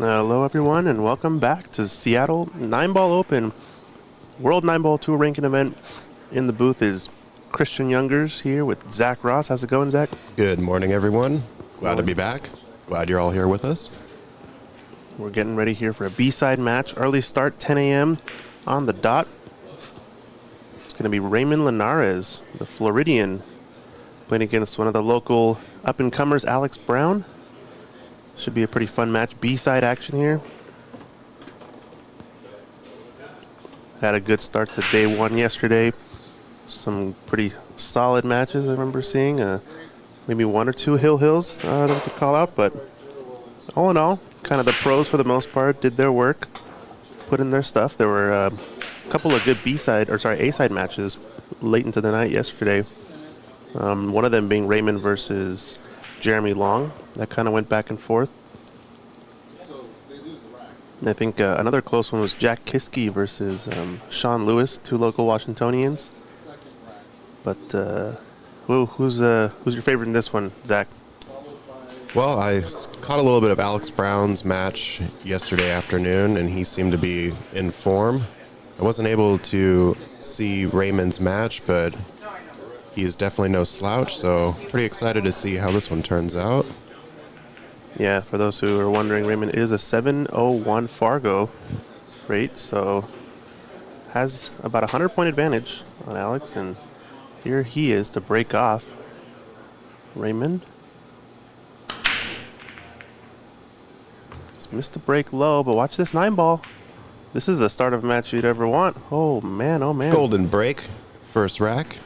Hello, everyone, and welcome back to Seattle Nineball Open, World Nineball Tour ranking event. In the booth is Christian Youngers here with Zach Ross. How's it going, Zach? Good morning, everyone. Glad to be back. Glad you're all here with us. We're getting ready here for a B-side match. Early start, 10 a.m. on the dot. It's going to be Raymond Linares, the Floridian, playing against one of the local up-and-comers, Alex Brown. Should be a pretty fun match. B-side action here. Had a good start to day one yesterday. Some pretty solid matches I remember seeing. Maybe one or two hills that we could call out, but all in all, kind of the pros for the most part did their work, put in their stuff. There were a couple of good A-side matches late into the night yesterday. One of them being Raymond versus Jeremy Long. That kind of went back and forth. And I think another close one was Jack Kiske versus Sean Lewis, two local Washingtonians. But who's your favorite in this one, Zach? Well, I caught a little bit of Alex Brown's match yesterday afternoon, and he seemed to be in form. I wasn't able to see Raymond's match, but he is definitely no slouch, so pretty excited to see how this one turns out. Yeah, for those who are wondering, Raymond is a 701 Fargo rate, so has about a 100-point advantage on Alex, and here he is to break off. Raymond. Just missed the break low, but watch this 9-ball. This is the start of a match you'd ever want. Oh, man, oh, man. Golden break, first rack.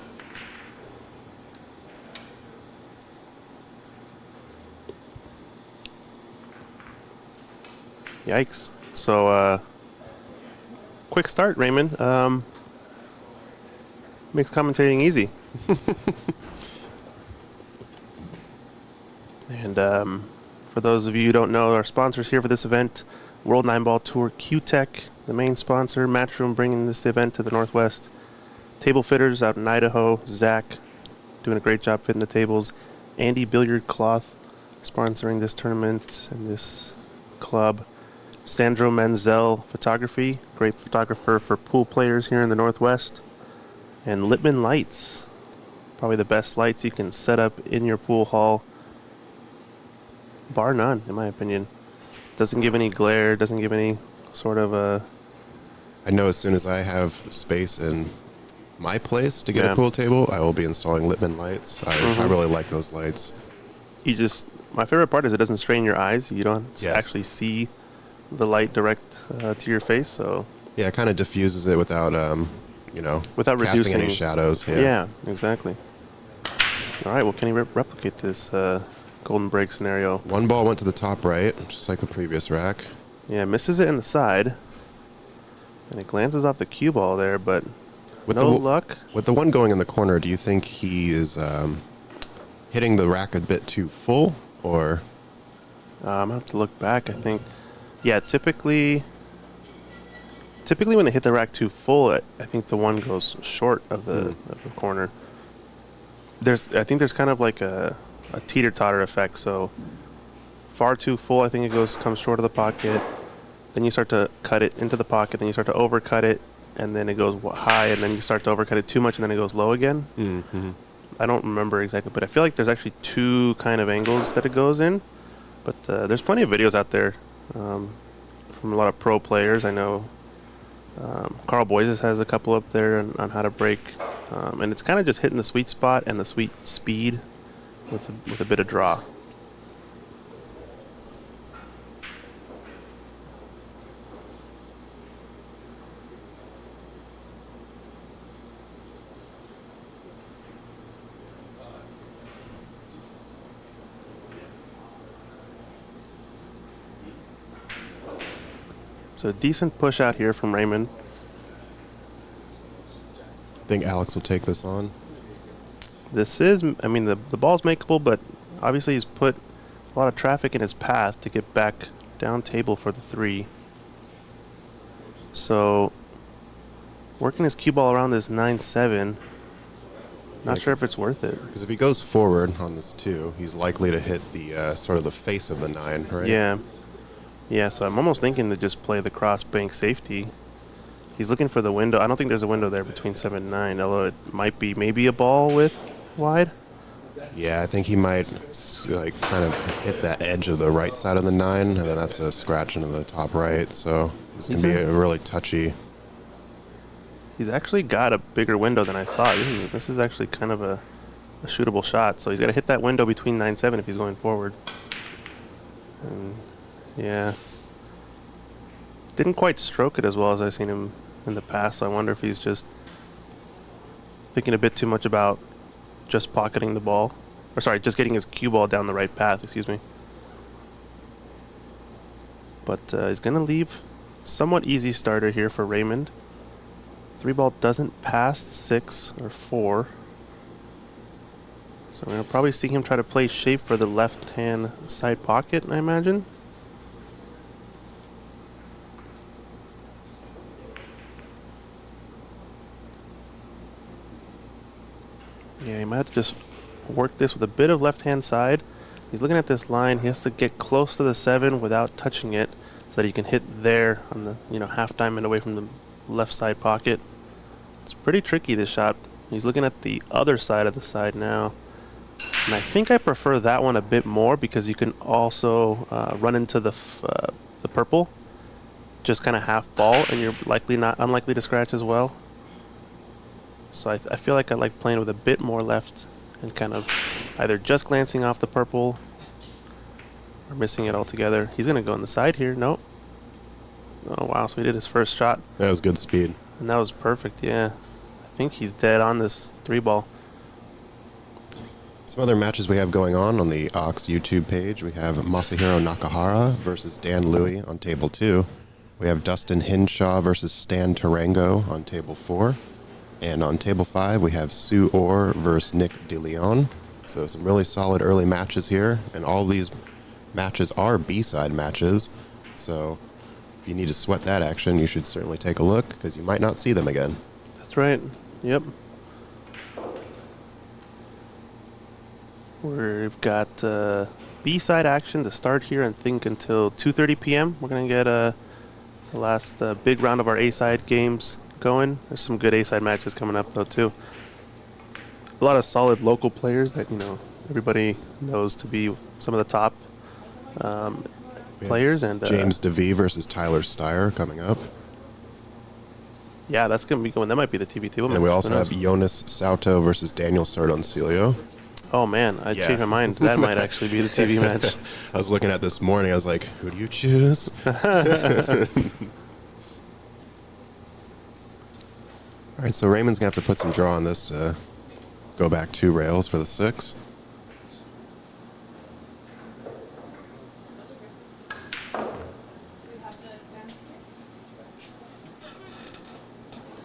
Yikes. So, quick start, Raymond. Makes commentating easy. And for those of you who don't know, our sponsors here for this event, World Nineball Tour, Q-Tech, the main sponsor, Matchroom bringing this event to the Northwest. Table Fitters out in Idaho, Zach doing a great job fitting the tables. Andy Billiard Cloth sponsoring this tournament and this club. Sandro Menzel Photography, great photographer for pool players here in the Northwest. And Littman Lights, probably the best lights you can set up in your pool hall, bar none, in my opinion. Doesn't give any glare, doesn't give any sort of a... I know as soon as I have space in my place to get a pool table, I will be installing Littman lights. I really like those lights. My favorite part is it doesn't strain your eyes. You don't actually see the light direct to your face, so... Yeah, it kind of diffuses it without, without casting reducing any shadows. Yeah, exactly. All right, well, can he replicate this golden break scenario? One ball went to the top right, just like the previous rack. Yeah, misses it in the side. And it glances off the cue ball there, but no luck. With the one going in the corner, do you think he is hitting the rack a bit too full, or...? I'm going to have to look back, I think. Yeah, typically when they hit the rack too full, I think the one goes short of the corner. I think there's kind of like a teeter-totter effect. So far too full, I think it comes short of the pocket. Then you start to cut it into the pocket. Then you start to overcut it, and then it goes high. And then you start to overcut it too much, and then it goes low again. Mm-hmm. I don't remember exactly, but I feel like there's actually two kind of angles that it goes in. But there's plenty of videos out there from a lot of pro players. I know Carl Boyes has a couple up there on how to break. And it's kind of just hitting the sweet spot and the sweet speed with a bit of draw. So a decent push out here from Raymond. I think Alex will take this on. This is, I mean, the ball's makeable, but obviously he's put a lot of traffic in his path to get back down table for the 3. So working his cue ball around this 9-7, not sure if it's worth it. Because if he goes forward on this 2, he's likely to hit the sort of the face of the 9, right? Yeah. Yeah, so I'm almost thinking to just play the cross bank safety. He's looking for the window. I don't think there's a window there between 7 and 9, although it might be maybe a ball width wide. Yeah, I think he might like kind of hit that edge of the right side of the 9, and then that's a scratch into the top right. So this can be a really touchy. He's actually got a bigger window than I thought. This is actually kind of a shootable shot. So he's got to hit that window between 9-7 if he's going forward. And yeah, didn't quite stroke it as well as I've seen him in the past. So I wonder if he's just thinking a bit too much about just pocketing the ball. Or sorry, just getting his cue ball down the right path, excuse me. But he's going to leave somewhat easy starter here for Raymond. 3-ball doesn't pass 6 or 4. So we're going to probably see him try to play shape for the left-hand side pocket, I imagine. Yeah, he might have to just work this with a bit of left-hand side. He's looking at this line. He has to get close to the 7 without touching it so that he can hit there on the half diamond away from the left side pocket. It's pretty tricky, this shot. He's looking at the other side of the side now. And I think I prefer that one a bit more because you can also run into the purple, just kind of half ball, and you're unlikely to scratch as well. So I feel like I like playing with a bit more left and kind of either just glancing off the purple or missing it altogether. He's going to go on the side here. Nope. Oh, wow. So he did his first shot. That was good speed. And that was perfect, yeah. I think he's dead on this 3-ball. Some other matches we have going on the Ox YouTube page. We have Masahiro Nakahara versus Dan Louie on table 2. We have Dustin Hinshaw versus Stan Tarango on table 4. And on table 5, we have Sue Orr versus Nick DeLeon. So some really solid early matches here. And all these matches are B-side matches. So if you need to sweat that action, you should certainly take a look because you might not see them again. That's right. Yep. We've got B-side action to start here and think until 2:30 p.m. We're going to get the last big round of our A-side games going. There's some good A-side matches coming up though too. A lot of solid local players that everybody knows to be some of the top players. And James DeVee versus Tyler Steyer coming up. Yeah, that's going to be going. That might be the TBT. And we also have Jonas Sauto versus Daniel Sardoncilio. Oh man, I changed my mind. That might actually be the TV match. I was looking at this morning. I was like, who do you choose? All right, so Raymond's going to have to put some draw on this to go back 2 rails for the 6.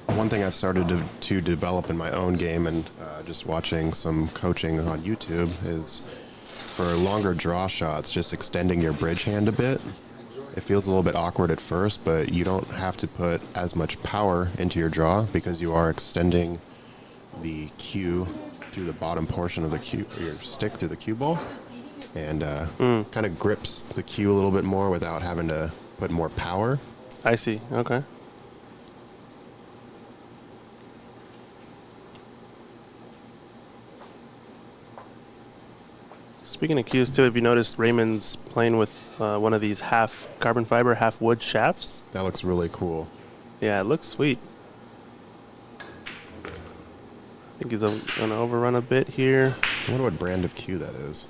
One thing I've started to develop in my own game and just watching some coaching on YouTube is for longer draw shots, just extending your bridge hand a bit. It feels a little bit awkward at first, but you don't have to put as much power into your draw because you are extending the cue through the bottom portion of the cue, your stick through the cue ball, and kind of grips the cue a little bit more without having to put more power. I see. Okay. Speaking of cues too, have you noticed Raymond's playing with one of these half carbon fiber, half wood shafts? That looks really cool. Yeah, it looks sweet. I think he's going to overrun a bit here. I wonder what brand of cue that is.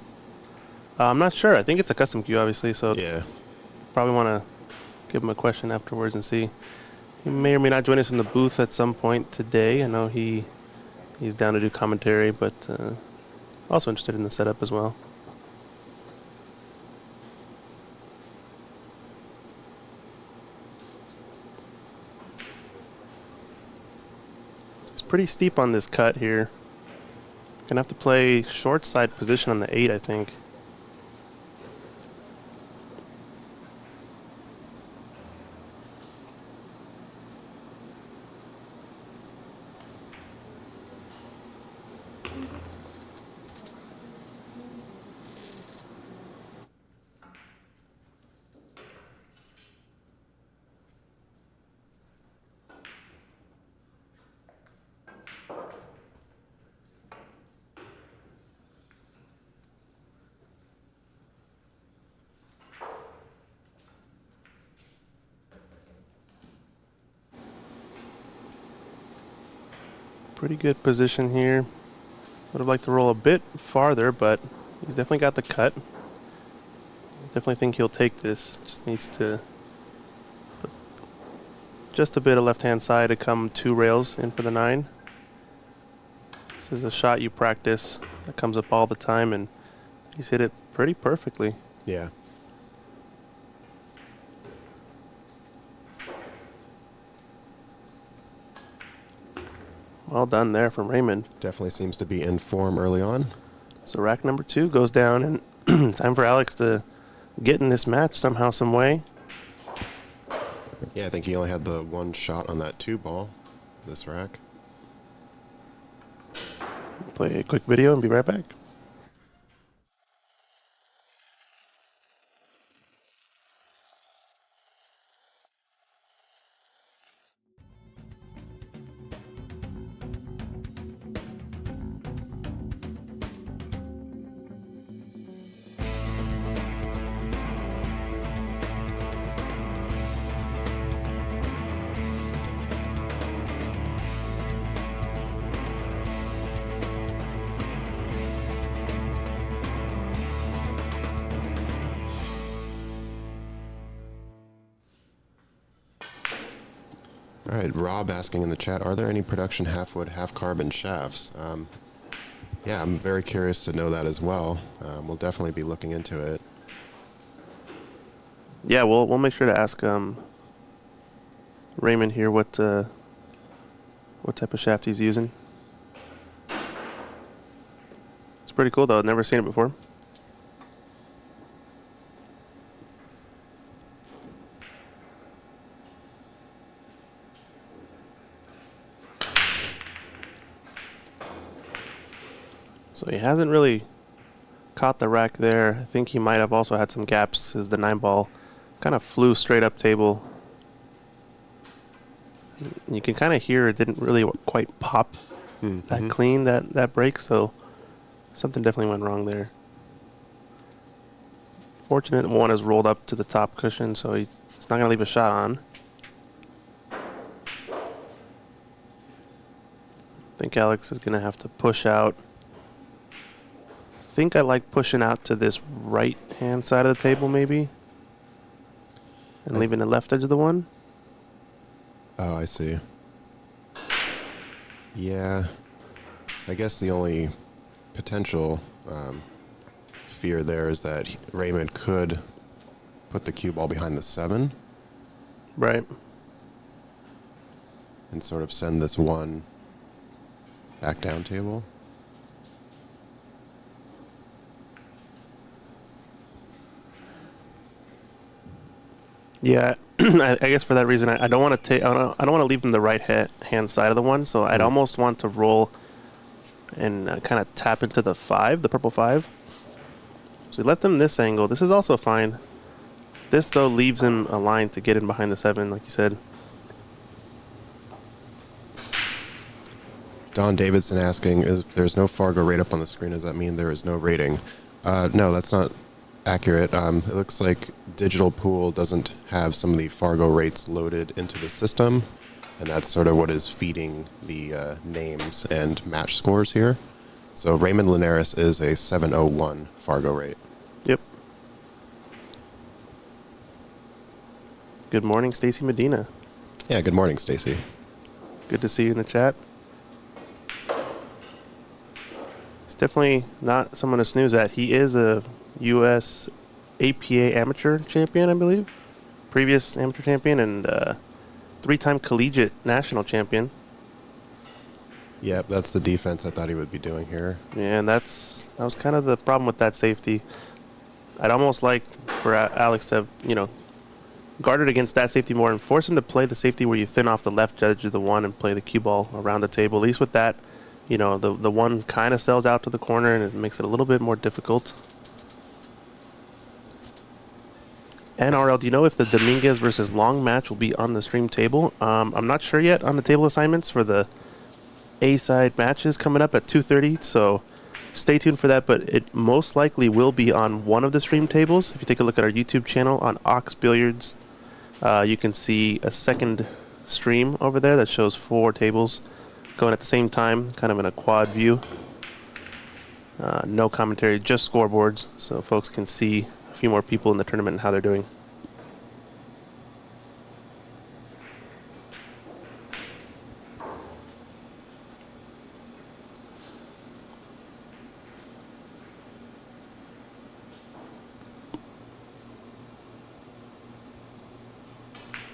I'm not sure. I think it's a custom cue, obviously, so Yeah. probably want to give him a question afterwards and see. He may or may not join us in the booth at some point today. I know he's down to do commentary, but also interested in the setup as well. Pretty steep on this cut here. Gonna have to play short side position on the 8, I think. Pretty good position here. Would have liked to roll a bit farther, but he's definitely got the cut. Definitely think he'll take this. Just needs to put just a bit of left-hand side to come 2 rails in for the 9. This is a shot you practice that comes up all the time, and he's hit it pretty perfectly. Yeah. Well done there from Raymond. Definitely seems to be in form early on. So rack number 2 goes down, and time for Alex to get in this match somehow, some way. Yeah, I think he only had the 1 shot on that 2 ball, this rack. Play a quick video and be right back. All right, Rob asking in the chat, are there any production half-wood, half-carbon shafts? Yeah, I'm very curious to know that as well. We'll definitely be looking into it. Yeah, we'll make sure to ask Raymond here what type of shaft he's using. It's pretty cool though. I've never seen it before. So he hasn't really caught the rack there. I think he might have also had some gaps as the 9-ball kind of flew straight up table. You can kind of hear it didn't really quite pop that clean, that break, so something definitely went wrong there. Fortunate one is rolled up to the top cushion, so he's not going to leave a shot on. I think Alex is going to have to push out. I think I like pushing out to this right-hand side of the table, maybe, and leaving the left edge of the 1. Oh, I see. Yeah. I guess the only potential fear there is that Raymond could put the cue ball behind the 7. Right. And sort of send this 1 back down table. Yeah, I guess for that reason, I don't want to take. I don't want to leave him the right hand side of the 1. So I'd almost want to roll and kind of tap into the 5, the purple 5. So he left him this angle. This is also fine. This though leaves him a line to get in behind the 7, like you said. Don Davidson asking, if there's no Fargo rate up on the screen, does that mean there is no rating? No, that's not accurate. It looks like Digital Pool doesn't have some of the Fargo rates loaded into the system, and that's sort of what is feeding the names and match scores here. So Raymond Linares is a 701 Fargo rate. Yep. Good morning, Stacy Medina. Yeah, good morning, Stacy. Good to see you in the chat. He's definitely not someone to snooze at. He is a U.S. APA amateur champion, I believe. Previous amateur champion and 3-time collegiate national champion. Yep, that's the defense I thought he would be doing here. Yeah, and that was kind of the problem with that safety. I'd almost like for Alex to have, guarded against that safety more and force him to play the safety where you thin off the left edge of the 1 and play the cue ball around the table. At least with that, the 1 kind of sells out to the corner and it makes it a little bit more difficult. NRL, do you know if the Dominguez versus Long match will be on the stream table? I'm not sure yet on the table assignments for the A-side matches coming up at 2:30, so stay tuned for that, but it most likely will be on one of the stream tables. If you take a look at our YouTube channel on Ox Billiards, you can see a second stream over there that shows 4 tables. going at the same time, kind of in a quad view. No commentary, just scoreboards, so folks can see a few more people in the tournament and how they're doing.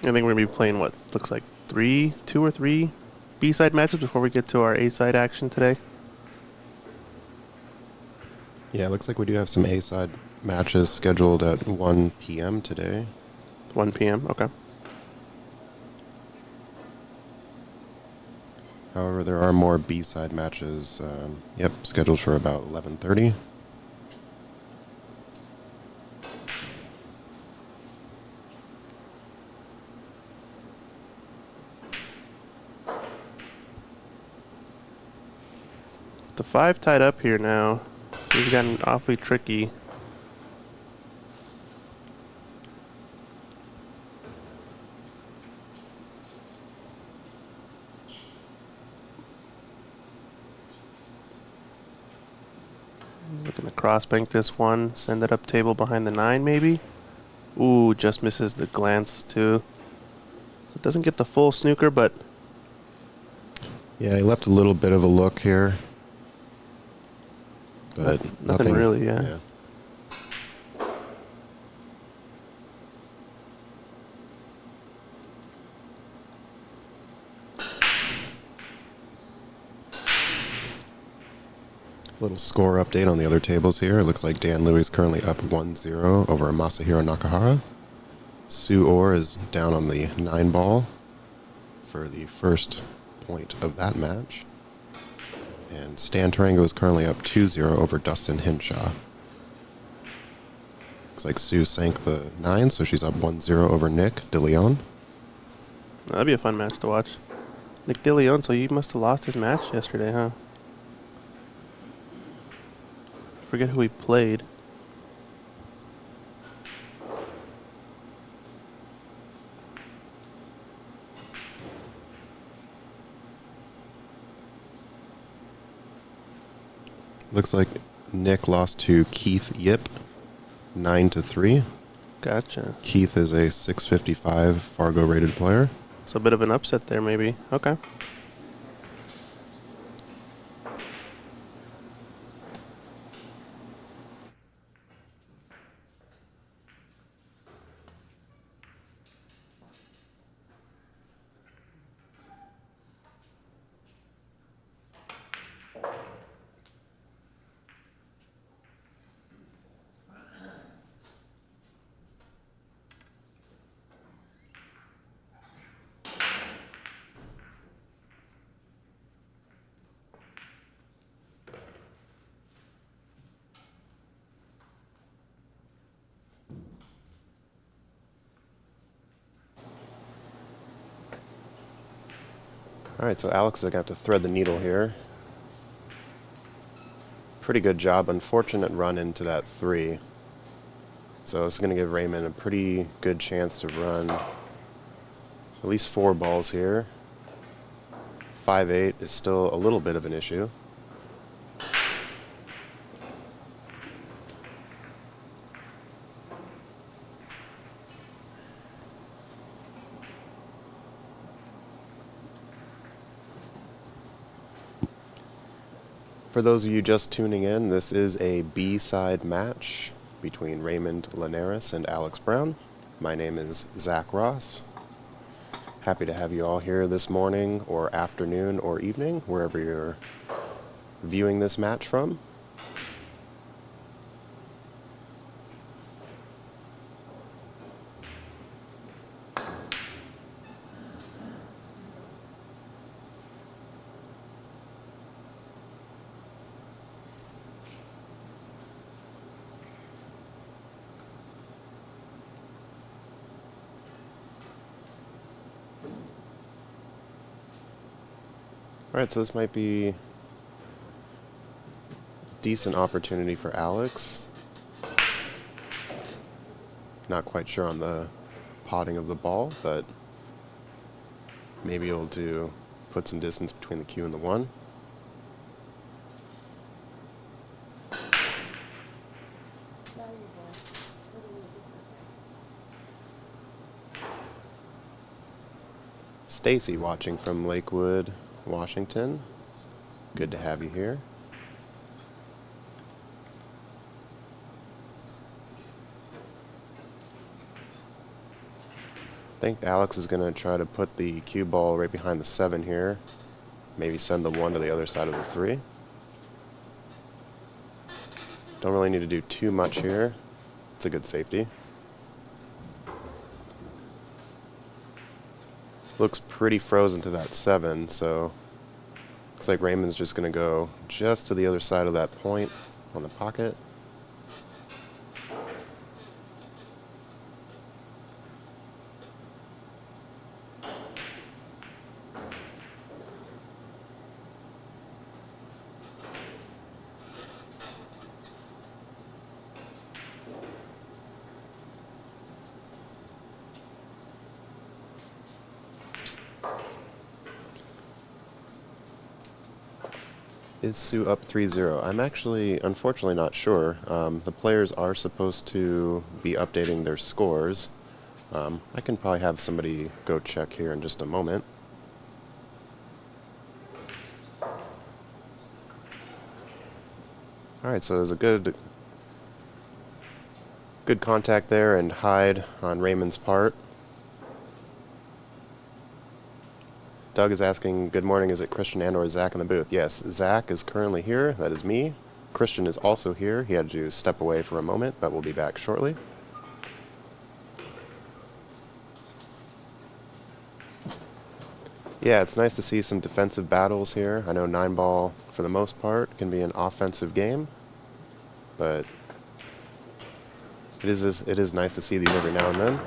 I think we're going to be playing what looks like two or three B-side matches before we get to our A-side action today. Yeah, it looks like we do have some A-side matches scheduled at 1 p.m. today. 1 p.m., okay. However, there are more B-side matches, scheduled for about 11:30. The 5 tied up here now. So he's gotten awfully tricky. He's looking to cross bank this one, send it up table behind the 9 maybe. Ooh, just misses the glance too. So it doesn't get the full snooker, but Yeah, he left a little bit of a look here. But nothing really, yeah. Little score update on the other tables here. It looks like Dan Louis is currently up 1-0 over Masahiro Nakahara. Sue Orr is down on the 9-ball for the first point of that match. And Stan Tarango is currently up 2-0 over Dustin Hinshaw. Looks like Sue sank the 9, so she's up 1-0 over Nick DeLeon. That'd be a fun match to watch. Nick DeLeon, so you must have lost his match yesterday, huh? Forget who he played. Looks like Nick lost to Keith Yip, 9-3. Gotcha. Keith is a 655 Fargo rated player. So a bit of an upset there, maybe. Okay. All right, so Alex is going to have to thread the needle here. Pretty good job. Unfortunate run into that 3. So it's going to give Raymond a pretty good chance to run at least 4 balls here. 5-8 is still a little bit of an issue. For those of you just tuning in, this is a B-side match between Raymond Linares and Alex Brown. My name is Zach Ross. Happy to have you all here this morning or afternoon or evening, wherever you're viewing this match from. All right, so this might be a decent opportunity for Alex. Not quite sure on the potting of the ball, but maybe able to put put some distance between the cue and the 1. Stacy watching from Lakewood, Washington. Good to have you here. I think Alex is going to try to put the cue ball right behind the 7 here. Maybe send the 1 to the other side of the 3. Don't really need to do too much here. It's a good safety. Looks pretty frozen to that 7, so looks like Raymond's just going to go just to the other side of that point on the pocket. Is Sue up 3-0? I'm actually, unfortunately, not sure. The players are supposed to be updating their scores. I can probably have somebody go check here in just a moment. Alright, so there's a good contact there and hide on Raymond's part. Doug is asking, good morning, is it Christian and or Zach in the booth? Yes, Zach is currently here. That is me. Christian is also here. He had to step away for a moment, but we'll be back shortly. Yeah, it's nice to see some defensive battles here. I know Nineball, for the most part, can be an offensive game, but it is nice to see these every now and then.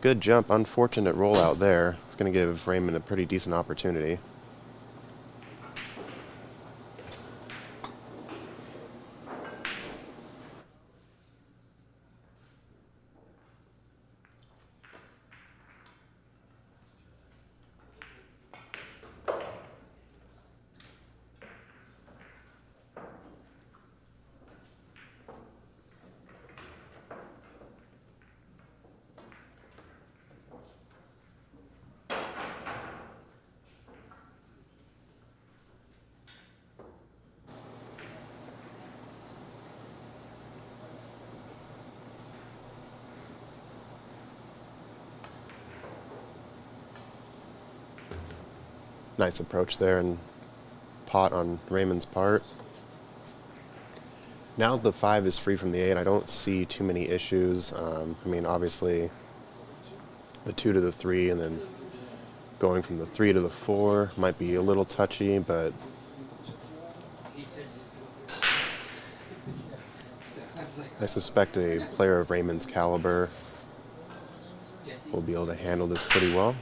Good jump, unfortunate rollout there. It's going to give Raymond a pretty decent opportunity. Nice approach there and pot on Raymond's part. Now that the 5 is free from the 8, I don't see too many issues. I mean, obviously, the 2 to the 3 and then going from the 3 to the 4 might be a little touchy, but I suspect a player of Raymond's caliber will be able to handle this pretty well.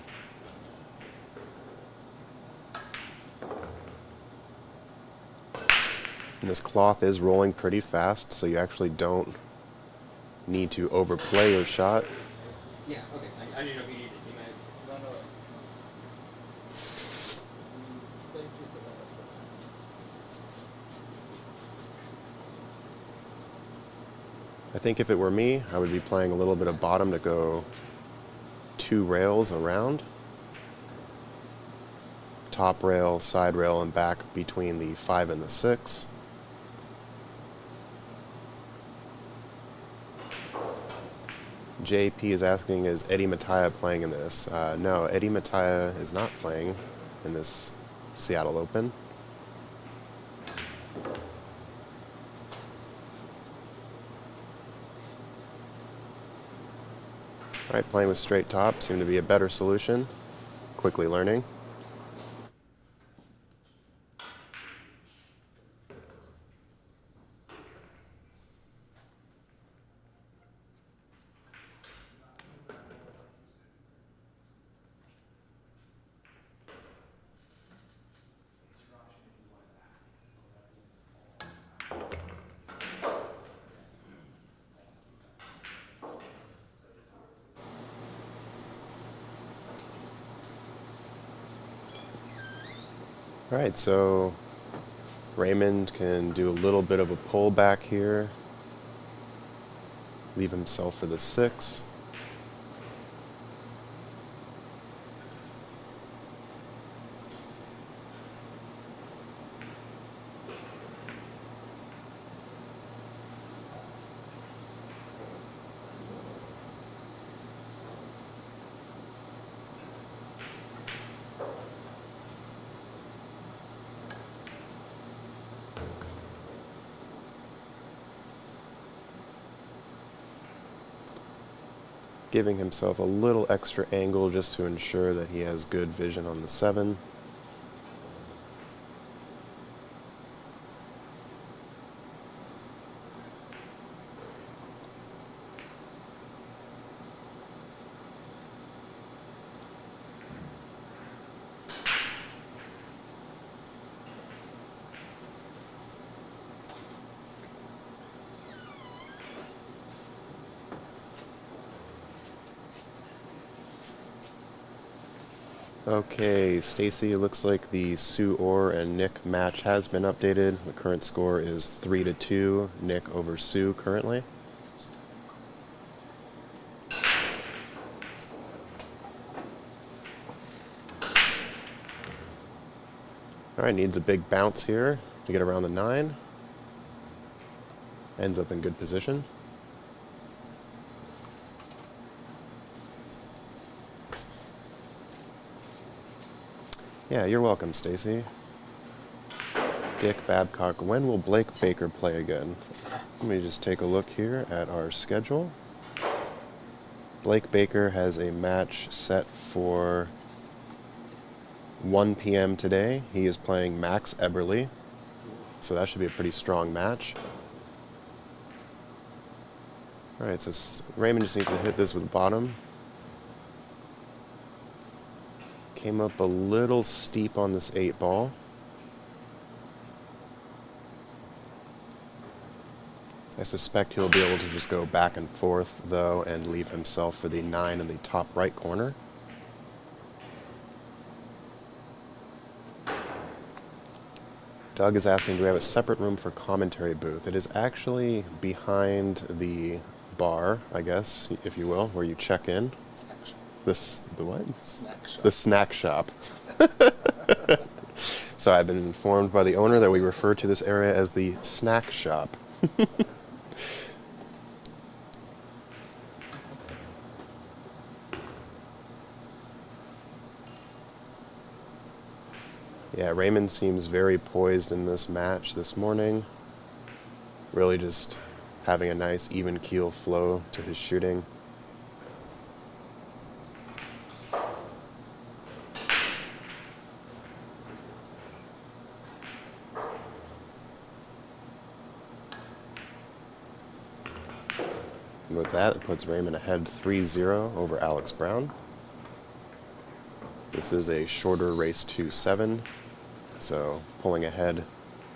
And this cloth is rolling pretty fast, so you actually don't need to overplay your shot. Yeah, okay. I didn't know if you needed to see my... No, no. Thank you for that. I think if it were me, I would be playing a little bit of bottom to go 2 rails around. Top rail, side rail, and back between the 5 and the 6. JP is asking, is Eddie Mattia playing in this? No, Eddie Mattia is not playing in this Seattle Open. Alright, playing with straight top seemed to be a better solution. Quickly learning. All right, so Raymond can do a little bit of a pullback here. Leave himself for the 6. Giving himself a little extra angle just to ensure that he has good vision on the 7. Okay, Stacy, it looks like the Sue Orr and Nick match has been updated. The current score is 3-2, Nick over Sue currently. All right, needs a big bounce here to get around the 9. Ends up in good position. Yeah, you're welcome, Stacy. Dick Babcock, when will Blake Baker play again? Let me just take a look here at our schedule. Blake Baker has a match set for 1 p.m. today. He is playing Max Eberly, so that should be a pretty strong match. All right, so Raymond just needs to hit this with bottom. Came up a little steep on this 8 ball. I suspect he'll be able to just go back and forth, though, and leave himself for the 9 in the top right corner. Doug is asking, do we have a separate room for commentary booth? It is actually behind the bar, I guess, if you will, where you check in. Snack shop. The what? Snack shop. The snack shop. So I've been informed by the owner that we refer to this area as the snack shop. Yeah, Raymond seems very poised in this match this morning. Really just having a nice even keel flow to his shooting. And with that, it puts Raymond ahead 3-0 over Alex Brown. This is a shorter race to 7, so pulling ahead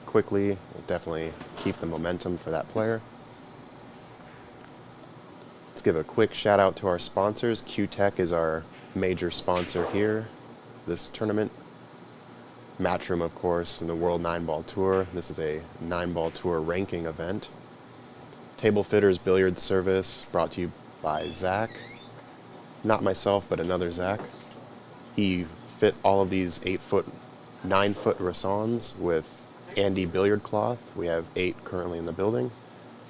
quickly will definitely keep the momentum for that player. Let's give a quick shout out to our sponsors. Q-Tech is our major sponsor here this tournament. Matchroom, of course, and the World Nineball Tour. This is a Nineball Tour ranking event. Table Fitters Billiards Service, brought to you by Zach. Not myself, but another Zach. He fit all of these 8-foot, 9-foot rassons with Andy billiard cloth. We have 8 currently in the building.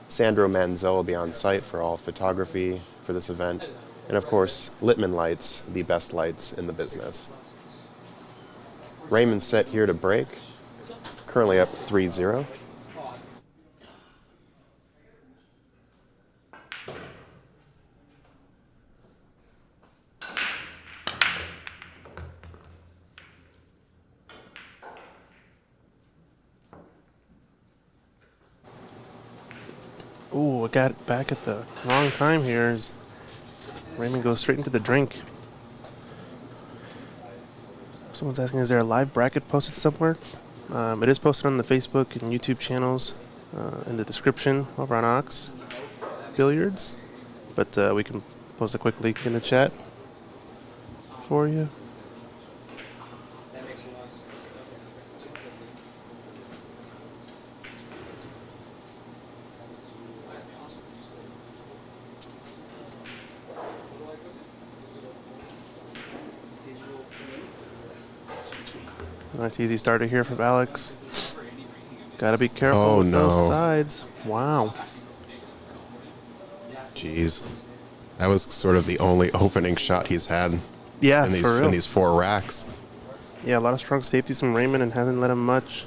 Sandro Manzel will be on site for all photography for this event. And of course, Littman Lights, the best lights in the business. Raymond set here to break. Currently up 3-0. Ooh, I got it back at the wrong time here. As Raymond goes straight into the drink. Someone's asking, is there a live bracket posted somewhere? It is posted on the Facebook and YouTube channels in the description over on Ox Billiards. But we can post a quick link in the chat for you. That makes a lot of sense. Nice easy starter here from Alex. Gotta be careful Oh, with those no. sides. Wow. Jeez. That was sort of the only opening shot he's had Yeah, in these for real. in these 4 racks. Yeah, a lot of strong safeties from Raymond and hasn't let him much.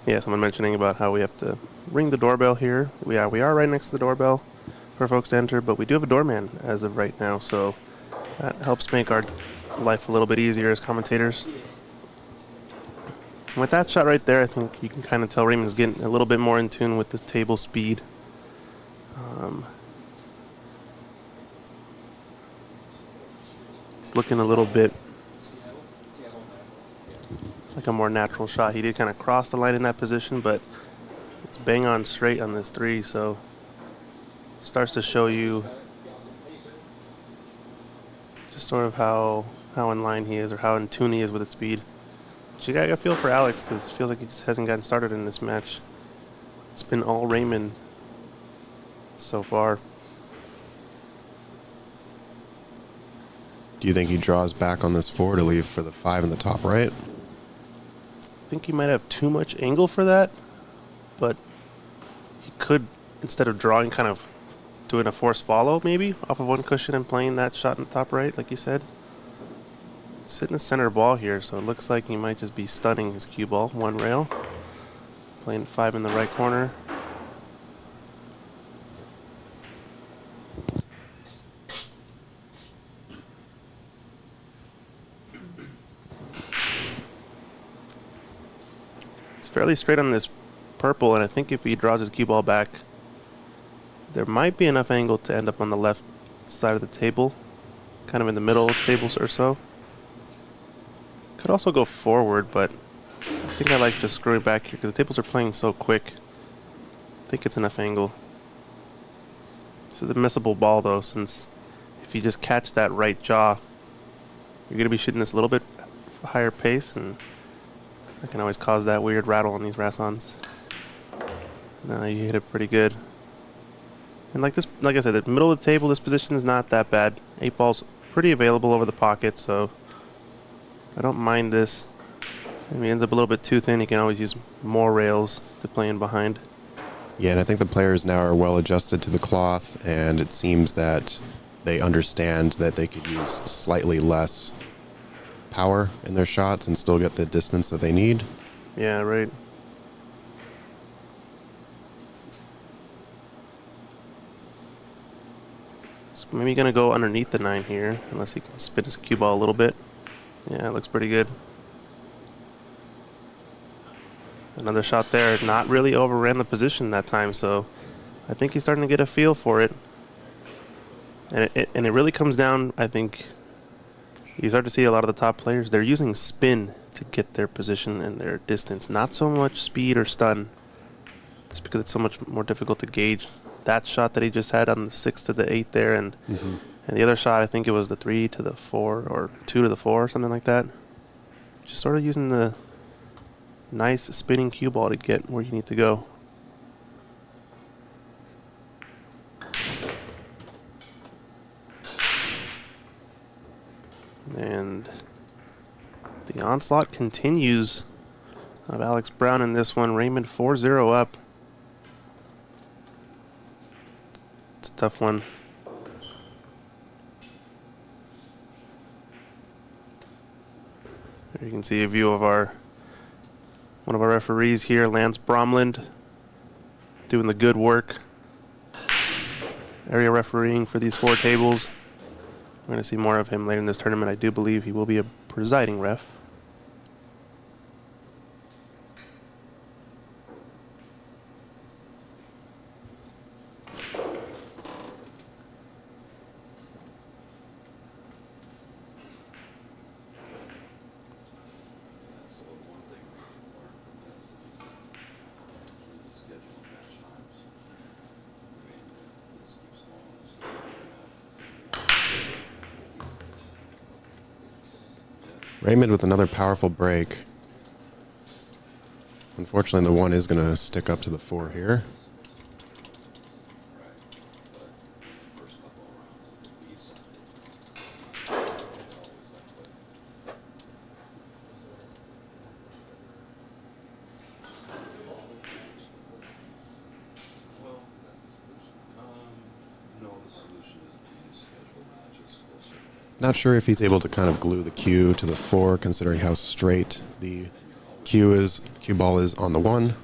Yeah, someone mentioning about how we have to ring the doorbell here. We are right next to the doorbell for folks to enter, but we do have a doorman as of right now, so that helps make our life a little bit easier as commentators. And with that shot right there, I think you can kind of tell Raymond's getting a little bit more in tune with the table speed. It's looking a little bit like a more natural shot. He did kind of cross the line in that position, but it's bang on straight on this 3, so starts to show you just sort of how in line he is or how in tune he is with the speed. But you gotta feel for Alex because it feels like he just hasn't gotten started in this match. It's been all Raymond so far. Do you think he draws back on this 4 to leave for the 5 in the top right? I think he might have too much angle for that, but he could, instead of drawing, kind of doing a forced follow maybe off of one cushion and playing that shot in the top right, like you said. It's hitting the center ball here, so it looks like he might just be stunning his cue ball, 1 rail. Playing 5 in the right corner. It's fairly straight on this purple, and I think if he draws his cue ball back, there might be enough angle to end up on the left side of the table, kind of in the middle of the table or so. Could also go forward, but I think I like just screwing back here because the tables are playing so quick. I think it's enough angle. This is a missable ball though, since if you just catch that right jaw, you're going to be shooting this a little bit higher pace, and that can always cause that weird rattle on these Rassons. No, you hit it pretty good. And like I said, the middle of the table, this position is not that bad. 8 ball's pretty available over the pocket, so I don't mind this. If he ends up a little bit too thin, he can always use more rails to play in behind. Yeah, and I think the players now are well adjusted to the cloth, and it seems that they understand that they could use slightly less power in their shots and still get the distance that they need. Yeah, right. So maybe gonna go underneath the 9 here, unless he can spin his cue ball a little bit. Yeah, it looks pretty good. Another shot there, not really overran the position that time, so I think he's starting to get a feel for it. And it really comes down, I think, you start to see a lot of the top players, they're using spin to get their position and their distance, not so much speed or stun, just because it's so much more difficult to gauge. That shot that he just had on the 6 to the 8 there, and the other shot, I think it was the 3 to the 4 or 2 to the 4 or something like that. Just sort of using the nice spinning cue ball to get where you need to go. And the onslaught continues of Alex Brown in this one. Raymond 4-0 up. It's a tough one. There you can see a view of one of our referees here, Lance Bromland, doing the good work. Area refereeing for these 4 tables. We're going to see more of him later in this tournament. I do believe he will be a presiding ref. Raymond with another powerful break. Unfortunately, the 1 is going to stick up to the 4 here. Not sure if he's able to kind of glue the cue to the 4, considering how straight the cue ball is on the 1.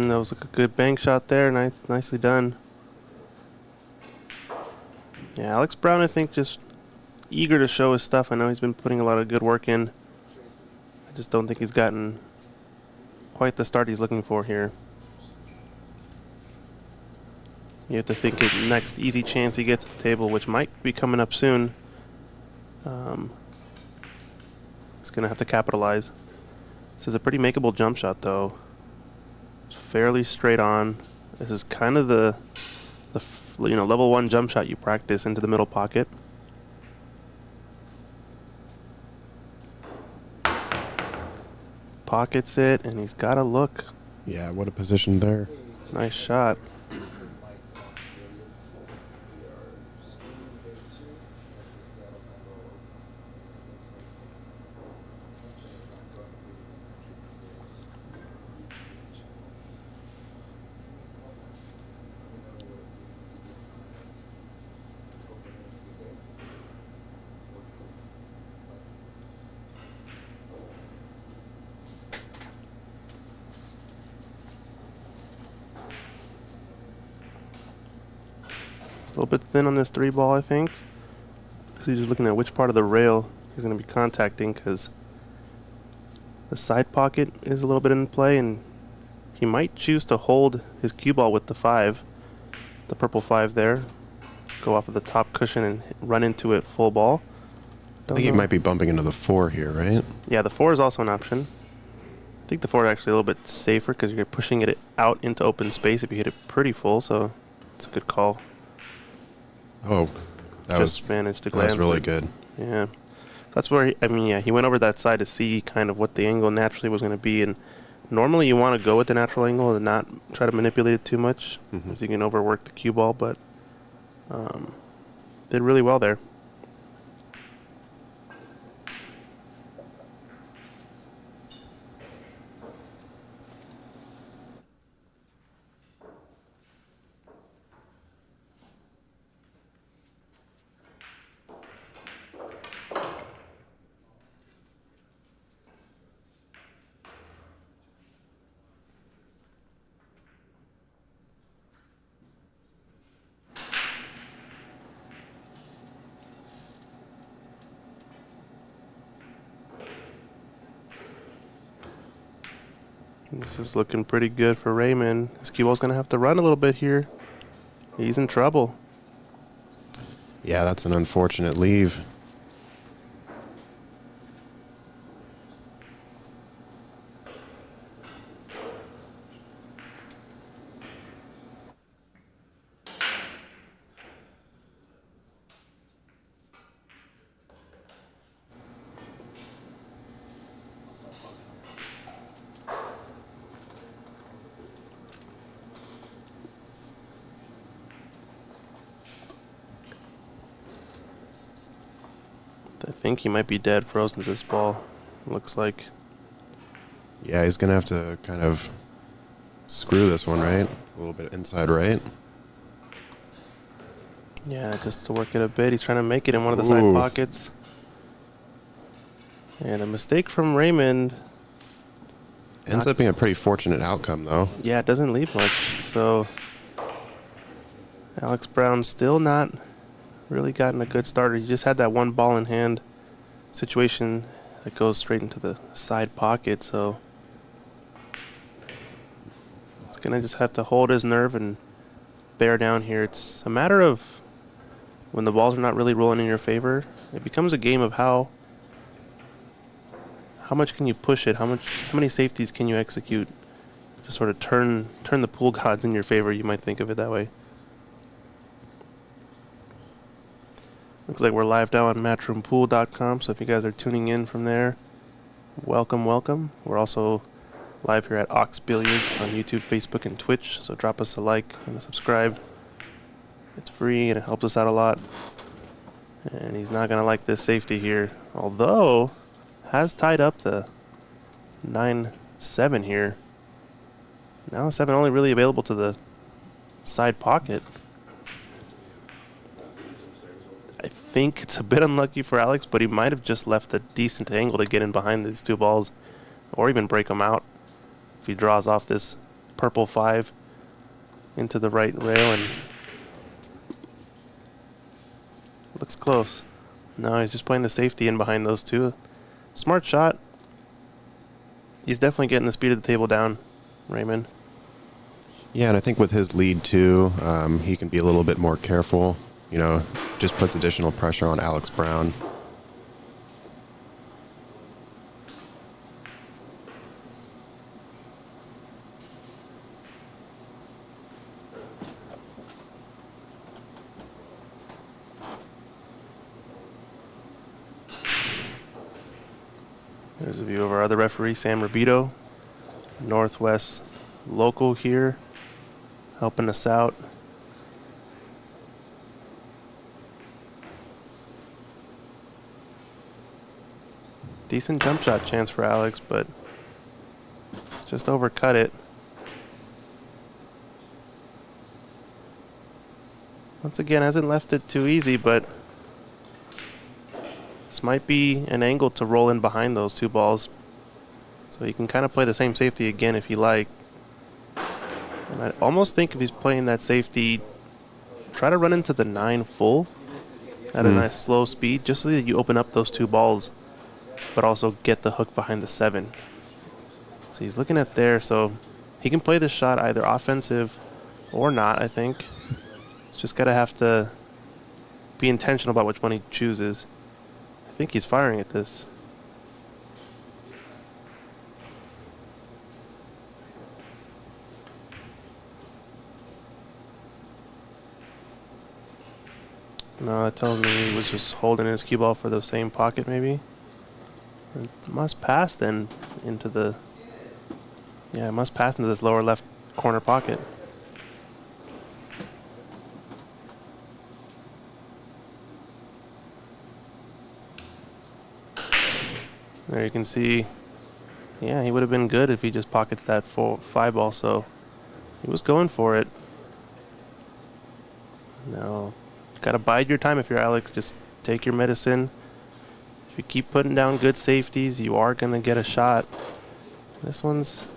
That was like a good bank shot there. Nicely done. Yeah, Alex Brown, I think, just eager to show his stuff. I know he's been putting a lot of good work in. I just don't think he's gotten quite the start he's looking for here. You have to think it next easy chance he gets at the table, which might be coming up soon. He's going to have to capitalize. This is a pretty makeable jump shot, though. It's fairly straight on. This is kind of the level 1 jump shot you practice into the middle pocket. Pockets it, and he's got to look. Yeah, what a position there. Nice shot. This is Mike from Billiards. We are streaming game 2 at the Seattle Nineball. Looks like connection is not going through the YouTube channel. Let me know what we need to do. Opening the game. It's a little bit thin on this 3 ball, I think. He's just looking at which part of the rail he's going to be contacting, because the side pocket is a little bit in play, and he might choose to hold his cue ball with the 5, the purple 5 there, go off of the top cushion and run into it full ball. I think he might be bumping into the 4 here, right? Yeah, the 4 is also an option. I think the 4 is actually a little bit safer because you're pushing it out into open space if you hit it pretty full, so it's a good call. Oh, that Just was managed to that was glance really it. good. Yeah. That's where, he went over that side to see kind of what the angle naturally was going to be. And normally you want to go with the natural angle and not try to manipulate it too much, because you can overwork the cue ball, but did really well there. This is looking pretty good for Raymond. His cue ball's going to have to run a little bit here. He's in trouble. Yeah, that's an unfortunate leave. I think he might be dead frozen to this ball. Looks like. Yeah, he's going to have to kind of screw this one, right? A little bit inside right. Yeah, just to work it a bit. He's trying to make it in one of the side Ooh. pockets. And a mistake from Raymond. Ends up being a pretty fortunate outcome, though. Yeah, it doesn't leave much. So Alex Brown still not really gotten a good starter. He just had that one ball in hand situation that goes straight into the side pocket. So he's going to just have to hold his nerve and bear down here. It's a matter of when the balls are not really rolling in your favor, it becomes a game of how much can you push it, how many safeties can you execute to sort of turn the pool gods in your favor. You might think of it that way. Looks like we're live now on matchroompool.com, so if you guys are tuning in from there, welcome. We're also live here at Ox Billiards on YouTube, Facebook, and Twitch, so drop us a like and a subscribe. It's free and it helps us out a lot. And he's not going to like this safety here, although has tied up the 9-7 here. Now the 7 only really available to the side pocket. I think it's a bit unlucky for Alex, but he might have just left a decent angle to get in behind these two balls, or even break them out if he draws off this purple 5 into the right rail. And looks close. No, he's just playing the safety in behind those two. Smart shot. He's definitely getting the speed of the table down, Raymond. Yeah, and I think with his lead too, he can be a little bit more careful. You know, just puts additional pressure on Alex Brown. There's a view of our other referee, Sam Rubito, Northwest local here, helping us out. Decent jump shot chance for Alex, but it's just overcut it. Once again, hasn't left it too easy, but this might be an angle to roll in behind those two balls. So you can kind of play the same safety again if you like. And I almost think if he's playing that safety, try to run into the 9 full at a nice slow speed, just so that you open up those two balls, but also get the hook behind the 7. So he's looking at there, so he can play this shot either offensive or not, I think. He's just got to have to be intentional about which one he chooses. I think he's firing at this. No, it tells me he was just holding his cue ball for the same pocket, maybe. It must pass then into the... Yeah, it must pass into this lower left corner pocket. There you can see, yeah, he would have been good if he just pockets that 5 ball, so he was going for it. No, gotta bide your time if you're Alex. Just take your medicine. If you keep putting down good safeties, you are gonna get a shot. This one's...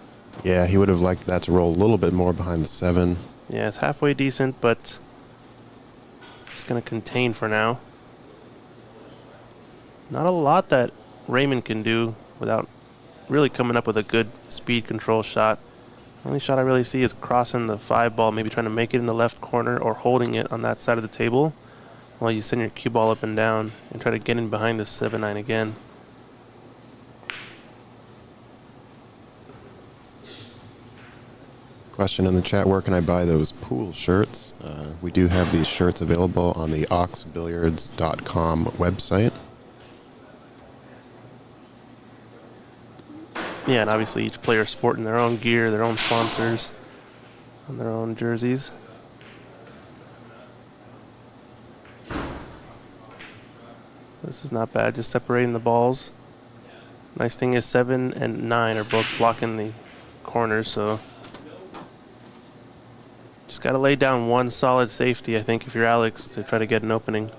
Yeah, he would have liked that to roll a little bit more behind the 7. Yeah, it's halfway decent, but just gonna contain for now. Not a lot that Raymond can do without really coming up with a good speed control shot. The only shot I really see is crossing the 5 ball, maybe trying to make it in the left corner or holding it on that side of the table while you send your cue ball up and down and try to get in behind the 7-9 again. Question in the chat, where can I buy those pool shirts? We do have these shirts available on the oxbilliards.com website. Yeah, and obviously each player sporting their own gear, their own sponsors, and their own jerseys. This is not bad, just separating the balls. Nice thing is 7 and 9 are both blocking the corners, so just got to lay down one solid safety, I think, if you're Alex, to try to get an opening.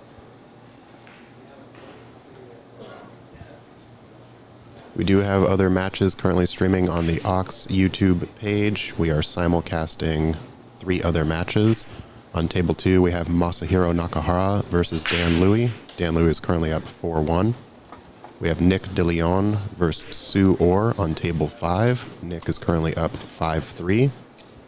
We do have other matches currently streaming on the Ox YouTube page. We are simulcasting 3 other matches. On table 2, we have Masahiro Nakahara versus Dan Louie. Dan Louie is currently up 4-1. We have Nick DeLeon versus Sue Orr on table 5. Nick is currently up 5-3.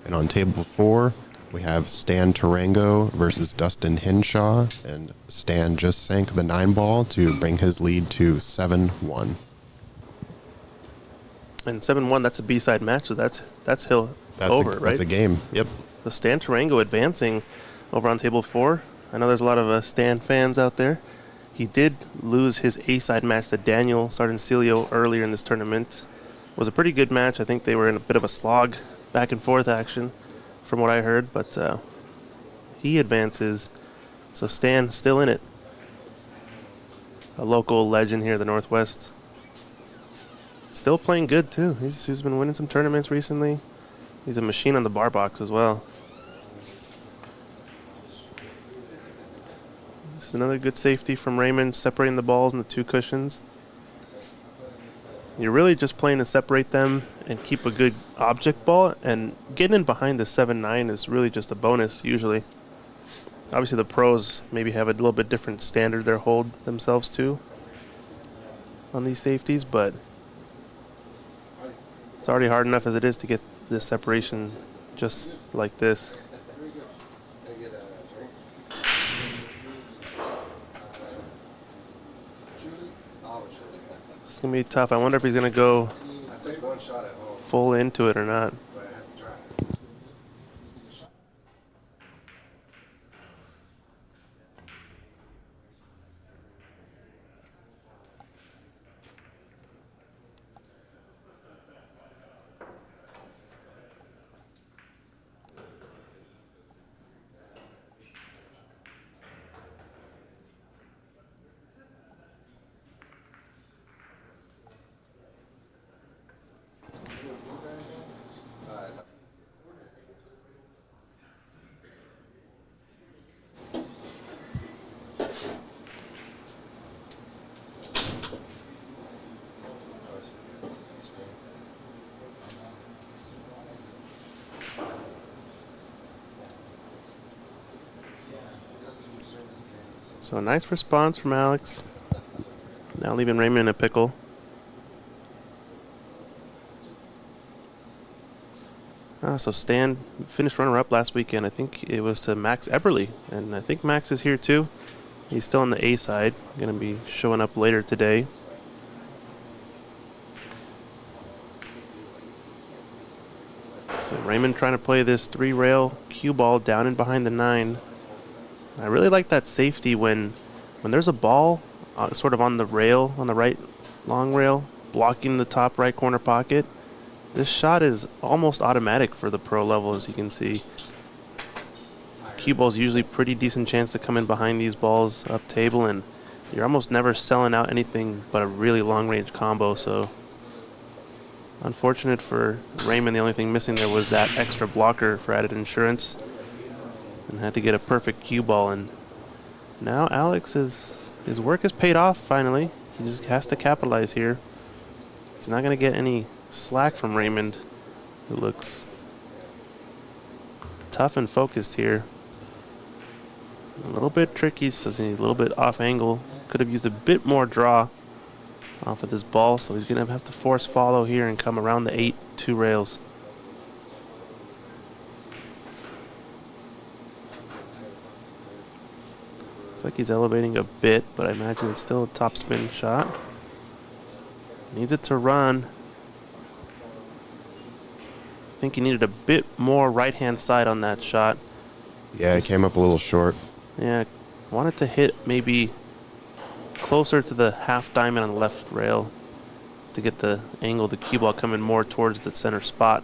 And on table 4, We have Stan Tarango versus Dustin Hinshaw, and Stan just sank the 9-ball to bring his lead to 7-1. And 7-1, that's a B-side match, so that's over, right? That's a game. Yep. So Stan Tarango advancing over on table 4. I know there's a lot of Stan fans out there. He did lose his A-side match to Daniel Sardencilio earlier in this tournament. It was a pretty good match. I think they were in a bit of a slog, back and forth action, from what I heard. But he advances, so Stan still in it. A local legend here in the Northwest. Still playing good, too. He's been winning some tournaments recently. He's a machine on the bar box as well. This is another good safety from Raymond, separating the balls and the 2 cushions. You're really just playing to separate them and keep a good object ball, and getting in behind the 7-9 is really just a bonus usually. Obviously the pros maybe have a little bit different standard they hold themselves to on these safeties, but it's already hard enough as it is to get this separation just like this. Can I get a drink? Julie? Oh, Julie. It's going to be tough. I wonder if he's going to go I take one shot at home, full into it or not. but I have to try. So a nice response from Alex. Now leaving Raymond in a pickle. So Stan finished runner-up last weekend. I think it was to Max Eberly, and I think Max is here too. He's still on the A side. Going to be showing up later today. So Raymond trying to play this 3-rail cue ball down and behind the 9. I really like that safety when there's a ball sort of on the rail, on the right long rail, blocking the top right corner pocket. This shot is almost automatic for the pro level, as you can see. Cue ball's usually pretty decent chance to come in behind these balls up table, and you're almost never selling out anything but a really long range combo. So unfortunate for Raymond, the only thing missing there was that extra blocker for added insurance, and had to get a perfect cue ball. And now Alex, his work has paid off finally. He just has to capitalize here. He's not going to get any slack from Raymond, who looks tough and focused here. A little bit tricky, so he's a little bit off angle. Could have used a bit more draw off of this ball, so he's going to have to force follow here and come around the 8 2 rails. Looks like he's elevating a bit, but I imagine it's still a top spin shot. Needs it to run. I think he needed a bit more right-hand side on that shot. Yeah, it came up a little short. Yeah, wanted to hit maybe closer to the half diamond on the left rail to get the angle of the cue ball coming more towards the center spot.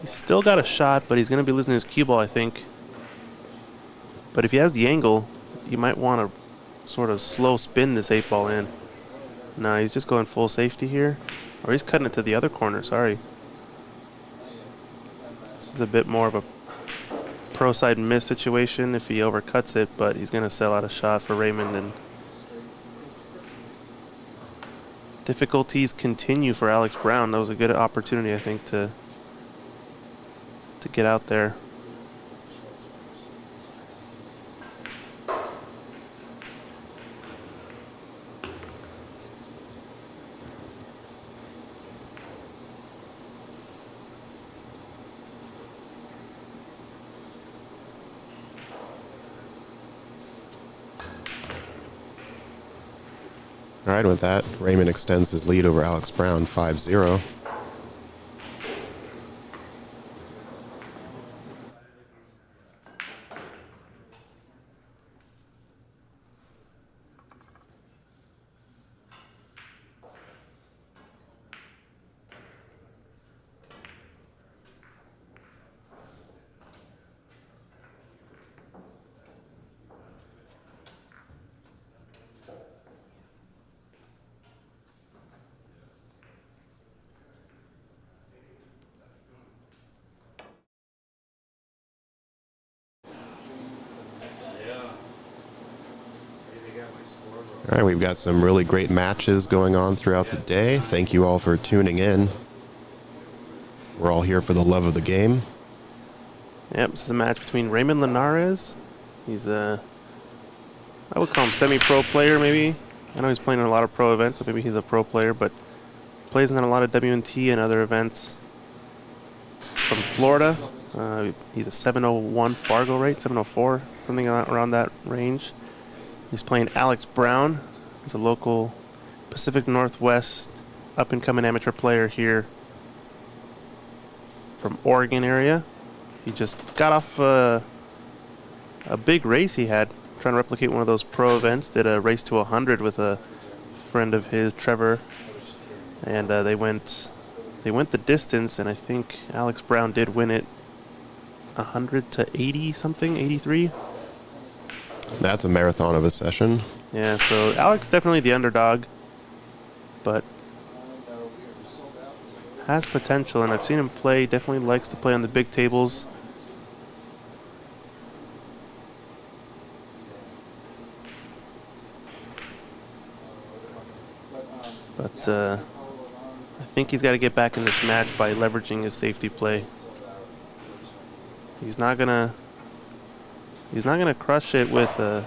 He's still got a shot, but he's going to be losing his cue ball, I think. But if he has the angle, you might want to sort of slow spin this 8 ball in. No, he's just going full safety here. Or he's cutting it to the other corner, sorry. This is a bit more of a pro side miss situation if he overcuts it, but he's going to sell out a shot for Raymond. And difficulties continue for Alex Brown. That was a good opportunity, I think, to get out there. All right, with that, Raymond extends his lead over Alex Brown 5-0. All right, we've got some really great matches going on throughout the day. Thank you all for tuning in. We're all here for the love of the game. Yep, this is a match between Raymond Linares. He's I would call him semi-pro player, maybe. I know he's playing in a lot of pro events, so maybe he's a pro player, but plays in a lot of WNT and other events. He's from Florida. He's a 701 Fargo rate, 704, something around that range. He's playing Alex Brown. He's a local Pacific Northwest up-and-coming amateur player here from Oregon area. He just got off a big race he had, trying to replicate one of those pro events. Did a race to 100 with a friend of his, Trevor, and they went the distance, and I think Alex Brown did win it 100 to 80 something, 83. That's a marathon of a session. Yeah, so Alex definitely the underdog, but has potential, and I've seen him play. Definitely likes to play on the big tables. But I think he's got to get back in this match by leveraging his safety play. He's not gonna crush it with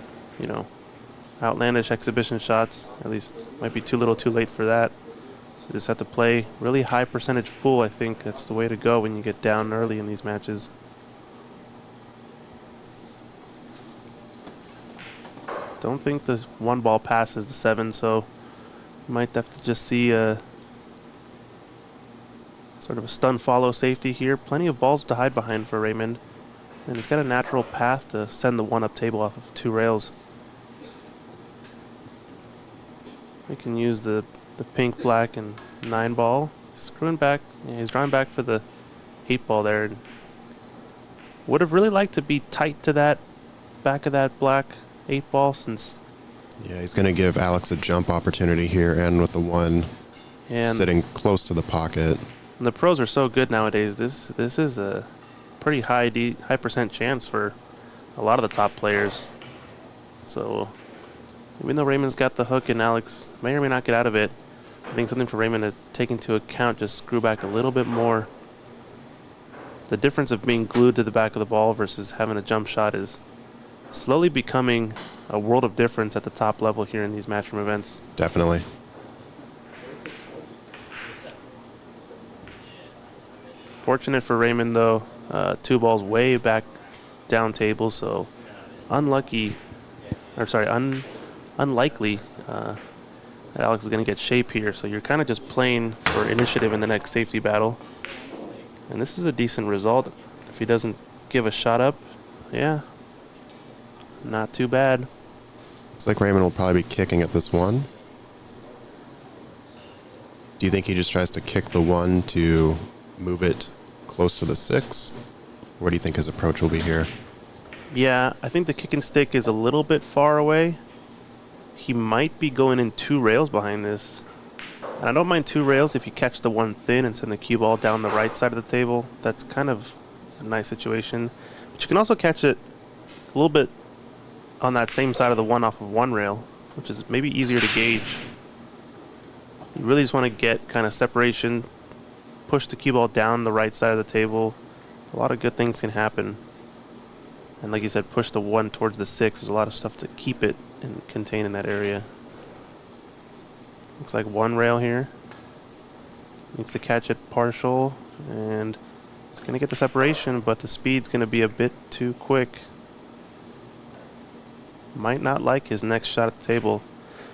outlandish exhibition shots. At least might be too little too late for that. So you just have to play really high percentage pool. I think that's the way to go when you get down early in these matches. Don't think the one ball passes the 7, so you might have to just see a sort of a stun follow safety here. Plenty of balls to hide behind for Raymond. And he's got a natural path to send the one-up table off of 2 rails. We can use the pink, black, and 9-ball. Screwing back. Yeah, he's drawing back for the 8-ball there. Would have really liked to be tight to that back of that black 8-ball since... Yeah, he's going to give Alex a jump opportunity here, and with the 1 sitting close to the pocket. And the pros are so good nowadays. This is a pretty high percent chance for a lot of the top players. So even though Raymond's got the hook and Alex may or may not get out of it, I think something for Raymond to take into account, just screw back a little bit more. The difference of being glued to the back of the ball versus having a jump shot is slowly becoming a world of difference at the top level here in these matchroom events. Definitely. Fortunate for Raymond, though, 2 balls way back down table, so unlikely that Alex is going to get shape here. So you're kind of just playing for initiative in the next safety battle. And this is a decent result. If he doesn't give a shot up, yeah, not too bad. Looks like Raymond will probably be kicking at this 1. Do you think he just tries to kick the 1 to move it close to the 6? What do you think his approach will be here? Yeah, I think the kick and stick is a little bit far away. He might be going in 2 rails behind this. And I don't mind 2 rails if you catch the 1 thin and send the cue ball down the right side of the table. That's kind of a nice situation. But you can also catch it a little bit on that same side of the 1 off of 1 rail, which is maybe easier to gauge. You really just want to get kind of separation, push the cue ball down the right side of the table. A lot of good things can happen. And like you said, push the 1 towards the 6. There's a lot of stuff to keep it and contain in that area. Looks like 1 rail here. Needs to catch it partial, and it's going to get the separation, but the speed's going to be a bit too quick. Might not like his next shot at the table.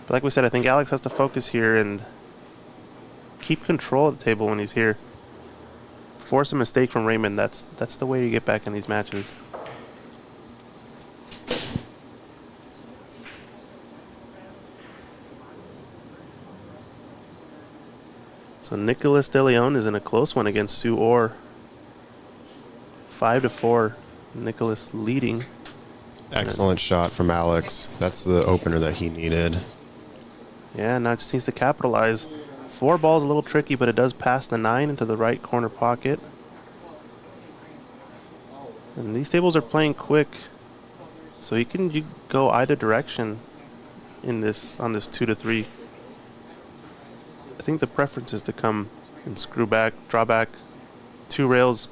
But like we said, I think Alex has to focus here and keep control of the table when he's here. Force a mistake from Raymond. That's the way you get back in these matches. So Nicholas De Leon is in a close one against Sue Orr. 5-4. Nicholas leading. Excellent shot from Alex. That's the opener that he needed. Yeah, now just needs to capitalize. 4 ball's a little tricky, but it does pass the 9 into the right corner pocket. And these tables are playing quick, so you can go either direction in this on this 2-3. I think the preference is to come and screw back, draw back 2 rails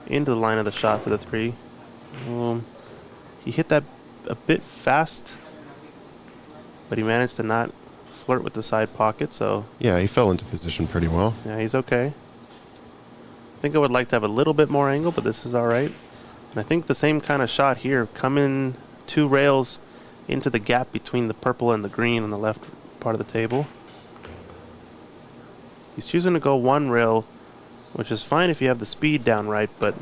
into the line of the shot for the 3. He hit that a bit fast, but he managed to not flirt with the side pocket, so Yeah, he fell into position pretty well. yeah, he's okay. I think I would like to have a little bit more angle, but this is all right. And I think the same kind of shot here, coming 2 rails into the gap between the purple and the green on the left part of the table. He's choosing to go 1 rail, which is fine if you have the speed down right, but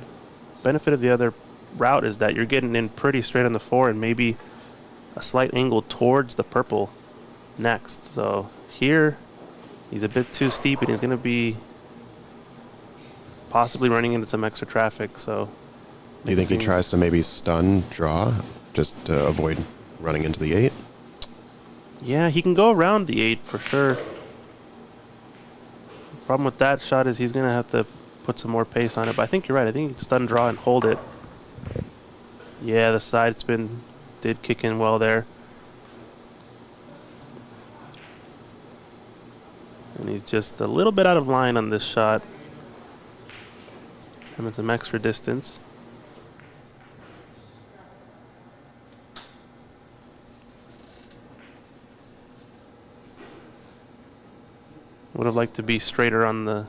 benefit of the other route is that you're getting in pretty straight on the 4 and maybe a slight angle towards the purple next. So here he's a bit too steep and he's going to be possibly running into some extra traffic. So Do you think he tries to maybe stun draw just to avoid running into the 8? Yeah, he can go around the 8 for sure. The problem with that shot is he's going to have to put some more pace on it. But I think you're right. I think he can stun draw and hold it. Yeah, the side spin did kick in well there. And he's just a little bit out of line on this shot. Having some extra distance. Would have liked to be straighter on the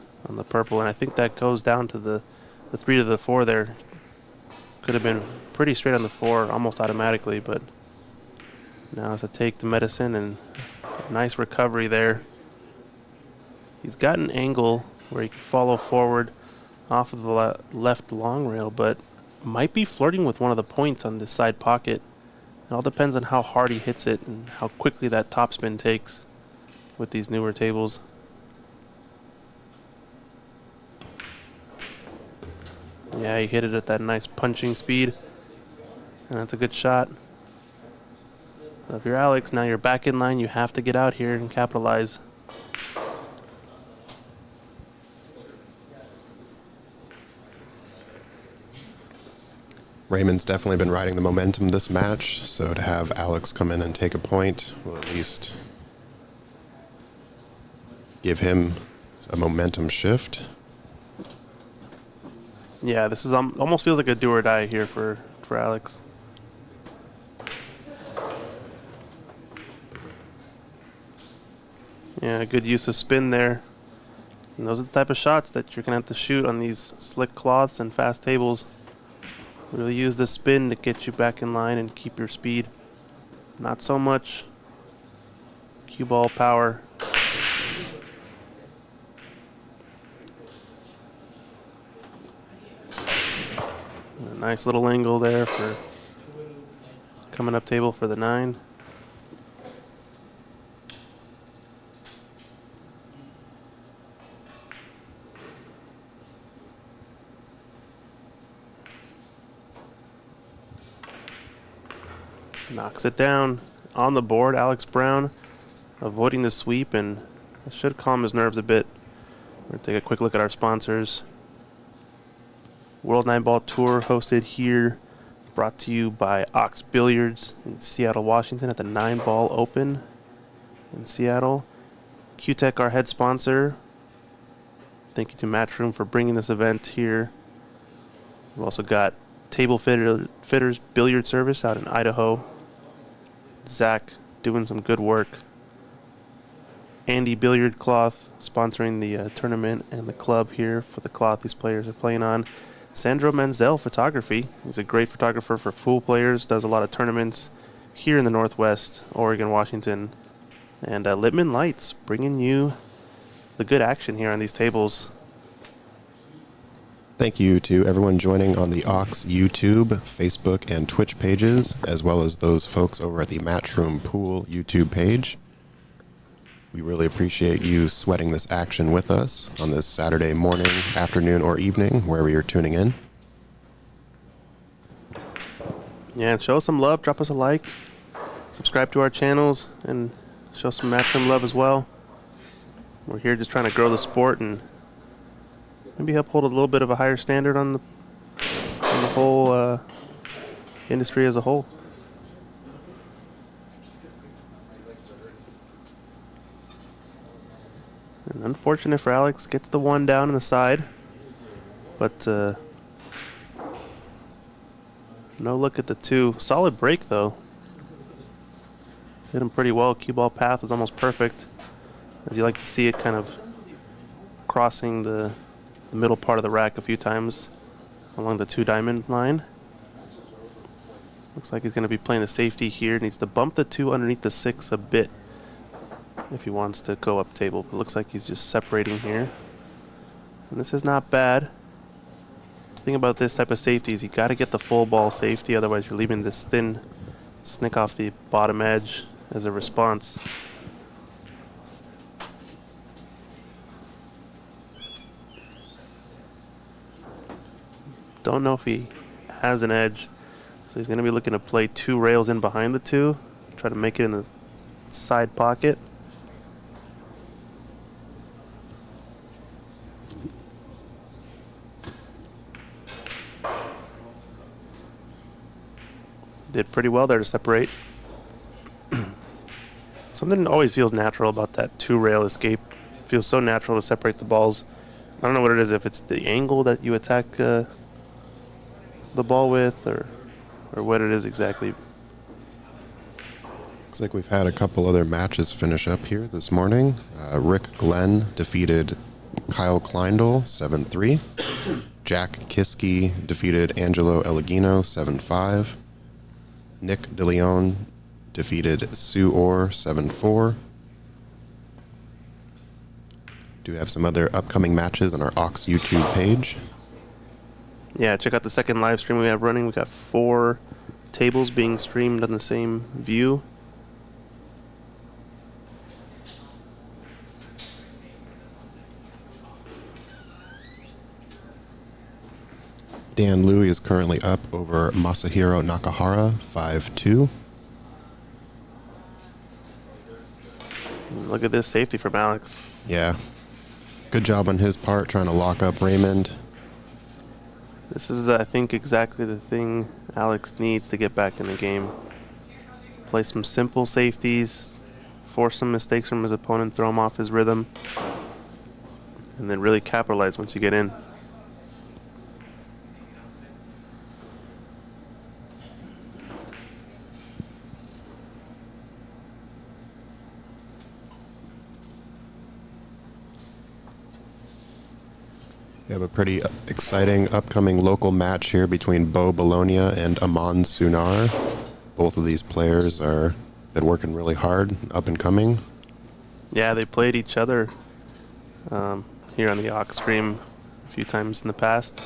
purple, and I think that goes down to the 3 to the 4 there. Could have been pretty straight on the 4 almost automatically, but now it's a take to medicine and nice recovery there. He's got an angle where he can follow forward off of the left long rail, but might be flirting with one of the points on this side pocket. It all depends on how hard he hits it and how quickly that topspin takes with these newer tables. Yeah, he hit it at that nice punching speed. And that's a good shot. So if you're Alex, now you're back in line. You have to get out here and capitalize. Raymond's definitely been riding the momentum this match, so to have Alex come in and take a point will at least give him a momentum shift. Yeah, this is almost feels like a do or die here for Alex. Yeah, good use of spin there. And those are the type of shots that you're going to have to shoot on these slick cloths and fast tables. Really use the spin to get you back in line and keep your speed. Not so much cue ball power. A nice little angle there for coming up table for the 9. Knocks it down on the board. Alex Brown avoiding the sweep, and it should calm his nerves a bit. We're going to take a quick look at our sponsors. World Nineball Tour hosted here, brought to you by Ox Billiards in Seattle, Washington at the Nineball Open in Seattle. QTech, our head sponsor. Thank you to Matchroom for bringing this event here. We've also got Table Fitters Billiard Service out in Idaho. Zach doing some good work. Andy Billiard Cloth sponsoring the tournament and the club here for the cloth these players are playing on. Sandro Menzel Photography. He's a great photographer for pool players, does a lot of tournaments here in the Northwest, Oregon, Washington, And Littman Lights bringing you the good action here on these tables. Thank you to everyone joining on the Ox YouTube, Facebook, and Twitch pages, as well as those folks over at the Matchroom Pool YouTube page. We really appreciate you sweating this action with us on this Saturday morning, afternoon, or evening, wherever you're tuning in. Yeah, and show us some love. Drop us a like. Subscribe to our channels and show some Matchroom love as well. We're here just trying to grow the sport and maybe uphold a little bit of a higher standard on the whole industry as a whole. And unfortunate for Alex, gets the one down in the side, but no look at the two. Solid break though. Hit him pretty well. Cue ball path was almost perfect. As you like to see it kind of crossing the middle part of the rack a few times along the 2-diamond line. Looks like he's going to be playing a safety here. Needs to bump the 2 underneath the 6 a bit if he wants to go up table. But it looks like he's just separating here. And this is not bad. The thing about this type of safety is you got to get the full ball safety, otherwise you're leaving this thin snick off the bottom edge as a response. Don't know if he has an edge, so he's going to be looking to play 2 rails in behind the 2, try to make it in the side pocket. Did pretty well there to separate. Something always feels natural about that 2-rail escape. It feels so natural to separate the balls. I don't know what it is, if it's the angle that you attack the ball with, or what it is exactly. Looks like we've had a couple other matches finish up here this morning. Rick Glenn defeated Kyle Kleindl 7-3. Jack Kiske defeated Angelo Elegino 7-5. Nick DeLeon defeated Sue Orr 7-4. Do have some other upcoming matches on our Ox YouTube page. Yeah, check out the second live stream we have running. We got 4 tables being streamed on the same view. Dan Louie is currently up over Masahiro Nakahara 5-2. Look at this safety from Alex. Yeah. Good job on his part trying to lock up Raymond. This is, I think, exactly the thing Alex needs to get back in the game. Play some simple safeties, force some mistakes from his opponent, throw him off his rhythm, and then really capitalize once you get in. We have a pretty exciting upcoming local match here between Bo Bologna and Aman Sunar. Both of these players are been working really hard, up and coming. Yeah, they played each other here on the Ox stream a few times in the past.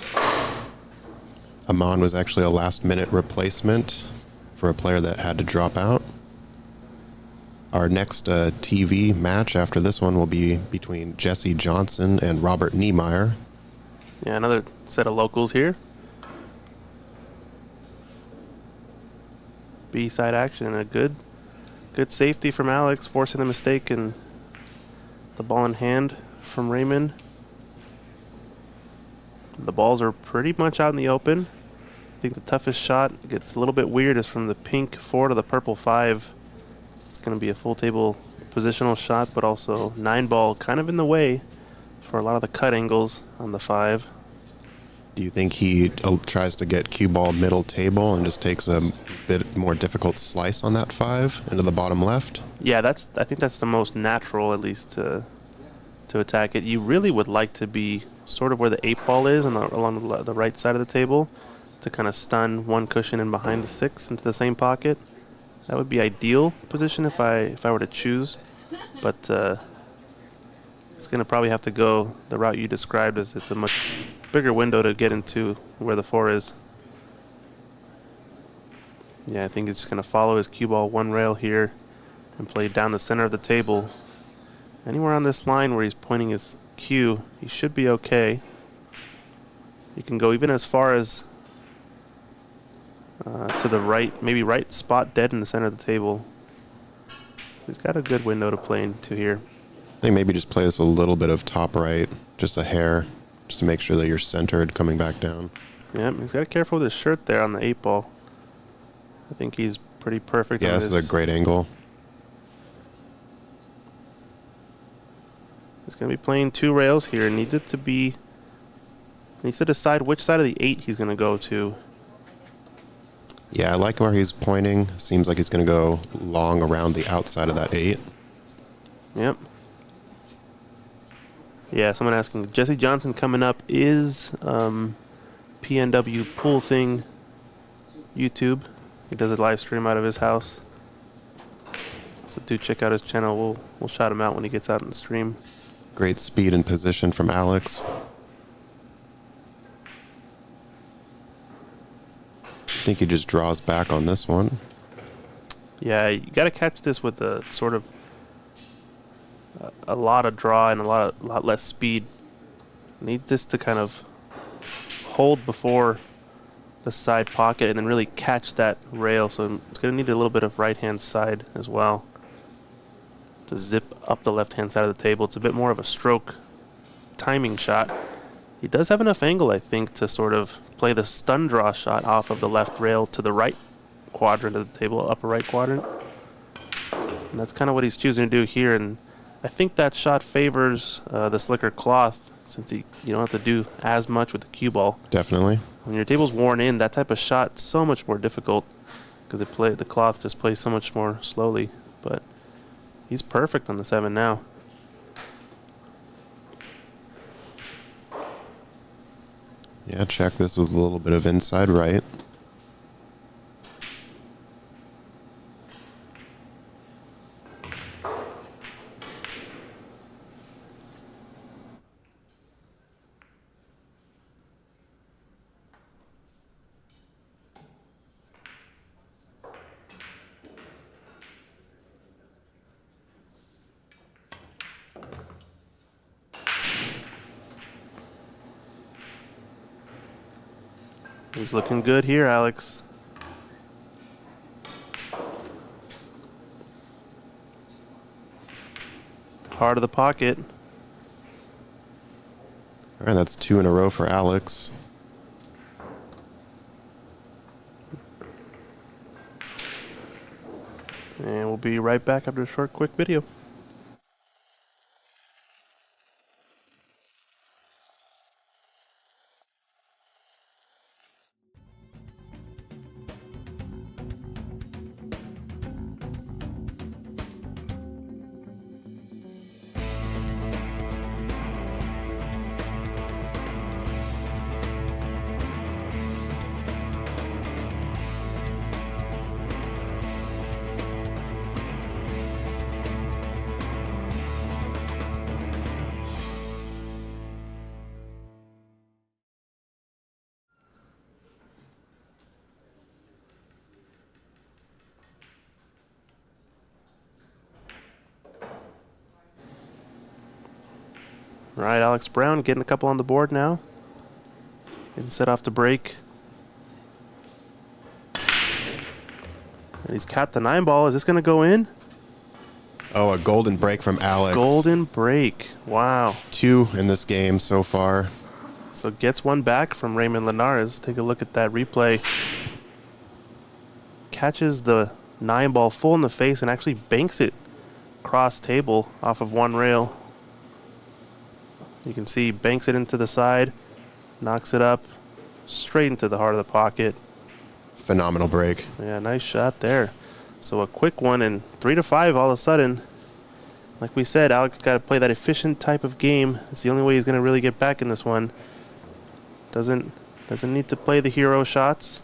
Aman was actually a last-minute replacement for a player that had to drop out. Our next TV match after this one will be between Jesse Johnson and Robert Niemeyer. Yeah, another set of locals here. B-side action, a good safety from Alex, forcing a mistake and the ball in hand from Raymond. The balls are pretty much out in the open. I think the toughest shot gets a little bit weird is from the pink 4 to the purple 5. It's going to be a full table positional shot, but also 9-ball kind of in the way for a lot of the cut angles on the 5. Do you think he tries to get cue ball middle table and just takes a bit more difficult slice on that 5 into the bottom left? Yeah, I think that's the most natural, at least, to attack it. You really would like to be sort of where the 8-ball is along the right side of the table to kind of stun one cushion in behind the 6 into the same pocket. That would be ideal position if I were to choose. but it's going to probably have to go the route you described, as it's a much bigger window to get into where the 4 is. Yeah, I think he's just going to follow his cue ball one rail here and play down the center of the table. Anywhere on this line where he's pointing his cue, he should be okay. You can go even as far as to the right, maybe right spot dead in the center of the table. He's got a good window to play into here. I think maybe just play this a little bit of top right, just a hair, just to make sure that you're centered coming back down. Yep, he's got to be careful with his shirt there on the 8 ball. I think he's pretty perfect. Yeah, on this is a great angle. He's going to be playing 2 rails here. Needs to decide which side of the 8 he's going to go to. Yeah, I like where he's pointing. Seems like he's going to go long around the outside of that 8. Yep. Yeah, someone asking, Jesse Johnson coming up, is PNW Pool Thing YouTube. He does a live stream out of his house. So do check out his channel. We'll shout him out when he gets out in the stream. Great speed and position from Alex. I think he just draws back on this one. Yeah, you got to catch this with a sort of a lot of draw and a lot less speed. Need this to kind of hold before the side pocket and then really catch that rail. So it's going to need a little bit of right-hand side as well to zip up the left-hand side of the table. It's a bit more of a stroke timing shot. He does have enough angle, I think, to sort of play the stun draw shot off of the left rail to the right quadrant of the table, upper right quadrant. And that's kind of what he's choosing to do here. And I think that shot favors the slicker cloth, since you don't have to do as much with the cue ball. Definitely. When your table's worn in, that type of shot so much more difficult because the cloth just plays so much more slowly. But he's perfect on the 7 now. Yeah, check this with a little bit of inside right. He's looking good here, Alex. Heart of the pocket. All right, that's 2 in a row for Alex. And we'll be right back after a short, quick video. All right, Alex Brown getting a couple on the board now. Getting set off to break. And he's capped the 9 ball. Is this going to go in? Oh, a golden break from Alex. Golden break. Wow. 2 in this game so far. So gets one back from Raymond Linares. Take a look at that replay. Catches the 9 ball full in the face and actually banks it cross table off of one rail. You can see banks it into the side, knocks it up straight into the heart of the pocket. Phenomenal break. Yeah, nice shot there. So a quick one, and 3-5 all of a sudden. Like we said, Alex got to play that efficient type of game. It's the only way he's going to really get back in this one. Doesn't need to play the hero shots.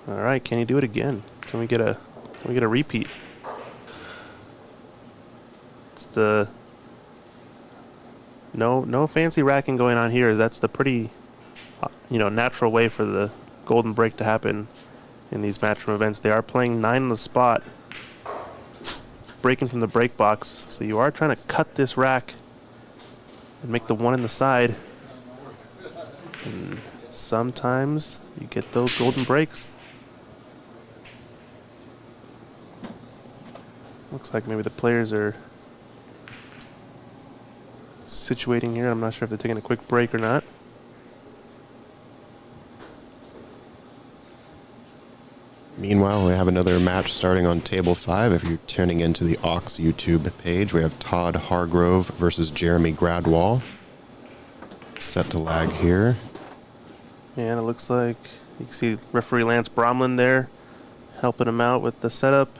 All right, can he do it again? Can we get a repeat? It's the no fancy racking going on here. That's the pretty natural way for the golden break to happen in these matchroom events. They are playing 9 on the spot, breaking from the break box. So you are trying to cut this rack and make the 1 in the side. And sometimes you get those golden breaks. Looks like maybe the players are situating here. I'm not sure if they're taking a quick break or not. Meanwhile, we have another match starting on table 5. If you're tuning into the Aux YouTube page, we have Todd Hargrove versus Jeremy Gradwall. Set to lag here. And it looks like you can see referee Lance Bromlin there helping him out with the setup.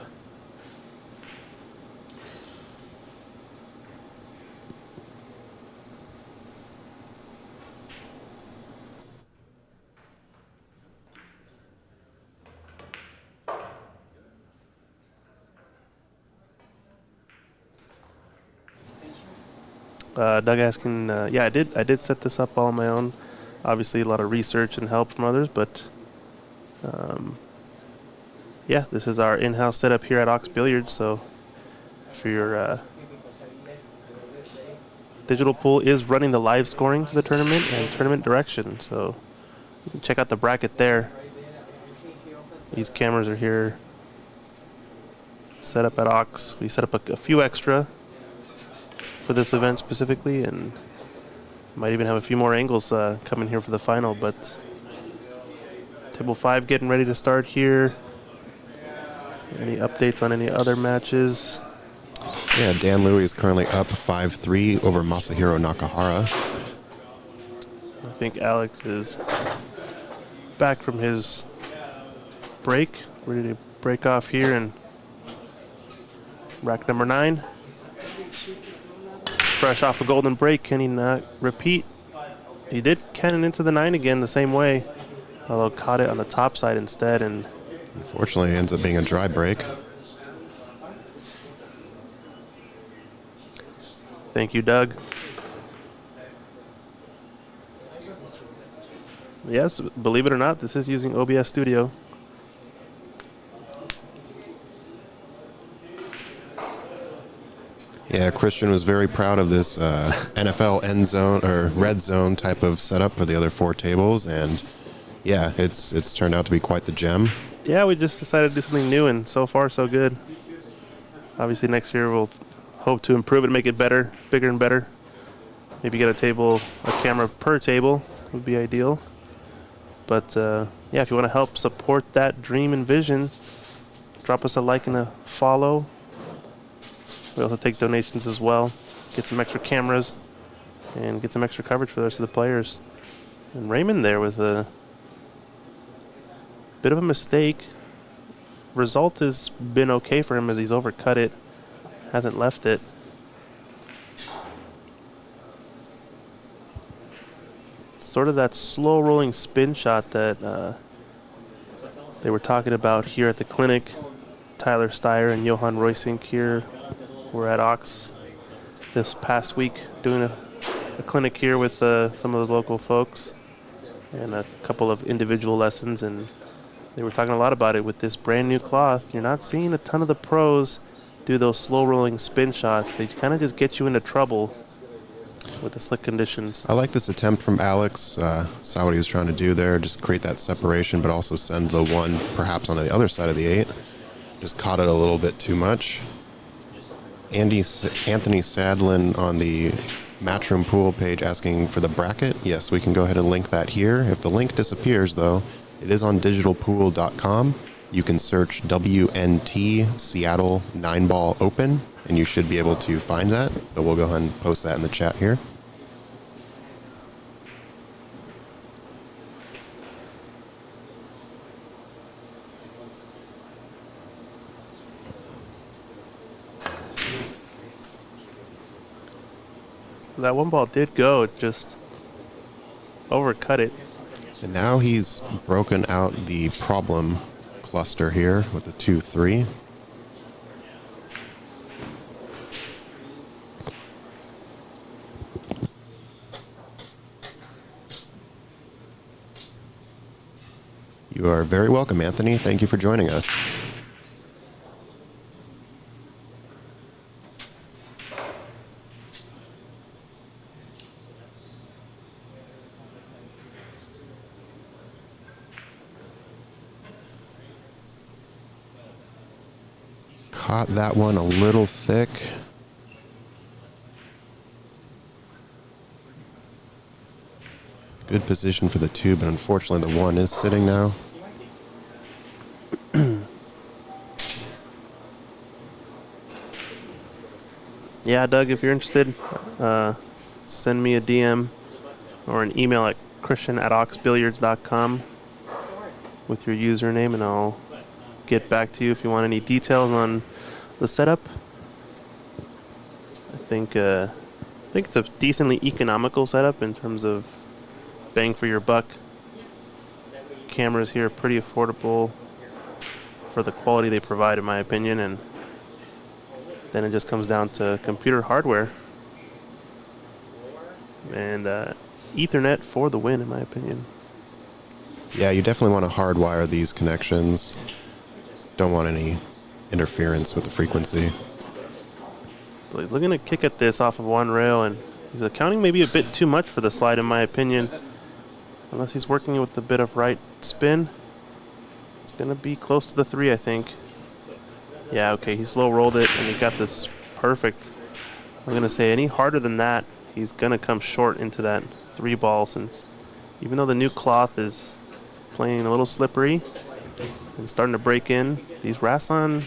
Doug asking, yeah, I did set this up all on my own. Obviously, a lot of research and help from others, but yeah, this is our in-house setup here at Aux Billiards. So, for your digital pool is running the live scoring for the tournament and tournament direction. So, you can check out the bracket there. These cameras are here set up at Aux. We set up a few extra for this event specifically, and might even have a few more angles coming here for the final. But table 5 getting ready to start here. Any updates on any other matches? Yeah, Dan Louie is currently up 5-3 over Masahiro Nakahara. I think Alex is back from his break, ready to break off here, and rack number 9. Fresh off a golden break, can he not repeat? He did cannon into the 9 again the same way, although caught it on the top side instead, and Unfortunately, it ends up being a dry break. thank you, Doug. Yes, believe it or not, this is using OBS Studio. Yeah, Christian was very proud of this NFL end zone or red zone type of setup for the other 4 tables, and yeah, it's turned out to be quite the gem. Yeah, we just decided to do something new, and so far so good. Obviously next year we'll hope to improve it, make it better, bigger and better. Maybe get a camera per table would be ideal. But yeah, if you want to help support that dream and vision, drop us a like and a follow. We also take donations as well, get some extra cameras, and get some extra coverage for the rest of the players. And Raymond there with a bit of a mistake. Result has been okay for him as he's overcut it, hasn't left it. Sort of that slow rolling spin shot that they were talking about here at the clinic. Tyler Steyer and Johan Roysink here were at Aux this past week doing a clinic here with some of the local folks and a couple of individual lessons, and they were talking a lot about it with this brand new cloth. You're not seeing a ton of the pros do those slow rolling spin shots. They kind of just get you into trouble with the slick conditions. I like this attempt from Alex. Saw what he was trying to do there, just create that separation, but also send the 1 perhaps on the other side of the 8. Just caught it a little bit too much. Anthony Sadlin on the Matchroom Pool page asking for the bracket. Yes, we can go ahead and link that here. If the link disappears, though, it is on digitalpool.com. You can search WNT Seattle Nineball Open, and you should be able to find that. But we'll go ahead and post that in the chat here. That 1 ball did go, it just overcut it. And now he's broken out the problem cluster here with the 2-3. You are very welcome, Anthony. Thank you for joining us. Caught that one a little thick. Good position for the 2, but unfortunately the 1 is sitting now. Yeah, Doug, if you're interested, send me a DM or an email at christian@oxbilliards.com with your username, and I'll get back to you if you want any details on the setup. I think it's a decently economical setup in terms of bang for your buck. Cameras here are pretty affordable for the quality they provide, in my opinion, and then it just comes down to computer hardware and Ethernet for the win, in my opinion. Yeah, you definitely want to hardwire these connections. Don't want any interference with the frequency. So he's looking to kick at this off of one rail, and he's accounting maybe a bit too much for the slide, in my opinion. Unless he's working with a bit of right spin. It's going to be close to the 3, I think. Yeah, okay, he slow rolled it, and he got this perfect. I'm going to say any harder than that, he's going to come short into that 3 ball, since even though the new cloth is playing a little slippery and starting to break in, these Rasson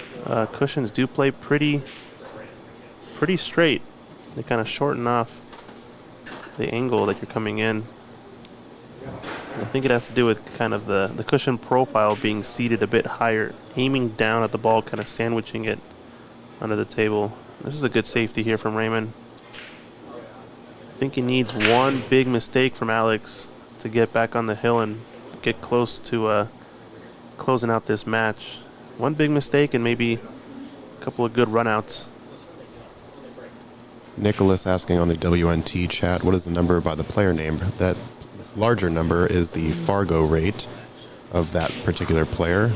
cushions do play pretty straight. They kind of shorten off the angle that you're coming in. I think it has to do with kind of the cushion profile being seated a bit higher, aiming down at the ball, kind of sandwiching it under the table. This is a good safety here from Raymond. I think he needs one big mistake from Alex to get back on the hill and get close to closing out this match. One big mistake and maybe a couple of good runouts. Nicholas asking on the WNT chat, what is the number by the player name? That larger number is the Fargo rate of that particular player.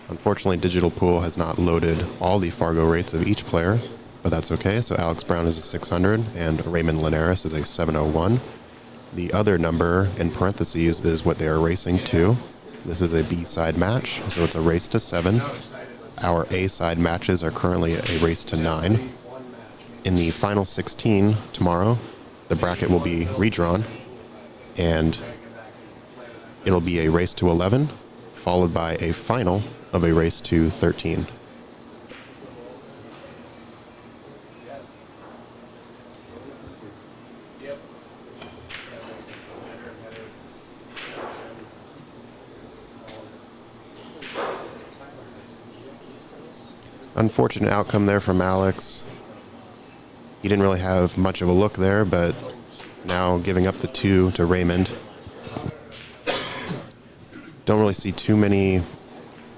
Unfortunately, Digital Pool has not loaded all the Fargo rates of each player, but that's okay. So Alex Brown is a 600 and Raymond Linares is a 701. The other number in parentheses is what they are racing to. This is a B-side match, so it's a race to 7. Our A-side matches are currently a race to 9. In the final 16 tomorrow, the bracket will be redrawn, and it'll be a race to 11, followed by a final of a race to 13. Unfortunate outcome there from Alex. He didn't really have much of a look there, but now giving up the 2 to Raymond. Don't really see too many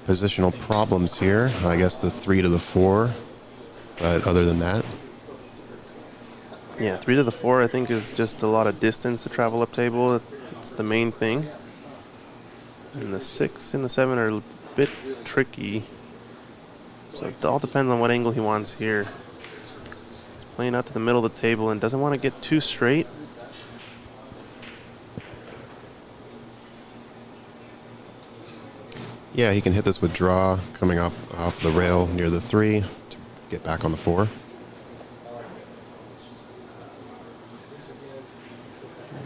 positional problems here. I guess the 3 to the 4, but other than that. Yeah, 3 to the 4 I think is just a lot of distance to travel up table. It's the main thing. And the 6 and the 7 are a bit tricky. So it all depends on what angle he wants here. He's playing out to the middle of the table and doesn't want to get too straight. Yeah, he can hit this with draw, coming up off the rail near the 3 to get back on the 4.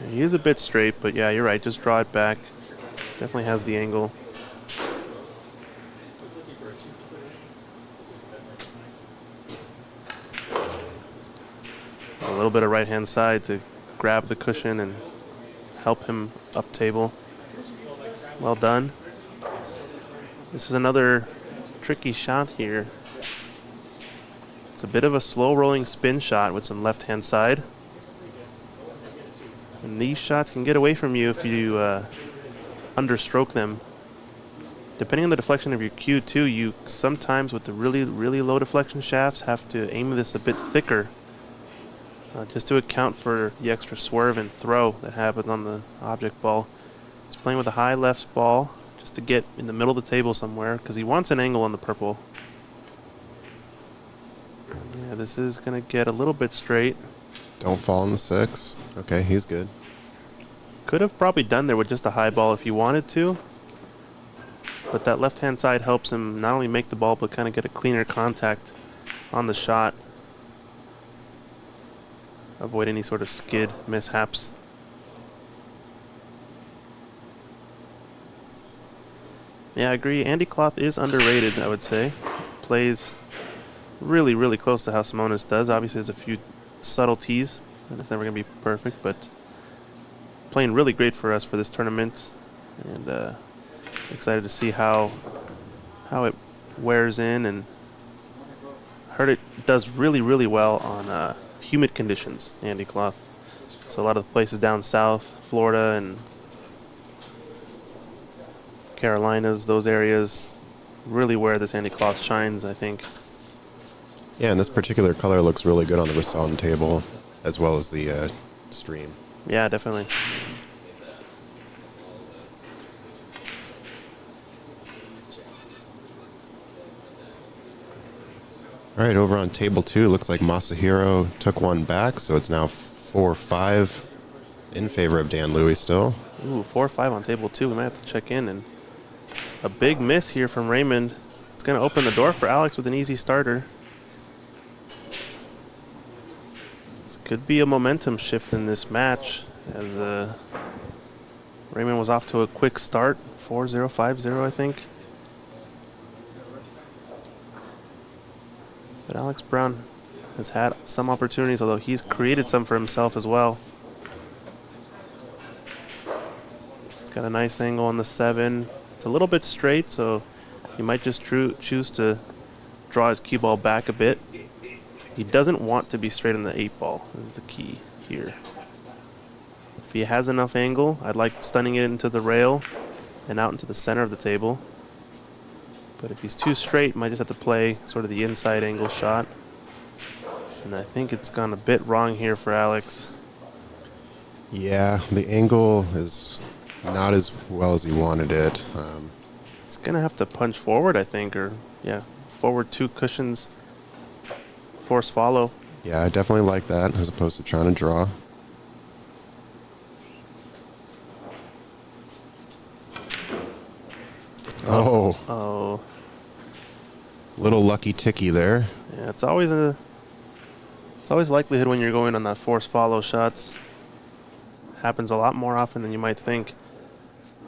He is a bit straight, but yeah, you're right. Just draw it back. Definitely has the angle. A little bit of right-hand side to grab the cushion and help him up table. Well done. This is another tricky shot here. It's a bit of a slow rolling spin shot with some left-hand side. And these shots can get away from you if you understroke them Depending on the deflection of your cue too, you sometimes with the really, really low deflection shafts have to aim this a bit thicker just to account for the extra swerve and throw that happens on the object ball. He's playing with a high left ball just to get in the middle of the table somewhere because he wants an angle on the purple. Yeah, this is going to get a little bit straight. Don't fall in the 6. Okay, he's good. Could have probably done there with just a high ball if he wanted to. But that left-hand side helps him not only make the ball, but kind of get a cleaner contact on the shot. Avoid any sort of skid mishaps. Yeah, I agree. Andy Cloth is underrated, I would say. Plays really, really close to how Simonis does. Obviously, there's a few subtleties, and it's never going to be perfect, but playing really great for us for this tournament. And excited to see how it wears in, and heard it does really, really well on humid conditions, Andy Cloth. So a lot of the places down south, Florida and Carolinas, those areas, really where this Andy Cloth shines, I think. Yeah, and this particular color looks really good on the Rasan table as well as the stream. Yeah, definitely. All right, over on table 2, looks like Masahiro took one back, so it's now 4-5 in favor of Dan Louis still. Ooh, 4-5 on table 2. We might have to check in. And a big miss here from Raymond. It's going to open the door for Alex with an easy starter. This could be a momentum shift in this match, as Raymond was off to a quick start. 4-0, 5-0, I think. But Alex Brown has had some opportunities, although he's created some for himself as well. He's got a nice angle on the 7. It's a little bit straight, so he might just choose to draw his cue ball back a bit. He doesn't want to be straight on the 8 ball, is the key here. If he has enough angle, I'd like stunning it into the rail and out into the center of the table. But if he's too straight, might just have to play sort of the inside angle shot. And I think it's gone a bit wrong here for Alex. Yeah, the angle is not as well as he wanted it. He's going to have to punch forward, I think, or, yeah, forward 2 cushions, force follow. Yeah, I definitely like that as opposed to trying to draw. Oh. Little lucky ticky there. Yeah, it's always likelihood when you're going on that force follow shots. Happens a lot more often than you might think.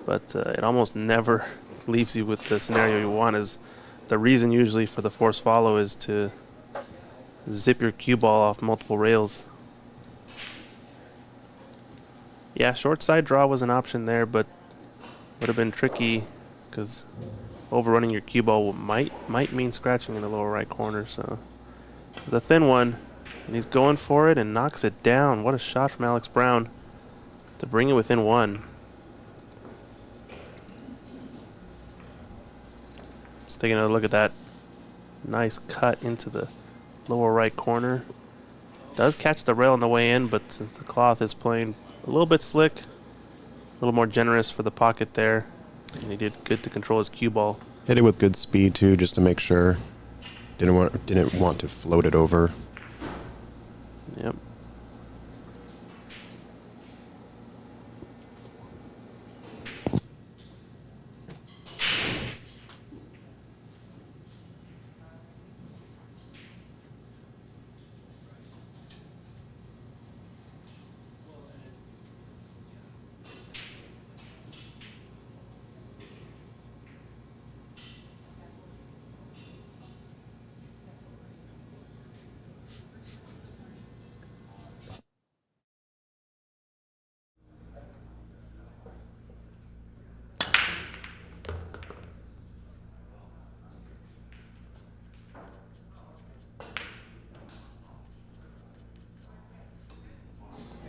But it almost never leaves you with the scenario you want. Is the reason usually for the force follow is to zip your cue ball off multiple rails. Yeah, short side draw was an option there, but would have been tricky because overrunning your cue ball might mean scratching in the lower right corner. So it's a thin one, and he's going for it and knocks it down. What a shot from Alex Brown to bring it within 1. Just taking another look at that nice cut into the lower right corner. Does catch the rail on the way in, but since the Cloth is playing a little bit slick, a little more generous for the pocket there, and he did good to control his cue ball. Hit it with good speed too, just to make sure. Didn't want to float it over. Yep.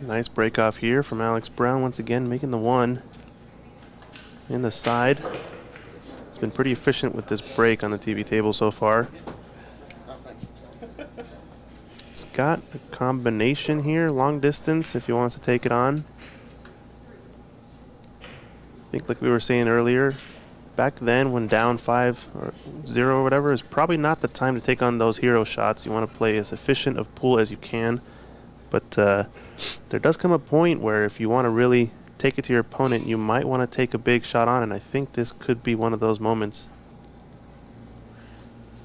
Nice break off here from Alex Brown, once again making the 1 in the side. He's been pretty efficient with this break on the TV table so far. Oh, thanks. He's got a combination here, long distance, if he wants to take it on. I think like we were saying earlier, back then when down 5 or 0 or whatever is probably not the time to take on those hero shots. You want to play as efficient of pool as you can. But there does come a point where if you want to really take it to your opponent, you might want to take a big shot on, and I think this could be one of those moments.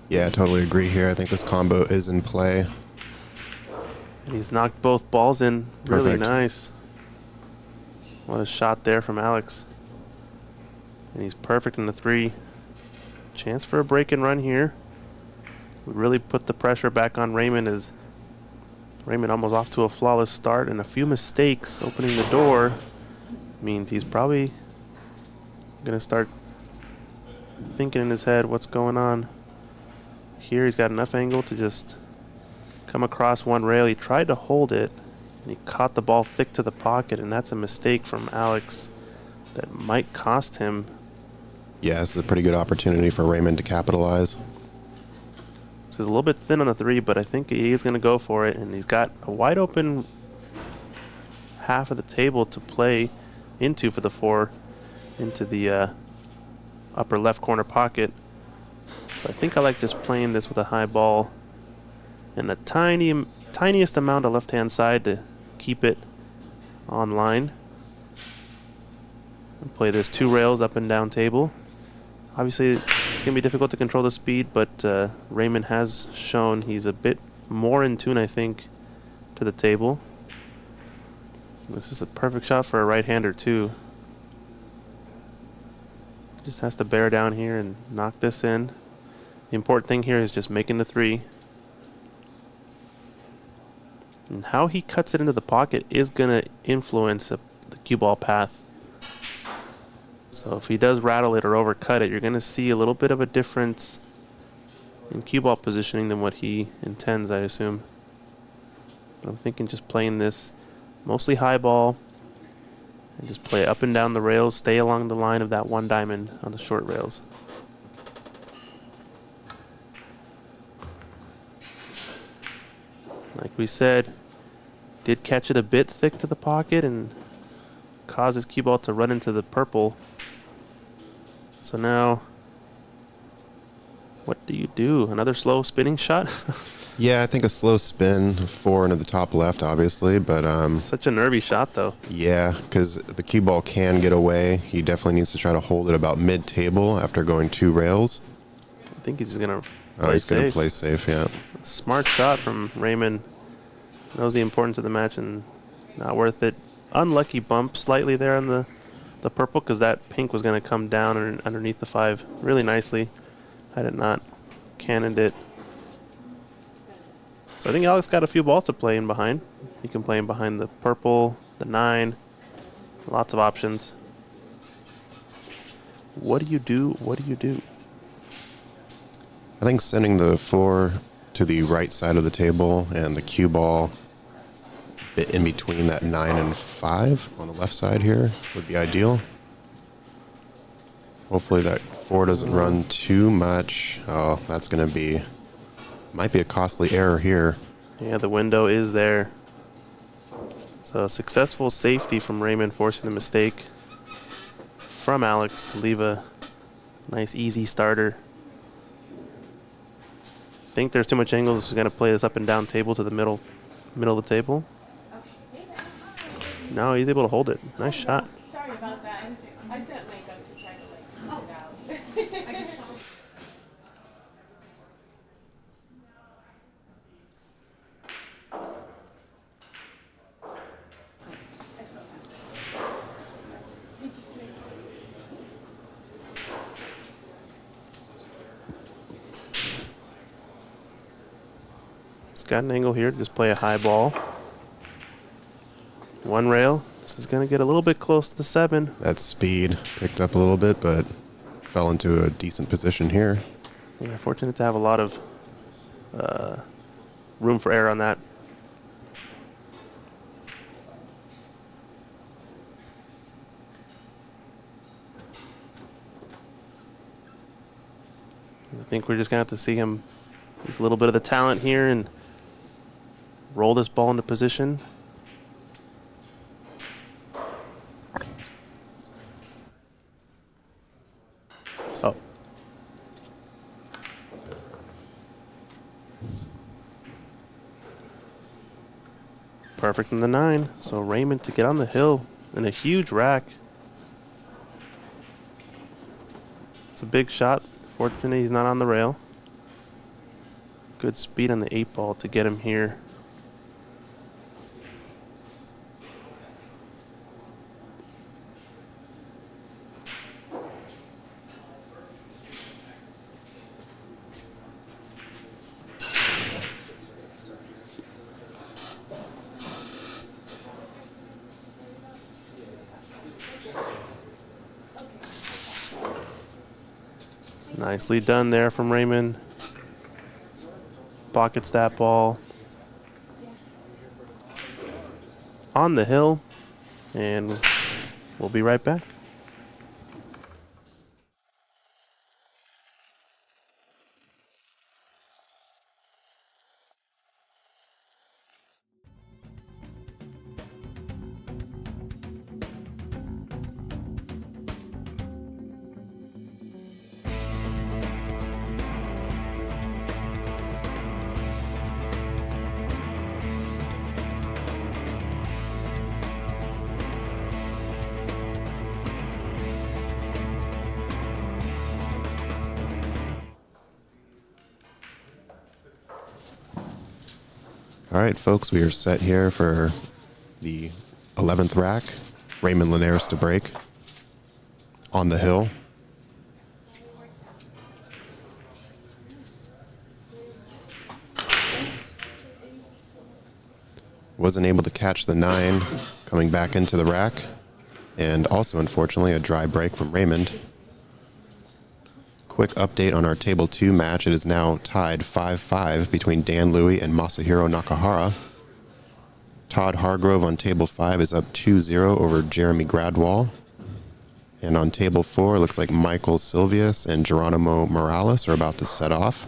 Yeah, I totally agree here. I think this combo is in play. And he's knocked both balls in. Really Perfect. nice. What a shot there from Alex. And he's perfect in the 3. Chance for a break and run here. Would really put the pressure back on Raymond, as Raymond almost off to a flawless start, and a few mistakes opening the door means he's probably going to start thinking in his head what's going on. Here he's got enough angle to just come across one rail. He tried to hold it, and he caught the ball thick to the pocket, and that's a mistake from Alex that might cost him. Yeah, this is a pretty good opportunity for Raymond to capitalize. So he's a little bit thin on the 3, but I think he is going to go for it, and he's got a wide open half of the table to play into for the 4 into the upper left corner pocket. So I think I like just playing this with a high ball and the tiniest amount of left-hand side to keep it on line. And play this 2 rails up and down table. Obviously, it's going to be difficult to control the speed, but Raymond has shown he's a bit more in tune, I think, to the table. This is a perfect shot for a right-hander, too. Just has to bear down here and knock this in. The important thing here is just making the 3. And how he cuts it into the pocket is going to influence the cue ball path. So if he does rattle it or overcut it, you're going to see a little bit of a difference in cue ball positioning than what he intends, I assume. But I'm thinking just playing this mostly high ball and just play up and down the rails, stay along the line of that 1 diamond on the short rails. Like we said, did catch it a bit thick to the pocket and cause his cue ball to run into the purple. So now, what do you do? Another slow spinning shot? Yeah, I think a slow spin, 4 into the top left, obviously, but Such a nervy shot, though. yeah, because the cue ball can get away. He definitely needs to try to hold it about mid-table after going 2 rails. I think he's just going to Oh, play he's going to safe. play safe, yeah. Smart shot from Raymond. Knows the importance of the match and not worth it. Unlucky bump slightly there on the purple, because that pink was going to come down underneath the 5 really nicely had it not cannoned it. So I think Alex got a few balls to play in behind. He can play in behind the purple, the 9. Lots of options. What do you do? What do you do? I think sending the 4 to the right side of the table and the cue ball bit in between that 9 and 5 on the left side here would be ideal. Hopefully that 4 doesn't run too much. Oh, that's going to be, might be a costly error here. Yeah, the window is there. So successful safety from Raymond, forcing the mistake from Alex to leave a nice easy starter. Think there's too much angle. This is going to play this up and down table to the middle of the table. No, he's able to hold it. Nice shot. Sorry about that. I sent makeup to try to smooth it out. He's got an angle here. Just play a high ball. 1 rail. This is going to get a little bit close to the 7. That speed picked up a little bit, but fell into a decent position here. Yeah, fortunate to have a lot of room for error on that. I think we're just going to have to see him use a little bit of the talent here and roll this ball into position. So. Perfect in the 9. So Raymond to get on the hill in a huge rack. It's a big shot. Fortunately, he's not on the rail. Good speed on the 8 ball to get him here. Nicely done there from Raymond. Pockets that ball on the hill, and we'll be right back. All right, folks, we are set here for the 11th rack. Raymond Linares to break on the hill. Wasn't able to catch the 9 coming back into the rack. And also, unfortunately, a dry break from Raymond. Quick update on our Table 2 match. It is now tied 5-5 between Dan Louie and Masahiro Nakahara. Todd Hargrove on Table 5 is up 2-0 over Jeremy Gradwall. And on Table 4, it looks like Michael Silvius and Geronimo Morales are about to set off.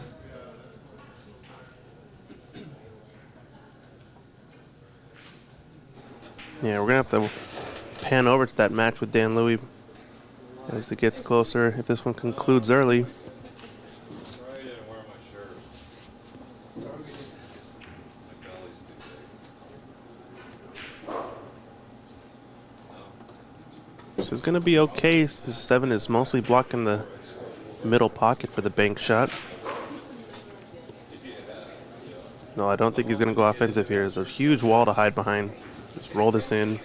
Yeah, we're going to have to pan over to that match with Dan Louie as it gets closer, if this one concludes early. This is going to be okay. This 7 is mostly blocking the middle pocket for the bank shot. No, I don't think he's going to go offensive here. There's a huge wall to hide behind. Just roll this in.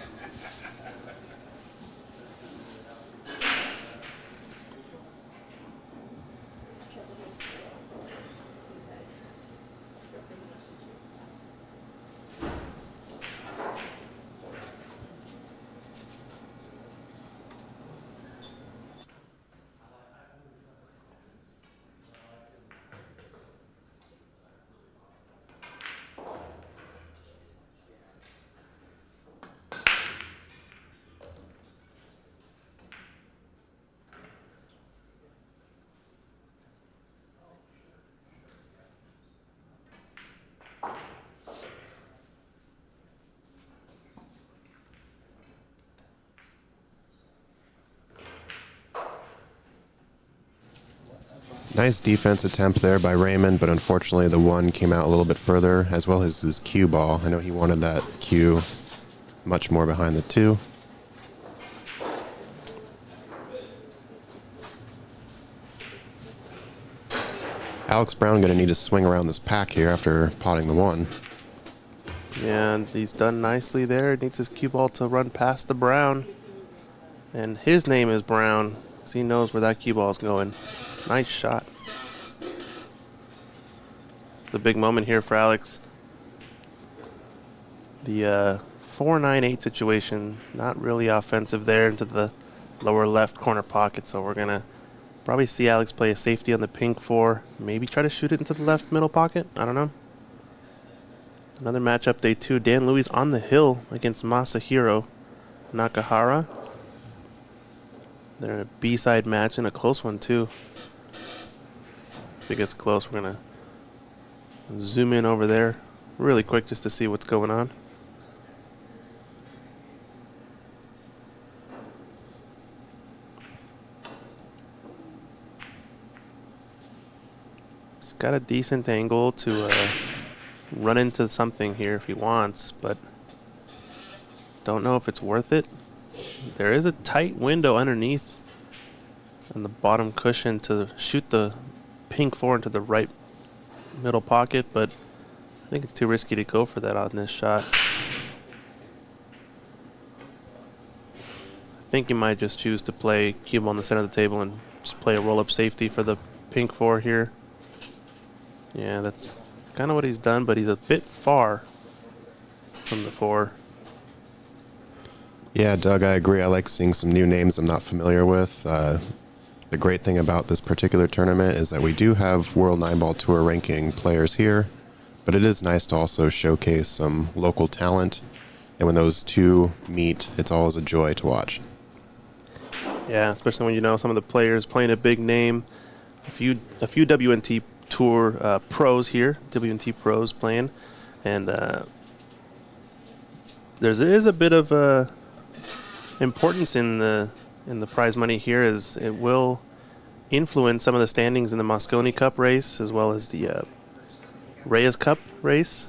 Nice defense attempt there by Raymond, but unfortunately the 1 came out a little bit further, as well as his cue ball. I know he wanted that cue much more behind the 2. Alex Brown going to need to swing around this pack here after potting the 1. Yeah, and he's done nicely there. Needs his cue ball to run past the Brown. And his name is Brown, so he knows where that cue ball is going. Nice shot. It's a big moment here for Alex. The 4-9-8 situation, not really offensive there into the lower left corner pocket, so we're going to probably see Alex play a safety on the pink 4, maybe try to shoot it into the left middle pocket. I don't know. Another matchup, day 2. Dan Louie's on the hill against Masahiro Nakahara. They're in a B-side match and a close one, too. If it gets close, we're going to zoom in over there really quick just to see what's going on. He's got a decent angle to run into something here if he wants, but don't know if it's worth it. There is a tight window underneath on the bottom cushion to shoot the pink 4 into the right middle pocket, but I think it's too risky to go for that on this shot. I think he might just choose to play cube on the center of the table and just play a roll-up safety for the pink 4 here. Yeah, that's kind of what he's done, but he's a bit far from the 4. Yeah, Doug, I agree. I like seeing some new names I'm not familiar with. The great thing about this particular tournament is that we do have World Nineball Tour ranking players here, but it is nice to also showcase some local talent. And when those two meet, it's always a joy to watch. Yeah, especially when you know some of the players playing a big name. A few WNT Tour pros here, WNT pros playing, and there is a bit of importance in the prize money here, as it will influence some of the standings in the Mosconi Cup race as well as the Reyes Cup race.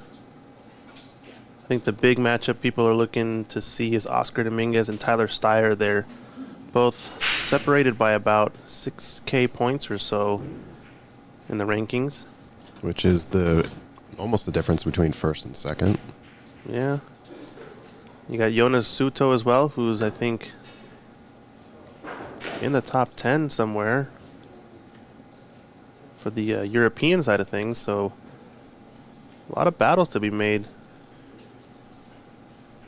I think the big matchup people are looking to see is Oscar Dominguez and Tyler Steyer. They're both separated by about 6K points or so in the rankings, Which is almost the difference between first and second. Yeah. You got Jonas Suto as well, who's, I think, in the top 10 somewhere for the European side of things. So a lot of battles to be made.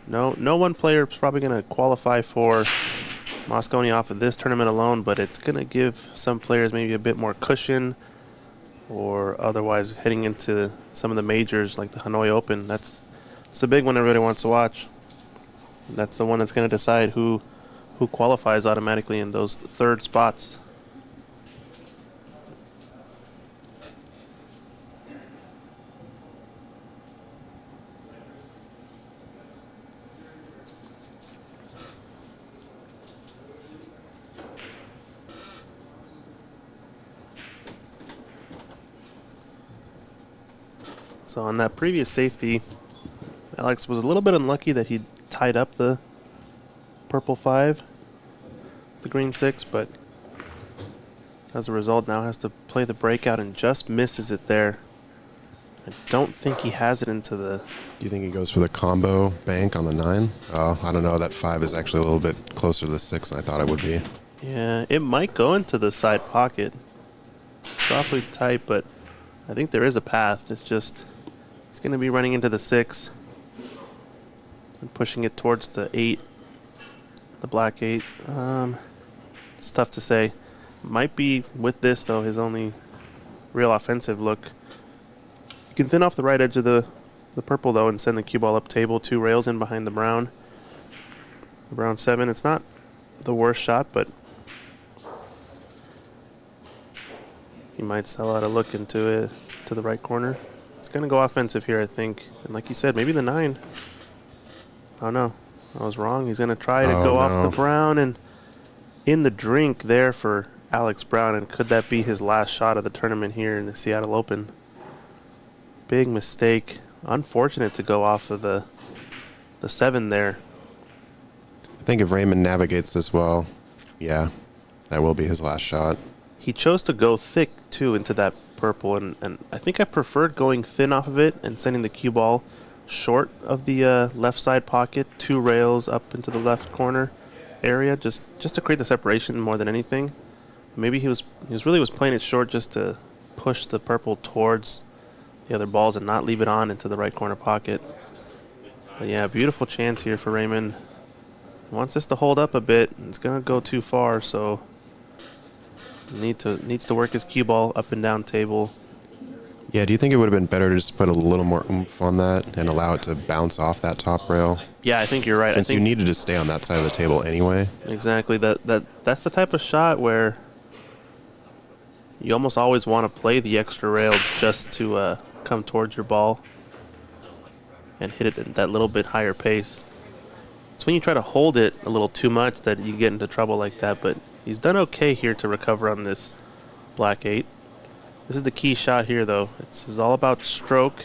No one player is probably going to qualify for Mosconi off of this tournament alone, but it's going to give some players maybe a bit more cushion, or otherwise heading into some of the majors like the Hanoi Open. That's a big one everybody wants to watch. That's the one that's going to decide who qualifies automatically in those third spots. So on that previous safety, Alex was a little bit unlucky that he tied up the purple 5, the green 6, but as a result now has to play the breakout and just misses it there. I don't think he has it into the... Do you think he goes for the combo bank on the 9? Oh, I don't know. That 5 is actually a little bit closer to the 6 than I thought it would be. Yeah, it might go into the side pocket. It's awfully tight, but I think there is a path. It's just... He's going to be running into the 6 and pushing it towards the 8, the black 8. It's tough to say. Might be, with this, though, his only real offensive look. You can thin off the right edge of the purple, though, and send the cue ball up table, 2 rails in behind the brown. The brown 7. It's not the worst shot, but he might sell out a look into it to the right corner. It's going to go offensive here, I think. And like you said, maybe the 9. Oh, no. I was wrong. He's going to try to go off the brown, and in the drink there for Alex Brown. And could that be his last shot of the tournament here in the Seattle Open? Big mistake. Unfortunate to go off of the 7 there. I think if Raymond navigates this well, yeah, that will be his last shot. He chose to go thick, too, into that purple, and I think I preferred going thin off of it and sending the cue ball short of the left side pocket, 2 rails up into the left corner area, just to create the separation more than anything. Maybe he was playing it short just to push the purple towards the other balls and not leave it on into the right corner pocket. But yeah, beautiful chance here for Raymond. He wants this to hold up a bit. It's gonna go too far, so needs to work his cue ball up and down table. Yeah, do you think it would have been better to just put a little more oomph on that and allow it to bounce off that top rail? Yeah, I think you're right. Since you needed to stay on that side of the table anyway. Exactly. That's the type of shot where You almost always want to play the extra rail just to come towards your ball and hit it at that little bit higher pace. It's when you try to hold it a little too much that you get into trouble like that, but he's done okay here to recover on this black 8. This is the key shot here, though. It's all about stroke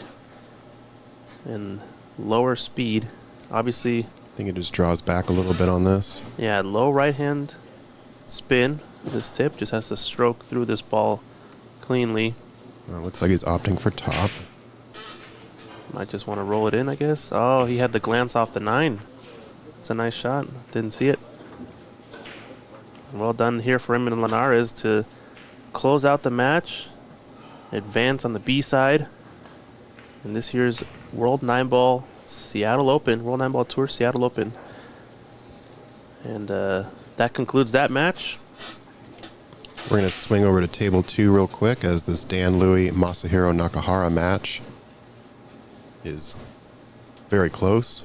and lower speed. Obviously, I think it just draws back a little bit on this. yeah, low right hand spin. This tip just has to stroke through this ball cleanly. Looks like he's opting for top. Might just want to roll it in, I guess. Oh, he had the glance off the 9. It's a nice shot. Didn't see it. Well done here for him and Linares to close out the match. Advance on the B side. In this year's World 9-Ball Seattle Open, World 9-Ball Tour Seattle Open. And that concludes that match. We're going to swing over to table 2 real quick as this Dan Louie Masahiro Nakahara match is very close.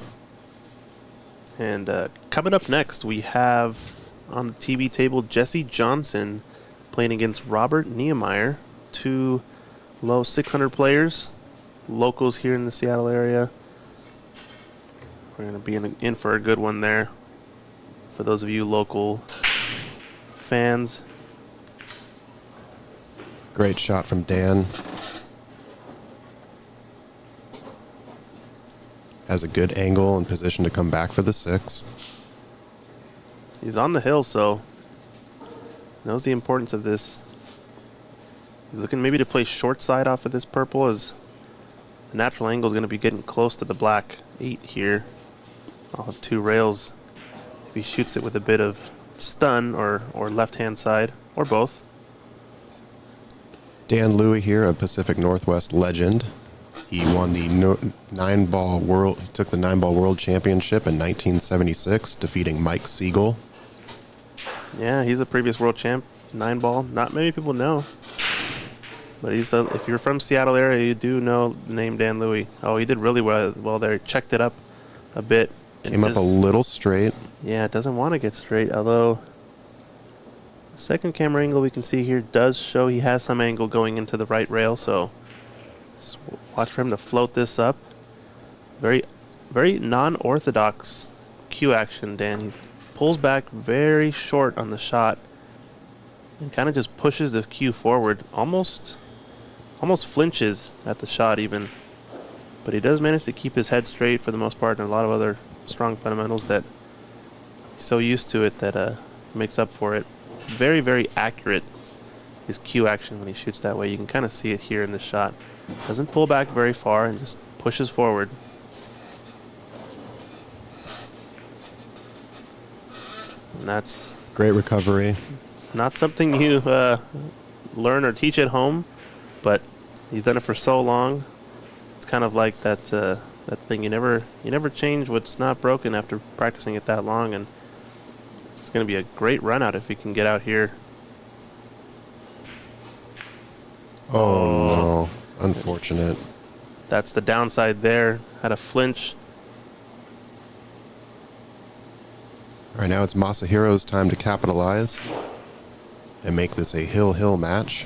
And coming up next, we have on the TV table Jesse Johnson playing against Robert Niemeyer, 2 low 600 players, locals here in the Seattle area. We're going to be in for a good one there for those of you local fans. Great shot from Dan. Has a good angle and position to come back for the 6. He's on the hill, so knows the importance of this. He's looking maybe to play short side off of this purple, as the natural angle is going to be getting close to the black 8 here. I'll have 2 rails if he shoots it with a bit of stun or left-hand side, or both. Dan Louie here, a Pacific Northwest legend. He won the 9-ball world, took the 9-ball world championship in 1976, defeating Mike Siegel. Yeah, he's a previous world champ, 9-ball. Not many people know. But he's if you're from Seattle area, you do know the name Dan Louie. Oh, he did really well there. Checked it up a bit. Came up a little straight. Yeah, it doesn't want to get straight, although second camera angle we can see here does show he has some angle going into the right rail, so just watch for him to float this up. Very, very non-orthodox cue action, Dan. He pulls back very short on the shot and kind of just pushes the cue forward, almost flinches at the shot even. But he does manage to keep his head straight for the most part, and a lot of other strong fundamentals that he's so used to it that makes up for it. Very, very accurate, his cue action when he shoots that way. You can kind of see it here in this shot. Doesn't pull back very far and just pushes forward. And that's Great recovery. not something you learn or teach at home, but he's done it for so long. It's kind of like that thing, you never change what's not broken after practicing it that long, and it's going to be a great run out if he can get out here. Oh, no. Unfortunate. That's the downside there. Had a flinch. All right, now it's Masahiro's time to capitalize and make this a hill-hill match.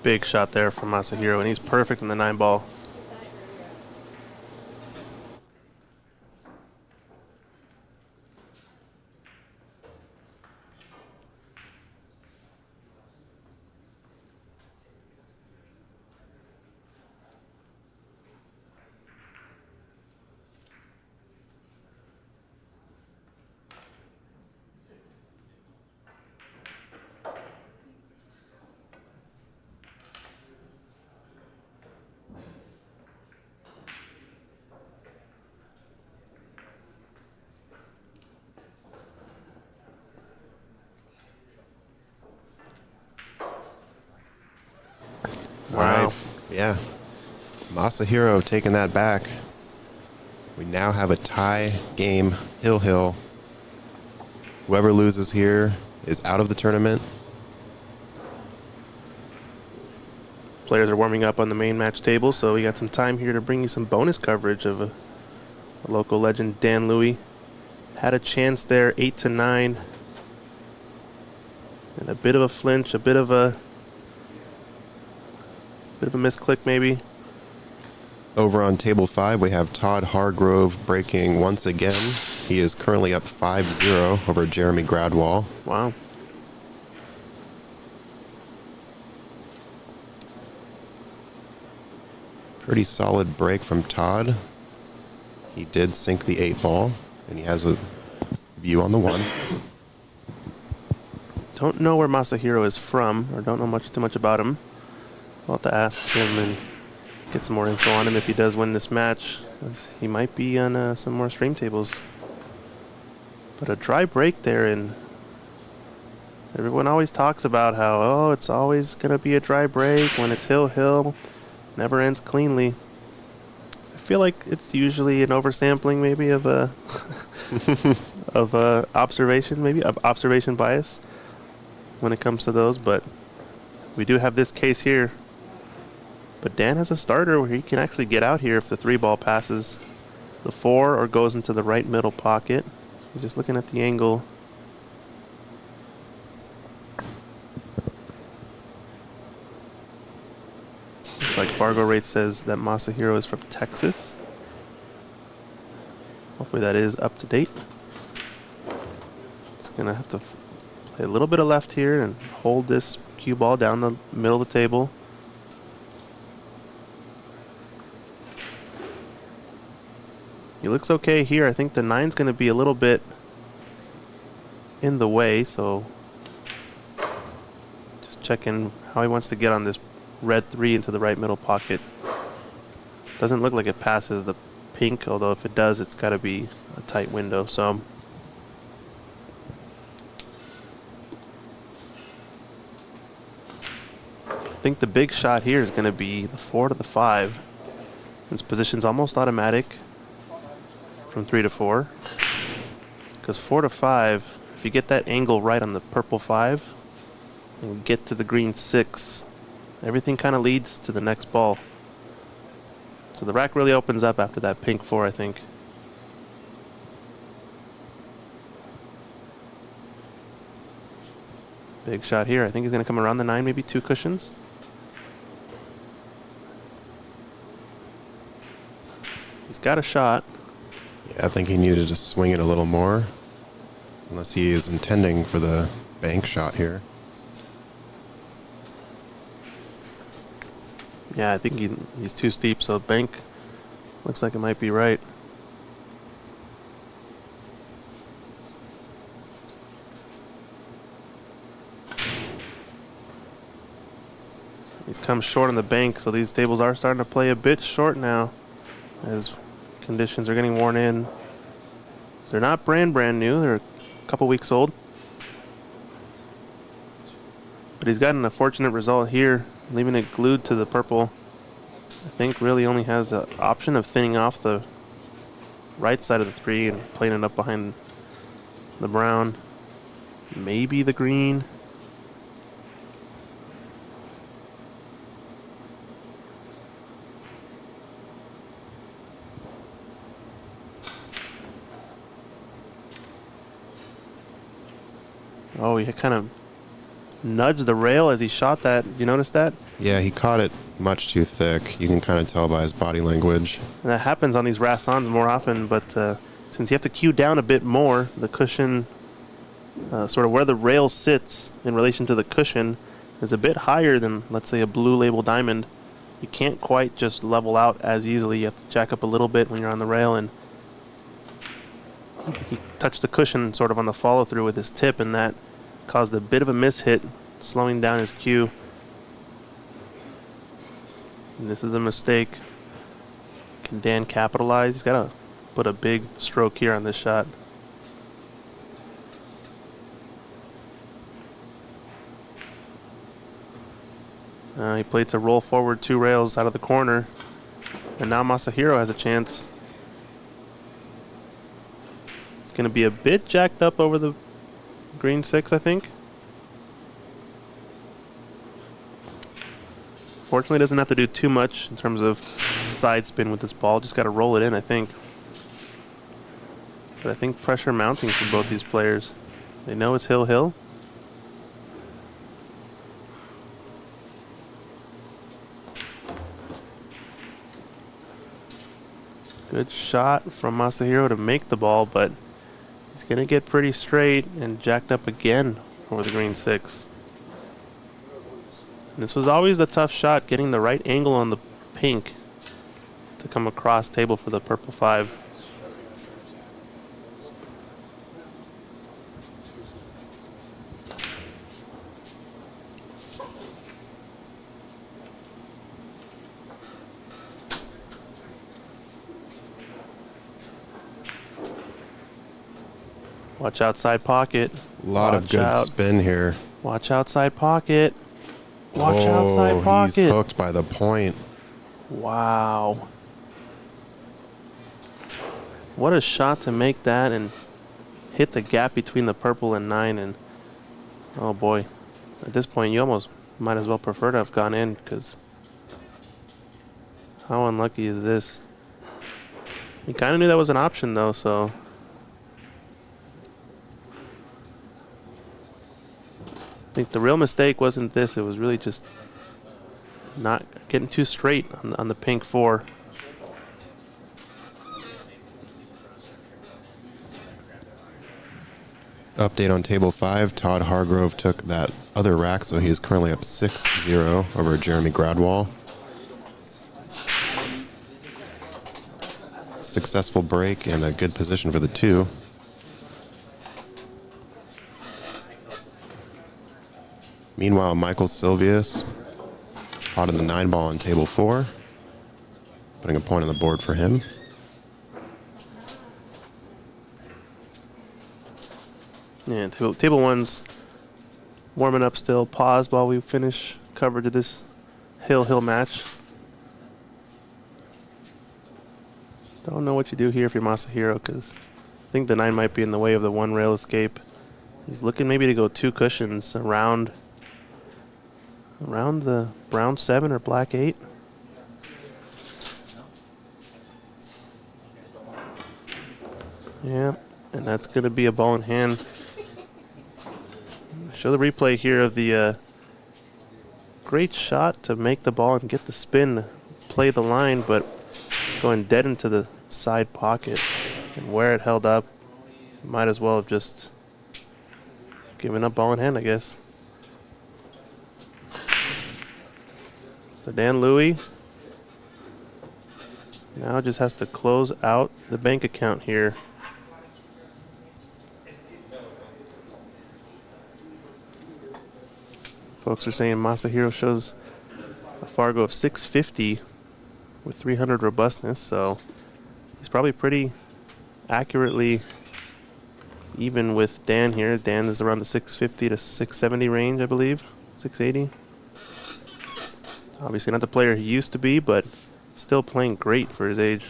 Big shot there from Masahiro, and he's perfect in the 9-ball. All right. Yeah. Masahiro taking that back We now have a tie game, hill. Whoever loses here is out of the tournament. Players are warming up on the main match table, so we got some time here to bring you some bonus coverage of a local legend, Dan Louie. Had a chance there, 8-9. And a bit of a flinch, a bit of a misclick maybe. Over on table 5, we have Todd Hargrove breaking once again. He is currently up 5-0 over Jeremy Gradwall. Wow. Pretty solid break from Todd. He did sink the 8 ball, and he has a view on the 1. Don't know where Masahiro is from, or don't know too much about him. I'll have to ask him and get some more info on him if he does win this match. He might be on some more stream tables. But a dry break there, and everyone always talks about how, oh, it's always going to be a dry break when it's hill, never ends cleanly. I feel like it's usually an oversampling maybe of a of observation, maybe of observation bias when it comes to those, but we do have this case here. But Dan has a starter where he can actually get out here if the 3 ball passes the 4 or goes into the right middle pocket. He's just looking at the angle. Looks like Fargo Rate says that Masahiro is from Texas. Hopefully that is up to date. Just gonna have to play a little bit of left here and hold this cue ball down the middle of the table. He looks okay here. I think the 9's going to be a little bit in the way, so just checking how he wants to get on this red 3 into the right middle pocket. Doesn't look like it passes the pink, although if it does, it's got to be a tight window. So I think the big shot here is going to be the 4 to the 5. This position's almost automatic from 3 to 4, because 4 to 5, if you get that angle right on the purple 5 and get to the green 6, everything kind of leads to the next ball. So the rack really opens up after that pink 4, I think. Big shot here. I think he's going to come around the 9, maybe 2 cushions. He's got a shot. Yeah, I think he needed to swing it a little more, unless he is intending for the bank shot here. Yeah, I think he's too steep, so bank looks like it might be right. He's come short on the bank, so these tables are starting to play a bit short now as conditions are getting worn in. They're not brand new. They're a couple weeks old. But he's gotten a fortunate result here, leaving it glued to the purple. I think really only has the option of thinning off the right side of the 3 and playing it up behind the brown. Maybe the green. Oh, he kind of nudged the rail as he shot that. You notice that? Yeah, he caught it much too thick. You can kind of tell by his body language. And that happens on these Rassons more often, but since you have to cue down a bit more, the cushion, sort of where the rail sits in relation to the cushion, is a bit higher than, let's say, a blue label diamond. You can't quite just level out as easily. You have to jack up a little bit when you're on the rail, and he touched the cushion sort of on the follow through with his tip, and that caused a bit of a mishit, slowing down his cue. And this is a mistake. Can Dan capitalize? He's got to put a big stroke here on this shot. He played to roll forward 2 rails out of the corner, and now Masahiro has a chance. It's going to be a bit jacked up over the green 6, I think. Fortunately, doesn't have to do too much in terms of side spin with this ball. Just got to roll it in, I think. But I think pressure mounting for both these players. They know it's hill-hill. Good shot from Masahiro to make the ball, but it's going to get pretty straight and jacked up again over the green 6. And this was always the tough shot, getting the right angle on the pink to come across table for the purple 5. Watch outside pocket. A lot of Watch good out. spin here. Watch outside pocket. Watch outside He's pocket. hooked by the point. Wow. What a shot to make that and hit the gap between the purple and 9. And oh boy, at this point you almost might as well prefer to have gone in, because how unlucky is this? You kind of knew that was an option though, so I think the real mistake wasn't this. It was really just not getting too straight on the pink 4. Update on table 5. Todd Hargrove took that other rack, so he is currently up 6-0 over Jeremy Gradwall. Successful break and a good position for the 2. Meanwhile, Michael Silvius potted the 9-ball on table 4, putting a point on the board for him. Yeah, table 1's warming up still. Pause while we finish coverage of this hill match. Don't know what you do here if you're Masahiro, because I think the 9 might be in the way of the 1 rail escape. He's looking maybe to go 2 cushions around the brown 7 or black 8. Yeah, and that's going to be a ball in hand. Show the replay here of the great shot to make the ball and get the spin, play the line, but going dead into the side pocket. And where it held up, might as well have just given up ball in hand, I guess. So Dan Louie now just has to close out the bank account here. Folks are saying Masahiro shows a Fargo of 650 with 300 robustness, so he's probably pretty accurately even with Dan here. Dan is around the 650 to 670 range, I believe, 680. Obviously not the player he used to be, but still playing great for his age.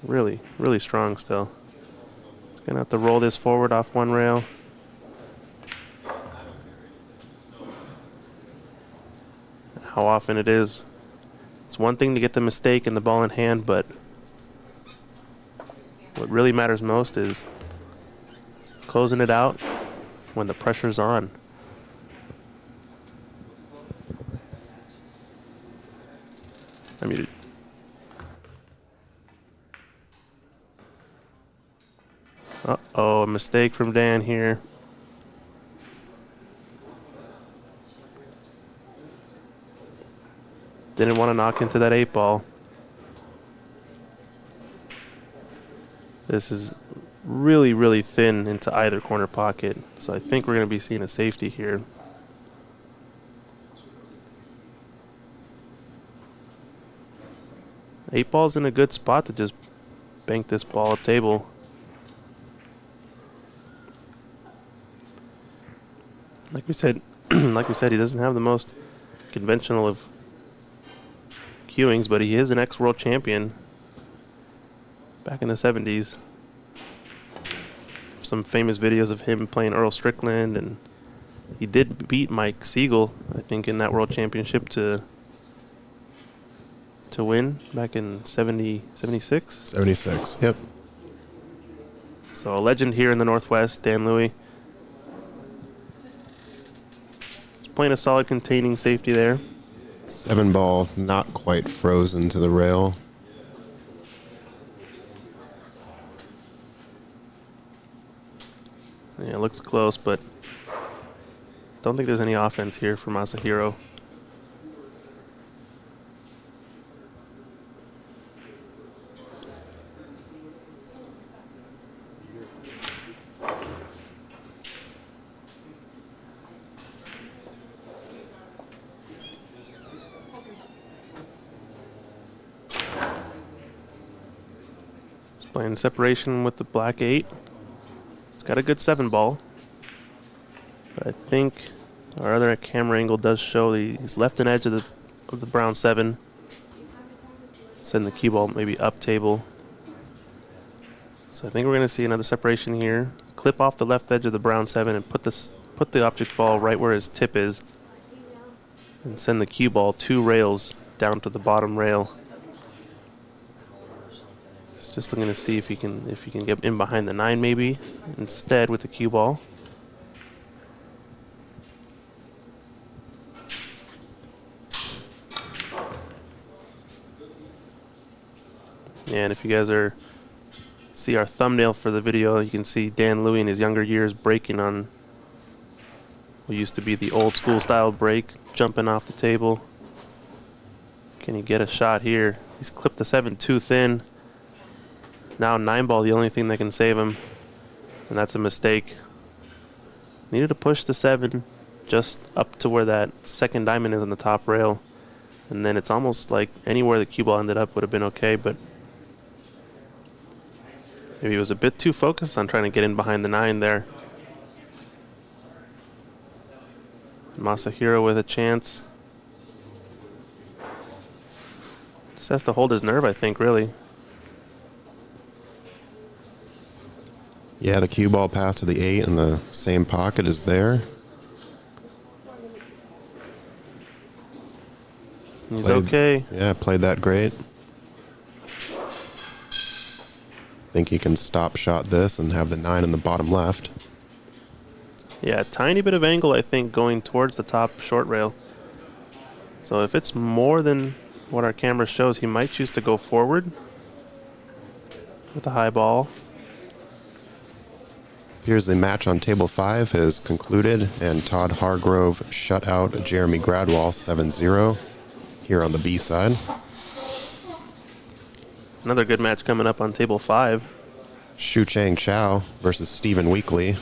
Really, really strong still. He's going to have to roll this forward off 1 rail. How often it is. It's one thing to get the mistake and the ball in hand, but what really matters most is closing it out when the pressure's on. I muted. Uh-oh, a mistake from Dan here. Didn't want to knock into that 8-ball. This is really, really thin into either corner pocket, so I think we're going to be seeing a safety here. Eight ball's in a good spot to just bank this ball up table. Like we said, he doesn't have the most conventional of cueings, but he is an ex-world champion back in the 70s. some famous videos of him playing Earl Strickland, and he did beat Mike Siegel, I think, in that World Championship to win back in 76. 76. Yep. So a legend here in the Northwest, Dan Louie. He's playing a solid containing safety there. 7-ball, not quite frozen to the rail. Yeah, it looks close, but don't think there's any offense here for Masahiro. He's playing separation with the black 8. He's got a good 7-ball. But I think our other camera angle does show that he's left an edge of the brown 7. Send the cue ball maybe up table. So I think we're going to see another separation here. Clip off the left edge of the brown 7 and put the object ball right where his tip is. And send the cue ball 2 rails down to the bottom rail. He's just looking to see if he can get in behind the 9 maybe instead with the cue ball. And if you guys see our thumbnail for the video, you can see Dan Louie in his younger years breaking on what used to be the old school style break, jumping off the table. Can he get a shot here? He's clipped the 7 too thin. Now Nineball, the only thing that can save him, and that's a mistake. Needed to push the 7 just up to where that second diamond is on the top rail, and then it's almost like anywhere the cue ball ended up would have been okay, but maybe he was a bit too focused on trying to get in behind the 9 there. Masahiro with a chance. Just has to hold his nerve, I think, really. Yeah, the cue ball pass to the 8 in the same pocket is there. He's okay. Yeah, played that great. Think he can stop shot this and have the 9 in the bottom left. Yeah, a tiny bit of angle, I think, going towards the top short rail. So if it's more than what our camera shows, he might choose to go forward with a high ball. Here's the match on table 5 has concluded, and Todd Hargrove shut out Jeremy Gradwall 7-0 here on the B side. Another good match coming up on table 5. Shu Chang Chow versus Stephen Weekly.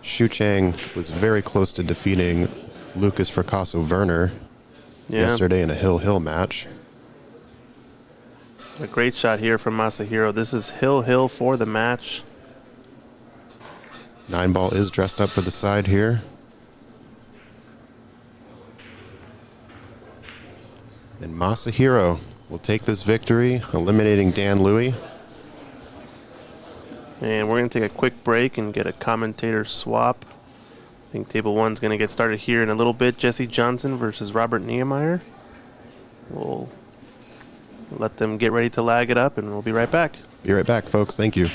Shu Chang was very close to defeating Lucas Fracasso Werner yesterday in a Hill-Hill match. A great shot here from Masahiro. This is Hill-Hill for the match. Nineball is dressed up for the side here. And Masahiro will take this victory, eliminating Dan Louie. And we're going to take a quick break and get a commentator swap. I think table 1's going to get started here in a little bit. Jesse Johnson versus Robert Niemeyer. We'll let them get ready to lag it up, and we'll be right back. Be right back, folks. Thank you.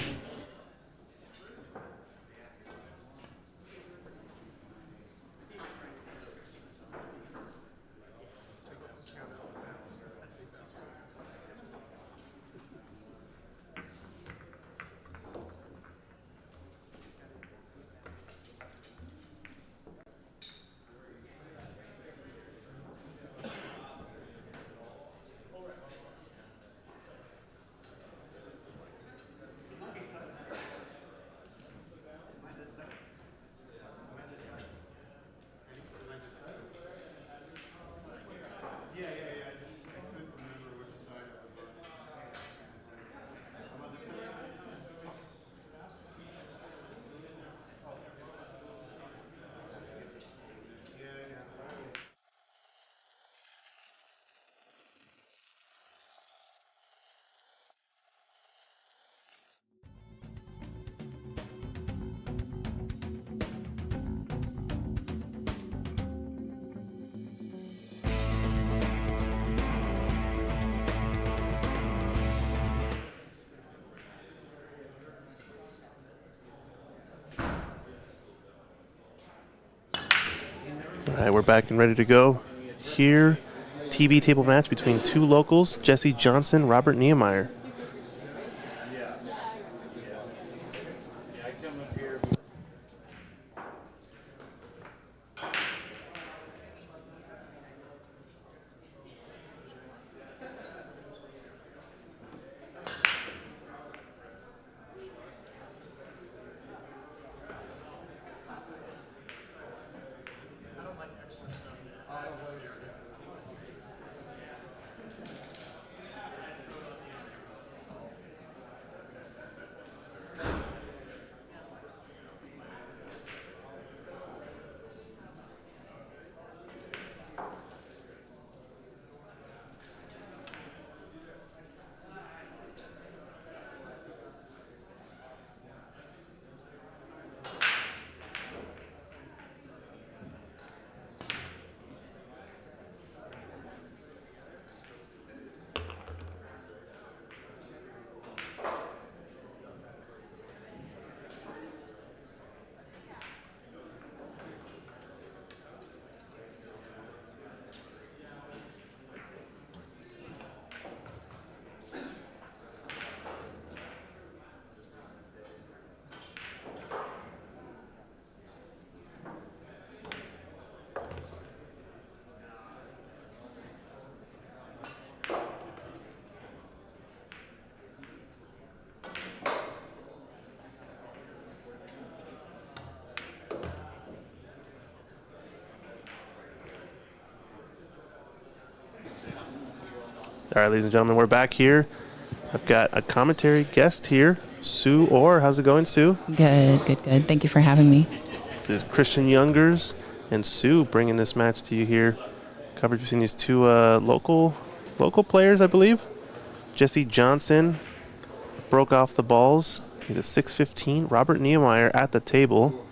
right, we're back and ready to go. Here, TV table match between two locals, Jesse Johnson, Robert Niemeyer. All right, ladies and gentlemen, we're back here. I've got a commentary guest here, Sue Orr. How's it going, Sue? Good. Thank you for having me. This is Christian Youngers and Sue bringing this match to you here. Coverage between these two local players, I believe. Jesse Johnson broke off the balls. He's at 6:15. Robert Niemeyer at the table,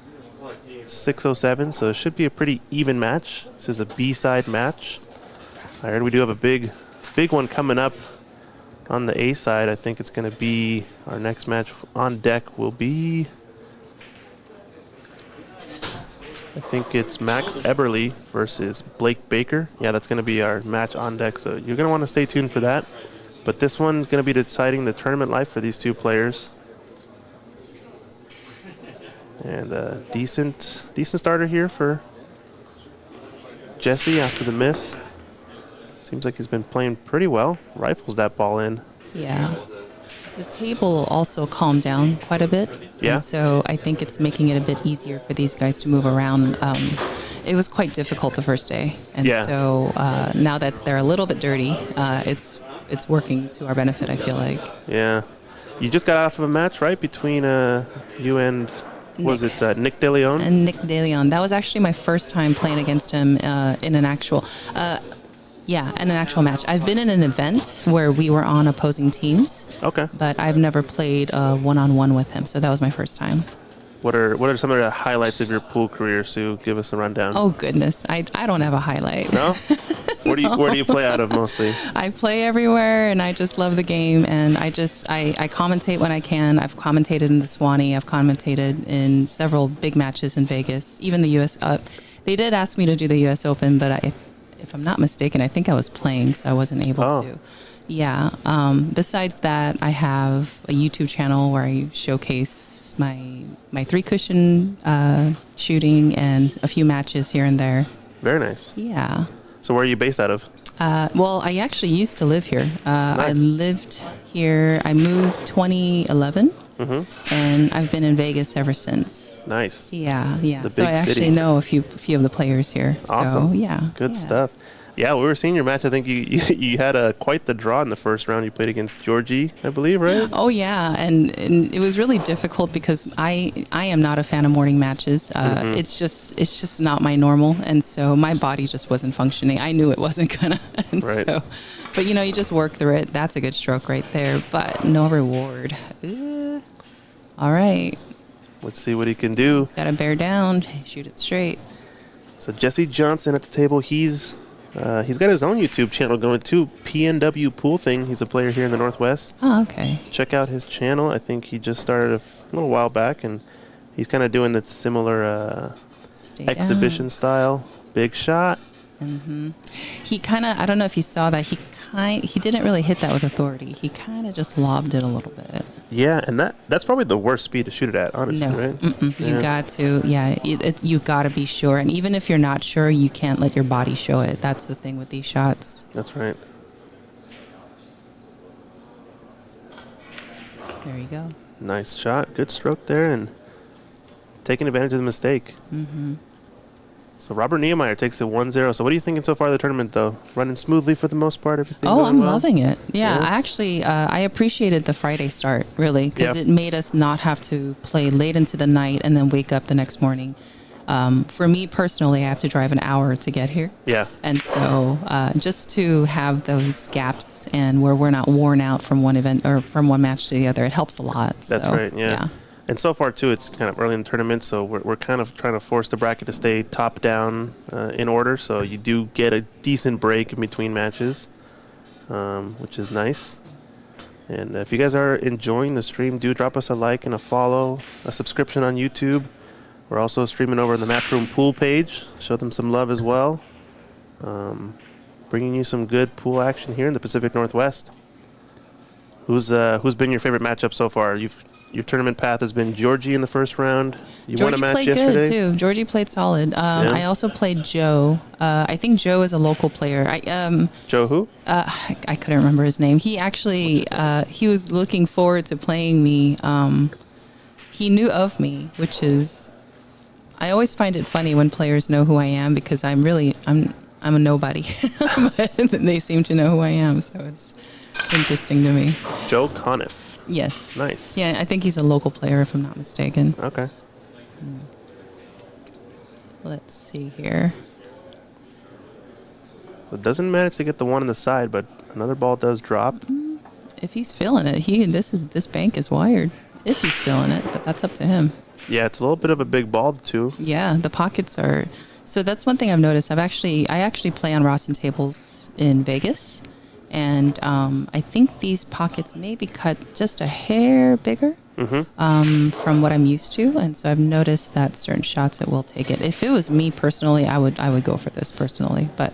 6:07. So it should be a pretty even match. This is a B-side match. I heard we do have a big one coming up on the A side. I think it's going to be our next match on deck will be, I think it's Max Eberly versus Blake Baker. Yeah, that's going to be our match on deck. So you're going to want to stay tuned for that. But this one's going to be deciding the tournament life for these two players. And a decent starter here for Jesse after the miss. Seems like he's been playing pretty well. Rifles that ball in. Yeah. The table also calmed down quite a bit. Yeah. And so I think it's making it a bit easier for these guys to move around. It was quite difficult the first day. And Yeah. so now that they're a little bit dirty, it's working to our benefit, I feel like. Yeah. You just got off of a match, right, between you and, was it Nick De Leon? And Nick De Leon. That was actually my first time playing against him in an actual... in an actual match. I've been in an event where we were on opposing teams. Okay. But I've never played one-on-one with him, so that was my first time. What are some of the highlights of your pool career, Sue? Give us a rundown. Oh goodness, I don't have a highlight. No? Where do you play out of mostly? I play everywhere, and I just love the game. And I commentate when I can. I've commentated in the Swanee. I've commentated in several big matches in Vegas. Even the U.S. They did ask me to do the U.S. Open, but if I'm not mistaken, I think I was playing, so I wasn't able to. Yeah. Besides that, I have a YouTube channel where I showcase my three cushion shooting and a few matches here and there. Very nice. Yeah. So where are you based out of? Well, I actually used to live here. I Nice. lived here. I moved 2011, and I've been in Vegas ever since. Nice. Yeah. The So I big actually city. know a few of the players here. Awesome. So, yeah. Good yeah. stuff. Yeah, we were seeing your match. I think you had quite the draw in the first round. You played against Georgie, I believe, right? Oh yeah, and it was really difficult because I am not a fan of morning matches. It's just not my normal, and so my body just wasn't functioning. I knew it wasn't gonna, and Right. so, but you just work through it. That's a good stroke right there, but no reward. All right, Let's see what he can do. he's got to bear down, shoot it straight. So Jesse Johnson at the table. He's got his own YouTube channel going too, PNW Pool Thing. He's a player here in the Northwest. Oh, okay. Check out his channel. I think he just started a little while back, and he's kind of doing that similar Stay down. exhibition style Big shot. He kind of, I don't know if you saw that, he didn't really hit that with authority. He kind of just lobbed it a little bit. Yeah, and that's probably the worst speed to shoot it at, honestly, No, right? you got to, you got to be sure. And even if you're not sure, you can't let your body show it. That's the thing with these shots. That's right. There you go. Nice shot. Good stroke there, and taking advantage of the mistake. So Robert Niemeyer takes it 1-0. So what are you thinking so far of the tournament, though? Running smoothly for the most part? Everything Oh, going I'm well? loving it. Yeah, Yeah? I actually, I appreciated the Friday start, really, because Yeah. it made us not have to play late into the night and then wake up the next morning. For me personally, I have to drive an hour to get here. Yeah. And so just to have those gaps and where we're not worn out from one event or from one match to the other, it helps a lot. That's So, right, yeah. And so far, too, it's kind of early in the tournament, so we're kind of trying to force the bracket to stay top down in order, so you do get a decent break in between matches, which is nice. And if you guys are enjoying the stream, do drop us a like and a follow, a subscription on YouTube. We're also streaming over on the Matchroom Pool page. Show them some love as well. Bringing you some good pool action here in the Pacific Northwest. Who's been your favorite matchup so far? Your tournament path has been Georgie in the first round. You won a Georgie match played yesterday. good, too. Georgie played solid. I also played Joe. I think Joe is a local player. Joe who? I couldn't remember his name. He actually, he was looking forward to playing me. He knew of me, which is, I always find it funny when players know who I am because I'm a nobody. But they seem to know who I am, so it's interesting to me. Joe Conniff. Yes. Nice. Yeah, I think he's a local player, if I'm not mistaken. Okay. Let's see here. So it doesn't manage to get the one on the side, but another ball does drop. If he's feeling it, this bank is wired. If he's feeling it, but that's up to him. Yeah, it's a little bit of a big ball, too. Yeah, the pockets are. So that's one thing I've noticed. I actually play on Ross and tables in Vegas, and I think these pockets may be cut just a hair bigger from what I'm used to, and so I've noticed that certain shots it will take it. If it was me personally, I would go for this personally, but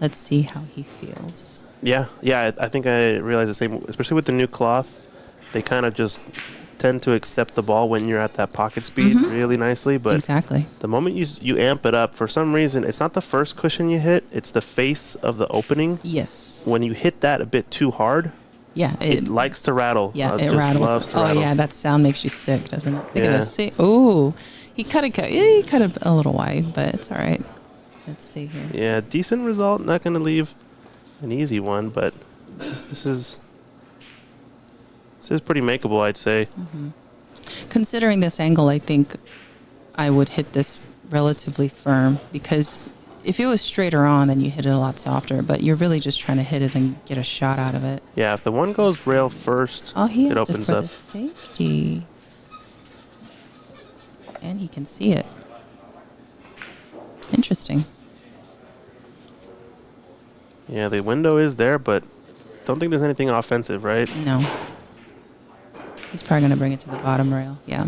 let's see how he feels. Yeah, I think I realized the same, especially with the new cloth. They kind of just tend to accept the ball when you're at that pocket speed really nicely, but Exactly. the moment you amp it up, for some reason, it's not the first cushion you hit, it's the face of the opening. Yes. When you hit that a bit too hard, Yeah. it likes to rattle. Yeah, it just rattles. loves to Oh rattle. yeah, that sound makes you sick, doesn't it? Look Yeah. at this. See? Ooh, he cut it a little wide, but it's all right. Let's see here. Yeah, decent result. Not going to leave an easy one, but this is pretty makeable, I'd say. Considering this angle, I think I would hit this relatively firm because if it was straighter on, then you hit it a lot softer. But you're really just trying to hit it and get a shot out of it. Yeah, if the one goes rail first, Oh, he it opted opens for up. the safety, and he can see it. Interesting. Yeah, the window is there, but don't think there's anything offensive, right? No. He's probably going to bring it to the bottom rail. Yeah.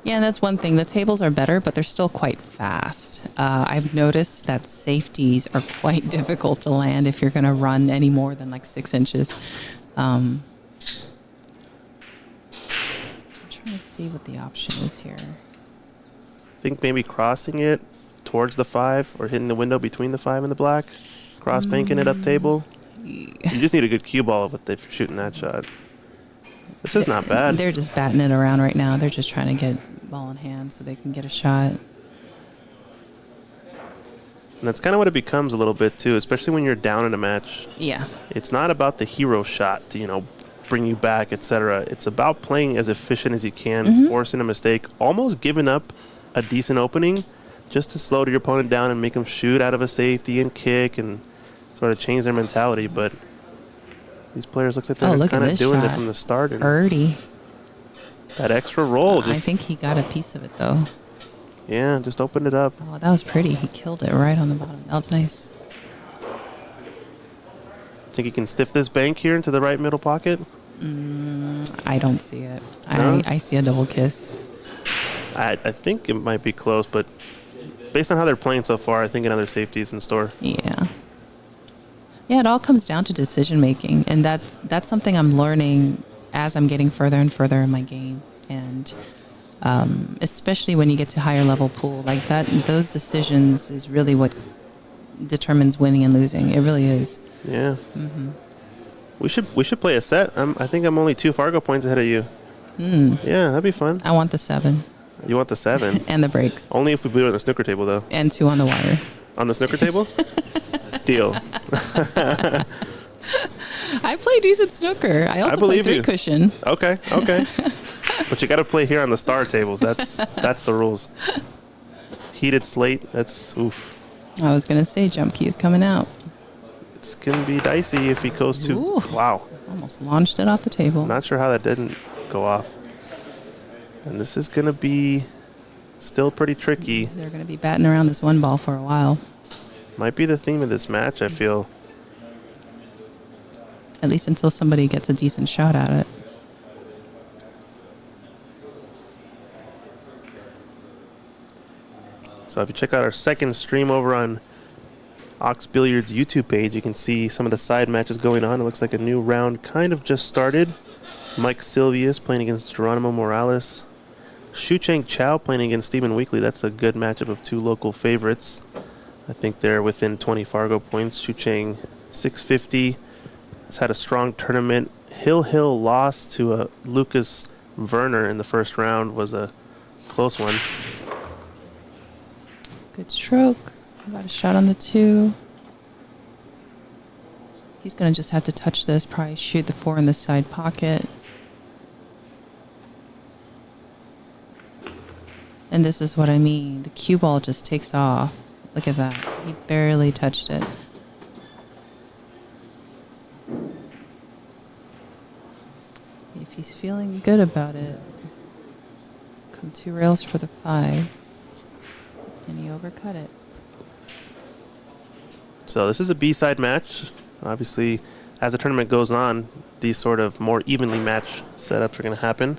Yeah, that's one thing. The tables are better, but they're still quite fast. I've noticed that safeties are quite difficult to land if you're going to run any more than like 6 inches. I'm trying to see what the option is here. I think maybe crossing it towards the 5 or hitting the window between the 5 and the black. Cross banking it up table. You just need a good cue ball if you're shooting that shot. This is not bad. They're just batting it around right now. They're just trying to get ball in hand so they can get a shot. And that's kind of what it becomes a little bit too, especially when you're down in a match. Yeah. It's not about the hero shot to, bring you back, etc. It's about playing as efficient as you can, forcing a mistake, almost giving up a decent opening just to slow your opponent down and make them shoot out of a safety and kick and sort of change their mentality. But these players looks like they're look at kind of this doing it shot. from the start. And Birdie. that extra roll I just, think he got a piece of it though. yeah, just opened it up. Oh, that was pretty. He killed it right on the bottom. That was nice. Think he can stiff this bank here into the right middle pocket? I don't see it. No? I see a double kiss. I think it might be close, but based on how they're playing so far, I think another safety is in store. Yeah. Yeah, it all comes down to decision making, and that's something I'm learning as I'm getting further and further in my game, and especially when you get to higher level pool like that, those decisions is really what determines winning and losing. It really is. Yeah. We should play a set. I think I'm only 2 Fargo points ahead of you. Yeah, that'd be fun. I want the 7 You want the 7? and the breaks, Only if we beat it on the snooker table, though. and 2 on the wire. On the snooker table? Deal. I play decent snooker. I also play believe 3 you. cushion. Okay. But you got to play here on the star tables. That's the rules. Heated slate. That's oof. I was gonna say jump key is coming out. It's gonna be dicey if he goes to. Ooh. Wow. Almost launched it off the table. Not sure how that didn't go off. And this is gonna be still pretty tricky. They're gonna be batting around this 1 ball for a while. Might be the theme of this match, I feel. At least until somebody gets a decent shot at it. So if you check out our second stream over on Ox Billiards YouTube page, you can see some of the side matches going on. It looks like a new round kind of just started. Mike Silvius playing against Geronimo Morales. Shu Cheng Chow playing against Stephen Weekly. That's a good matchup of 2 local favorites. I think they're within 20 Fargo points. Shu Cheng 650. Has had a strong tournament. Hill lost to Lucas Werner in the first round. Was a close one. Good stroke. Got a shot on the 2. He's going to just have to touch this, probably shoot the 4 in the side pocket. And this is what I mean. The cue ball just takes off. Look at that. He barely touched it. If he's feeling good about it, come 2 rails for the 5. And he overcut it. So this is a B-side match. Obviously, as the tournament goes on, these sort of more evenly matched setups are going to happen.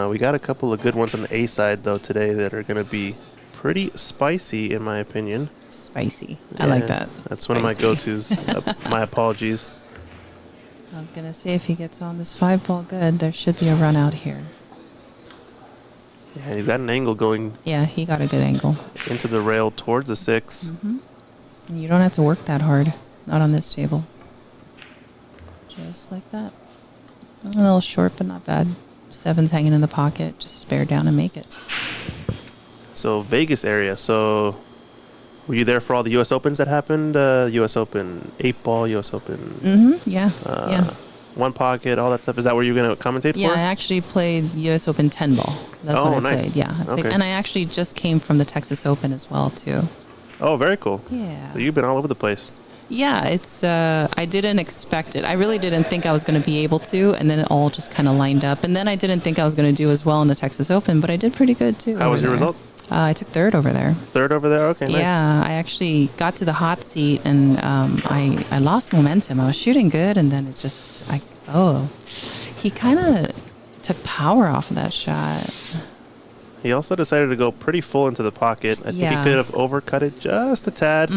We got a couple of good ones on the A side, though, today that are going to be pretty spicy, in my opinion. Spicy. I like that. That's Spicy. one of my go-tos. My apologies. I was going to say, if he gets on this 5 ball good, there should be a run out here. Yeah, he's got an angle going Yeah, he got a good angle. into the rail towards the 6. And you don't have to work that hard. Not on this table. Just like that. A little short, but not bad. 7's hanging in the pocket. Just spare down and make it. So Vegas area. So were you there for all the U.S. Opens that happened? U.S. Open 8-ball, U.S. Open Yeah. Yeah. 1 pocket, all that stuff. Is that where you're going to commentate Yeah, for? I actually played U.S. Open 10 ball. That's what I nice. played. Yeah, I played. Okay. And I actually just came from the Texas Open as well, too. Oh, very cool. Yeah. So you've been all over the place. Yeah, it's. I didn't expect it. I really didn't think I was going to be able to, and then it all just kind of lined up. And then I didn't think I was going to do as well in the Texas Open, but I did pretty good too. How was your result? I took 3rd over there. 3rd over there? Okay, nice. Yeah, I actually got to the hot seat, and I lost momentum. I was shooting good, and then it just he kind of took power off of that shot. He also decided to go pretty full into the pocket. I think he Yeah. could have overcut it just a tad.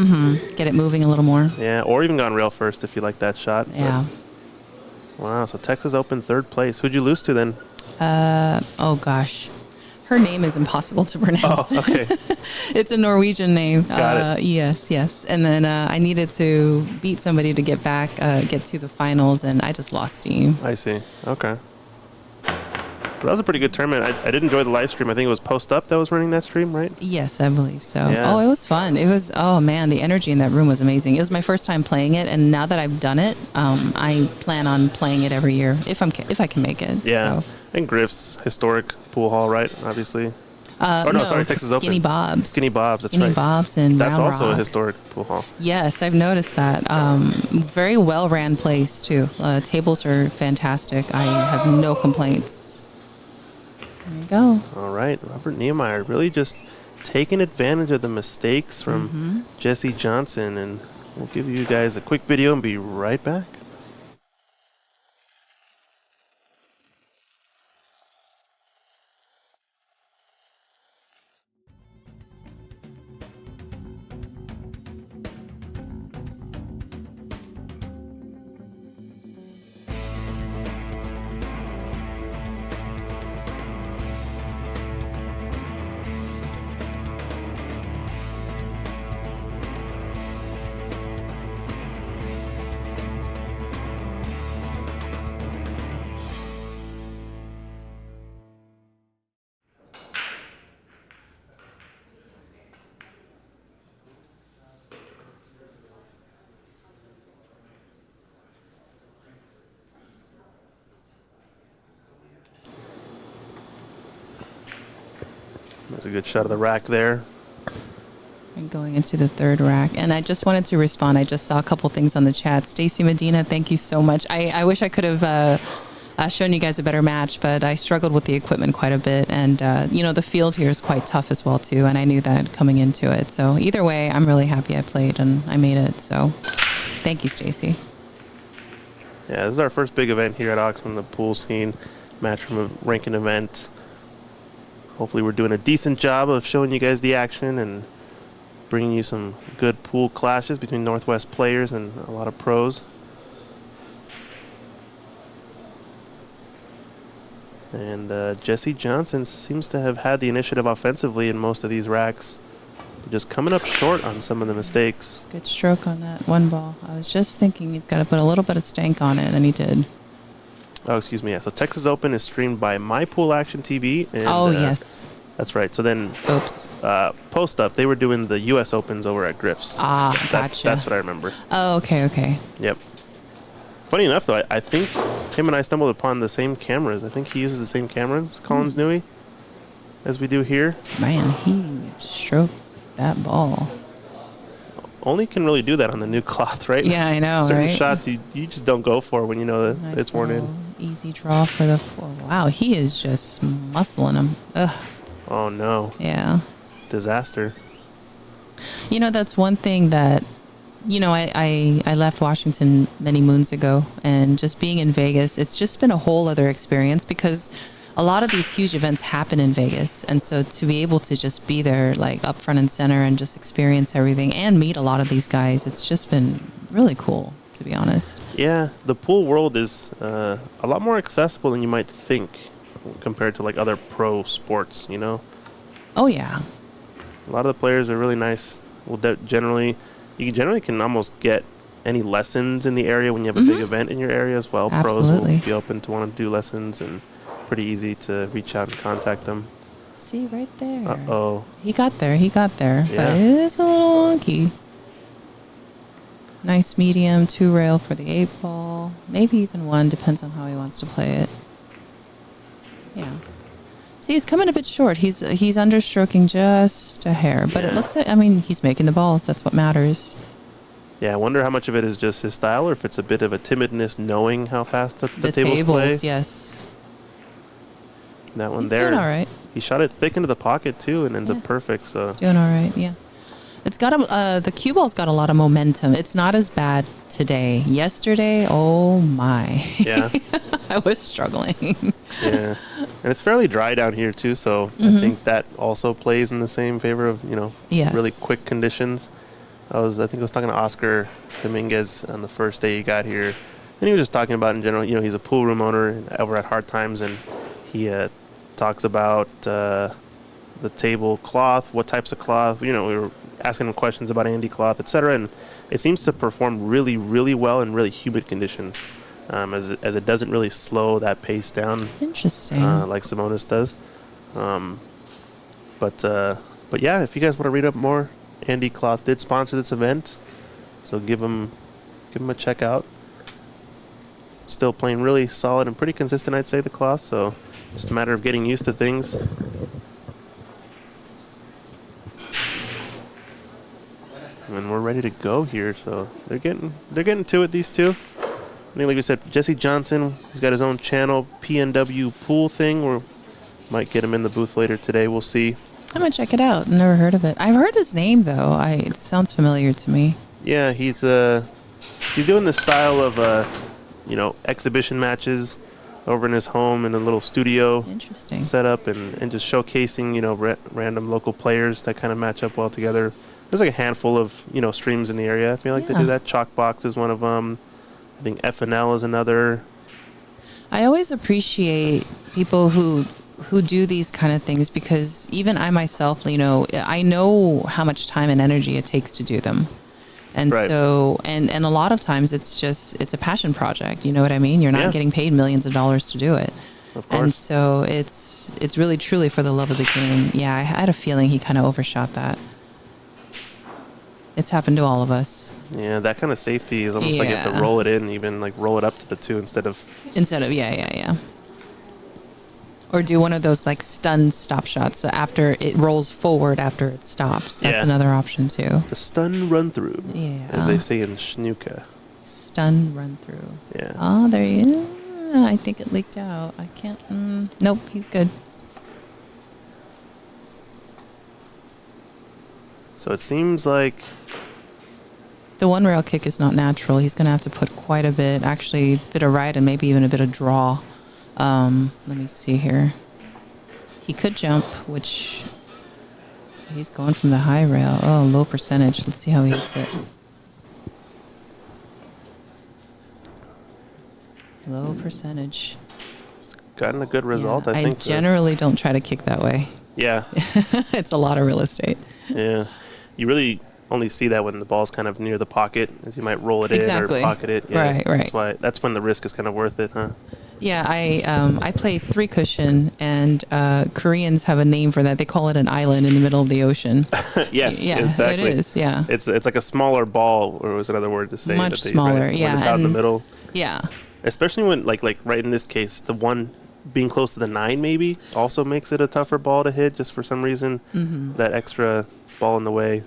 Get it moving a little more. Yeah, or even gone rail first if you like that shot. But- Yeah. wow, so Texas Open 3rd place. Who'd you lose to then? Oh gosh, her name is impossible to pronounce. Oh, okay. It's a Norwegian name. Got it. Yes. And then I needed to beat somebody to get back, get to the finals, and I just lost steam. I see. Okay. Well, that was a pretty good tournament. I did enjoy the live stream. I think it was Post Up that was running that stream, right? Yes, I believe so. Yeah. Oh, it was fun. It was, oh man, the energy in that room was amazing. It was my first time playing it, and now that I've done it, I plan on playing it every year if I can make it. Yeah. So. And Griff's historic pool hall, right? Obviously. Texas Open. Skinny Bob's. Skinny Bob's, that's Skinny right. Bob's and That's Round also a Rock. historic pool hall. Yes, I've noticed that. Very well ran place too. Tables are fantastic. I have no complaints. There you go. All right. Robert Niemeyer really just taking advantage of the mistakes from Jesse Johnson. And we'll give you guys a quick video and be right back. There's a good shot of the rack there. And going into the third rack. And I just wanted to respond. I just saw a couple things on the chat. Stacy Medina, thank you so much. I wish I could have shown you guys a better match, but I struggled with the equipment quite a bit. And, the field here is quite tough as well, too. And I knew that coming into it. So either way, I'm really happy I played and I made it. So thank you, Stacy. Yeah, this is our first big event here at Oxford, the pool scene, matchroom ranking event. Hopefully we're doing a decent job of showing you guys the action and bringing you some good pool clashes between Northwest players and a lot of pros. And Jesse Johnson seems to have had the initiative offensively in most of these racks, but just coming up short on some of the mistakes. Good stroke on that one ball. I was just thinking he's got to put a little bit of stank on it, and he did. Oh, excuse me. Yeah. So Texas Open is streamed by My Pool Action TV. And, Yes. That's right. So then Oops. post up, they were doing the U.S. Opens over at Griff's. Gotcha. That's what I remember. Oh, okay. Yep. Funny enough, though, I think him and I stumbled upon the same cameras. I think he uses the same cameras, Collins Newey, as we do here. Man, he stroked that ball. Only can really do that on the new cloth, right? Yeah, I know, Certain right? shots you just don't go for when you know that Nice it's worn in. little easy draw for the four. Wow, he is just muscling him. Ugh, Oh, no. yeah. Disaster. That's one thing that, I left Washington many moons ago, and just being in Vegas, it's just been a whole other experience because a lot of these huge events happen in Vegas. And so to be able to just be there, like up front and center, and just experience everything and meet a lot of these guys, it's just been really cool, to be honest. Yeah, the pool world is a lot more accessible than you might think compared to like other pro sports, Oh, yeah. A lot of the players are really nice. You generally can almost get any lessons in the area when you have a big event in your area as well. Absolutely. Pros will be open to want to do lessons, and pretty easy to reach out and contact them. See, right there. Uh-oh. He got there, but Yeah. it is a little wonky. Nice medium, 2 rail for the 8 ball. Maybe even 1, depends on how he wants to play it. Yeah. See, he's coming a bit short. He's understroking just a hair, but it Yeah. looks like, he's making the balls. That's what matters. Yeah, I wonder how much of it is just his style, or if it's a bit of a timidness knowing how fast the The tables play. yes. That one He's there. doing all right. He shot it thick into the pocket too, and ends Yeah. up perfect. So Doing all right, yeah. It's got the cue ball's got a lot of momentum. It's not as bad today. Yesterday, oh my. yeah, I was struggling. yeah, and it's fairly dry down here too. So I think that also plays in the same favor of Yes. really quick conditions. I think I was talking to Oscar Dominguez on the first day he got here, and he was just talking about in general. He's a pool room owner over at Hard Times, and he talks about the table cloth, what types of cloth. We were asking him questions about Andy cloth, etc., and it seems to perform really, really well in really humid conditions, as it doesn't really slow that pace down Interesting. like Simonis does. But yeah, if you guys want to read up more, Andy Cloth did sponsor this event, so give him a check out. Still playing really solid and pretty consistent, I'd say, the Cloth. So just a matter of getting used to things. And we're ready to go here. So they're getting to it, these two. I think, like we said, Jesse Johnson, he's got his own channel, PNW Pool thing. We might get him in the booth later today. We'll see. I'm gonna check it out. Never heard of it. I've heard his name though. It sounds familiar to me. Yeah, he's doing this style of exhibition matches over in his home in a little studio Interesting. setup, and just showcasing random local players that kind of match up well together. There's like a handful of streams in the area. I feel like they Yeah. do that. Chalkbox is one of them. I think FNL is another. I always appreciate people who do these kind of things because even I myself, I know how much time and energy it takes to do them. And Right. so, and a lot of times it's a passion project. You know what I mean? You're not Yeah. getting paid millions of dollars to do it. Of course. And so it's really truly for the love of the game. Yeah, I had a feeling he kind of overshot that. It's happened to all of us. Yeah, that kind of safety is almost like you have to Yeah. roll it in, even like roll it up to the 2 instead of. Yeah. Or do one of those like stun stop shots. So after it rolls forward after it stops. That's Yeah. another option too. The stun run through, Yeah. as they say in snooker. Stun run through. Yeah. Oh, there you I think it leaked out. I can't. Nope, he's good. So it seems like The one rail kick is not natural. He's going to have to put quite a bit, actually, a bit of right and maybe even a bit of draw. Let me see here. He could jump, which he's going from the high rail. Oh, low percentage. Let's see how he hits it. Low percentage. gotten a good result. Yeah, I think. I generally don't try to kick that way. Yeah. It's a lot of real estate. Yeah. You really only see that when the ball's kind of near the pocket, as you might roll it Exactly. in or pocket it. Yeah. Right. That's when the risk is kind of worth it, huh? Yeah, I play three cushion, and Koreans have a name for that. They call it an island in the middle of the ocean. Yes, Yeah, exactly. it is. Yeah, It's like a smaller ball, or was another word to say? Much that they- smaller, right, yeah, When it's out in the and- middle. yeah. Especially when, like right in this case, the one being close to the 9 maybe also makes it a tougher ball to hit just for some reason. Mm-hmm. That extra ball in the way.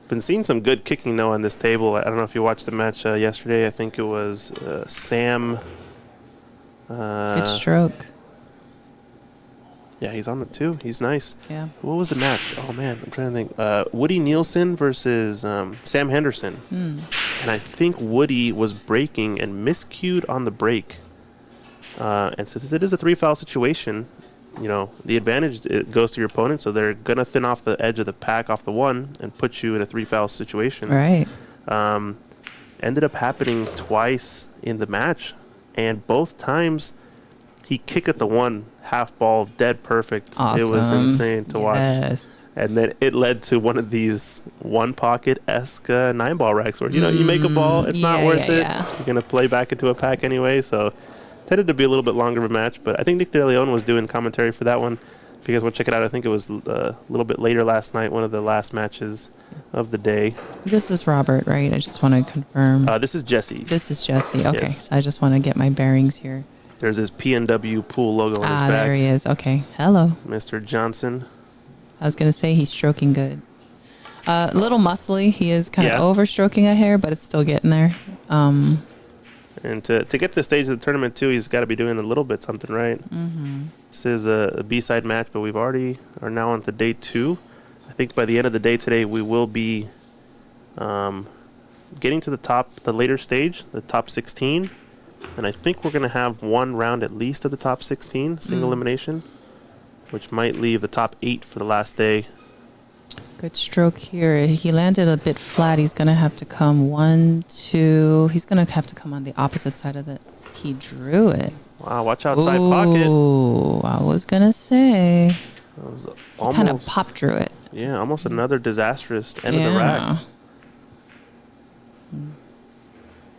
Been seeing some good kicking, though, on this table. I don't know if you watched the match yesterday. I think it was Sam... Good stroke. Yeah, he's on the 2. He's nice. Yeah. What was the match? Oh, man, I'm trying to think. Woody Nielsen versus Sam Henderson. And I think Woody was breaking and miscued on the break. And since it is a 3-foul situation, you know, the advantage it goes to your opponent, so they're going to thin off the edge of the pack off the 1 and put you in a 3-foul situation. Right. Ended up happening twice in the match, and both times he kicked at the 1 half ball dead perfect. Awesome. It was insane to watch. Yes. And then it led to one of these one pocket-esque 9-ball racks where, you know, you make a ball, it's not yeah, worth it. yeah. You're going to play back into a pack anyway, so tended to be a little bit longer of a match. But I think Nick De Leon was doing commentary for that one. If you guys want to check it out, I think it was a little bit later last night, one of the last matches of the day. This is Robert, right? I just want to confirm. This is Jesse. This is Jesse. Okay, Yes. so I just want to get my bearings here. There's his PNW pool logo on his back. There he is. Okay. Hello. Mr. Johnson. I was going to say he's stroking good. A little muscly. He is kind Yeah. of over-stroking a hair, but it's still getting there. And to get to the stage of the tournament, too, he's got to be doing a little bit something right. Mm-hmm. This is a B-side match, but we've already are now on to day 2. I think by the end of the day today, we will be getting to the later stage, the top 16. And I think we're going to have one round at least of the top 16, single elimination, which might leave the top 8 for the last day. Good stroke here. He landed a bit flat. He's going to have to come 1, 2. He's going to have to come on the opposite side of it. He drew it. Wow, watch outside pocket. Ooh, I was going to say. That was He kind of pop drew it. Yeah, almost another disastrous end of the rack.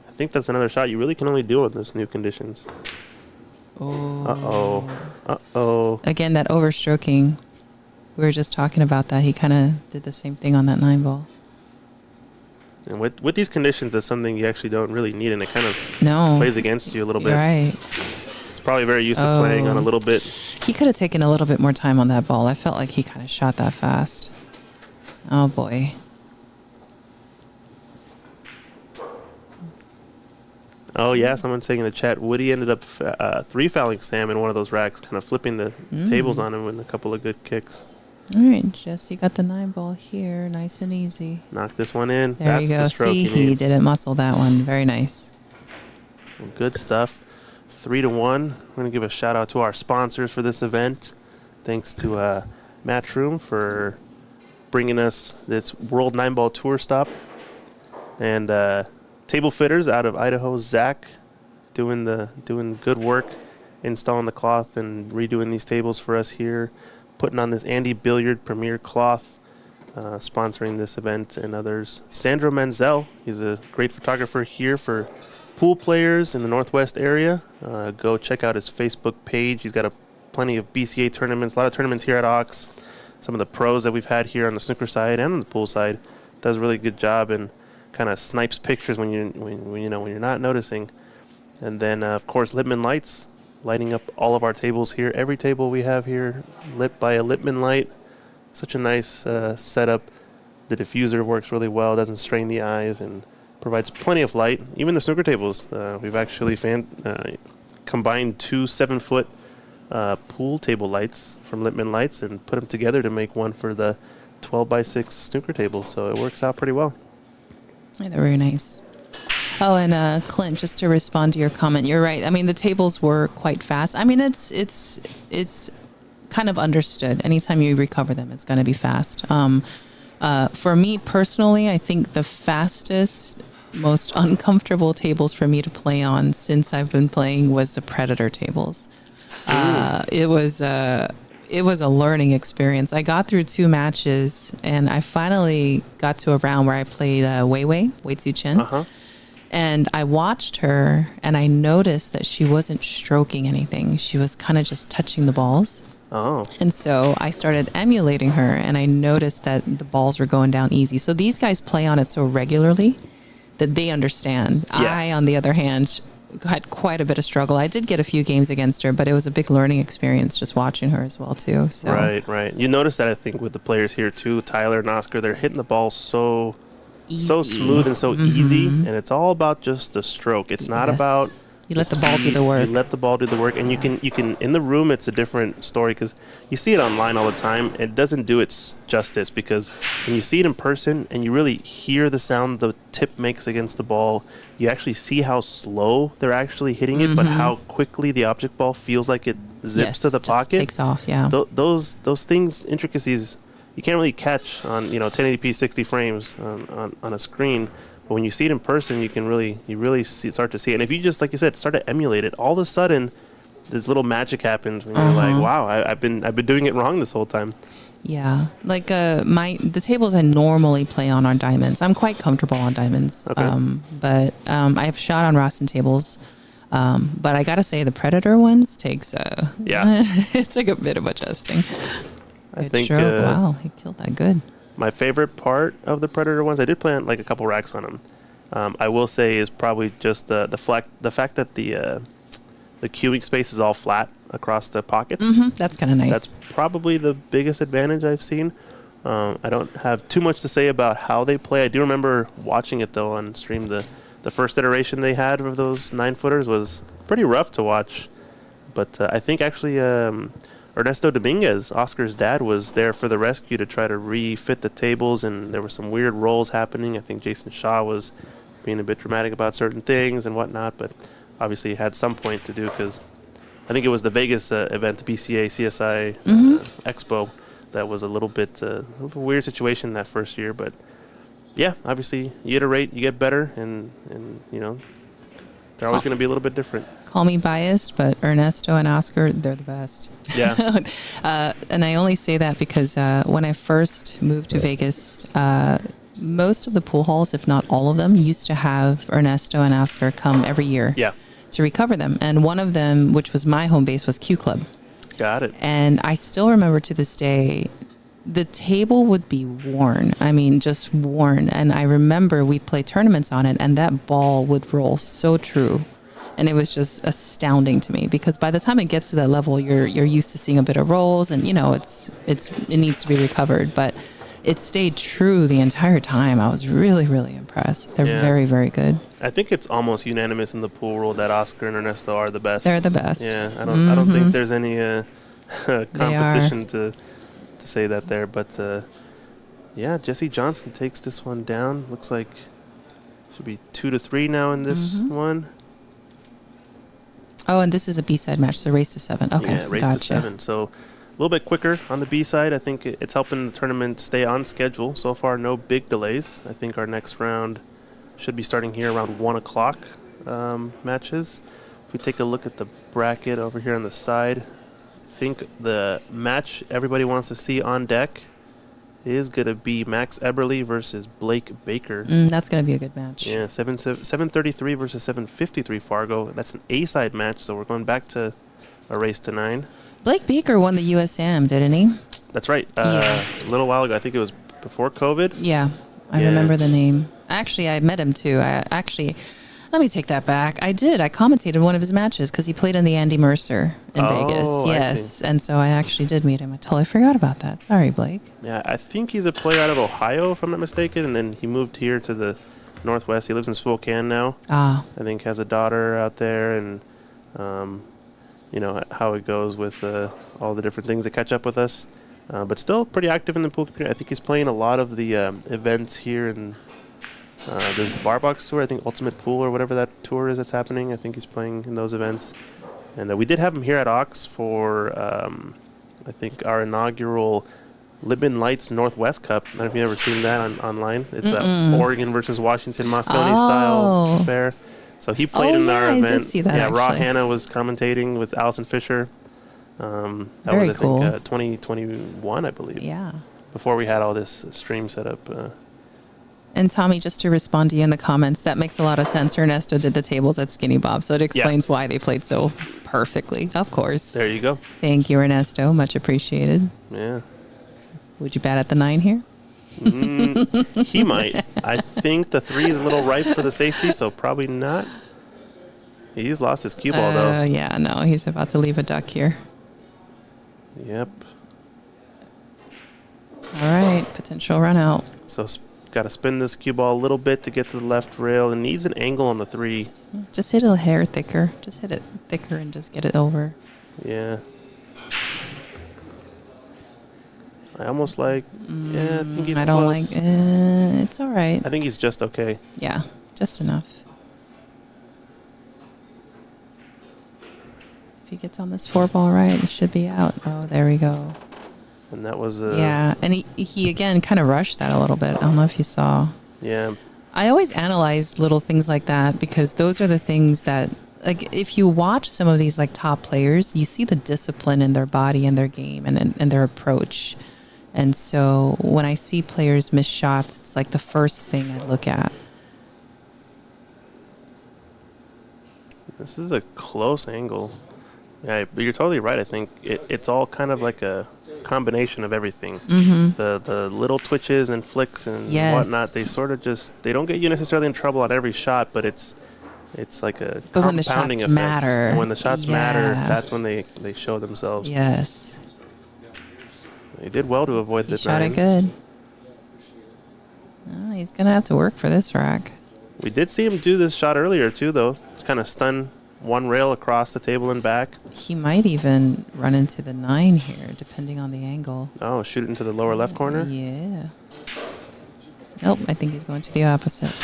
I think that's another shot you really can only do in this new conditions. Oh. Uh-oh. Again, that overstroking. We were just talking about that. He kind of did the same thing on that 9-ball. And with these conditions, that's something you actually don't really need, and it kind of No. plays against you a little bit. Right. It's probably very used to playing on a little bit. He could have taken a little bit more time on that ball. I felt like he kind of shot that fast. Oh, boy. Oh, yeah, someone's saying in the chat, Woody ended up 3-fouling Sam in one of those racks, kind of flipping the tables on him with a couple of good kicks. All right, Jess, you got the 9-ball here. Nice and easy. Knock this one in. There That's you go. the stroke See, he he needs. didn't muscle that one. Very nice. Good stuff. 3-1. We're going to give a shout out to our sponsors for this event. Thanks to Matchroom for bringing us this World 9-Ball Tour stop. And Table Fitters out of Idaho, Zach, doing good work, installing the cloth and redoing these tables for us here. Putting on this Andy Billiard Premier cloth, sponsoring this event and others. Sandro Manzel, he's a great photographer here for pool players in the Northwest area. Go check out his Facebook page. He's got plenty of BCA tournaments, a lot of tournaments here at Ox. Some of the pros that we've had here on the snooker side and on the pool side. Does a really good job and kind of snipes pictures when you're not noticing. And then of course Lippman Lights lighting up all of our tables here. Every table we have here lit by a Lippmann light. Such a nice setup. The diffuser works really well, doesn't strain the eyes, and provides plenty of light. Even the snooker tables, we've actually combined two 7-foot pool table lights from Lippmann Lights and put them together to make one for the 12x6 snooker table. So it works out pretty well. Yeah, they're very nice. Oh, and Clint, just to respond to your comment, you're right. I mean, the tables were quite fast. I mean, it's kind of understood. Anytime you recover them, it's going to be fast. For me personally, I think the fastest, most uncomfortable tables for me to play on since I've been playing was the Predator tables. It was a learning experience. I got through 2 matches, and I finally got to a round where I played Wei Tzu Chen. And I watched her, and I noticed that she wasn't stroking anything. She was kind of just touching the balls. Oh. And so I started emulating her, and I noticed that the balls were going down easy. So these guys play on it so regularly that they understand. Yeah. I, on the other hand, had quite a bit of struggle. I did get a few games against her, but it was a big learning experience just watching her as well, too. So. Right. You notice that, I think, with the players here, too. Tyler and Oscar, they're hitting the ball so smooth and so easy, and it's all about just the stroke. It's not about you let the ball do the work. You let the ball do the work, and you can in the room it's a different story because you see it online all the time. It doesn't do its justice because when you see it in person and you really hear the sound the tip makes against the ball, you actually see how slow they're actually hitting it, but how quickly the object ball feels like it zips to the pocket. Takes off. Yeah. Those things, intricacies, you can't really catch on 1080p 60 frames on a screen. But when you see it in person, you really start to see it. And if you just, like you said, start to emulate it, all of a sudden, this little magic happens when you're like, wow, I've been doing it wrong this whole time. Yeah, like the tables I normally play on are diamonds. I'm quite comfortable on diamonds. Okay. But I have shot on Rossin tables. But I gotta say the Predator ones takes it's like a bit of adjusting. I think wow, he killed that good. My favorite part of the Predator ones, I did play on like a couple racks on them. I will say is probably just the fact that the queuing space is all flat across the pockets. That's kind of nice. That's probably the biggest advantage I've seen. I don't have too much to say about how they play. I do remember watching it though on stream. The first iteration they had of those 9-footers was pretty rough to watch. But I think actually Ernesto Dominguez, Oscar's dad, was there for the rescue to try to refit the tables, and there were some weird rolls happening. I think Jason Shaw was being a bit dramatic about certain things and whatnot, but obviously had some point to do because I think it was the Vegas event, the BCA CSI Expo, that was a little bit of a weird situation that first year. But yeah, obviously you iterate, you get better, and they're always going to be a little bit different. Call me biased, but Ernesto and Oscar, they're the best. Yeah. And I only say that because when I first moved to Vegas, most of the pool halls, if not all of them, used to have Ernesto and Oscar come every year to recover them. And one of them, which was my home base, was Q Club. Got it. And I still remember to this day, the table would be worn. I mean, just worn. And I remember we played tournaments on it, and that ball would roll so true. And it was just astounding to me because by the time it gets to that level, you're used to seeing a bit of rolls, and it needs to be recovered. But it stayed true the entire time. I was really, really impressed. They're very, very good. I think it's almost unanimous in the pool world that Oscar and Ernesto are the best. They're the best. Yeah, I don't think there's any competition to say that there. But Jesse Johnson takes this one down. Looks like should be 2-3 now in this one. Oh, and this is a B-side match, so race to 7. Okay, yeah, race to 7. So a little bit quicker on the B side. I think it's helping the tournament stay on schedule. So far, no big delays. I think our next round should be starting here around 1 o'clock matches. If we take a look at the bracket over here on the side, I think the match everybody wants to see on deck is going to be Max Eberle versus Blake Baker. That's going to be a good match. Yeah, 733 versus 753 Fargo. That's an A-side match, so we're going back to a race to 9. Blake Baker won the USM, didn't he? That's right. A little while ago. I think it was before COVID. Yeah, I remember the name. Actually, I met him too. Let me take that back. I did. I commentated one of his matches because he played in the Andy Mercer in Vegas. Oh, I Yes. see. And so I actually did meet him. I totally forgot about that. Sorry, Blake. Yeah, I think he's a player out of Ohio, if I'm not mistaken, and then he moved here to the Northwest. He lives in Spokane now. Ah, I think has a daughter out there, and you know how it goes with all the different things that catch up with us. But still pretty active in the pool community. I think he's playing a lot of the events here in this Barbox tour. I think Ultimate Pool or whatever that tour is that's happening. I think he's playing in those events. And we did have him here at Ox for I think our inaugural Libin Lights Northwest Cup. I don't know if you've ever seen that online. It's Oregon versus Washington Moscone style affair. So he played in our I event. did see that, yeah, Raw actually. Hanna was commentating with Allison Fisher. That Very was, I cool. think, 2021, I believe. yeah. Before we had all this stream set up. And Tommy, just to respond to you in the comments, that makes a lot of sense. Ernesto did the tables at Skinny Bob, so it explains why they played so perfectly. Of course. There you go. Thank you, Ernesto. Much appreciated. Yeah. Would you bat at the 9 here? He might. I think the 3 is a little ripe for the safety, so probably not. He's lost his cue ball, though. Yeah, no, he's about to leave a duck here. Yep. All right, potential run out. So got to spin this cue ball a little bit to get to the left rail, and needs an angle on the 3. Just hit it a hair thicker. Just hit it thicker and just get it over. Yeah. I almost like. Yeah, I think he's I don't close. like. It's all right. I think he's just okay. Yeah, just enough. If he gets on this 4-ball right, it should be out. Oh, there we go. And that was. Yeah, and he again kind of rushed that a little bit. I don't know if you saw. Yeah. I always analyze little things like that because those are the things that, like, if you watch some of these like top players, you see the discipline in their body and their game and their approach. And so when I see players miss shots, it's like the first thing I look at. This is a close angle. Yeah, but you're totally right. I think it's all kind of like a combination of everything. Mm-hmm. The little twitches and flicks and Yes. whatnot, they sort of just, they don't get you necessarily in trouble on every shot, but it's like a But when the compounding shots effect. matter, And when the shots matter, yeah. that's when they show themselves. Yes. They did well to avoid He the shot 9. it good. Oh, he's going to have to work for this rack. We did see him do this shot earlier too, though. Kind of stun one rail across the table and back. He might even run into the 9 here, depending on the angle. Oh, shoot it into the lower left corner. Yeah. Nope, I think he's going to the opposite.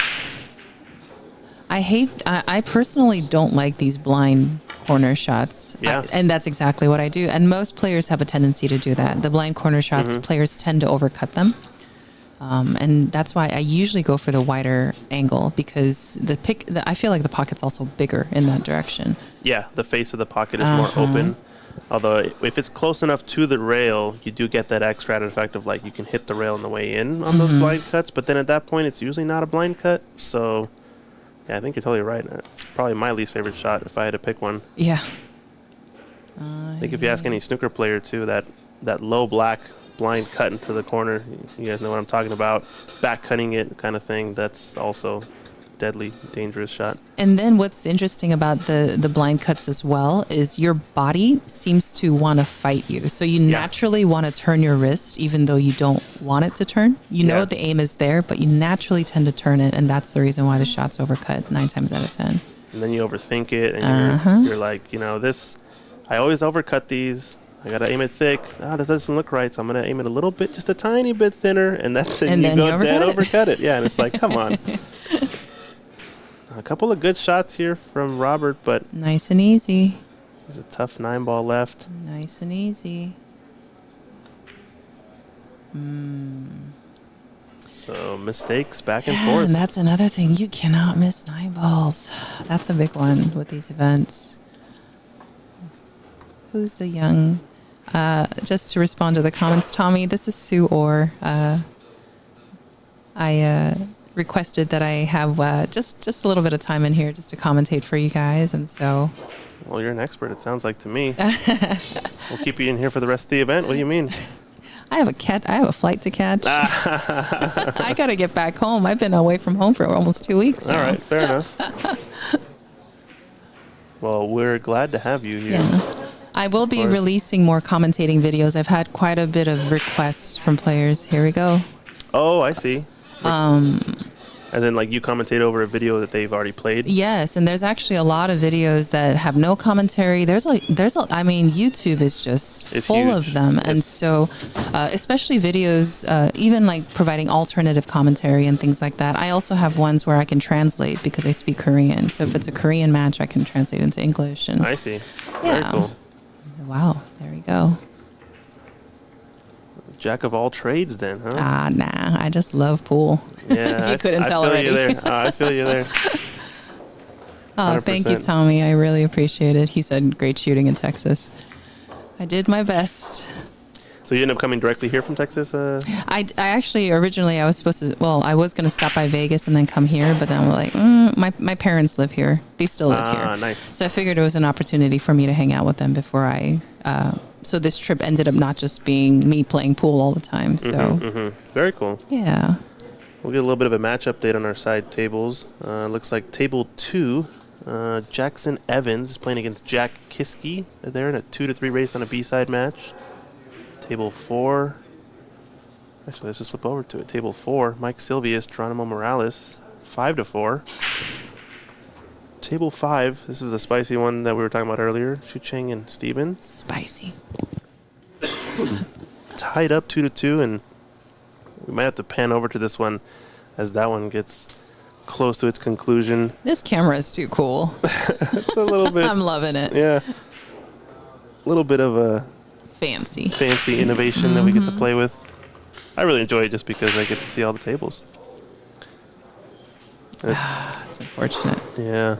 I personally don't like these blind corner shots. Yeah. And that's exactly what I do. And most players have a tendency to do that. The blind corner shots, Mm-hmm. players tend to overcut them. And that's why I usually go for the wider angle because I feel like the pocket's also bigger in that direction. Yeah, the face of the pocket is more open. Although if it's close enough to the rail, you do get that extra added effect of like you can hit the rail on the way in on those blind cuts. But then at that point, it's usually not a blind cut. So yeah, I think you're totally right. It's probably my least favorite shot if I had to pick one. Yeah. I think if you ask any snooker player too, that low black blind cut into the corner, you guys know what I'm talking about. Back cutting it kind of thing. That's also deadly, dangerous shot. And then what's interesting about the blind cuts as well is your body seems to want to fight you. So you naturally want to turn your wrist even though you don't want it to turn. You know the aim is there, but you naturally tend to turn it, and that's the reason why the shot's overcut 9 times out of 10. And then you overthink it, and you're like, this, I always overcut these. I got to aim it thick. This doesn't look right, so I'm going to aim it a little bit, just a tiny bit thinner, and that's it. And You then go you dead overcut overcut it. Yeah, and it's like, come on. A couple of good shots here from Robert, but Nice and easy. he's a tough 9-ball left. Nice and easy. So mistakes back and Yeah, forth. and that's another thing. You cannot miss 9 balls. That's a big one with these events. Who's the young? Just to respond to the comments, Tommy, this is Sue Orr. I requested that I have just a little bit of time in here just to commentate for you guys, and so Well, you're an expert, it sounds like to me. We'll keep you in here for the rest of the event. What do you mean? I have a flight to catch. I got to get back home. I've been away from home for almost 2 weeks now. All right, fair enough. Well, we're glad to have you here. Yeah. I will be course. releasing more commentating videos. I've had quite a bit of requests from players. Here we go. Oh, I see. As in, like, you commentate over a video that they've already played? Yes, and there's actually a lot of videos that have no commentary. I mean, YouTube is just It's full huge. of them, and It's- so especially videos, even like providing alternative commentary and things like that. I also have ones where I can translate because I speak Korean. So if it's a Korean match, I can translate into English. And I see. Very Yeah. cool. wow, there you go. Jack of all trades, then, huh? Nah, I just love pool. Yeah, if you couldn't tell I feel already. You there. I feel you there. Oh, thank you, 100%. Tommy. I really appreciate it. He said great shooting in Texas. I did my best. So you end up coming directly here from Texas? I actually originally I was supposed to. Well, I was going to stop by Vegas and then come here, but then we're like, my parents live here. They still live here. Nice. So I figured it was an opportunity for me to hang out with them before I. So this trip ended up not just being me playing pool all the time. So Very cool. yeah. We'll get a little bit of a match update on our side tables. Looks like table 2, Jackson Evans is playing against Jack Kiske. They're in a 2-3 race on a B-side match. Table 4, actually, let's just flip over to it. Table 4, Mike Silvius, Geronimo Morales, 5-4. Table 5, this is a spicy one that we were talking about earlier. Shu Cheng and Steven. Spicy. Tied up 2-2, and we might have to pan over to this one as that one gets close to its conclusion. This camera is too cool. It's a little bit, I'm loving it. yeah, a little bit of a Fancy. fancy innovation that we get to play with. I really enjoy it just because I get to see all the tables. That's unfortunate. Yeah,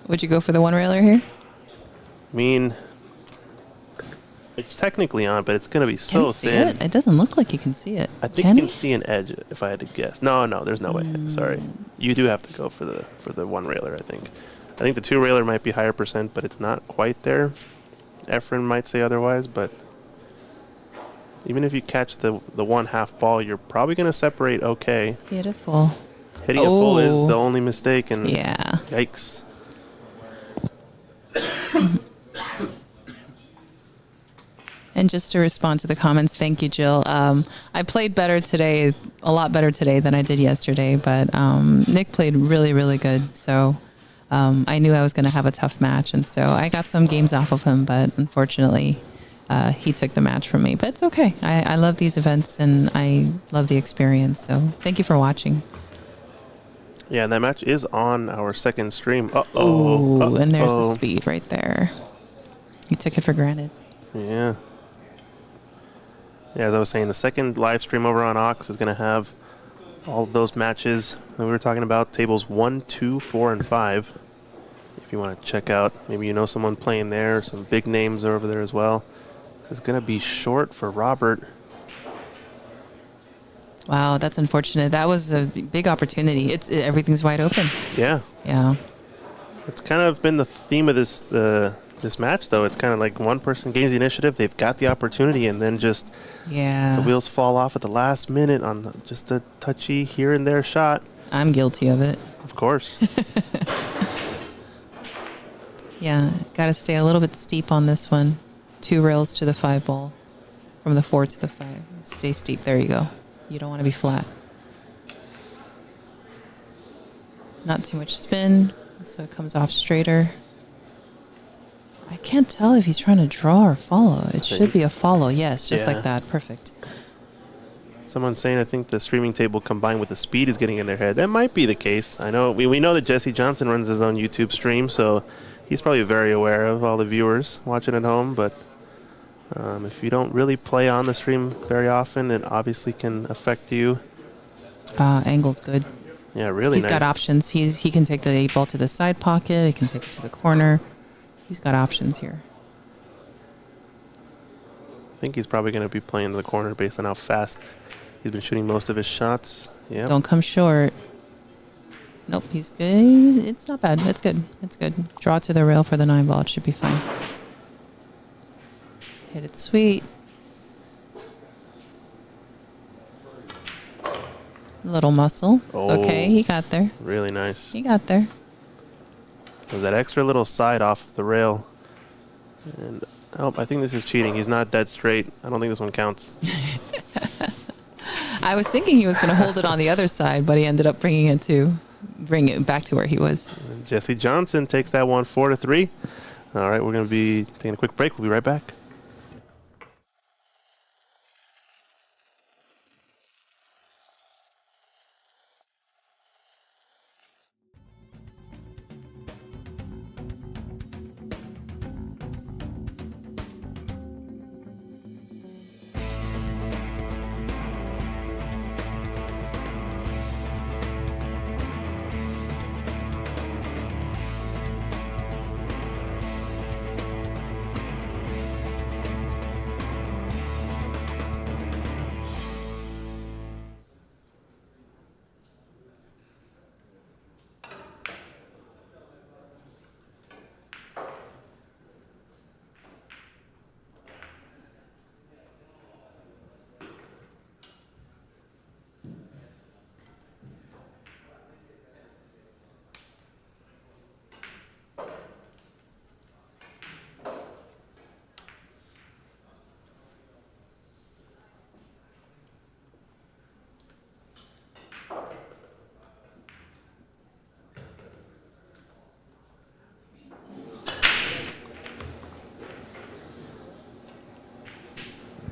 Would you go for the one railer here? I mean, it's technically on, but it's going to be Can so you see thin. it? It doesn't look like you can see it. I think Can you can you? see an edge if I had to guess. No, there's no way. Sorry. You do have to go for the one railer, I think. I think the two railer might be higher percent, but it's not quite there. Efren might say otherwise, but even if you catch the one half ball, you're probably going to separate okay. Beautiful. Hitting a full is Oh. the only mistake, and Yeah. yikes. And just to respond to the comments, thank you, Jill. I played better today, a lot better today than I did yesterday, but Nick played really, really good. So I knew I was going to have a tough match, and so I got some games off of him, but unfortunately, he took the match from me. But it's okay. I love these events, and I love the experience. So thank you for watching. Yeah, and that match is on our second stream. Oh, and there's the Uh-oh. speed right there. You took it for granted. Yeah. Yeah, as I was saying, the second live stream over on Ox is going to have all of those matches that we were talking about, tables 1, 2, 4, and 5. If you want to check out, maybe you know someone playing there, some big names are over there as well. This is going to be short for Robert. Wow, that's unfortunate. That was a big opportunity. Everything's wide open. Yeah, Yeah. it's kind of been the theme of this match, though. It's kind of like one person gains the initiative, they've got the opportunity, and then just Yeah. the wheels fall off at the last minute on just a touchy here and there shot. I'm guilty of it. Of course. Yeah. Got to stay a little bit steep on this one. 2 rails to the 5 ball. From the 4 to the 5. Stay steep. There you go. You don't want to be flat. Not too much spin, so it comes off straighter. I can't tell if he's trying to draw or follow. It should be a follow. Yes, just Yeah. like that. Perfect. Someone's saying I think the streaming table combined with the speed is getting in their head. That might be the case. I know we know that Jesse Johnson runs his own YouTube stream, so he's probably very aware of all the viewers watching at home. But if you don't really play on the stream very often, it obviously can affect you. Angle's good. Yeah, really He's nice. got options. He can take the 8 ball to the side pocket. He can take it to the corner. He's got options here. I think he's probably going to be playing the corner based on how fast he's been shooting most of his shots. Yeah. Don't come short. Nope, he's good. It's not bad. It's good. It's good. Draw to the rail for the 9 ball. It should be fine. Hit it sweet. Little muscle. It's okay. He got there. Really nice. He got there. There's that extra little side off the rail. And oh, I think this is cheating. He's not dead straight. I don't think this one counts. I was thinking he was going to hold it on the other side, but he ended up bringing it back to where he was. And Jesse Johnson takes that one 4-3. All right, we're going to be taking a quick break. We'll be right back.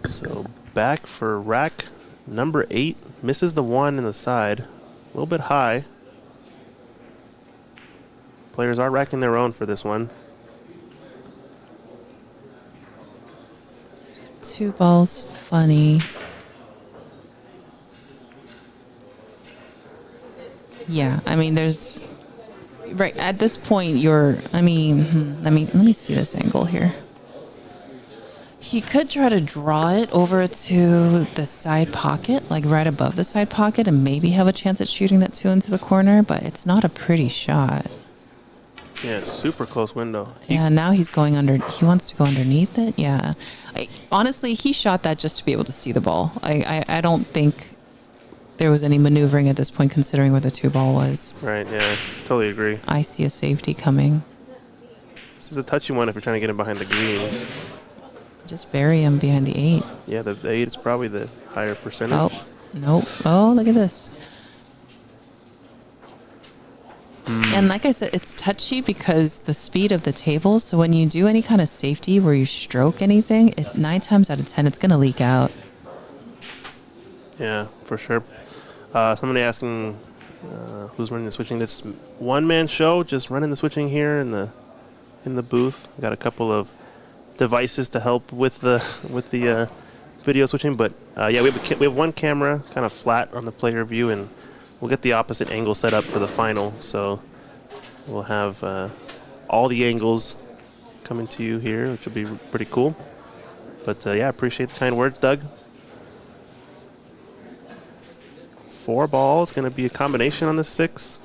So back for rack number 8. Misses the 1 in the side. A little bit high. Players are racking their own for this one. 2 balls, funny. Yeah, I mean, there's right at this point. Let me see this angle here. He could try to draw it over to the side pocket, like right above the side pocket, and maybe have a chance at shooting that 2 into the corner, but it's not a pretty shot. Yeah, super close window. Yeah, now he's going under. He wants to go underneath it. Yeah, honestly, he shot that just to be able to see the ball. I don't think there was any maneuvering at this point, considering where the 2 ball was. Right, yeah, totally agree. I see a safety coming. This is a touchy one if you're trying to get him behind the green. Just bury him behind the 8. Yeah, the 8 is probably the higher percentage. Oh, nope. Oh, look at this. And like I said, it's touchy because the speed of the table. So when you do any kind of safety where you stroke anything, 9 times out of 10, it's going to leak out. Yeah, for sure. Somebody asking who's running the switching. This one-man show, just running the switching here in the booth. Got a couple of devices to help with the video switching, but yeah, we have one camera kind of flat on the player view, and we'll get the opposite angle set up for the final. So we'll have all the angles coming to you here, which will be pretty cool. But yeah, appreciate the kind words, Doug. 4 balls, going to be a combination on the 6,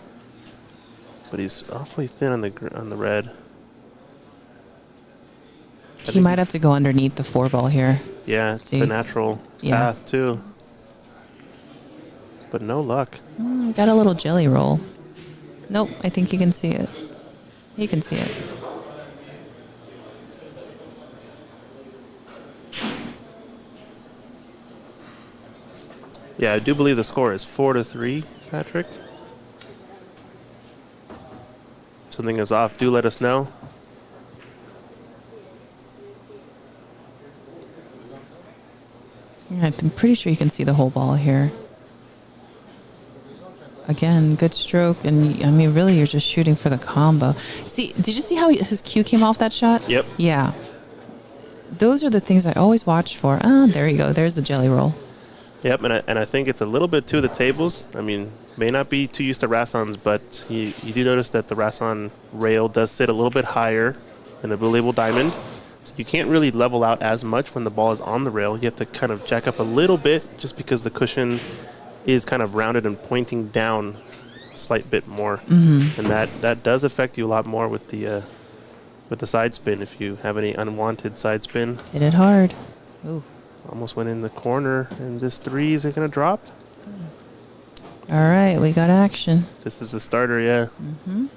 but he's awfully thin on the red. He might have to go underneath the 4 ball here. Yeah, it's the natural path too. But no luck. Got a little jelly roll. Nope, I think you can see it. You can see it. Yeah, I do believe the score is 4-3, Patrick. If something is off, do let us know. Yeah, I'm pretty sure you can see the whole ball here. Again, good stroke, and I mean, really, you're just shooting for the combo. See, did you see how his cue came off that shot? Yep. Yeah. Those are the things I always watch for. Ah, there you go. There's the jelly roll. Yep, and I think it's a little bit to the tables. I mean, may not be too used to Rassons, but you do notice that the Rasson rail does sit a little bit higher than the Blue Label Diamond. So you can't really level out as much when the ball is on the rail. You have to kind of jack up a little bit just because the cushion is kind of rounded and pointing down a slight bit more. Mm-hmm. And that does affect you a lot more with the side spin if you have any unwanted side spin. Hit it hard. Ooh. Almost went in the corner, and this 3 is it going to drop? All right, we got action. This is the starter, yeah. Mm-hmm.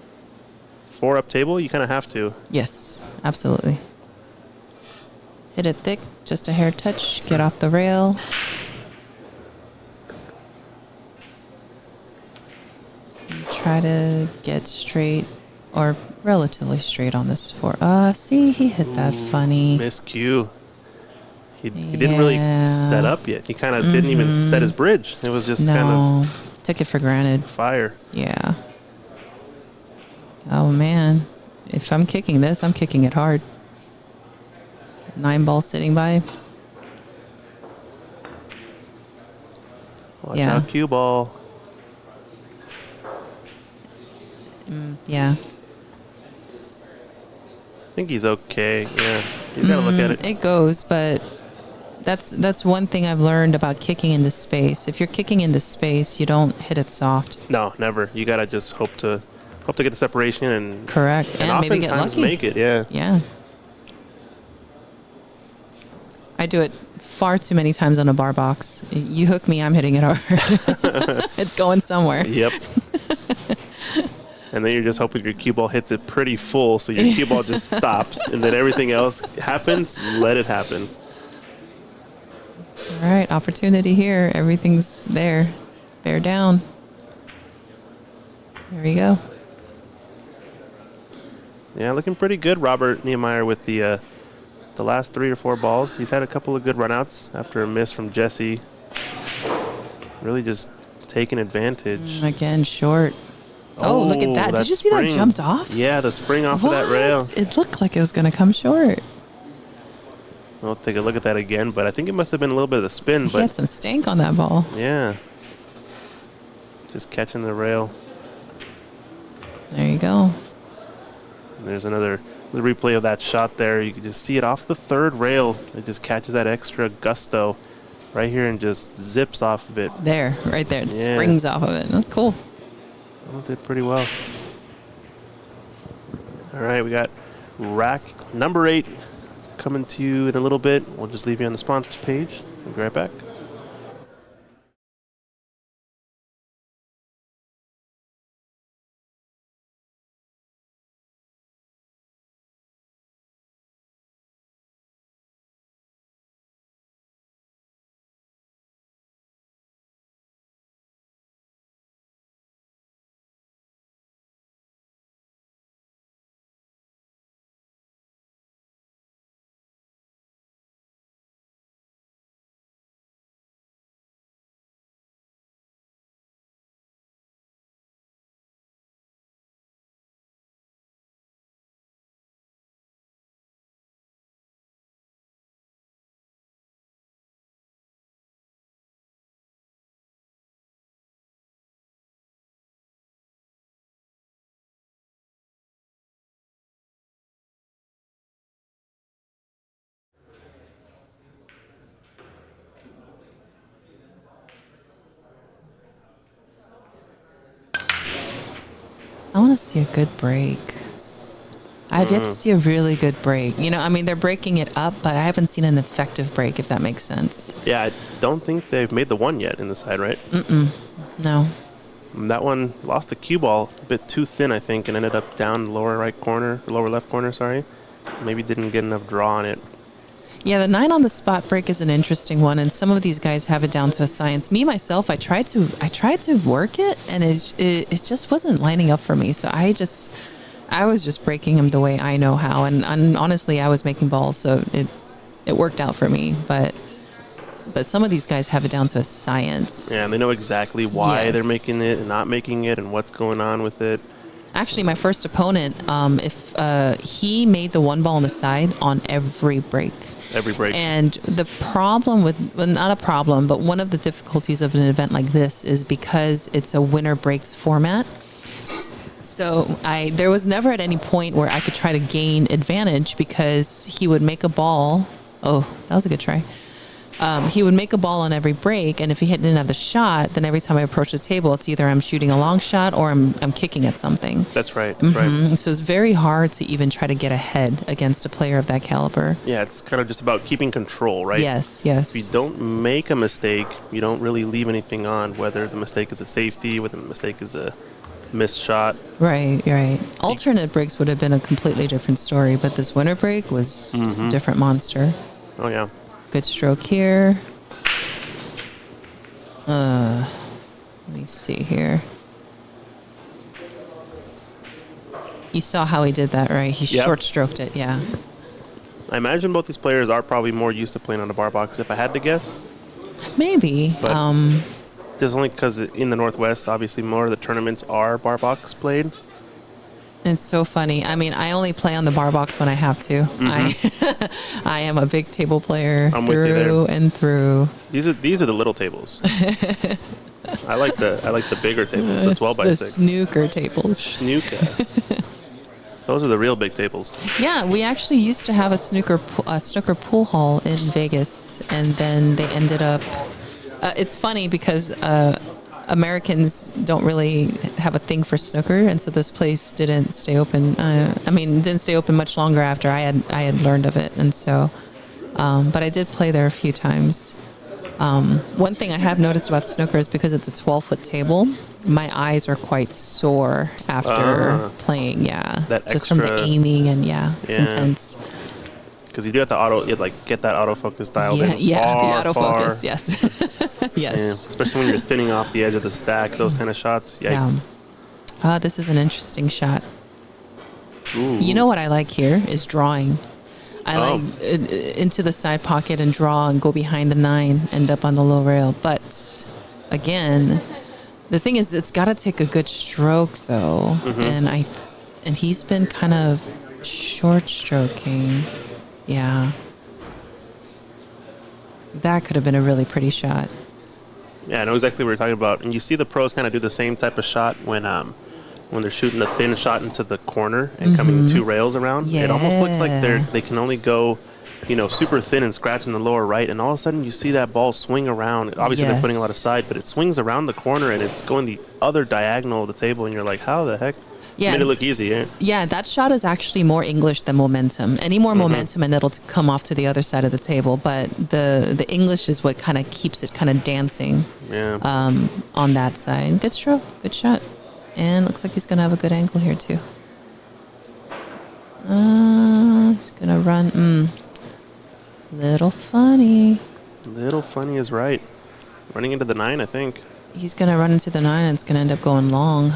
4 up table, you kind of have to. Yes, absolutely. Hit it thick, just a hair touch, get off the rail. And try to get straight or relatively straight on this 4. See, he hit that funny. Miscue. He didn't really Yeah. set up yet. He kind of didn't even set his bridge. It was just kind No, of took it for granted. fire. Yeah. Oh man, if I'm kicking this, I'm kicking it hard. 9 ball sitting by. Watch Yeah. out, cue ball. Yeah. I think he's okay. Yeah, you gotta look at it. It goes, but that's one thing I've learned about kicking into space. If you're kicking into space, you don't hit it soft. No, never. You gotta just hope to get the separation and Correct. And maybe get oftentimes lucky. make it. Yeah. Yeah. I do it far too many times on a bar box. You hook me, I'm hitting it hard. It's going somewhere. Yep. And then you're just hoping your cue ball hits it pretty full, so your cue ball just stops, and then everything else happens. Let it happen. All right, opportunity here. Everything's there. Bear down. There we go. Yeah, looking pretty good, Robert Niemeyer, with the last 3 or 4 balls. He's had a couple of good runouts after a miss from Jesse. Really just taking advantage. Again, short. Oh, look at that. Did you see that spring. jumped off? Yeah, the spring off of that rail. It looked like it was going to come short. We'll take a look at that again, but I think it must have been a little bit of the spin. He But had some stank on that ball. yeah, just catching the rail. There you go. And there's another replay of that shot there. You can just see it off the 3rd rail. It just catches that extra gusto right here and just zips off of it. There, right there. It Yeah. springs off of it. That's cool. Well, did pretty well. All right, we got rack number 8 coming to you in a little bit. We'll just leave you on the sponsors page. We'll be right back. I want to see a good break. I've yet to see a really good break. You know, I mean, they're breaking it up, but I haven't seen an effective break, if that makes sense. Yeah, I don't think they've made the one yet in the side, right? No. That one lost the cue ball a bit too thin, I think, and ended up down the lower right corner, lower left corner, sorry. Maybe didn't get enough draw on it. Yeah, the 9 on the spot break is an interesting one, and some of these guys have it down to a science. Me myself, I tried to work it, and it just wasn't lining up for me. So I was just breaking them the way I know how, and honestly, I was making balls, so it worked out for me. But some of ththese guys have it down to a science. Yeah, and they know exactly why Yes. they're making it and not making it and what's going on with it. Actually, my first opponent, he made the 1 ball on the side on every break. Every break. And the problem not a problem, but one of the difficulties of an event like this is because it's a winner breaks format. So there was never at any point where I could try to gain advantage because he would make a ball. Oh, that was a good try. He would make a ball on every break, and if he didn't have the shot, then every time I approach the table, it's either I'm shooting a long shot or I'm kicking at something. That's right. That's right. So it's very hard to even try to get ahead against a player of that caliber. Yeah, it's kind of just about keeping control, right? Yes. If you don't make a mistake, you don't really leave anything on, whether the mistake is a safety, whether the mistake is a missed shot. Right. Alternate breaks would have been a completely different story, but this winner break was a different monster. Oh, yeah. Good stroke here. Let me see here. You saw how he did that, right? He Yep. short stroked it, yeah. I imagine both these players are probably more used to playing on a bar box, if I had to guess. Maybe. But just only because in the Northwest, obviously, more of the tournaments are bar box played. It's so funny. I mean, I only play on the bar box when I have to. I am a big table player I'm with you through and through. These are the little tables. I like the bigger tables, the 12 by the 6. snooker tables. Snooker. Those are the real big tables. Yeah, we actually used to have a snooker pool hall in Vegas, and then they ended up. It's funny because Americans don't really have a thing for snooker, and so this place didn't stay open. Didn't stay open much longer after I had learned of it, and so. But I did play there a few times. One thing I have noticed about snooker is because it's a 12-foot table, my eyes are quite sore after playing. Yeah, That just from the extra- aiming and it's Yeah. intense. Because you do have to get that autofocus dialed in The far, autofocus. far. Yes, yes. Yeah, especially when you're thinning off the edge of the stack, those kind of shots. Yikes. This is an interesting shot. Ooh. You know what I like here is drawing. I Oh. like into the side pocket and draw and go behind the 9, end up on the low rail. But again, the thing is, it's got to take a good stroke though, and he's been kind of short stroking. Yeah, that could have been a really pretty shot. Yeah, I know exactly what you're talking about. And you see the pros kind of do the same type of shot when they're shooting a thin shot into the corner and coming 2 rails around. It almost looks like Yeah. they can only go, super thin and scratch in the lower right. And all of a sudden you see that ball swing around. Obviously they're putting a lot of side, but it swings around the corner and it's going the other diagonal of the table. And you're like, how the heck? Yeah. Made it look easy, eh? Yeah, that shot is actually more English than momentum. Any more momentum and it'll come off to the other side of the table. But the English is what kind of keeps it kind of dancing Yeah. on that side. Good stroke, good shot. And looks like he's going to have a good angle here too. He's going to run. Little funny. Little funny is right. Running into the 9, I think. He's going to run into the 9 and it's going to end up going long.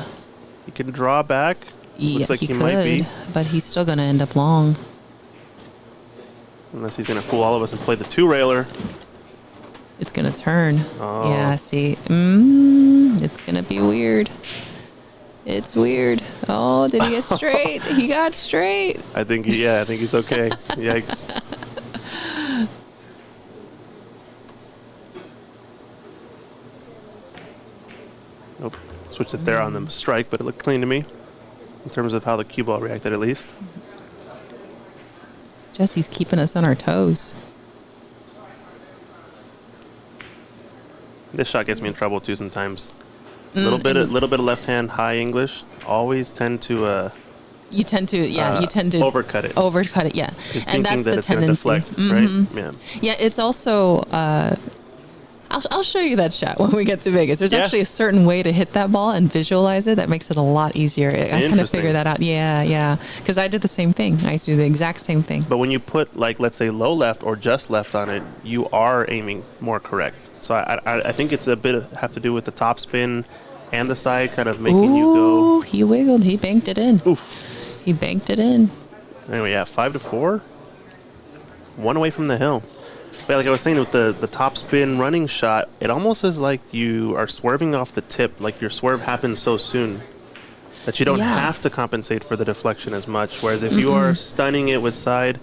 He can draw back. Yeah, Looks like he could, might be. but he's still going to end up long. Unless he's going to fool all of us and play the 2-railer. It's going to turn. Oh. Yeah, see. It's going to be weird. It's weird. Oh, did he get straight? He got straight. I think he's okay. Yikes. Nope. Switched it there on the strike, but it looked clean to me in terms of how the cue ball reacted at least. Jesse's keeping us on our toes. This shot gets me in trouble too sometimes. Little bit of left hand high English. Always tend to You tend to overcut it. Overcut it, yeah. Just And thinking that's that the it's going to tendency. deflect, right? Yeah. Yeah, it's also. I'll show you that shot when we get to Vegas. There's Yeah. actually a certain way to hit that ball and visualize it that makes it a lot easier. I kind of Interesting. figured that out. Yeah. Because I did the same thing. I used to do the exact same thing. But when you put, like, let's say low left or just left on it, you are aiming more correct. So I think it's a bit have to do with the top spin and the side kind of making you Ooh, he wiggled. He banked it in. go. Oof. He banked it in. Anyway, yeah, 5-4. 1 away from the hill. But like I was saying with the top spin running shot, it almost is like you are swerving off the tip, like your swerve happens so soon that you don't Yeah. have to compensate for the deflection as much. Whereas if you are stunning it with side,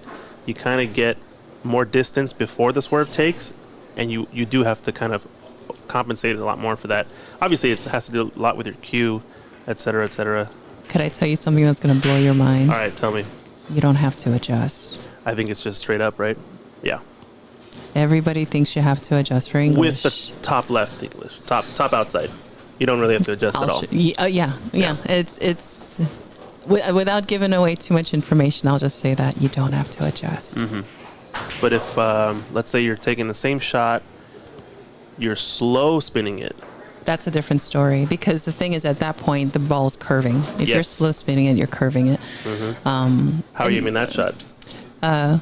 you kind of get more distance before the swerve takes, and you do have to kind of compensate a lot more for that. Obviously, it has to do a lot with your cue, et cetera, et cetera. Could I tell you something that's going to blow your mind? All right, tell me. You don't have to adjust. I think it's just straight up, right? Yeah. Everybody thinks you have to adjust for English. With the top left English, top outside. You don't really have to adjust at all. Yeah. It's without giving away too much information, I'll just say that you don't have to adjust. But if, let's say you're taking the same shot, you're slow spinning it, That's a different story because the thing is, at that point, the ball's curving. If you're Yes. slow spinning it, you're curving it. How are you aiming that shot?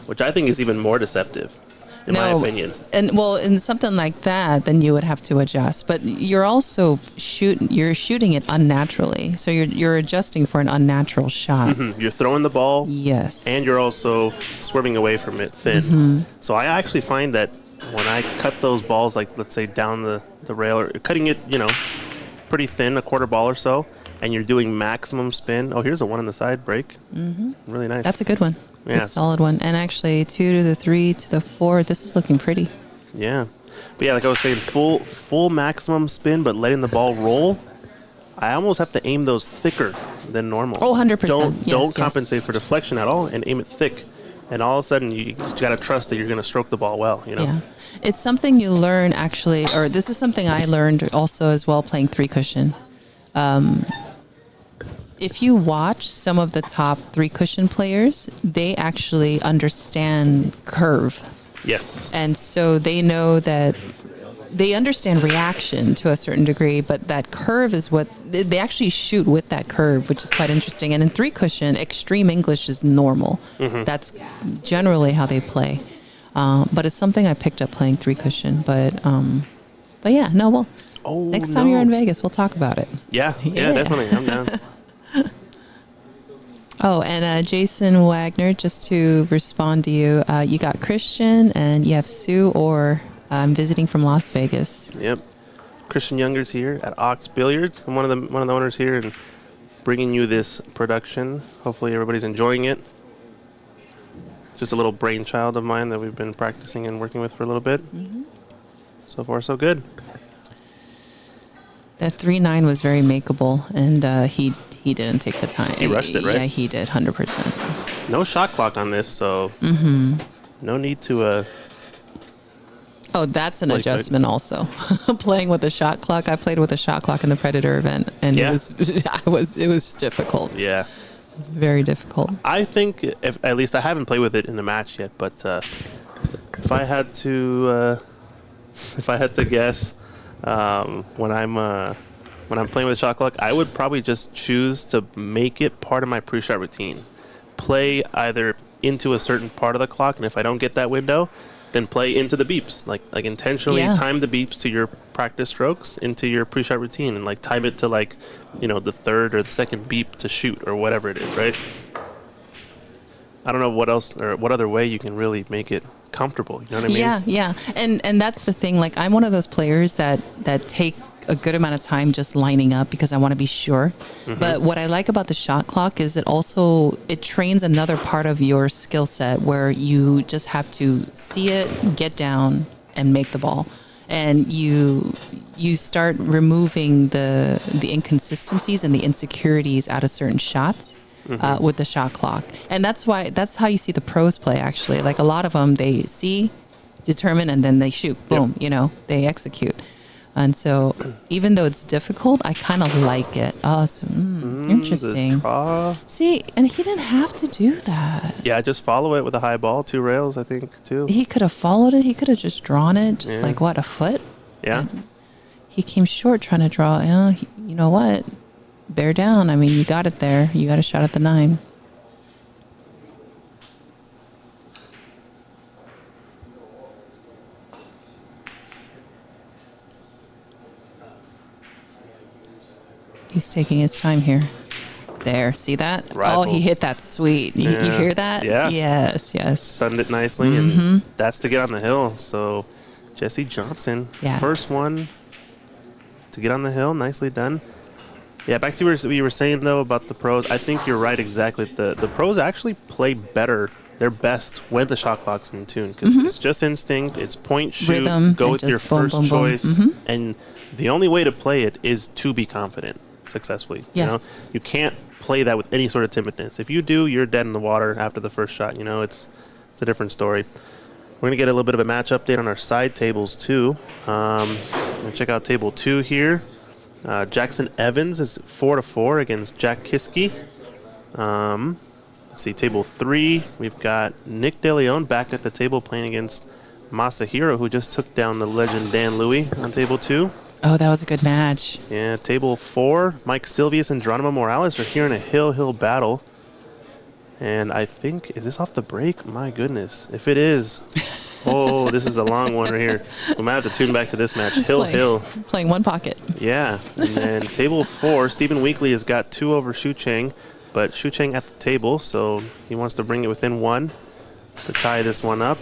Which I think is even more deceptive, in my opinion. And well, in something like that, then you would have to adjust. But you're also shooting it unnaturally, so you're adjusting for an unnatural shot. You're throwing the ball, Yes. and you're also swerving away from it thin. Mm-hmm. So I actually find that when I cut those balls, like let's say down the rail, or cutting it, pretty thin, a quarter ball or so, and you're doing maximum spin. Oh, here's a 1 on the side break. Really nice. That's a good one. Yeah. Good solid one. And actually, 2 to the 3 to the 4. This is looking pretty. Yeah. But yeah, like I was saying, full maximum spin, but letting the ball roll. I almost have to aim those thicker than normal. Oh, 100%. Don't Yes. compensate for deflection at all and aim it thick. And all of a sudden, you got to trust that you're going to stroke the ball well, Yeah. It's something you learn actually, or this is something I learned also as well playing 3 cushion. If you watch some of the top 3 cushion players, they actually understand curve. Yes. And so they know that they understand reaction to a certain degree, but that curve is what they actually shoot with that curve, which is quite interesting. And in 3 cushion, extreme English is normal. That's generally how they play. But it's something I picked up playing 3 cushion. But yeah, no, well, Oh, next time you're in Vegas, we'll talk about it. Yeah, definitely. I'm down. Oh, and Jason Wagner, just to respond to you, you got Christian and you have Sue Orr. I'm visiting from Las Vegas. Yep. Christian Younger's here at Ox Billiards. I'm one of the owners here and bringing you this production. Hopefully everybody's enjoying it. Just a little brainchild of mine that we've been practicing and working with for a little bit. So far, so good. That 3-9 was very makeable, and he didn't take the time. He rushed it, right? Yeah, he did, 100%. No shot clock on this, so no need to. Oh, that's an Like, adjustment also. Playing with a shot clock. I played with a shot clock in the Predator event, and Yeah. it was difficult. Yeah. It was very difficult. I think, at least I haven't played with it in the match yet, but if I had to guess, when I'm playing with a shot clock, I would probably just choose to make it part of my pre-shot routine. Play either into a certain part of the clock, and if I don't get that window, then play into the beeps. Like intentionally time the beeps to your practice strokes into your pre-shot routine, and time it to the third or the second beep to shoot or whatever it is, right? I don't know what else or what other way you can really make it comfortable. You know what I mean? Yeah. And that's the thing. Like, I'm one of those players that take a good amount of time just lining up because I want to be sure. But what I like about the shot clock is it trains another part of your skill set where you just have to see it, get down, and make the ball. And you start removing the inconsistencies and the insecurities out of certain shots. With the shot clock. And that's how you see the pros play, actually. Like, a lot of them, they see, determine, and then they shoot. Boom, they execute. And so even though it's difficult, I kind of like it. Oh, so, interesting. See, and he didn't have to do that. Yeah, just follow it with a high ball, 2 rails, I think, too. He could have followed it. He could have just drawn it, just a foot? Yeah. And he came short trying to draw. You know what? Bear down. I mean, you got it there. You got a shot at the 9. He's taking his time here. There. See that? Rifles. Oh, he hit that sweet. You hear that? Yeah. Yes. Stunned it nicely, and that's to get on the hill. So Jesse Johnson, first one to get on the hill. Nicely done. Yeah, back to what you were saying, though, about the pros. I think you're right, exactly. The pros actually play better, their best, when the shot clock's in tune. Because it's just instinct. It's point, shoot, Rhythm, go and with your just boom, first boom, boom. choice. And the only way to play it is to be confident successfully. Yes. You can't play that with any sort of timidness. If you do, you're dead in the water after the first shot. It's a different story. We're going to get a little bit of a match update on our side tables, too. We're going to check out table 2 here. Jackson Evans is 4-4 against Jack Kiske. Let's see, table 3, we've got Nick DeLeon back at the table playing against Masahiro, who just took down the legend Dan Louie on table 2. Oh, that was a good match. Yeah, table 4, Mike Silvius and Geronimo Morales are here in a hill battle. And I think, is this off the break? My goodness. If it is, oh, this is a long one right here. We might have to tune back to this match. Hill. Playing one pocket. Yeah. And then table 4, Stephen Weekly has got 2 over Shu Cheng, but Shu Cheng at the table, so he wants to bring it within 1 to tie this one up.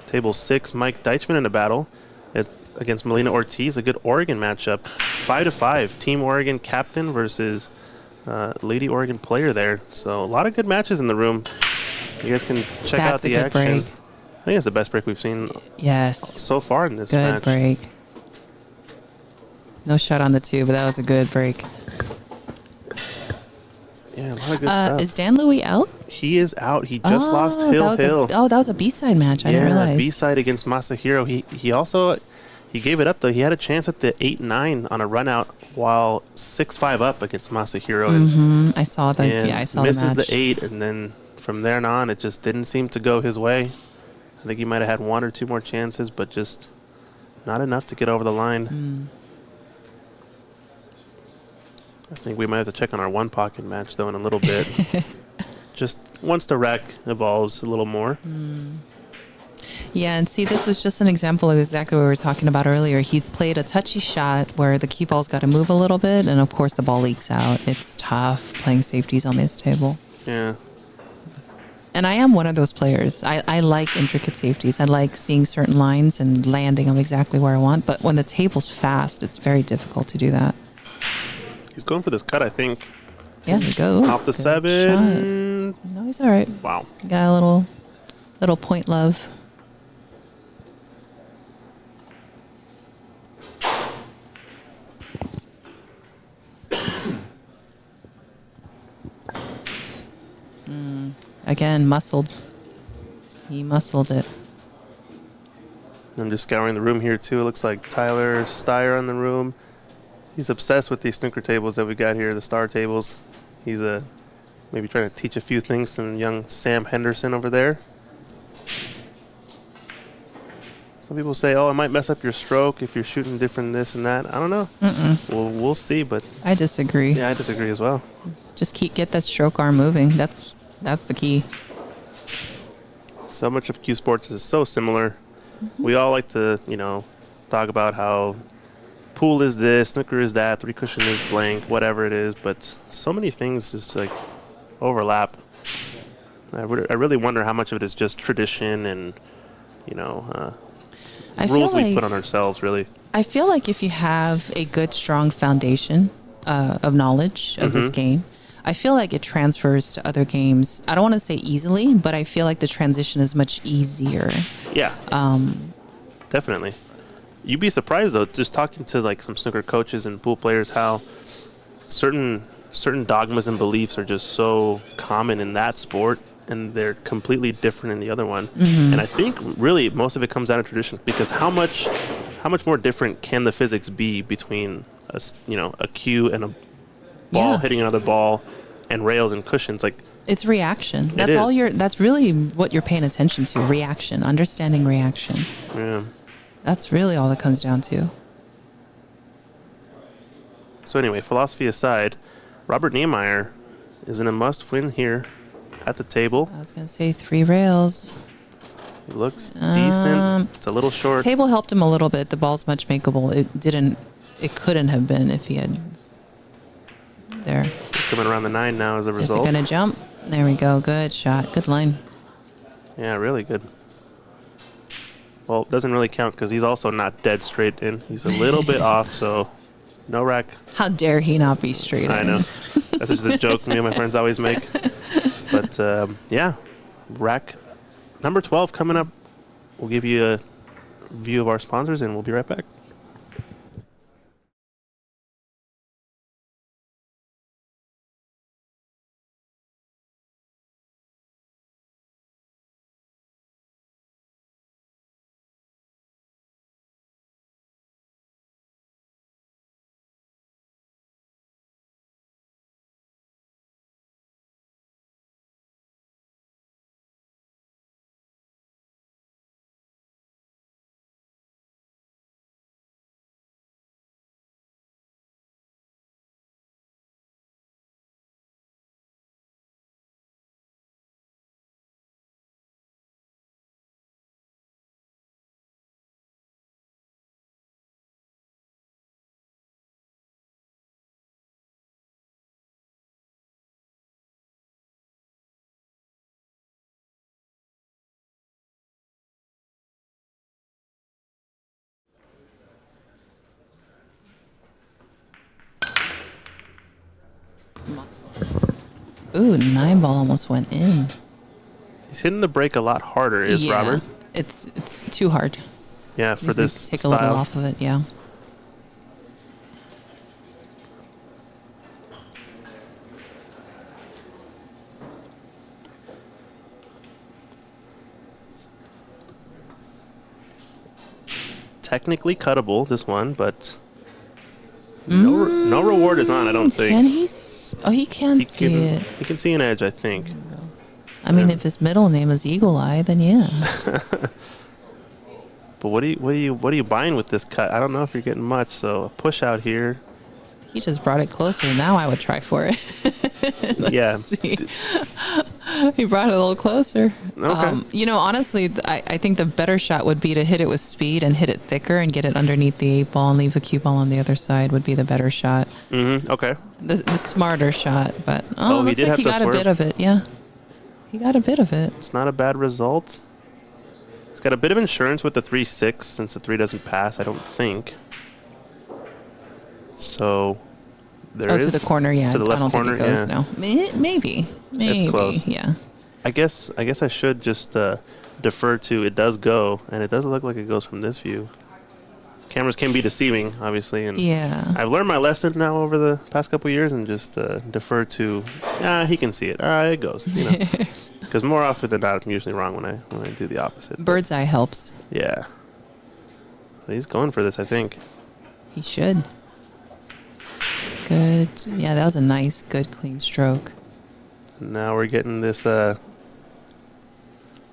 Table 6, Mike Deichmann in a battle. It's against Melina Ortiz, a good Oregon matchup. 5-5, Team Oregon captain versus Lady Oregon player there. So a lot of good matches in the room. You guys can check out the action. Break. I think it's the best break we've seen Yes. so far in this Good match. break. No shot on the 2, but that was a good break. Yeah, a lot of good stuff. Is Dan Louis out? He is out. He just lost Hill. That was a B-side match. I didn't realize. B-side against Masahiro. He also gave it up, though. He had a chance at the 8-9 on a run out while 6-5 up against Masahiro. I saw that. Yeah, I saw the match. Misses the 8, and then from there on, it just didn't seem to go his way. I think he might have had 1 or 2 more chances, but just not enough to get over the line. I think we might have to check on our one pocket match, though, in a little bit. Just once the rack evolves a little more. Yeah, and see, this was just an example of exactly what we were talking about earlier. He played a touchy shot where the key ball's got to move a little bit, and of course the ball leaks out. It's tough playing safeties on this table. Yeah. And I am one of those players. I like intricate safeties. I like seeing certain lines and landing them exactly where I want. But when the table's fast, it's very difficult to do that. He's going for this cut, I think. Yeah, there you go. Off the Good 7. shot. No, he's all right. Wow. Got a little point love. Again, muscled. He muscled it. I'm just scouring the room here, too. It looks like Tyler Steyer in the room. He's obsessed with these snooker tables that we got here, the star tables. He's maybe trying to teach a few things to young Sam Henderson over there. Some people say, oh, it might mess up your stroke if you're shooting different this and that. I don't know. We'll see, but I disagree. yeah, I disagree as well. Just get that stroke arm moving. That's the key. So much of Q Sports is so similar. We all like to, talk about how pool is this, snooker is that, 3 cushion is blank, whatever it is, but so many things just overlap. I really wonder how much of it is just tradition and, rules we put on ourselves, really. I feel like if you have a good, strong foundation of knowledge of this game, I feel like it transfers to other games. I don't want to say easily, but I feel like the transition is much easier. Yeah. Definitely. You'd be surprised, though, just talking to some snooker coaches and pool players, how certain dogmas and beliefs are just so common in that sport, and they're completely different in the other one. And I think really most of it comes down to tradition, because how much more different can the physics be between a cue and a ball hitting another ball and rails and cushions? It's reaction. That's really what you're paying attention to. Reaction, understanding reaction. Yeah. That's really all it comes down to. So anyway, philosophy aside, Robert Niemeyer is in a must-win here at the table. I was going to say 3 rails. He looks decent. It's a little short. Table helped him a little bit. The ball's much makeable. It couldn't have been if he had there. He's coming around the 9 now as a Is result. it going to jump? There we go. Good shot. Good line. Yeah, really good. Well, it doesn't really count because he's also not dead straight in. He's a little bit off, so no rack. How dare he not be straight I in? know. That's just a joke me and my friends always make. But, yeah, rack number 12 coming up. We'll give you a view of our sponsors, and we'll be right back. Ooh, Nineball almost went in. He's hitting the break a lot harder, is Robert? It's too hard. Yeah, for Needs to this take style. a little off of it, yeah. Technically cuttable, this one, but no reward is on, I don't think. Can he? Oh, he can see it. He can see an edge, I think. I mean, if his middle name is Eagle Eye, then yeah. But what are you buying with this cut? I don't know if you're getting much, so a push out here. He just brought it closer. Now I would try for it. Yeah. See. He brought it a little closer. Okay. Honestly, I think the better shot would be to hit it with speed and hit it thicker and get it underneath the 8-ball and leave the cue ball on the other side would be the better shot. Mm-hmm. Okay. The smarter shot. But he looks did like have he to got a swerve. bit of it. Yeah. He got a bit of it. It's not a bad result. It's got a bit of insurance with the 3-6 since the 3 doesn't pass, I don't think. So there is to the corner, yeah. To the left I don't corner, think it goes, yeah. no. Maybe. It's close. Yeah. I guess I should just defer to it does go, and it doesn't look like it goes from this view. Cameras can be deceiving, obviously, and Yeah. I've learned my lesson now over the past couple years, and just defer to, he can see it. It goes, because more often than not, I'm usually wrong when I do the opposite. Bird's eye helps. Yeah. So he's going for this, I think. He should. Good. Yeah, that was a nice, good, clean stroke. Now we're getting this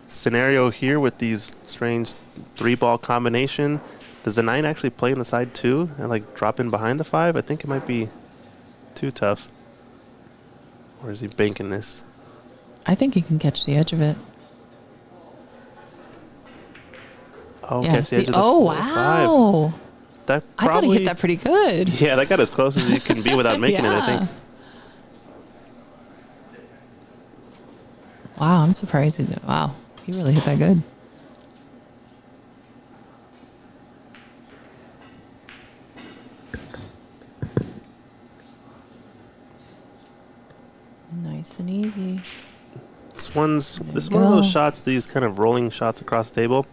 scenario here with these strange 3-ball combination. Does the 9 actually play on the side too and drop in behind the 5? I think it might be too tough. Or is he banking this? I think he can catch the edge of it. Oh, Yeah, catch the edge of the oh, 4-5. wow. That I thought he hit that pretty good. Yeah, that got as close as you can be without making it, I Yeah. think. Wow, I'm surprised. Wow, he really hit that good. Nice and easy. This one's There this is you one of those go. shots, these kind of rolling shots across the table.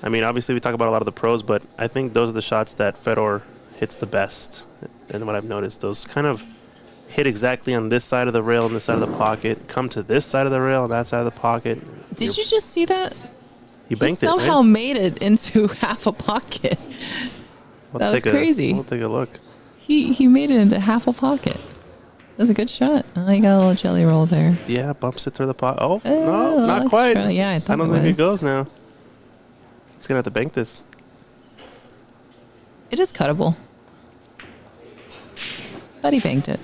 I mean, obviously we talk about a lot of the pros, but I think those are the shots that Fedor hits the best. And what I've noticed, those kind of hit exactly on this side of the rail and this side of the pocket, come to this side of the rail and that side of the pocket. Did you just see that? He He banked it, somehow right? made it into half a pocket. That was crazy. We'll take a look. He made it into half a pocket. That was a good shot. Oh, he got a little jelly roll there. Yeah, bumps it through the pocket. Oh, Oh, no, not that's quite. right. Yeah, I thought don't it think it was. goes now. He's going to have to bank this. It is cuttable. But he banked it.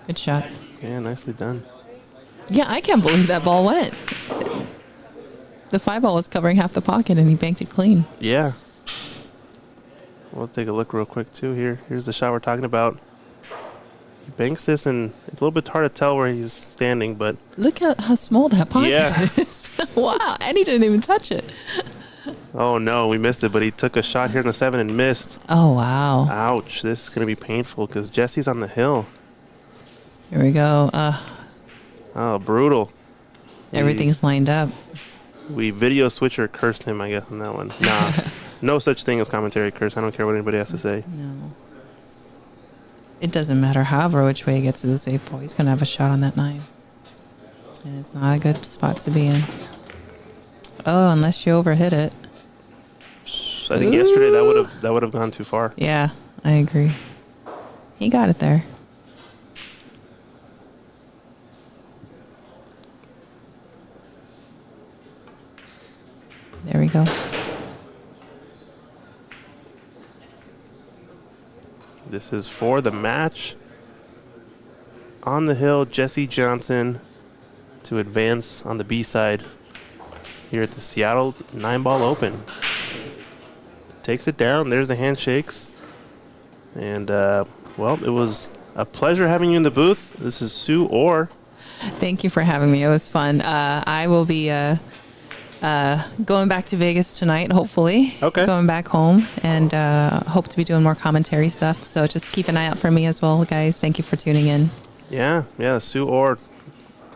Good shot. Yeah, nicely done. Yeah, I can't believe that ball went. The 5-ball was covering half the pocket and he banked it clean. Yeah. We'll take a look real quick, too, here. Here's the shot we're talking about. He banks this, and it's a little bit hard to tell where he's standing, but Look at how small that pocket Yeah. is. Wow. And he didn't even touch it. oh, no, we missed it. But he took a shot here in the 7 and missed. Oh, wow. Ouch. This is going to be painful because Jesse's on the hill. Here we go. Oh, brutal. Everything's lined up. We video switcher cursed him, I guess, on that one. Nah, no such thing as commentary curse. I don't care what anybody has to say. No. It doesn't matter however which way he gets to this 8-ball. He's going to have a shot on that 9. And it's not a good spot to be in. Oh, unless you overhit it. I think yesterday that would have gone too far. Yeah, I agree. He got it there. There we go. This is for the match. On the hill, Jesse Johnson to advance on the B side here at the Seattle 9-Ball Open. Takes it down. There's the handshakes. And, well, it was a pleasure having you in the booth. This is Sue Orr. Thank you for having me. It was fun. I will be going back to Vegas tonight, hopefully. Okay. Going back home and hope to be doing more commentary stuff. So just keep an eye out for me as well, guys. Thank you for tuning in. Yeah, Sue Orr.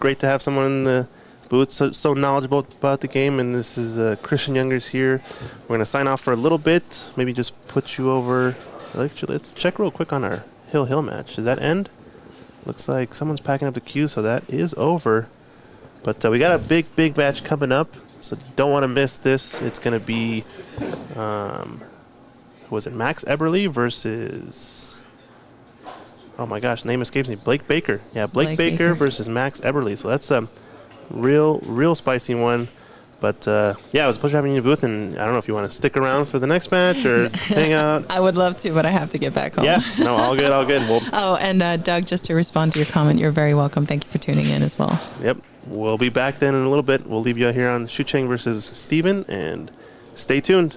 Great to have someone in the booth so knowledgeable about the game. And this is Christian Youngers here. We're going to sign off for a little bit. Maybe just put you over. Actually, let's check real quick on our Hill match. Does that end? Looks like someone's packing up the queue, so that is over. But we got a big match coming up, so don't want to miss this. It's going to be, was it Max Eberly versus, oh my gosh, name escapes me, Blake Baker. Yeah, Blake Baker versus Max Eberly. So that's a real spicy one. But yeah, it was a pleasure having you in the booth, and I don't know if you want to stick around for the next match or hang out. I would love to, but I have to get back home. Yeah, no, all good. Well, oh, and Doug, just to respond to your comment, you're very welcome. Thank you for tuning in as well. Yep. We'll be back then in a little bit. We'll leave you out here on Shu Cheng versus Steven, and stay tuned.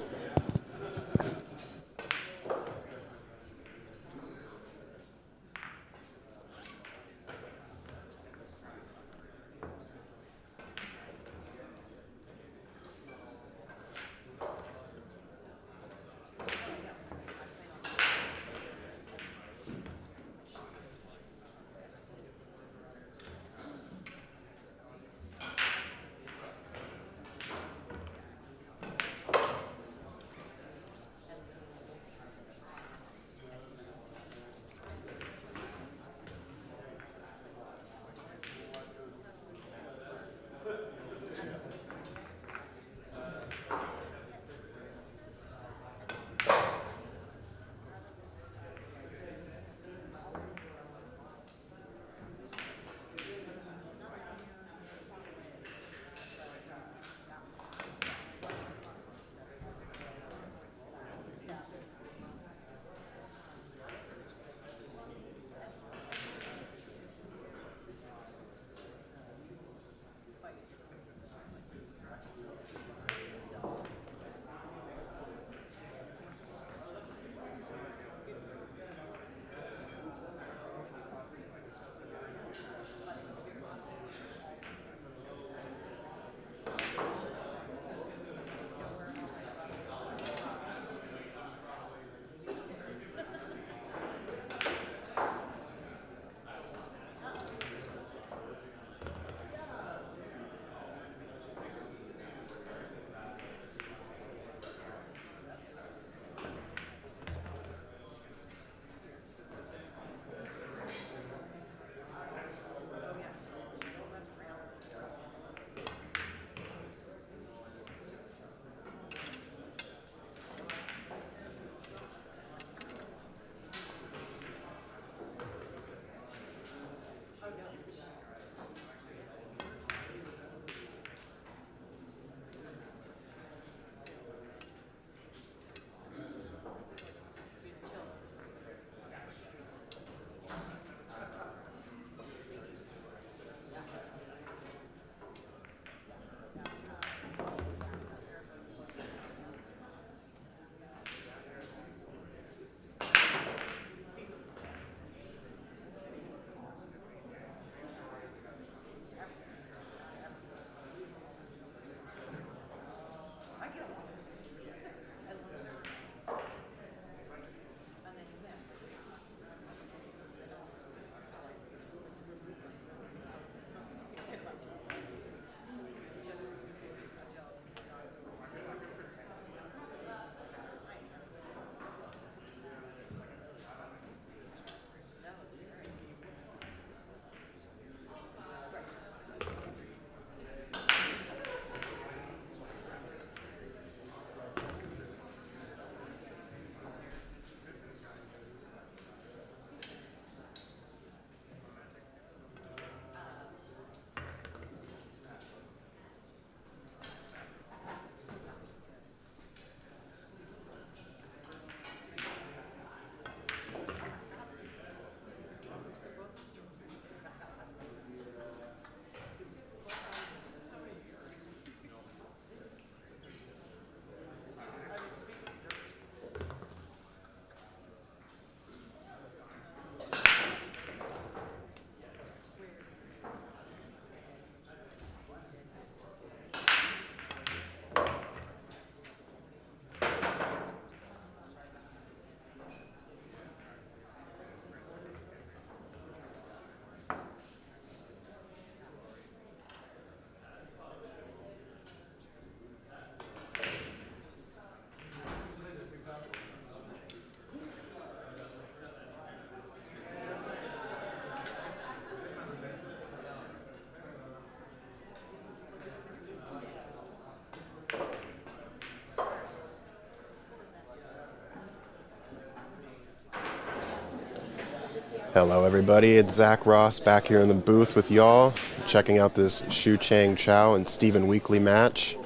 Hello, everybody. It's Zach Ross back here in the booth with y'all, checking out this Shu Chang Chow and Stephen Weekly match.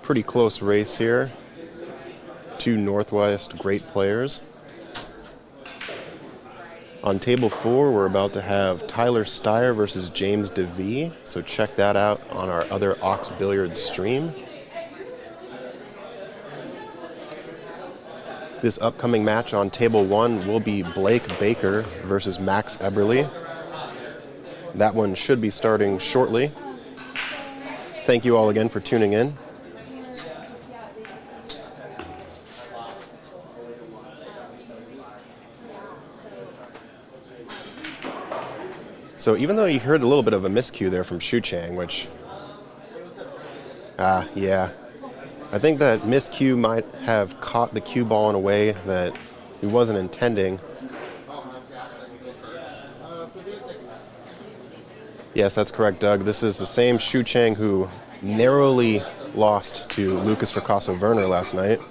Pretty close race here. Two Northwest great players. On table 4, we're about to have Tyler Steyer versus James DeVee, so check that out on our other Ox Billiards stream. This upcoming match on table 1 will be Blake Baker versus Max Eberly. That one should be starting shortly. Thank you all again for tuning in. So even though you heard a little bit of a miscue there from Shu Chang, which, yeah. I think that miscue might have caught the cue ball in a way that he wasn't intending. Yes, that's correct, Doug. This is the same Shu Chang who narrowly lost to Lucas Fracasso-Werner last night.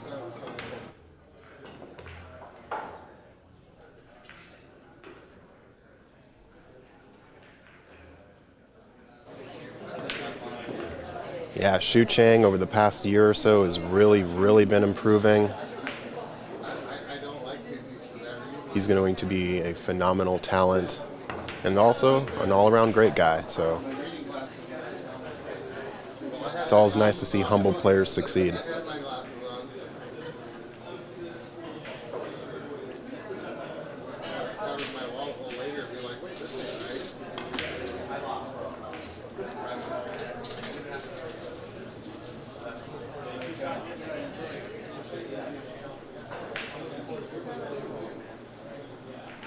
Yeah, Shu Chang over the past year or so has really been improving. He's going to be a phenomenal talent and also an all-around great guy. So it's always nice to see humble players succeed.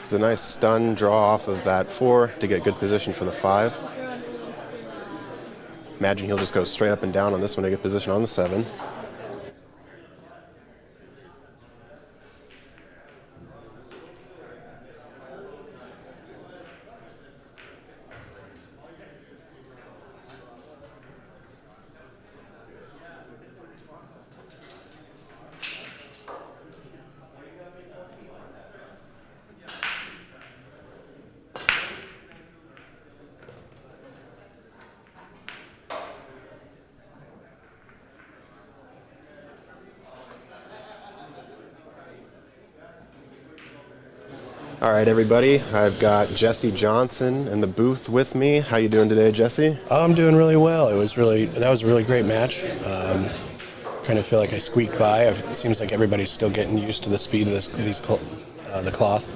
It's a nice stun draw off of that 4 to get good position for the 5. Imagine he'll just go straight up and down on this one to get position on the 7. All right, everybody. I've got Jesse Johnson in the booth with me. How you doing today, Jesse? I'm doing really well. That was a really great match. Kind of feel like I squeaked by. It seems like everybody's still getting used to the speed of the cloth.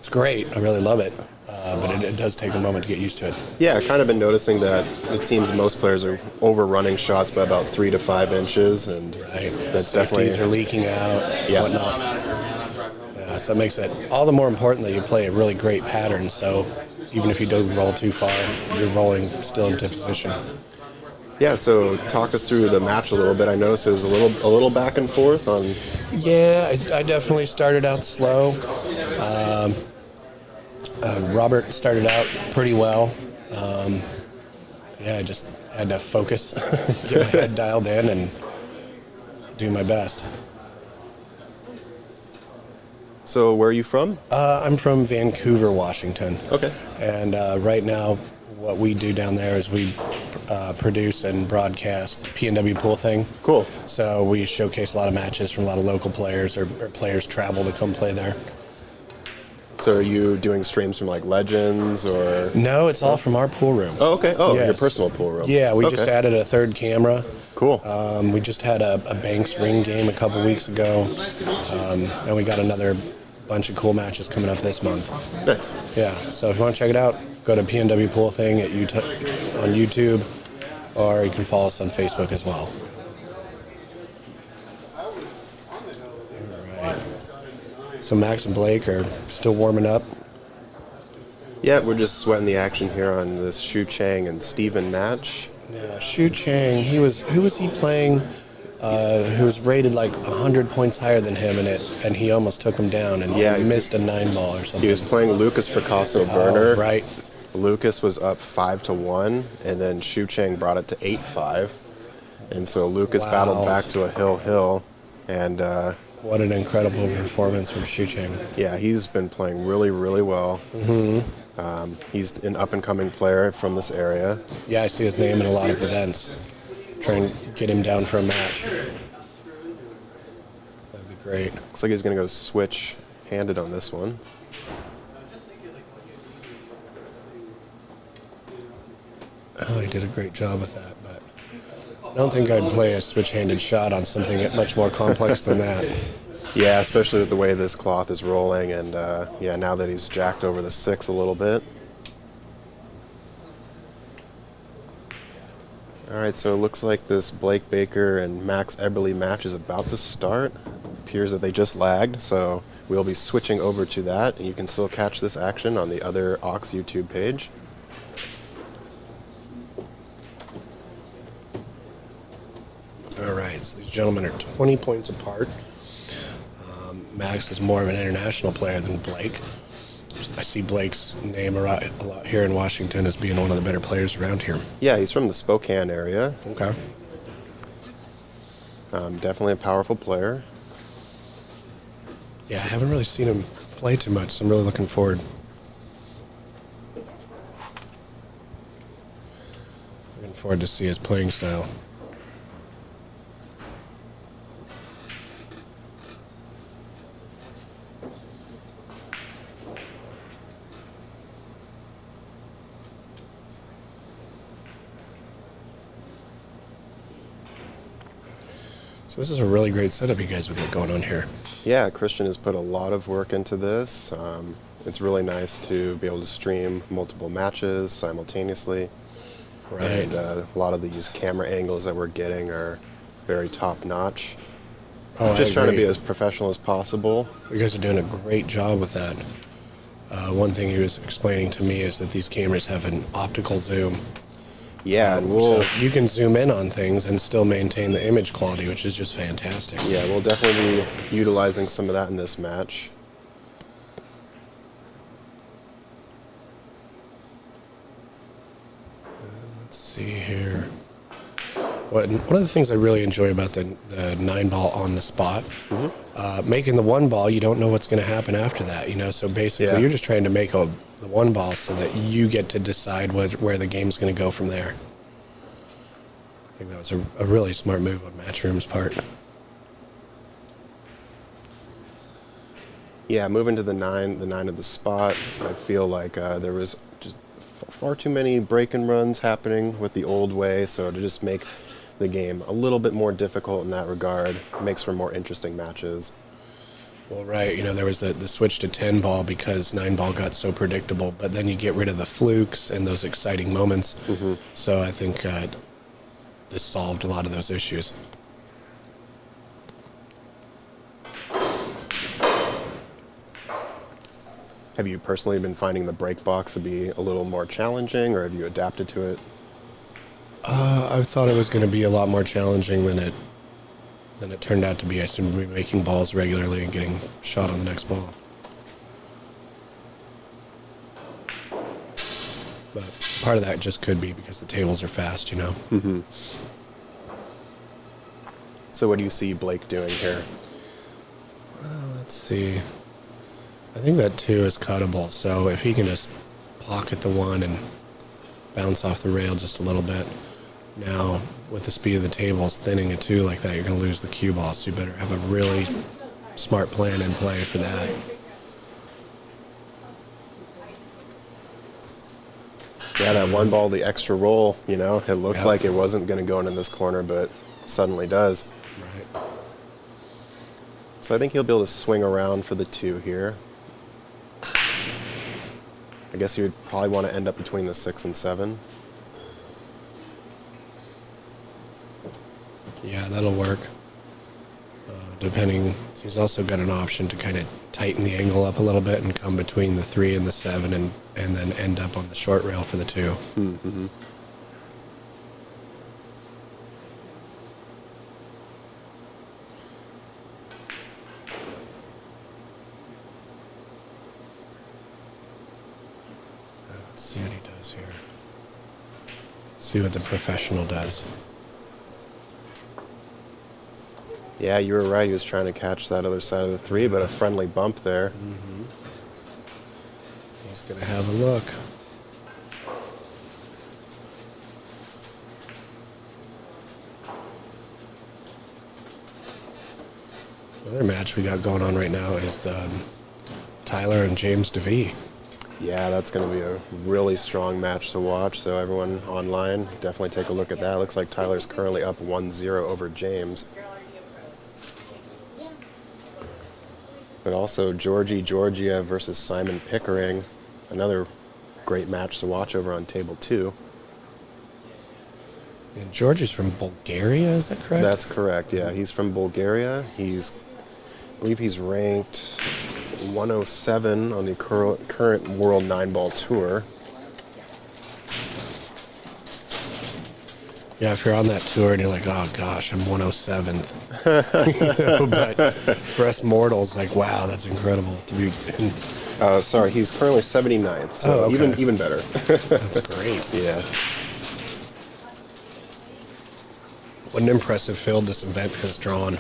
It's great. I really love it, but it does take a moment to get used to it. Yeah, I've kind of been noticing that it seems most players are overrunning shots by about 3 to 5 inches, and Right. that's Safeties definitely are leaking out, Yeah. whatnot. So it makes it all the more important that you play a really great pattern. So even if you don't roll too far, you're rolling still into position. Yeah. So talk us through the match a little bit. I noticed it was a little back and forth on. Yeah, I definitely started out slow. Robert started out pretty well. I just had to focus, get my head dialed in, and do my best. So where are you from? I'm from Vancouver, Washington. Okay. And right now, what we do down there is we produce and broadcast PNW Pool Thing. Cool. So we showcase a lot of matches from a lot of local players, or players travel to come play there. So are you doing streams from like Legends or? No, it's all from our pool room. Oh, okay. Oh, your Yes. personal pool room. Yeah, we Okay. just added a third camera. Cool. We just had a Banks ring game a couple weeks ago, and we got another bunch of cool matches coming up this month. Nice. Yeah, so if you want to check it out, go to PNW Pool Thing on YouTube, or you can follow us on Facebook as well. All right. So Max and Blake are still warming up. Yeah, we're just sweating the action here on this Shu Chang and Steven match. Yeah, Shu Chang, who was he playing? Who was rated like 100 points higher than him in it, and he almost took him down and Yeah, missed a 9-ball or something. He was playing Lucas Fracasso-Werner. Oh, right. Lucas was up 5-1, and then Shu Chang brought it to 8-5. And so Lucas Wow. battled back to a hill, and What an incredible performance from Shucheng. Yeah, he's been playing really, really well. He's an up-and-coming player from this area. Yeah, I see his name in a lot of events. Try and get him down for a match. That'd be great. Looks like he's going to go switch-handed on this one. Oh, he did a great job with that, but I don't think I'd play a switch-handed shot on something much more complex than that. Yeah, especially with the way this cloth is rolling, and yeah, now that he's jacked over the 6 a little bit. All right, so it looks like this Blake Baker and Max Eberle match is about to start. Appears that they just lagged, so we'll be switching over to that, and you can still catch this action on the other Ox YouTube page. All right, so these gentlemen are 20 points apart. Max is more of an international player than Blake. I see Blake's name a lot here in Washington as being one of the better players around here. Yeah, he's from the Spokane area. Okay. Definitely a powerful player. Yeah, I haven't really seen him play too much, so I'm really looking forward. Looking forward to see his playing style. So this is a really great setup you guys have got going on here. Yeah, Christian has put a lot of work into this. It's really nice to be able to stream multiple matches simultaneously. Right. And a lot of these camera angles that we're getting are very top notch. Oh, Just I trying to agree. be as professional as possible. You guys are doing a great job with that. One thing he was explaining to me is that these cameras have an optical zoom. Yeah, and So you can zoom in on things and still maintain the image quality, which is just fantastic. yeah, we'll definitely be utilizing some of that in this match. Let's see here. One of the things I really enjoy about the 9-ball on the spot, making the 1-ball, you don't know what's going to happen after that. So basically Yeah. you're just trying to make the 1-ball so that you get to decide where the game's going to go from there. I think that was a really smart move on Matchroom's part. Yeah, moving to the 9 of the spot, I feel like there was just far too many break and runs happening with the old way, so to just make the game a little bit more difficult in that regard makes for more interesting matches. Well, right. There was the switch to 10-ball because 9-ball got so predictable, but then you get rid of the flukes and those exciting moments. So I think this solved a lot of those issues. Have you personally been finding the break box to be a little more challenging, or have you adapted to it? I thought it was going to be a lot more challenging than it turned out to be. I seem to be making balls regularly and getting shot on the next ball. But part of that just could be because the tables are fast, So what do you see Blake doing here? Let's see. I think that 2 is cuttable, so if he can just pocket the 1 and bounce off the rail just a little bit. Now, with the speed of the tables, thinning a 2 like that, you're going to lose the cue ball, so you better have a really smart plan in play for that. Yeah, that 1-ball, the extra roll, it looked Yep. like it wasn't going to go into this corner, but suddenly does. Right. So I think he'll be able to swing around for the 2 here. I guess he would probably want to end up between the 6 and 7. Yeah, that'll work. Depending, he's also got an option to kind of tighten the angle up a little bit and come between the 3 and the 7 and then end up on the short rail for the 2. Let's see what he does here. See what the professional does. Yeah, you were right. He was trying to catch that other side of the 3, but a friendly bump there. He's going to have a look. Another match we got going on right now is Tyler and James DeVee. Yeah, that's going to be a really strong match to watch. So everyone online, definitely take a look at that. Looks like Tyler's currently up 1-0 over James. But also Georgi Georgiev versus Simon Pickering, another great match to watch over on table 2. And George is from Bulgaria, is that correct? That's correct. Yeah, he's from Bulgaria. I believe he's ranked 107 on the current World Nineball Tour. Yeah, if you're on that tour and you're like, oh gosh, I'm 107th. But for us mortals, like, wow, that's incredible to be. Sorry, he's currently 79th, so Oh, okay. even better. That's great. Yeah. What an impressive field this event has drawn.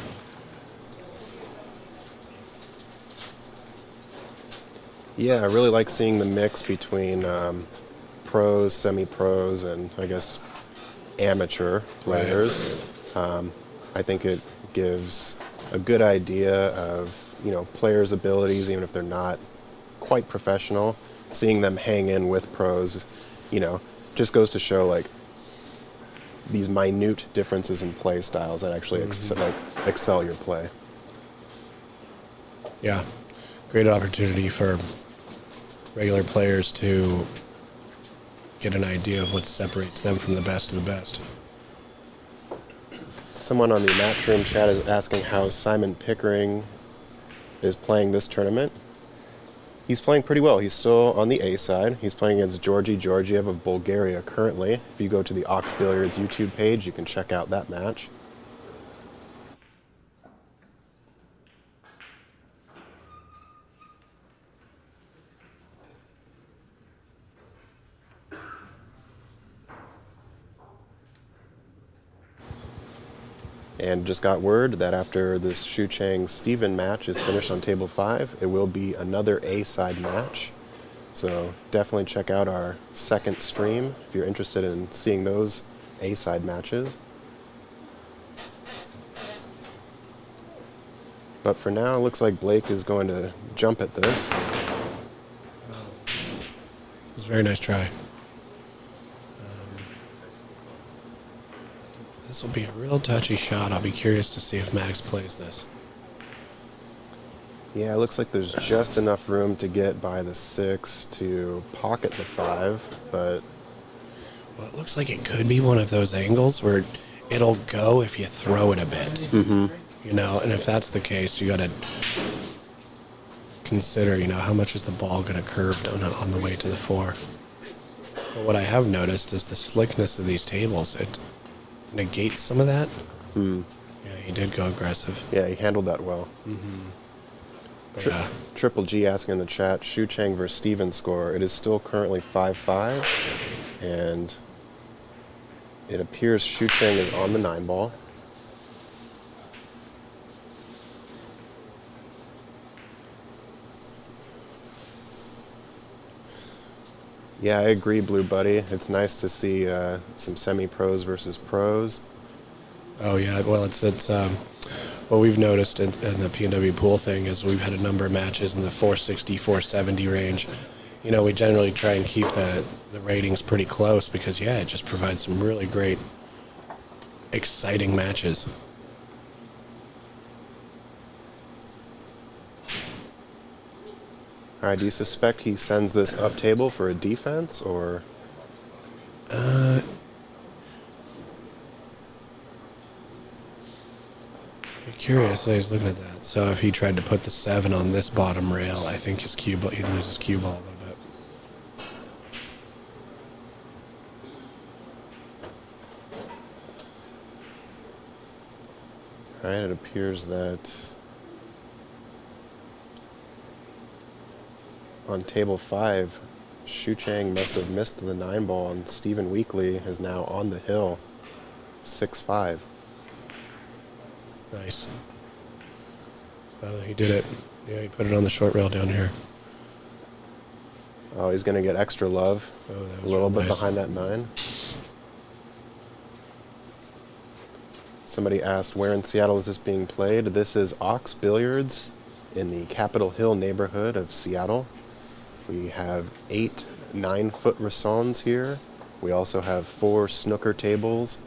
Yeah, I really like seeing the mix between pros, semi-pros, and I guess amateur players. I think it gives a good idea of, players' abilities, even if they're not quite professional. Seeing them hang in with pros, just goes to show like these minute differences in play styles that actually excel your play. Yeah, great opportunity for regular players to get an idea of what separates them from the best of the best. Someone on the Matchroom chat is asking how Simon Pickering is playing this tournament. He's playing pretty well. He's still on the A side. He's playing against Georgi Georgiev of Bulgaria currently. If you go to the Ox Billiards YouTube page, you can check out that match. And just got word that after this Shu Chang-Steven match is finished on table 5, it will be another A-side match. So definitely check out our second stream if you're interested in seeing those A-side matches. But for now, it looks like Blake is going to jump at this. It's a very nice try. This will be a real touchy shot. I'll be curious to see if Max plays this. Yeah, it looks like there's just enough room to get by the 6 to pocket the 5, but Well, it looks like it could be one of those angles where it'll go if you throw it a bit. Mm-hmm. And if that's the case, you got to consider, how much is the ball going to curve on the way to the 4. But what I have noticed is the slickness of these tables. It negates some of that. Yeah, he did go aggressive. yeah, he handled that well. But, yeah. Triple G asking in the chat, Shu Chang versus Steven score. It is still currently 5-5, and it appears Shu Chang is on the 9-ball. Yeah, I agree, Blue Buddy. It's nice to see some semi-pros versus pros. Oh yeah, well it's what we've noticed in the P&W pool thing is we've had a number of matches in the 460, 470 range. We generally try and keep the ratings pretty close because it just provides some really great, exciting matches. All right, do you suspect he sends this up table for a defense, or? I'd be curious. He's looking at that. So if he tried to put the 7 on this bottom rail, I think he'd lose his cue ball a little bit. All right, it appears that on table 5, Shu Chang must have missed the 9-ball, and Stephen Weekly is now on the hill, 6-5. Nice. He did it. Yeah, he put it on the short rail down here. Oh, he's going to get extra love. Oh, that A was little real bit nice. behind that 9. Somebody asked, where in Seattle is this being played? This is Ox Billiards in the Capitol Hill neighborhood of Seattle. We have 8 9-foot ressons here. We also have 4 snooker tables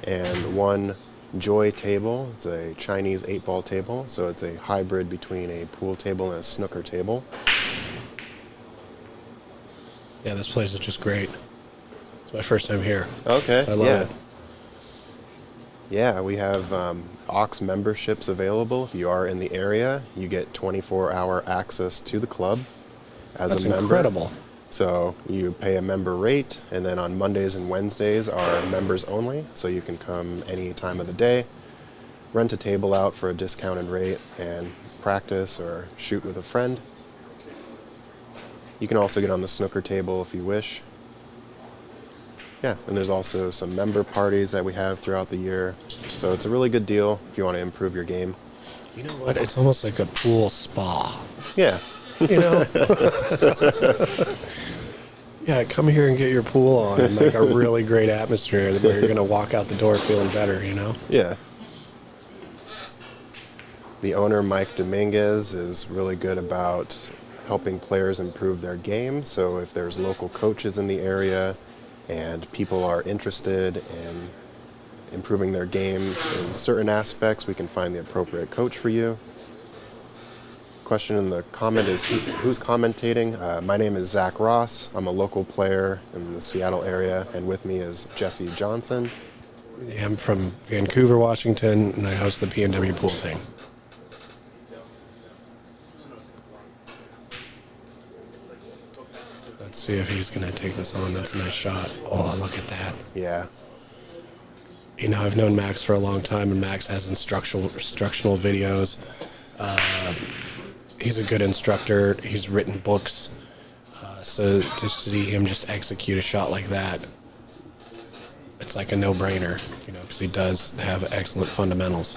and 1 joy table. It's a Chinese 8-ball table, so it's a hybrid between a pool table and a snooker table. Yeah, this place is just great. It's my first time here. Okay, I love it. Yeah, we have Ox memberships available. If you are in the area, you get 24-hour access to the club as That's a member. incredible. So you pay a member rate, and then on Mondays and Wednesdays are members only. So you can come any time of the day, rent a table out for a discounted rate, and practice or shoot with a friend. You can also get on the snooker table if you wish. Yeah, and there's also some member parties that we have throughout the year. So it's a really good deal if you want to improve your game. You know what? It's almost like a pool spa. Yeah, You know? Yeah, come here and get your pool on in like a really great atmosphere where you're going to walk out the door feeling better, you know? yeah. The owner, Mike Dominguez, is really good about helping players improve their game. So if there's local coaches in the area and people are interested in improving their game in certain aspects, we can find the appropriate coach for you. Question in the comment is who's commentating? My name is Zach Ross. I'm a local player in the Seattle area, and with me is Jesse Johnson. Yeah, I'm from Vancouver, Washington, and I host the PNW pool thing. Let's see if he's going to take this on. That's a nice shot. Oh, look at that. Yeah, You know, I've known Max for a long time, and Max has instructional videos. He's a good instructor. He's written books. So to see him just execute a shot like that, it's like a no-brainer, you know, because he does have excellent fundamentals.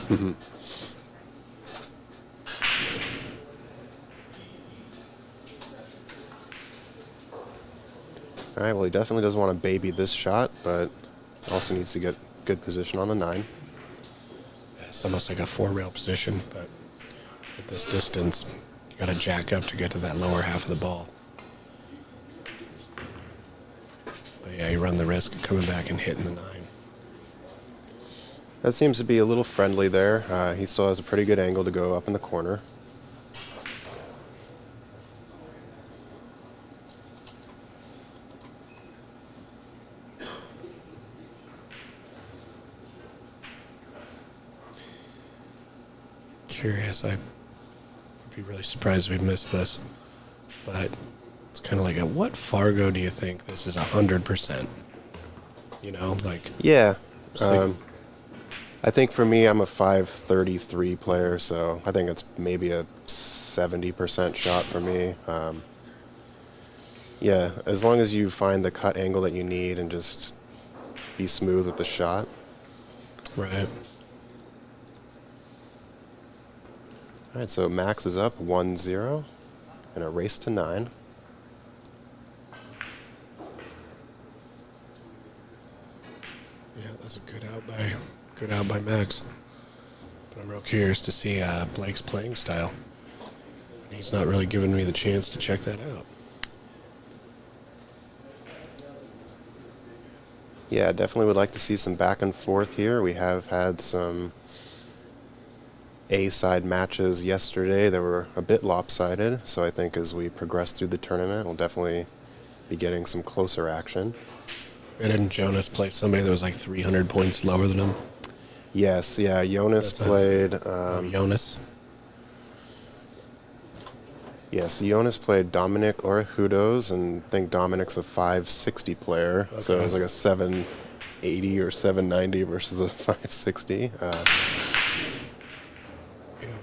all right, well, he definitely doesn't want to baby this shot, but also needs to get good position on the 9. It's almost like a 4-rail position, but at this distance, you got to jack up to get to that lower half of the ball. But yeah, you run the risk of coming back and hitting the 9. That seems to be a little friendly there. He still has a pretty good angle to go up in the corner. Curious, I would be really surprised if we missed this. But it's kind of like, at what Fargo do you think this is 100%? You know, like, Yeah. Sig- I think for me, I'm a 533 player, so I think it's maybe a 70% shot for me. Yeah, as long as you find the cut angle that you need and just be smooth with the shot. right. All right, so Max is up 1-0 and a race to 9. Yeah, that's a good out by Max. But I'm real curious to see Blake's playing style. He's not really giving me the chance to check that out. Yeah, definitely would like to see some back and forth here. We have had some A-side matches yesterday that were a bit lopsided, so I think as we progress through the tournament, we'll definitely be getting some closer action. Didn't Jonas play somebody that was like 300 points lower than him? Yes, yeah, Jonas That's a- played. Jonas. Yes, Jonas played Dominic Orejudos, and I think Dominic's a 560 player, so it Okay. was like a 780 or 790 versus a 560. Yeah,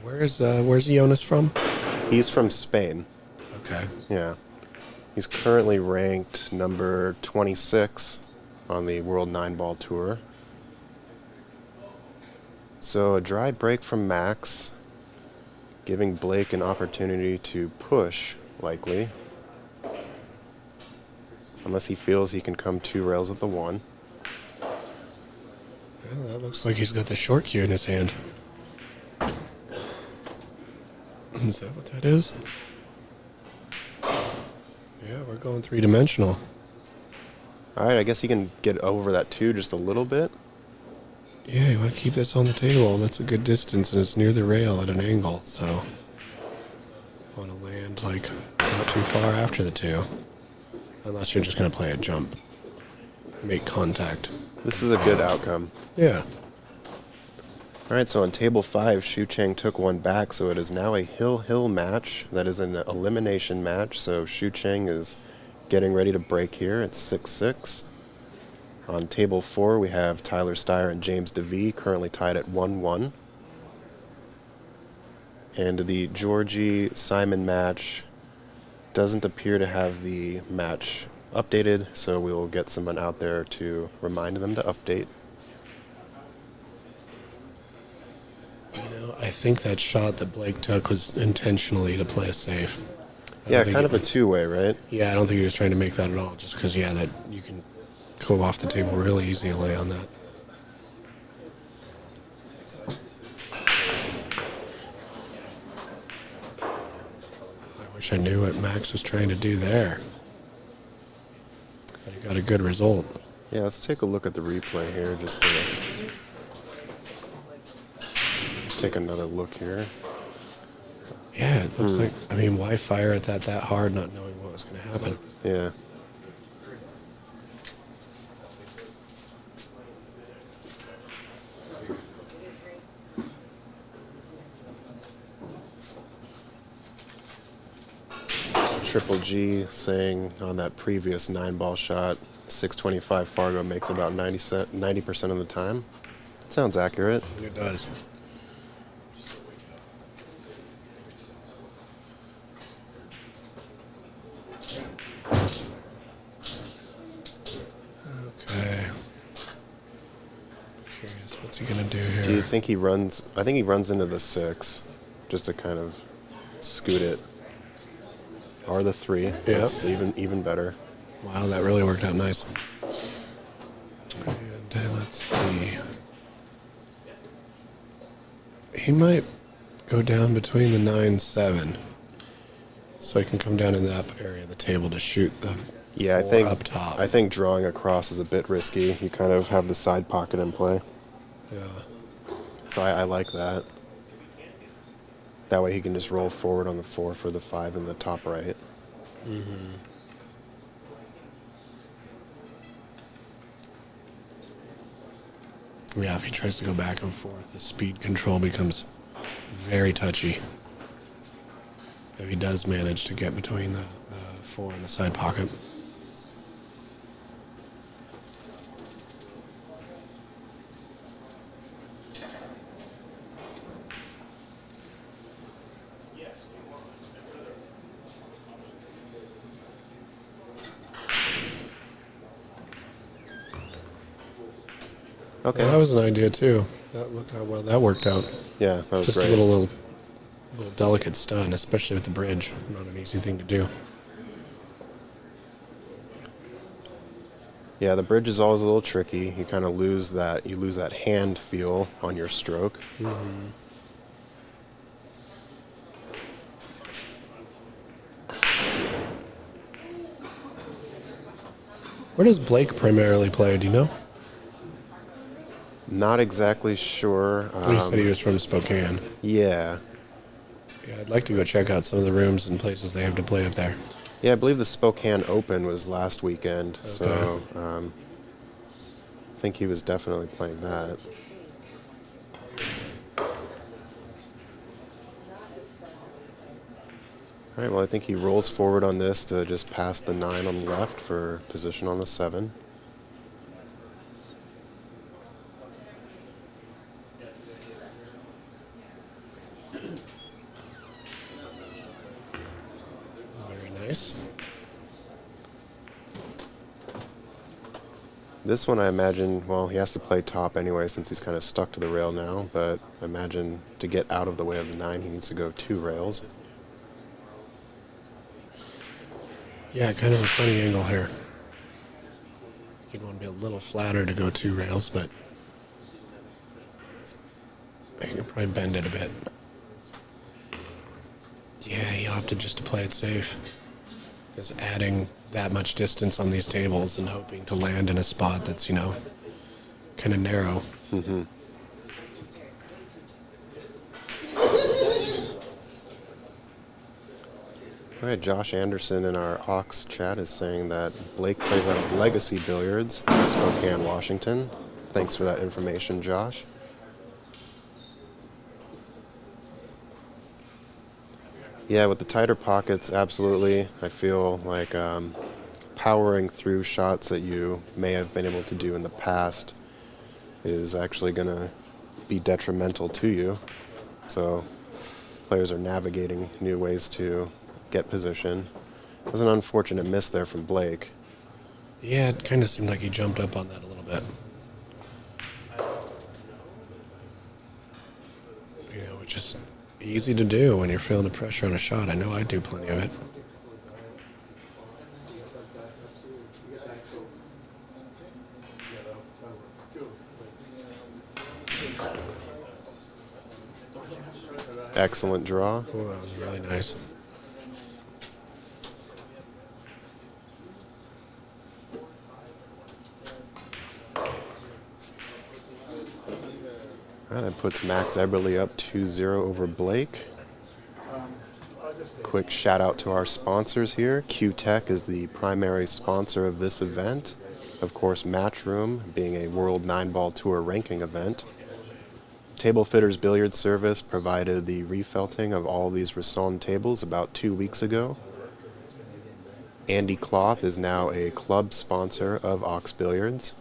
where's Jonas from? He's from Spain. Okay. Yeah. He's currently ranked number 26 on the World Nineball Tour. So a dry break from Max, giving Blake an opportunity to push, likely. Unless he feels he can come 2 rails at the 1. Well, that looks like he's got the short cue in his hand. Is that what that is? Yeah, we're going 3-dimensional. All right, I guess he can get over that 2 just a little bit. Yeah, you want to keep this on the table. That's a good distance, and it's near the rail at an angle, so want to land like not too far after the 2. Unless you're just going to play a jump. Make contact. This is a good outcome. Yeah. All right, so on table 5, Shu Cheng took 1 back, so it is now a hill-hill match. That is an elimination match, so Shu Cheng is getting ready to break here. It's 6-6. On table 4, we have Tyler Steyer and James DeVee, currently tied at 1-1. And the Georgie-Simon match doesn't appear to have the match updated, so we will get someone out there to remind them to update. I think that shot that Blake took was intentionally to play it safe. Yeah, kind of a 2-way, right? Yeah, I don't think he was trying to make that at all, just because, yeah, that you can go off the table really easily on that. I wish I knew what Max was trying to do there. But he got a good result. Yeah, let's take a look at the replay here, just to take another look here. Yeah, it looks like, I mean, why fire at that hard not knowing what was going to happen? Yeah. Triple G saying on that previous 9-ball shot, 625 Fargo makes about 90% of the time. That sounds accurate. It does. Okay. Curious, what's he gonna do here? Do you think he runs? I think he runs into the 6, just to kind of scoot it. Or the 3. Yeah. That's even better. Wow, that really worked out nice. And let's see. He might go down between the 9-7, so he can come down in that area of the table to shoot the Yeah, I 4 think up top. I think drawing across is a bit risky. You kind of have the side pocket in play, Yeah. so I like that. That way he can just roll forward on the 4 for the 5 in the top right. Yeah, if he tries to go back and forth, the speed control becomes very touchy. If he does manage to get between the 4 and the side pocket. Okay. Well, that was an idea too. That looked how well that worked out. Yeah, that was Just great. a little delicate stun, especially with the bridge. Not an easy thing to do. Yeah, the bridge is always a little tricky. You kind of lose that. You lose that hand feel on your stroke. Where does Blake primarily play? Do you know? Not exactly sure. He said he was from Spokane. Yeah. Yeah, I'd like to go check out some of the rooms and places they have to play up there. Yeah, I believe the Spokane Open was last weekend, so I think he was definitely playing that. All right, well, I think he rolls forward on this to just pass the 9 on the left for position on the 7. Very nice. This one, I imagine, well, he has to play top anyway since he's kind of stuck to the rail now, but I imagine to get out of the way of the 9, he needs to go 2 rails. Yeah, kind of a funny angle here. You'd want to be a little flatter to go 2 rails, but you can probably bend it a bit. Yeah, he opted just to play it safe. Just adding that much distance on these tables and hoping to land in a spot that's, kind of narrow. Mm-hmm. All right, Josh Anderson in our Ox chat is saying that Blake plays out of Legacy Billiards in Spokane, Washington. Thanks for that information, Josh. Yeah, with the tighter pockets, absolutely. I feel like powering through shots that you may have been able to do in the past is actually going to be detrimental to you. So players are navigating new ways to get position. It was an unfortunate miss there from Blake. Yeah, it kind of seemed like he jumped up on that a little bit. Which is easy to do when you're feeling the pressure on a shot. I know I do plenty of it. Excellent draw. Oh, that was really nice. All right, that puts Max Eberly up 2-0 over Blake. Quick shout out to our sponsors here. Q-Tech is the primary sponsor of this event. Of course, Matchroom being a World 9-Ball Tour ranking event. Table Fitters Billiard Service provided the refelting of all these Risson tables about 2 weeks ago. Andy Cloth is now a club sponsor of Ox Billiards.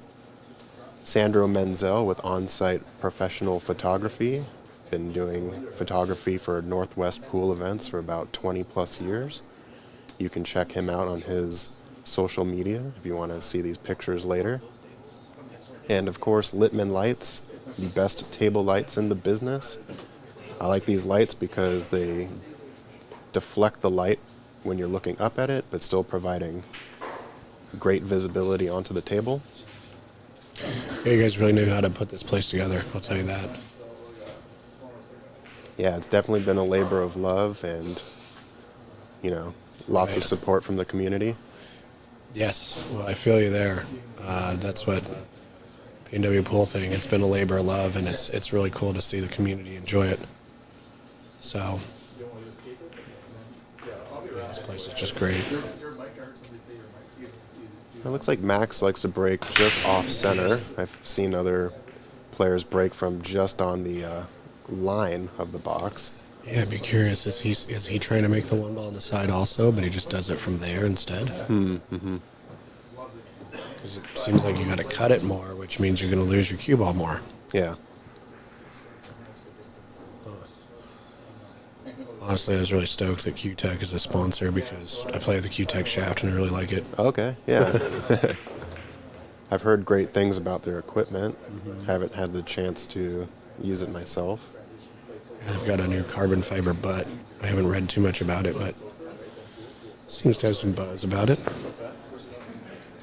Sandro Menzel with on-site professional photography. Been doing photography for Northwest pool events for about 20 plus years. You can check him out on his social media if you want to see these pictures later. And of course, Littman Lights, the best table lights in the business. I like these lights because they deflect the light when you're looking up at it, but still providing great visibility onto the table. Yeah, you guys really knew how to put this place together, I'll tell you that. Yeah, it's definitely been a labor of love and, lots of Right. support from the community. Yes, well, I feel you there. That's what P&W Pool thing. It's been a labor of love, and it's really cool to see the community enjoy it. So, yeah, this place is just great. It looks like Max likes to break just off center. I've seen other players break from just on the line of the box. Yeah, I'd be curious. Is he trying to make the 1 ball on the side also, but he just does it from there instead? Mm-hmm. Because it seems like you got to cut it more, which means you're going to lose your cue ball more. Yeah. Honestly, I was really stoked that Q-Tech is a sponsor because I play the Q-Tech shaft and I really like it. Okay, yeah. I've heard great things about their equipment. Haven't had the chance to use it myself. I've got a new carbon fiber butt. I haven't read too much about it, but seems to have some buzz about it.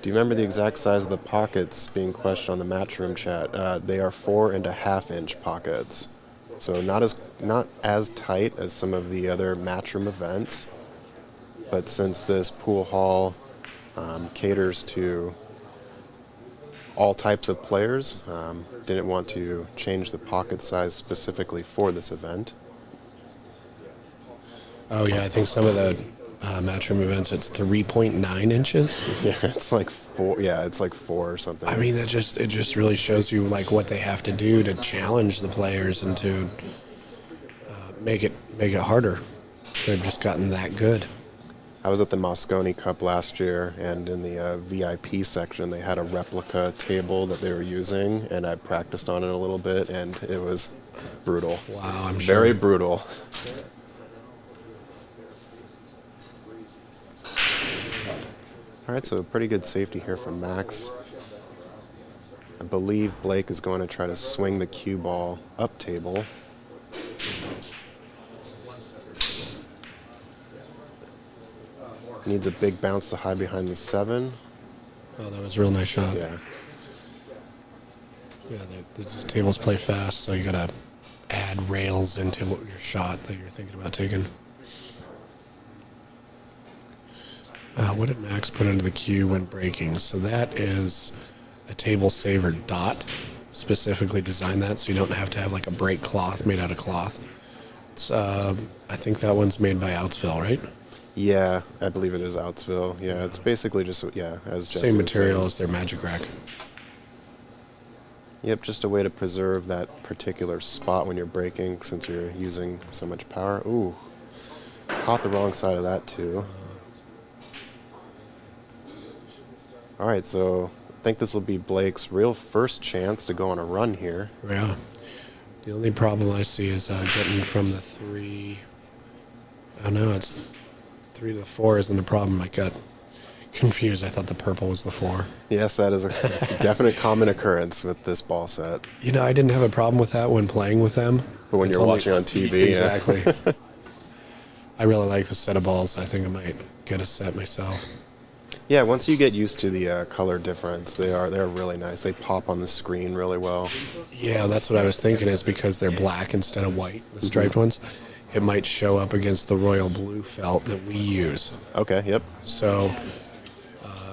Do you remember the exact size of the pockets being questioned on the Matchroom chat? They are 4.5-inch pockets. So not as tight as some of the other Matchroom events, but since this pool hall caters to all types of players, didn't want to change the pocket size specifically for this event. Oh yeah, I think some of the Matchroom events it's 3.9 inches. Yeah, it's like 4. Yeah, it's like 4 or something. I mean, it just really shows you like what they have to do to challenge the players and to make it harder. They've just gotten that good. I was at the Moscone Cup last year, and in the VIP section, they had a replica table that they were using, and I practiced on it a little bit, and it was brutal. Wow, I'm sure. Very brutal. All right, so pretty good safety here from Max. believe Blake is going to try to swing the cue ball up table. Needs a big bounce to hide behind the 7. Oh, that was a real nice shot. Yeah. Yeah, these tables play fast, so you gotta add rails into your shot that you're thinking about taking. What did Max put into the cue when breaking? So that is a table saver dot, specifically designed that so you don't have to have like a break cloth made out of cloth. It's, I think that one's made by Outsville, right? Yeah, I believe it is Outsville. Yeah, it's basically just, as Jesse Same was material saying. as their Magic Rack. Yep, just a way to preserve that particular spot when you're breaking since you're using so much power. Ooh, caught the wrong side of that too. All right, so I think this will be Blake's real first chance to go on a run here. Yeah. The only problem I see is getting from the 3. Oh no, it's 3 to the 4 isn't a problem. I got confused. I thought the purple was the 4. Yes, that is a definite common occurrence with this ball set. You know, I didn't have a problem with that when playing with them. But when It's you're only- watching on TV, yeah. Exactly. I really like the set of balls. I think I might get a set myself. Yeah, once you get used to the color difference, they're really nice. They pop on the screen really well. Yeah, that's what I was thinking is because they're black instead of white, the striped ones, it might show up against the royal blue felt that we use. Okay, yep. So,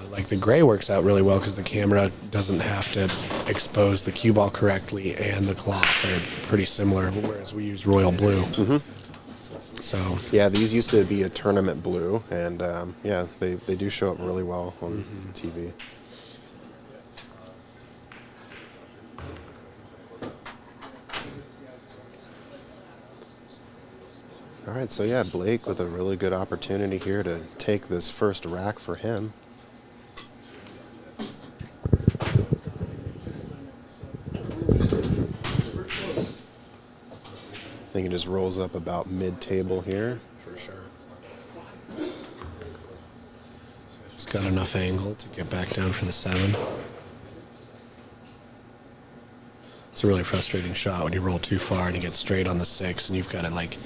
like the gray works out really well because the camera doesn't have to expose the cue ball correctly and the cloth. They're pretty similar, whereas we use royal blue. So, Yeah, these used to be a tournament blue, and they do show up really well on TV. All right, so yeah, Blake with a really good opportunity here to take this first rack for him. I think it just rolls up about mid-table here. for sure. Just got enough angle to get back down for the 7. It's a really frustrating shot when you roll too far and you get straight on the 6 and you've got to like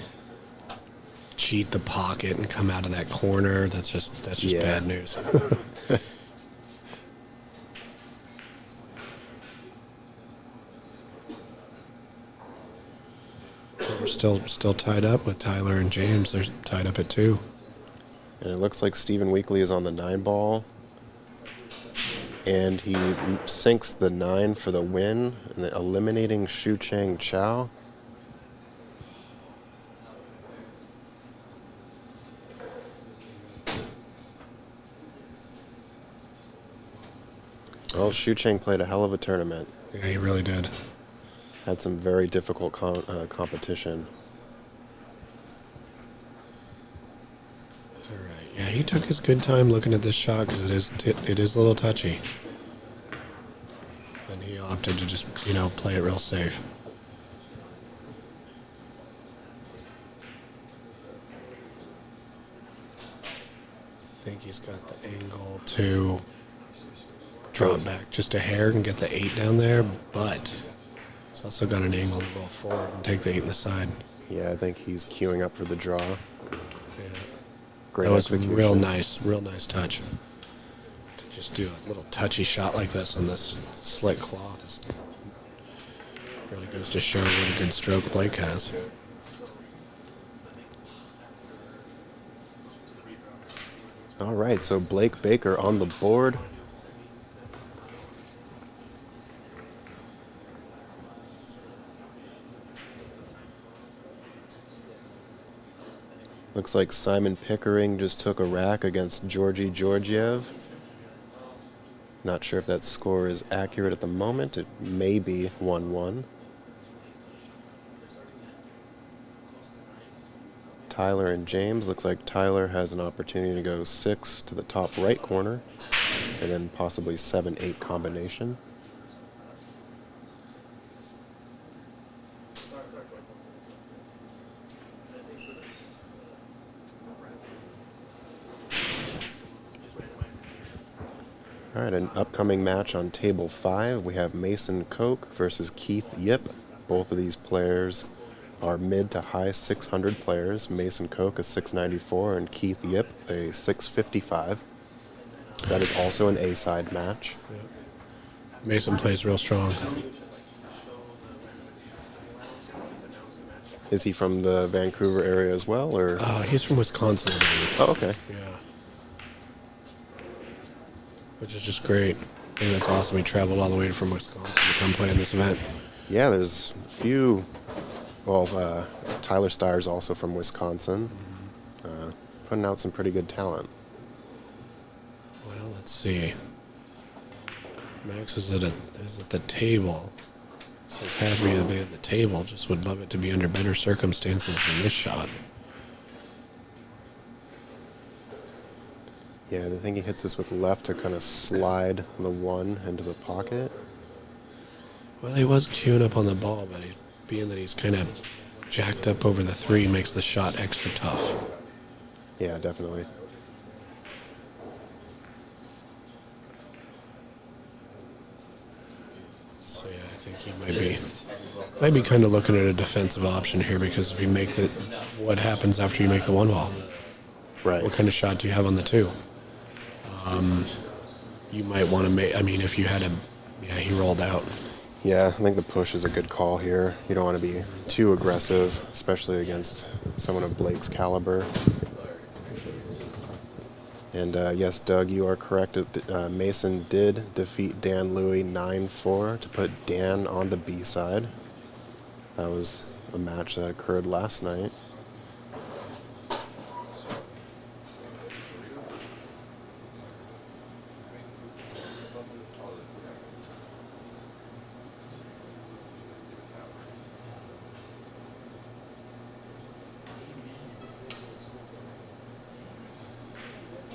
cheat the pocket and come out of that corner. That's just Yeah. bad news. We're still tied up with Tyler and James. They're tied up at 2. And it looks like Stephen Weekly is on the 9-ball. And he sinks the 9 for the win, and then eliminating Shu Chang Chow. Well, Shu Chang played a hell of a tournament. Yeah, he really did. Had some very difficult competition. All right. Yeah, he took his good time looking at this shot because it is a little touchy. And he opted to just, play it real safe. I think he's got the angle to drop back just a hair and get the 8 down there, but he's also got an angle to roll forward and take the 8 in the side. Yeah, I think he's queuing up for the draw. Yeah. Great That was execution. real nice touch. To just do a little touchy shot like this on this slick cloth really goes to show what a good stroke Blake has. All right, so Blake Baker on the board. Looks like Simon Pickering just took a rack against Georgi Georgiev. Not sure if that score is accurate at the moment. It may be 1-1. Tyler and James. Looks like Tyler has an opportunity to go 6 to the top right corner, and then possibly 7-8 combination. All right, an upcoming match on table 5. We have Mason Koch versus Keith Yip. Both of these players are mid to high 600 players. Mason Koch is 694 and Keith Yip a 655. That is also an A-side match. Mason plays real strong. Is he from the Vancouver area as well, or? He's from Wisconsin, I believe. Oh, okay. Yeah. Which is just great. I think that's awesome. He traveled all the way from Wisconsin to come play in this event. Yeah, there's a few. Well, Tyler Steyer's also from Wisconsin, putting out some pretty good talent. Well, let's see. Max is at the table. So he's happy to be at the table. Just would love it to be under better circumstances than this shot. Yeah, I think he hits this with left to kind of slide the 1 into the pocket. Well, he was queuing up on the ball, but being that he's kind of jacked up over the 3 makes the shot extra tough. Yeah, definitely. So yeah, I think he might be kind of looking at a defensive option here, because if you make what happens after you make the 1 ball? Right. What kind of shot do you have on the 2? You might want to make. I mean, if you had he rolled out. Yeah, I think the push is a good call here. You don't want to be too aggressive, especially against someone of Blake's caliber. And yes, Doug, you are correct. Mason did defeat Dan Louie 9-4 to put Dan on the B side. That was a match that occurred last night.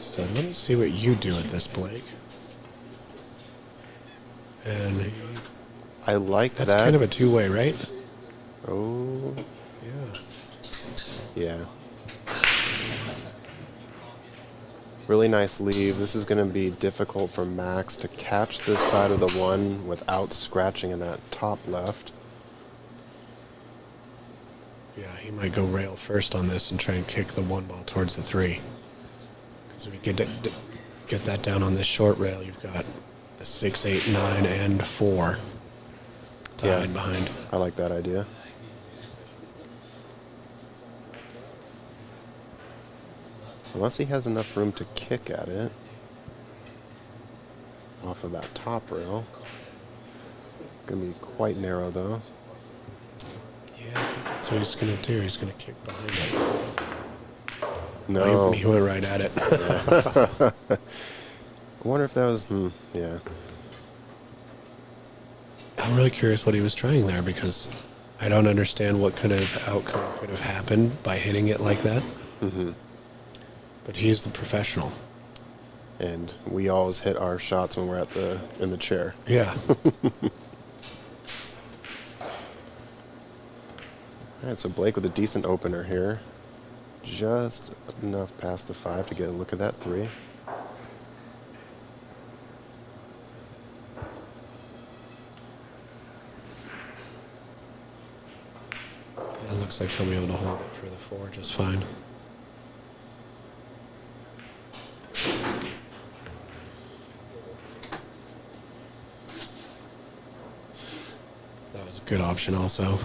So let me see what you do at this, Blake. And I like that's that. kind of a 2-way, right? Oh, Yeah. yeah. Really nice leave. This is going to be difficult for Max to catch this side of the 1 without scratching in that top left. Yeah, he might go rail first on this and try and kick the 1 ball towards the 3. Because if you get that down on this short rail, you've got the 6, 8, 9, and 4 tied behind. I like that idea. Unless he has enough room to kick at it off of that top rail. Gonna be quite narrow though. Yeah, I think that's what he's going to do. He's going to kick behind it. No. He went right at it. I wonder if that was, yeah. I'm really curious what he was trying there, because I don't understand what kind of outcome could have happened by hitting it like that. Mm-hmm. But he's the professional. And we always hit our shots when we're in the chair. Yeah. All right, so Blake with a decent opener here. Just enough past the 5 to get a look at that 3. It looks like he'll be able to hold it for the 4 just fine. That was a good option also.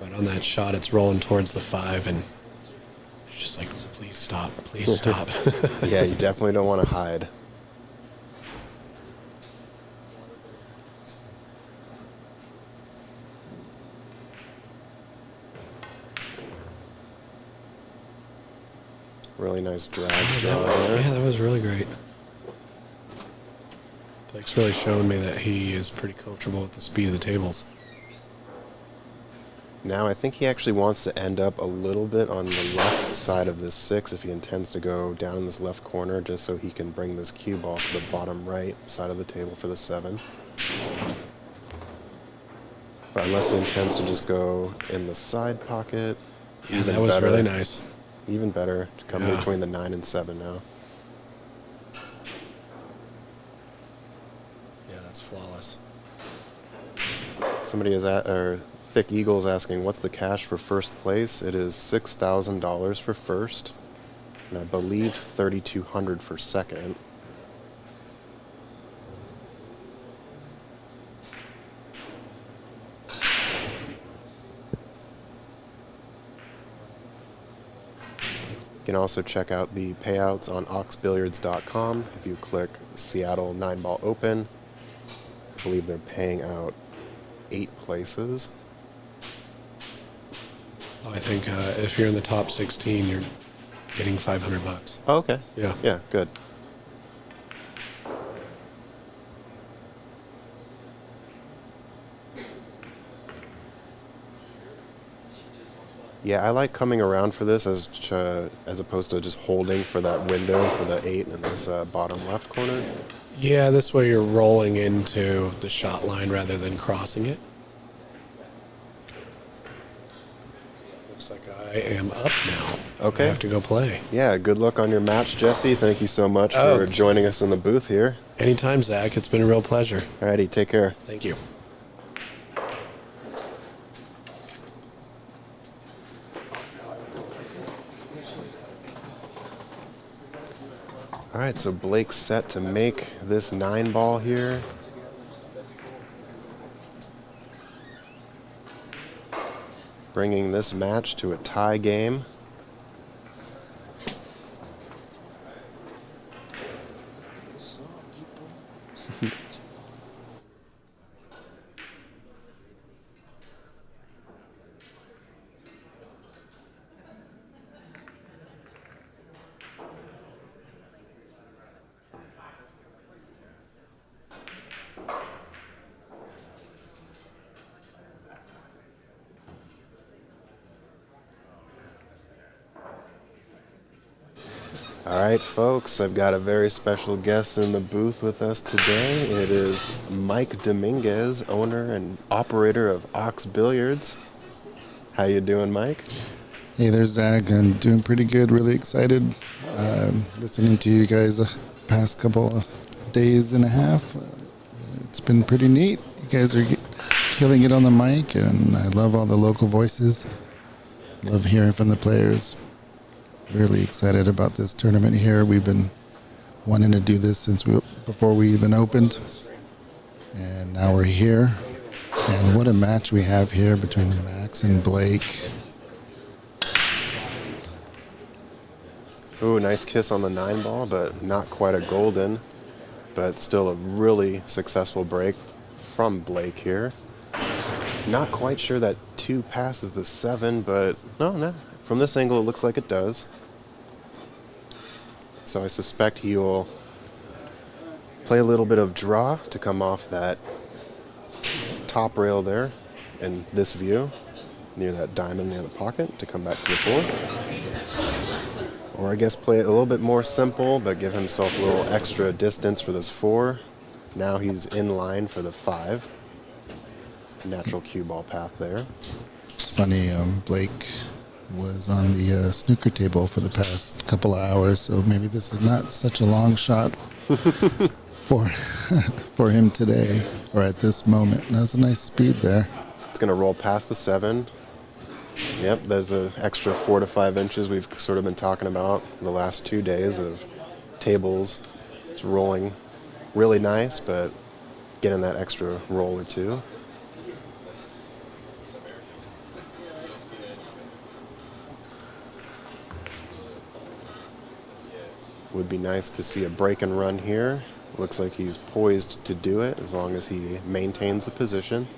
But on that shot, it's rolling towards the 5, and it's just like, please stop, please stop. Yeah, you definitely don't want to hide. Really nice drag draw there. Yeah, that was really great. Blake's really shown me that he is pretty comfortable with the speed of the tables. Now I think he actually wants to end up a little bit on the left side of this 6 if he intends to go down in this left corner, just so he can bring this cue ball to the bottom right side of the table for the 7. But unless he intends to just go in the side pocket, Yeah, even that was better. really nice. Even better to come Yeah. between the 9 and 7 now. flawless. Somebody is at, or Thick Eagles asking, what's the cash for first place? It is $6,000 for first, and I believe $3,200 for second. You can also check out the payouts on oxbilliards.com. If you click Seattle 9-Ball Open, I believe they're paying out 8 places. I think if you're in the top 16, you're getting $500. Oh, okay. Yeah. Yeah, good. Yeah, I like coming around for this as opposed to just holding for that window for the 8 in this bottom left corner. Yeah, this way you're rolling into the shot line rather than crossing it. Looks like I am up now. Okay. I have to go play. Yeah, good luck on your match, Jesse. Thank you so much Oh. for joining us in the booth here. Anytime, Zach. It's been a real pleasure. Alrighty, take care. Thank you. All right, so Blake's set to make this 9-ball here. Bringing this match to a tie game. All right, folks, I've got a very special guest in the booth with us today. It is Mike Dominguez, owner and operator of Ox Billiards. How you doing, Mike? Hey there, Zach. I'm doing pretty good. Really excited listening to you guys the past couple of days and a half. It's been pretty neat. You guys are killing it on the mic, and I love all the local voices. Love hearing from the players. Really excited about this tournament here. We've been wanting to do this since before we even opened, and now we're here. And what a match we have here between Max and Blake. Ooh, nice kiss on the 9-ball, but not quite a golden. But still a really successful break from Blake here. Not quite sure that 2 passes the 7, but no. From this angle, it looks like it does. So I suspect he will play a little bit of draw to come off that top rail there in this view, near that diamond near the pocket, to come back to the 4. Or I guess play it a little bit more simple, but give himself a little extra distance for this 4. Now he's in line for the 5. Natural cue ball path there. It's funny, Blake was on the snooker table for the past couple of hours, so maybe this is not such a long shot for for him today, or at this moment. That was a nice speed there. It's going to roll past the 7. Yep, there's an extra 4 to 5 inches we've sort of been talking about the last 2 days of tables. It's rolling really nice, but getting that extra roll or 2. Would be nice to see a break and run here. Looks like he's poised to do it as long as he maintains the position.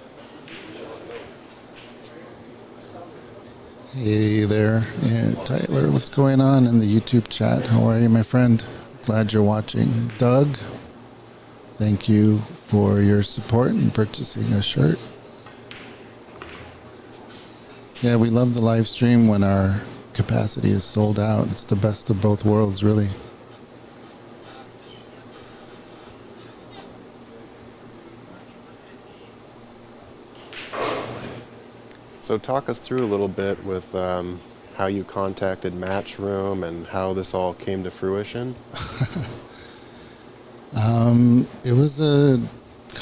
Hey there, Tyler, what's going on in the YouTube chat? How are you, my friend? Glad you're watching. Doug, thank you for your support and purchasing a shirt. Yeah, we love the live stream when our capacity is sold out. It's the best of both worlds, really. So talk us through a little bit with how you contacted Matchroom and how this all came to fruition. It was a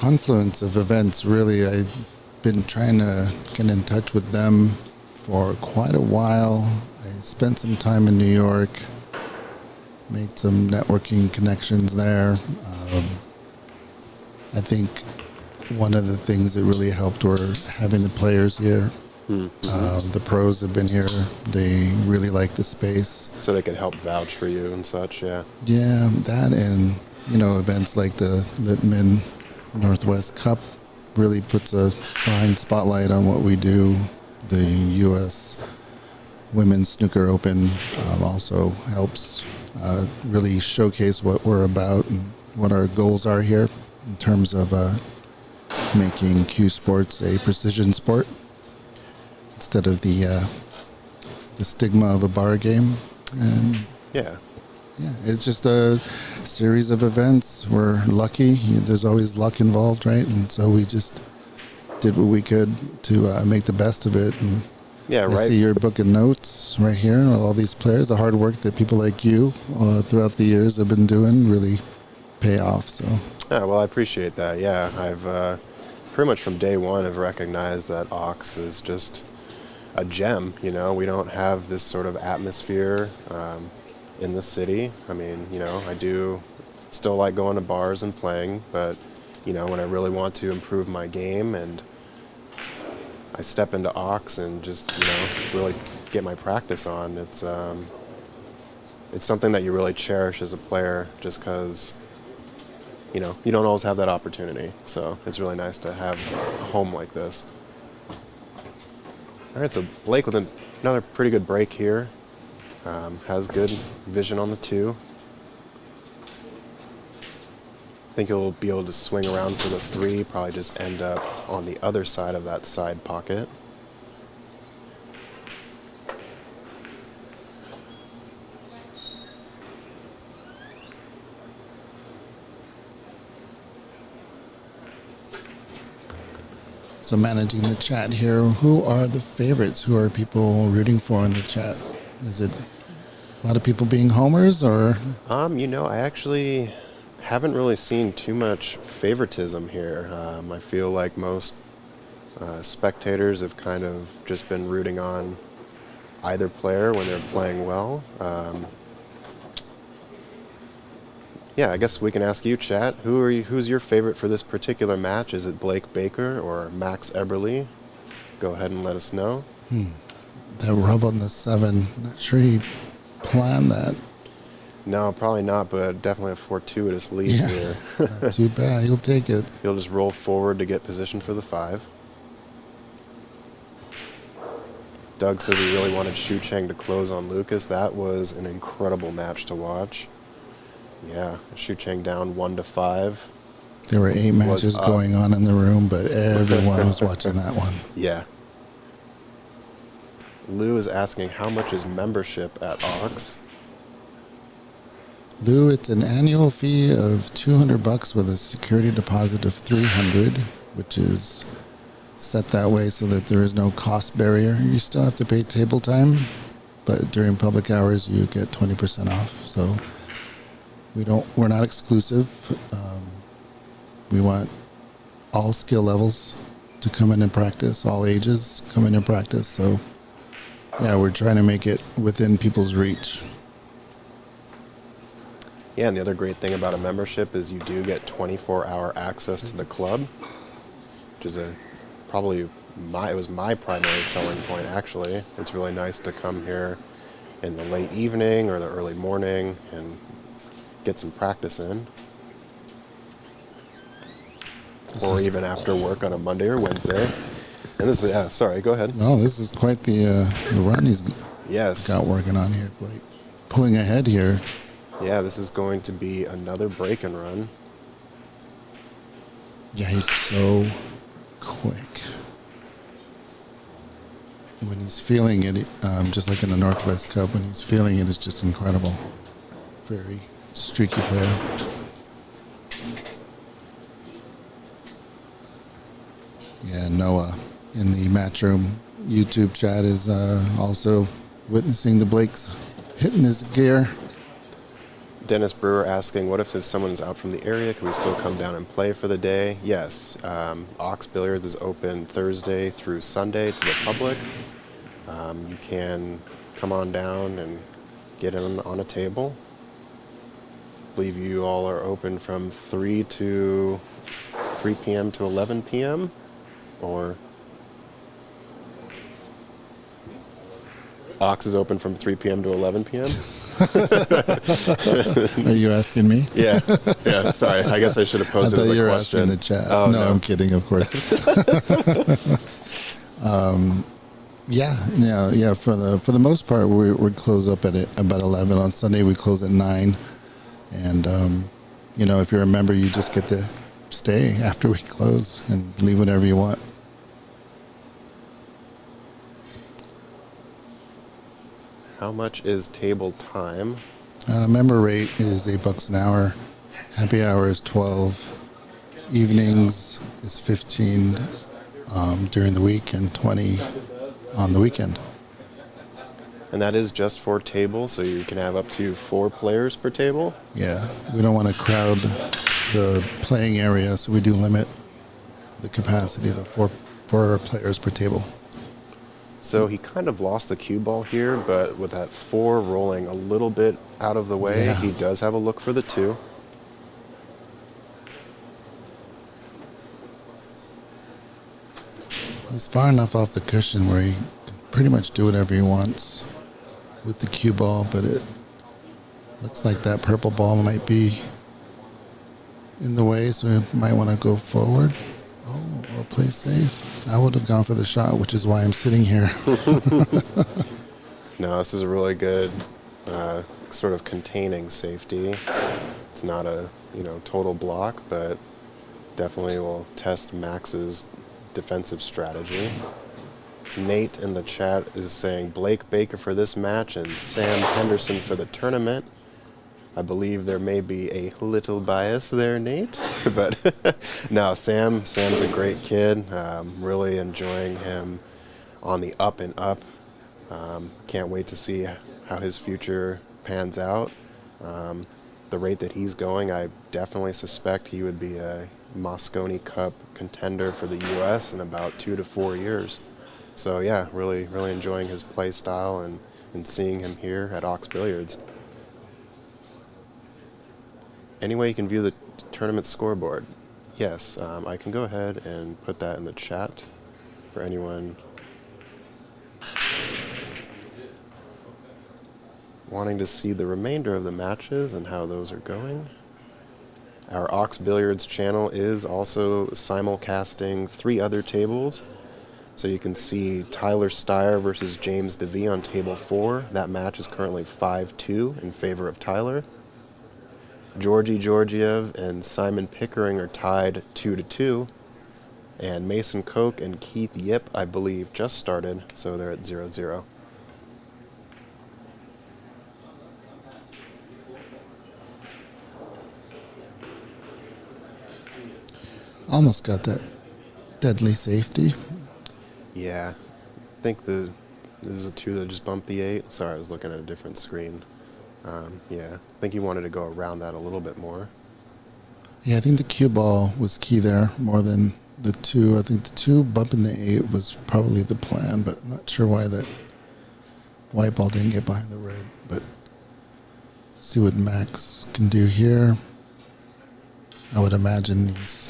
confluence of events, really. I've been trying to get in touch with them for quite a while. I spent some time in New York, made some networking connections there. I think one of the things that really helped were having the players here. The pros have been here. They really like the space. So they could help vouch for you and such, yeah. Yeah, that and, events like the Litman Northwest Cup really puts a fine spotlight on what we do. The U.S. Women's Snooker Open also helps really showcase what we're about and what our goals are here in terms of making Q Sports a precision sport instead of the stigma of a bar game. And Yeah. yeah, it's just a series of events. We're lucky. There's always luck involved, right? And so we just did what we could to make the best of it. And Yeah, I right. see your book of notes right here. All these players, the hard work that people like you throughout the years have been doing really pay off. So Yeah, well, I appreciate that. Yeah, I've pretty much from day one have recognized that Ox is just a gem. We don't have this sort of atmosphere in the city. I mean, I do still like going to bars and playing, but when I really want to improve my game and I step into Ox and just really get my practice on, it's something that you really cherish as a player, just because you don't always have that opportunity. So it's really nice to have a home like this. All right, so Blake with another pretty good break here. Has good vision on the 2. I think he'll be able to swing around for the 3, probably just end up on the other side of that side pocket. So managing the chat here, who are the favorites? Who are people rooting for in the chat? Is it a lot of people being homers or? I actually haven't really seen too much favoritism here. I feel like most spectators have kind of just been rooting on either player when they're playing well. Yeah, I guess we can ask you, chat. Who's your favorite for this particular match? Is it Blake Baker or Max Eberle? Go ahead and let us know. That rub on the 7, not sure he planned that. No, probably not, but definitely a fortuitous lead Yeah. here. Not too bad, he'll take it. He'll just roll forward to get position for the 5. Doug says he really wanted Shu Cheng to close on Lucas. That was an incredible match to watch. Yeah, Shu Cheng down 1-5. There were 8 matches up. going on in the room, but everyone was watching that one. Yeah. Lou is asking how much is membership at Ox? Lou, it's an annual fee of $200 with a security deposit of $300, which is set that way so that there is no cost barrier. You still have to pay table time, but during public hours you get 20% off. So we're not exclusive. We want all skill levels to come in and practice, all ages come in and practice. So yeah, we're trying to make it within people's reach. Yeah, and the other great thing about a membership is you do get 24-hour access to the club, which is it was my primary selling point, actually. It's really nice to come here in the late evening or the early morning and get some practice in. Or even after work on a Monday or Wednesday. And this is, sorry, go ahead. No, this is quite the run he's Yes. got working on here, Blake. Pulling ahead here. Yeah, this is going to be another break and run. Yeah, he's so quick. When he's feeling it, just like in the Northwest Cup, when he's feeling it, it's just incredible. Very streaky player. Yeah, Noah in the Matchroom YouTube chat is also witnessing the Blake's hitting his gear. Dennis Brewer asking, what if someone's out from the area, can we still come down and play for the day? Yes. Ox Billiards is open Thursday through Sunday to the public. You can come on down and get in on a table. I believe you all are open from 3 p.m. to 11 p.m. or Ox is open from 3 p.m. to 11 p.m. Are you asking me? Yeah. Sorry, I guess I should have I posed it thought as a you were question. asking the chat. Oh, no, I'm kidding, of course. Yeah. For the most part, we close up at about 11. On Sunday, we close at 9. And if you're a member, you just get to stay after we close and leave whenever you want. How much is table time? Member rate is $8 an hour. Happy hour is 12. Evenings is 15 during the week and 20 on the weekend. And that is just for tables, so you can have up to 4 players per table. Yeah, we don't want to crowd the playing area, so we do limit the capacity to four players per table. So he kind of lost the cue ball here, but with that 4 rolling a little bit out of the way, Yeah. he does have a look for the 2. He's far enough off the cushion where he can pretty much do whatever he wants with the cue ball, but it looks like that purple ball might be in the way, so we might want to go forward. Or play safe. I would have gone for the shot, which is why I'm sitting here. No, this is a really good sort of containing safety. It's not a total block, but definitely will test Max's defensive strategy. Nate in the chat is saying Blake Baker for this match and Sam Henderson for the tournament. I believe there may be a little bias there, Nate, but no, Sam's a great kid. Really enjoying him on the up and up. Can't wait to see how his future pans out. The rate that he's going, I definitely suspect he would be a Moscone Cup contender for the U.S. in about 2 to 4 years. So yeah, really enjoying his play style and seeing him here at Ox Billiards. Anyway, you can view the tournament scoreboard. Yes, I can go ahead and put that in the chat for anyone wanting to see the remainder of the matches and how those are going. Our Ox Billiards channel is also simulcasting 3 other tables. So you can see Tyler Steyer versus James DeVee on table 4. That match is currently 5-2 in favor of Tyler. Georgie Georgiev and Simon Pickering are tied 2-2. And Mason Koch and Keith Yip, I believe, just started, so they're at 0-0. Almost got that deadly safety. Yeah, I think this is the 2 that just bumped the 8. Sorry, I was looking at a different screen. Yeah, I think he wanted to go around that a little bit more. Yeah, I think the cue ball was key there more than the 2. I think the 2 bumping the 8 was probably the plan, but I'm not sure why that white ball didn't get behind the red. But see what Max can do here. I would imagine he's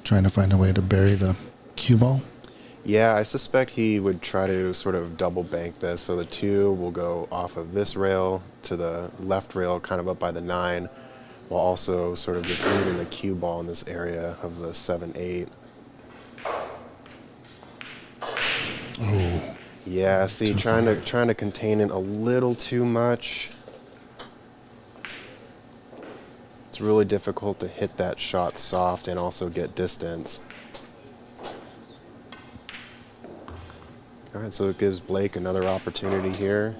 trying to find a way to bury the cue ball. Yeah, I suspect he would try to sort of double bank this. So the 2 will go off of this rail to the left rail, kind of up by the 9, while also sort of just leaving the cue ball in this area of the 7-8. Oh. Yeah, see, trying to contain it a little too much. It's really difficult to hit that shot soft and also get distance. All right, so it gives Blake another opportunity here.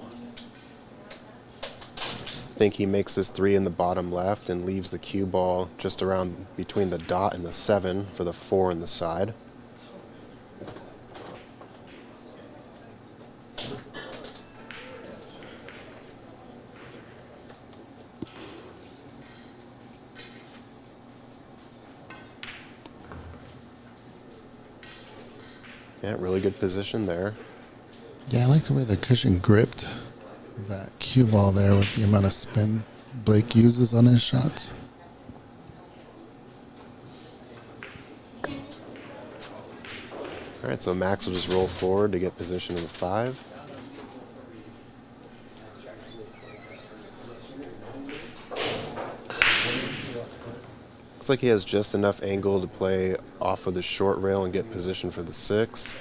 I think he makes this 3 in the bottom left and leaves the cue ball just around between the dot and the 7 for the 4 in the side. Yeah, really good position there. Yeah, I like the way the cushion gripped that cue ball there with the amount of spin Blake uses on his shots. All right, so Max will just roll forward to get position in the 5. Looks like he has just enough angle to play off of the short rail and get position for the 6.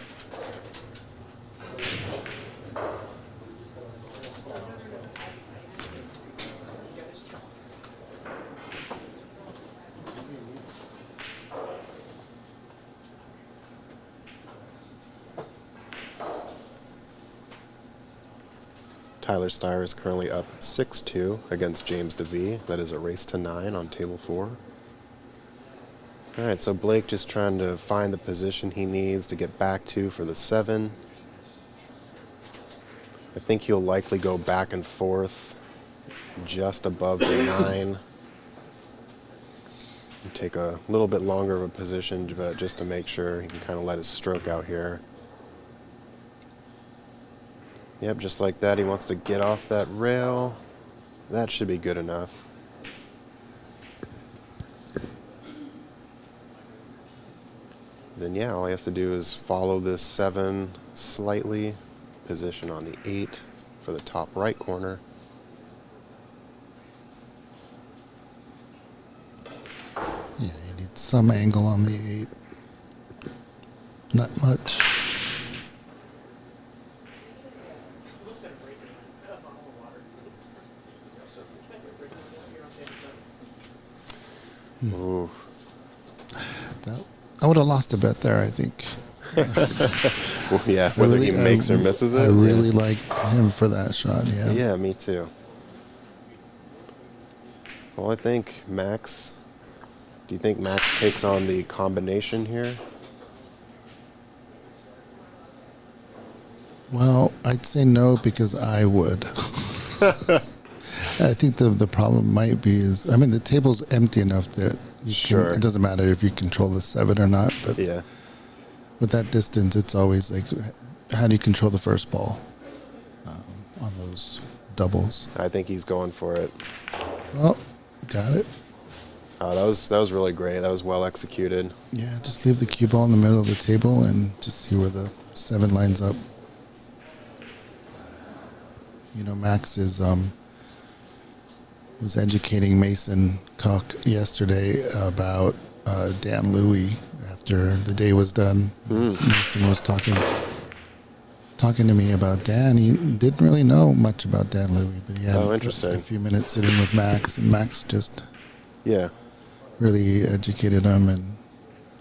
Tyler Steyer is currently up 6-2 against James DeVee. That is a race to 9 on table 4. All right, so Blake just trying to find the position he needs to get back to for the 7. I think he'll likely go back and forth just above the 9. And take a little bit longer of a position, but just to make sure he can kind of let his stroke out here. Yep, just like that. He wants to get off that rail. That should be good enough. Then yeah, all he has to do is follow this 7 slightly, position on the 8 for the top right corner. Yeah, you need some angle on the 8. Not much. Ooh. I would have lost a bet there, I think. Well, yeah, whether he makes or misses it. I really liked him for that shot, yeah. Yeah, me too. Well, I think Max... Do you think Max takes on the combination here? Well, I'd say no because I would. I think the problem might be is, I mean, the table's empty enough that Sure. it doesn't matter if you control the 7 or not, but Yeah. with that distance, it's always like, how do you control the first ball on those doubles? I think he's going for it. Oh, got it. Oh, that was really great. That was well executed. Yeah, just leave the cue ball in the middle of the table and just see where the 7 lines up. You know, Max is was educating Mason Koch yesterday about Dan Louie after the day was done. Mason was talking to me about Dan. He didn't really know much about Dan Louie, but he had interesting. a few minutes sitting with Max, and Max just Yeah. really educated him. And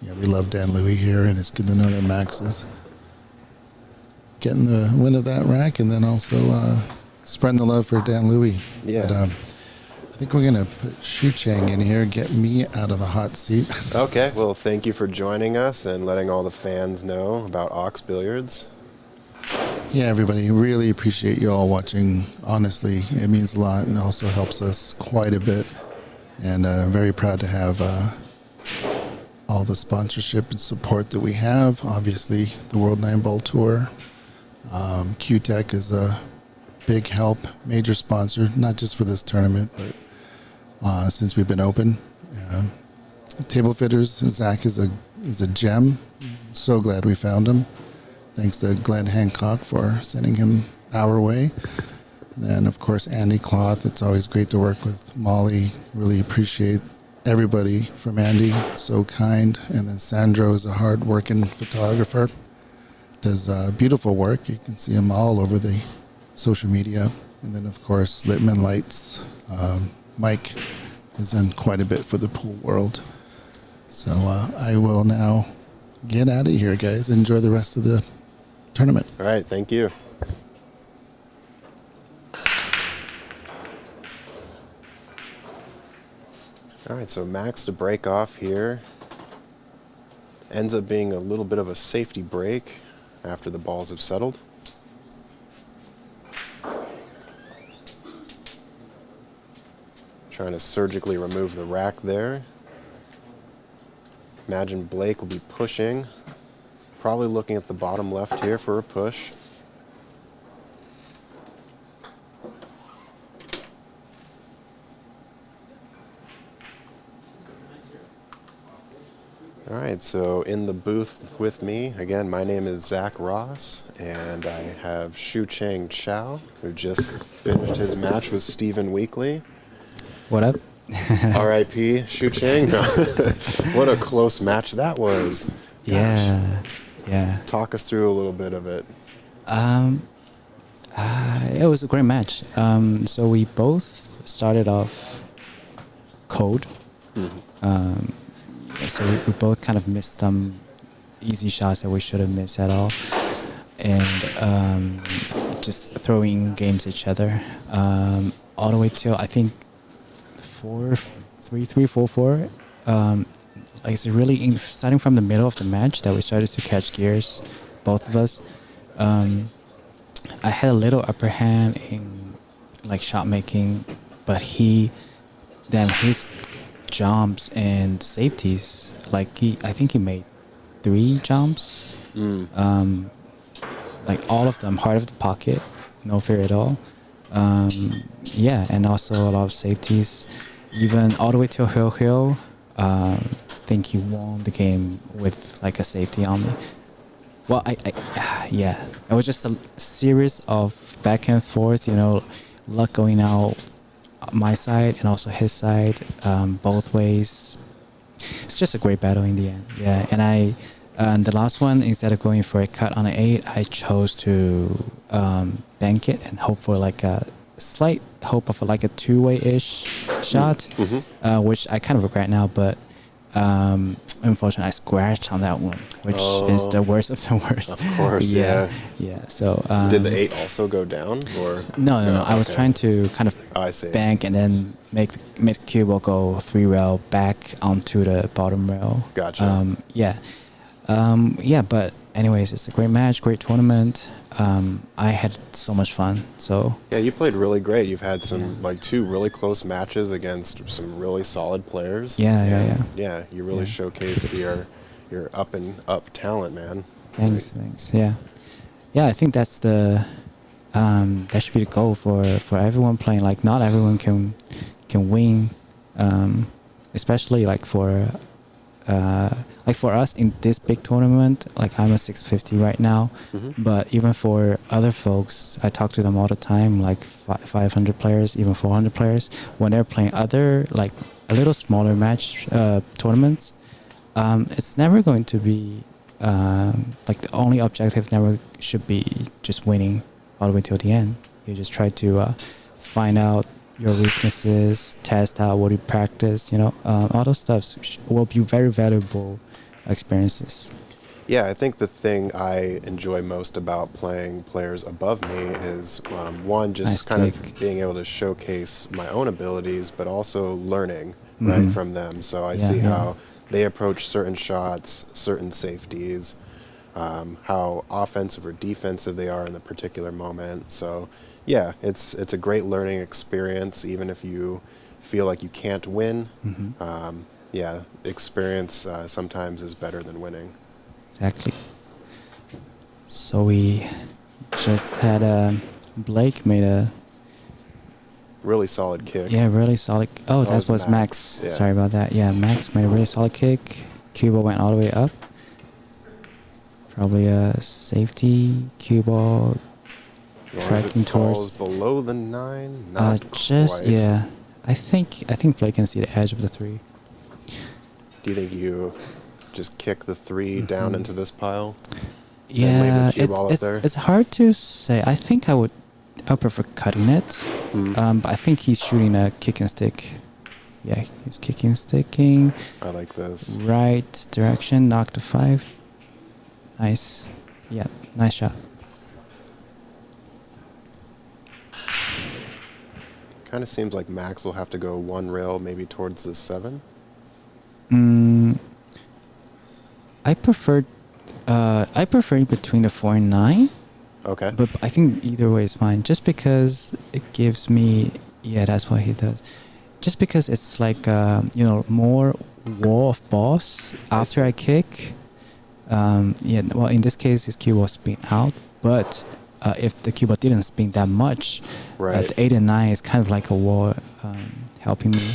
yeah, we love Dan Louie here, and it's good to know that Max is getting the win of that rack, and then also spreading the love for Dan Louie. Yeah. But, I think we're going to put Shu Chang in here, get me out of the hot seat. Okay, well, thank you for joining us and letting all the fans know about Ox Billiards. Yeah, everybody, really appreciate you all watching. Honestly, it means a lot and also helps us quite a bit. And very proud to have all the sponsorship and support that we have. Obviously, the World Nineball Tour. QTech is a big help, major sponsor, not just for this tournament, but since we've been open. Table Fitters, Zach is a gem. So glad we found him. Thanks to Glenn Hancock for sending him our way. And then, of course, Andy Cloth. It's always great to work with Molly. Really appreciate everybody from Andy. So kind. And then Sandro is a hard-working photographer. Does beautiful work. You can see him all over the social media. And then, of course, Litman Lights. Mike has done quite a bit for the pool world. So I will now get out of here, guys. Enjoy the rest of the tournament. All right, thank you. All right, so Max to break off here. Ends up being a little bit of a safety break after the balls have settled. Trying to surgically remove the rack there. Imagine Blake will be pushing, probably looking at the bottom left here for a push. All right, so in the booth with me, again, my name is Zach Ross, and I have Shu Chang Chow, who just finished his match with Stephen Weekly. What up? R.I.P. Shu Chang. No. What a close match that was. Yeah, yeah. Talk us through a little bit of it. It was a great match. So we both started off cold. So we both kind of missed some easy shots that we should have missed at all, and just throwing games at each other all the way till I think 4-3, 4-4. Like it's really starting from the middle of the match that we started to catch gears, both of us. I had a little upper hand in like shot making, but his jumps and safeties, like I think he made 3 jumps, like all of them hard of the pocket, no fear at all. Yeah, and also a lot of safeties, even all the way to hill. I think he won the game with like a safety on me. Well, yeah, it was just a series of back and forth, luck going out my side and also his side, both ways. It's just a great battle in the end. Yeah, and the last one, instead of going for a cut on an 8, I chose to bank it and hope for like a slight hope of like a 2-way-ish shot, which I kind of regret now, but unfortunately I scratched on that one, which is the worst of the worst. Of course, yeah. So did the 8 also go down, or no? I was trying to kind of I see. bank and then make cue ball go 3 rail back onto the bottom rail. Gotcha. Yeah, but anyways, it's a great match, great tournament. I had so much fun. So yeah, you played really great. You've had some like 2 really close matches against some really solid players. Yeah. Yeah, you really showcased your up and up talent, man. Thanks. Yeah. I think that's that should be the goal for everyone playing. Like, not everyone can win, especially like for us in this big tournament. Like, I'm a 650 right now, but even for other folks, I talk to them all the time, like 500 players, even 400 players, when they're playing other like a little smaller match tournaments. It's never going to be like the only objective never should be just winning all the way till the end. You just try to find out your weaknesses, test out what you practice, all those stuff will be very valuable experiences. Yeah, I think the thing I enjoy most about playing players above me is one, just Nice kind kick. of being able to showcase my own abilities, but also learning right from them. So I see how they approach certain shots, certain safeties, how offensive or defensive they are in the particular moment. So yeah, it's a great learning experience, even if you feel like you can't win. Yeah, experience sometimes is better than winning. Exactly. So we just had Blake made a Really solid kick. really solid. Oh, That that was was Max. Max. Yeah. Sorry about that. Yeah, Max made a really solid kick. Cuba went all the way up. Probably a safety. Cuba As long as tracking it falls towards. below the 9, not Just quite. yeah. I think Blake can see the edge of the 3. Do you think you just kick the 3 down into this pile? Yeah, leave the cue ball up there? it's hard to say. I think I prefer cutting it. But I think he's shooting a kick and stick. Yeah, he's kicking, sticking. I like this. Right direction, knock to 5. Nice. Yeah, nice shot. Kind of seems like Max will have to go 1 rail maybe towards the 7. I prefer between the 4 and 9. Okay. But I think either way is fine. Just because it gives me, that's what he does. Just because it's like more wall of balls after I kick, Yeah, well, in this case, his cue ball spin out, but if the cue ball didn't spin that much, Right. the 8 and 9 is kind of like a wall helping me.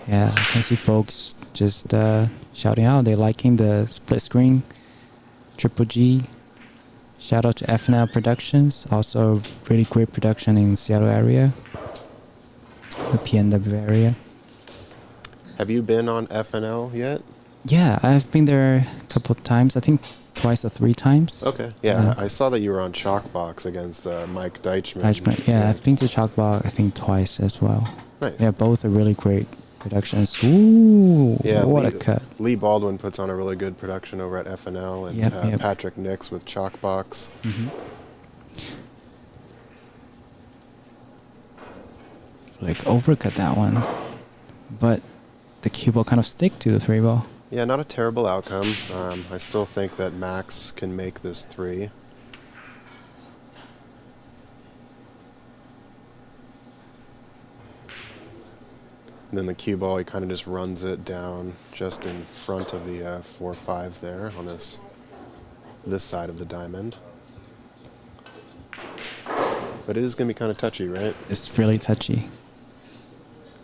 Yeah, I can see folks just shouting out. They're liking the split screen, Triple G. Shout out to FNL Productions. Also, really great production in Seattle area, the PNW area. Have you been on FNL yet? Yeah, I've been there a couple of times. I think twice or 3 times. Okay. Yeah, I saw that you were on Chalkbox against Mike Deichmann. Yeah, I've been to Chalkbox I think twice as well. Nice. Yeah, both are really great productions. Ooh, Yeah, what Lee, a cut. Lee Baldwin puts on a really good production over at FNL, and Yep. Patrick Nix with Chalkbox. Mm-hmm. Like overcut that one, but the cue ball kind of stick to the 3 ball. Yeah, not a terrible outcome. I still think that Max can make this 3. And then the cue ball, he kind of just runs it down just in front of the 4-5 there on this side of the diamond. But it is going to be kind of touchy, right? It's really touchy.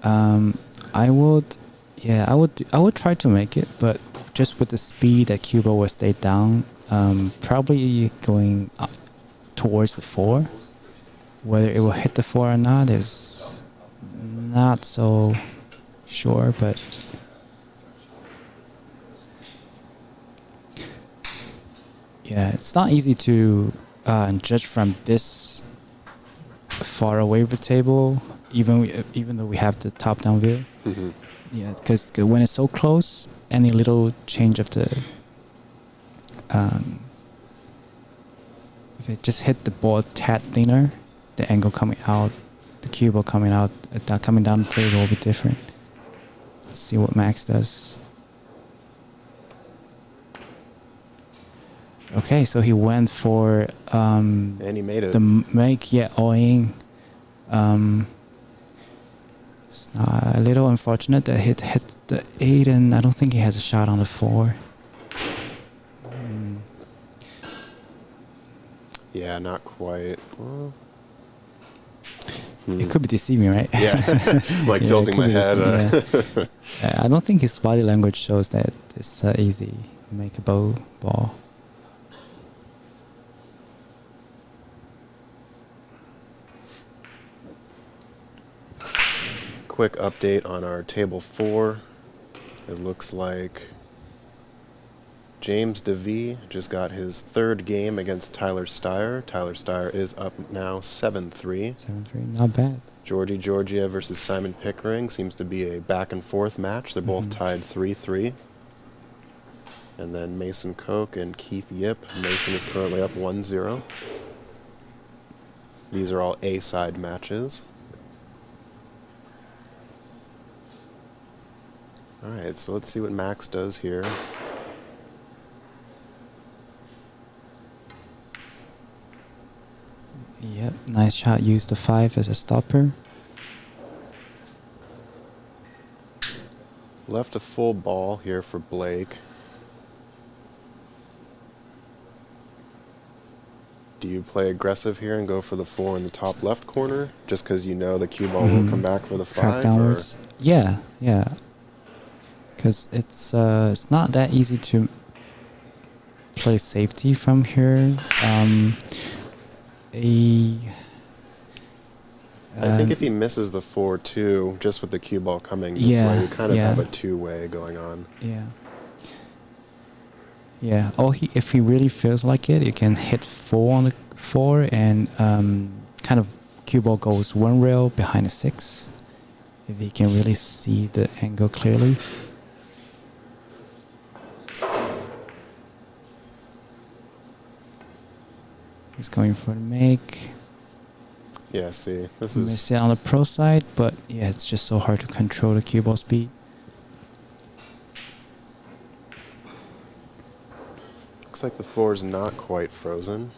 I would try to make it, but just with the speed that cue ball will stay down, probably going up towards the 4. Whether it will hit the 4 or not is not so sure, but yeah, it's not easy to judge from this far away with the table, even though we have the top-down view. Mm-hmm. Yeah, because when it's so close, any little change of the if it just hit the ball a tad thinner, the angle coming out, the cue ball coming out, coming down the table will be different. Let's see what Max does. Okay, so he went for And he made it. the make, yeah, all in. It's a little unfortunate that hit the 8, and I don't think he has a shot on the 4. Yeah, not quite. Well, It could be deceiving, right? yeah, like Yeah, tilting it my could be head. deceiving, I don't think his body language shows that it's easy to make a ball. Quick update on our table 4. It looks like James DeVee just got his 3rd game against Tyler Steyer. Tyler Steyer is up now 7-3. 7-3, not bad. Georgie Georgia versus Simon Pickering seems to be a back and forth match. They're both tied 3-3. And then Mason Koch and Keith Yip. Mason is currently up 1-0. These are all A-side matches. Alright, so let's see what Max does here. Yep, nice shot. Use the 5 as a stopper. Left a full ball here for Blake. Do you play aggressive here and go for the 4 in the top left corner, just because you know the cue ball will come back for the 5? Track downwards. Yeah. Because it's not that easy to play safety from here. I think if he misses the 4 too, just with the cue ball coming this way, you kind of have a 2-way going on. Yeah. Or if he really feels like it, you can hit 4 on the 4 and kind of cue ball goes 1 rail behind the 6. If he can really see the angle clearly. He's going for the make. Yeah, see, this You may see it on the pro side, but yeah, it's just so hard to control the cue ball speed. Looks like the 4 is not quite frozen.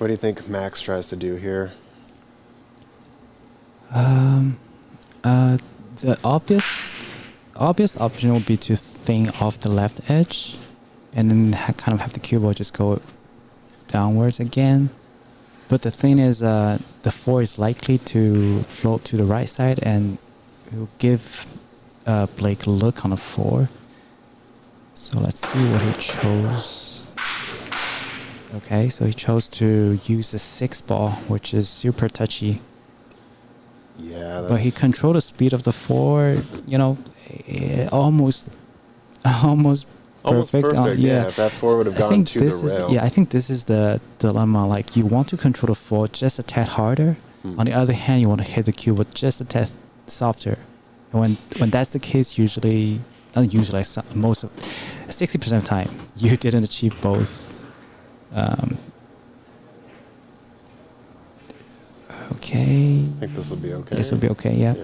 What do you think Max tries to do here? The obvious option would be to think off the left edge, and then kind of have the cue ball just go downwards again. But the thing is, the 4 is likely to float to the right side, and it will give Blake a look on the 4. So let's see what he chose. Okay, so he chose to use the 6 ball, which is super touchy. Yeah, But he controlled the speed of the 4, you know, almost almost perfect. perfect. Yeah, if that 4 would have gone to the rail. I think this is the dilemma. Like, you want to control the 4 just a tad harder. On the other hand, you want to hit the cue but just a tad softer. And when that's the case, usually, not usually, most of 60% of the time, you didn't achieve both. Okay. I think this will be okay. This will be okay, yeah.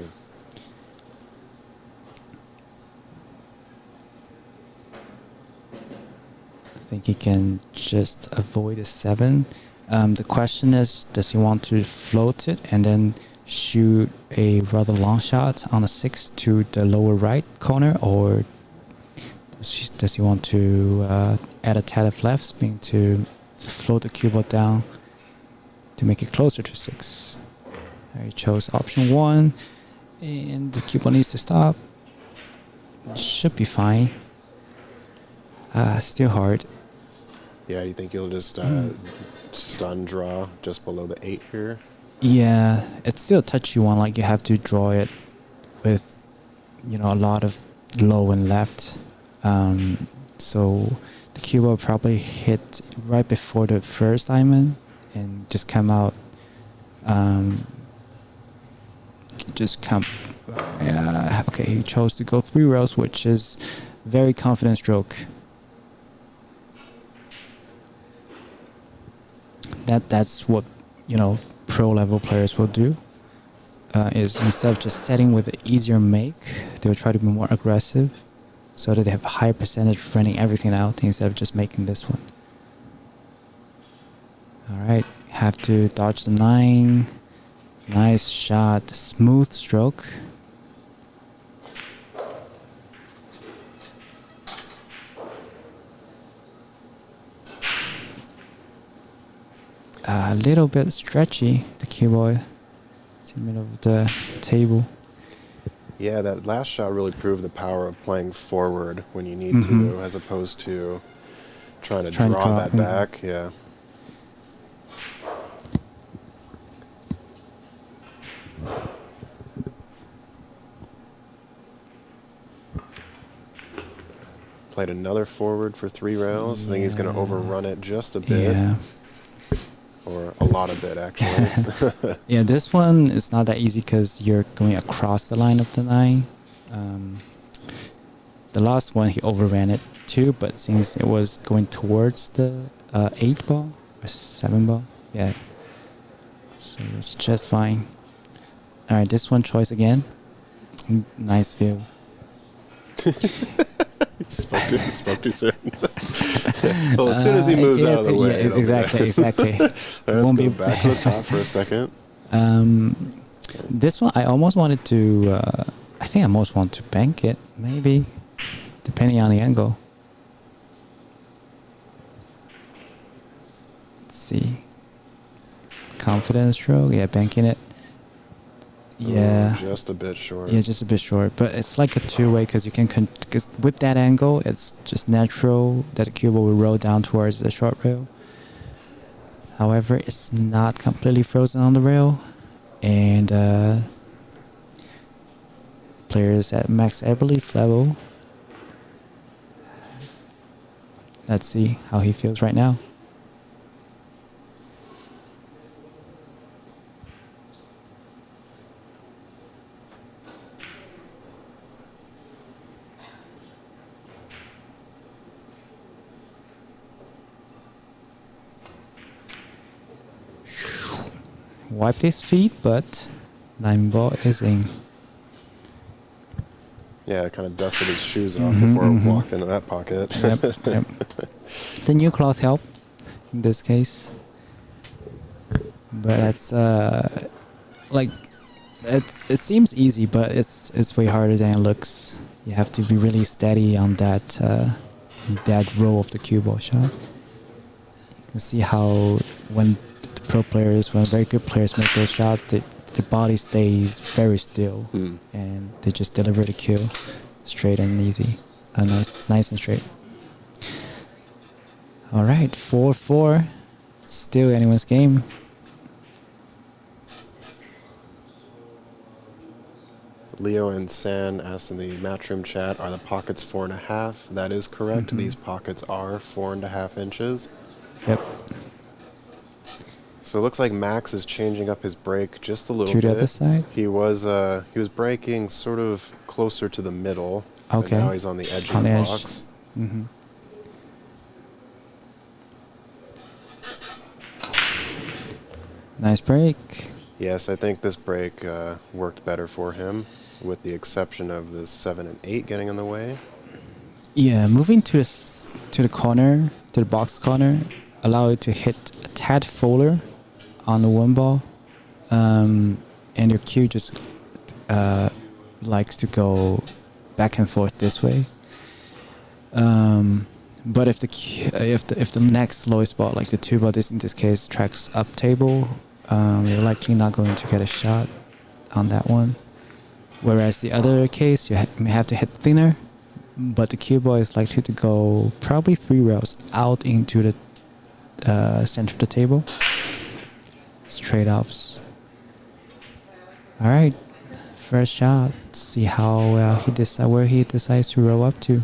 I think he can just avoid a 7. The question is, does he want to float it and then shoot a rather long shot on a 6 to the lower right corner, or does he want to add a tad of left spin to float the cue ball down to make it closer to 6? He chose option 1, and the cue ball needs to stop. Should be fine. Still hard. Yeah, you think you'll just stun draw just below the 8 here? Yeah, it's still a touchy one. Like, you have to draw it with, you know, a lot of low and left. So the cue ball probably hit right before the first diamond and just come out. Okay, he chose to go 3 rails, which is very confident stroke. That's what, you know, pro level players will do. Is instead of just setting with the easier make, they will try to be more aggressive, so that they have a higher percentage of running everything out instead of just making this one. Alright, have to dodge the 9. Nice shot, smooth stroke. A little bit stretchy, the cue ball. It's in the middle of the table. Yeah, that last shot really proved the power of playing forward when you need to, as opposed to trying to draw that back. Yeah. Played another forward for 3 rails. I think he's going to overrun it just a bit. Yeah. Or a lot of bit, actually. Yeah, this one is not that easy because you're going across the line of the 9. The last one, he overran it too, but since it was going towards the 8 ball or 7 ball, yeah. So it was just fine. Alright, this one choice again. Nice view. spoke too soon. Well, as soon as he moves out of the way. Yeah, exactly. Let's go back to the top for a second. This one, I almost wanted to, I think I almost want to bank it, maybe, depending on the angle. Let's see. Confidence stroke, yeah, banking it. Yeah. Just a bit short. Yeah, just a bit short. But it's like a two-way because you can, because with that angle, it's just natural that the cue ball will roll down towards the short rail. However, it's not completely frozen on the rail. And players at max abilities level. Let's see how he feels right now. Wiped his feet, but Nineball is in. Yeah, kind of dusted his shoes off before it walked into that pocket. Yep. The new cloth helped in this case. But it's like it seems easy, but it's way harder than it looks. You have to be really steady on that roll of the cue ball shot. You can see how when the pro players, when very good players make those shots, the body stays very still, and they just deliver the cue straight and easy, nice and straight. All right, 4-4, still anyone's game. Leo and San asked in the Matchroom chat, are the pockets 4.5? That is correct. These pockets are 4.5 inches. Yep. So it looks like Max is changing up his break just a little To bit. the other side? He was breaking sort of closer to the middle. Okay. But now he's on the edge of On the the edge. box. Mm-hmm. Nice break. Yes, I think this break worked better for him, with the exception of the 7 and 8 getting in the way. Yeah, moving to the corner, to the box corner, allow it to hit a tad fuller on the one ball, and your cue just likes to go back and forth this way. But if the next lowest ball, like the 2 ball, in this case tracks up table, you're likely not going to get a shot on that one. Whereas the other case, you may have to hit thinner, but the cue ball is likely to go probably 3 rails out into the center of the table. Straight offs. All right, first shot. Let's see how where he decides to roll up to.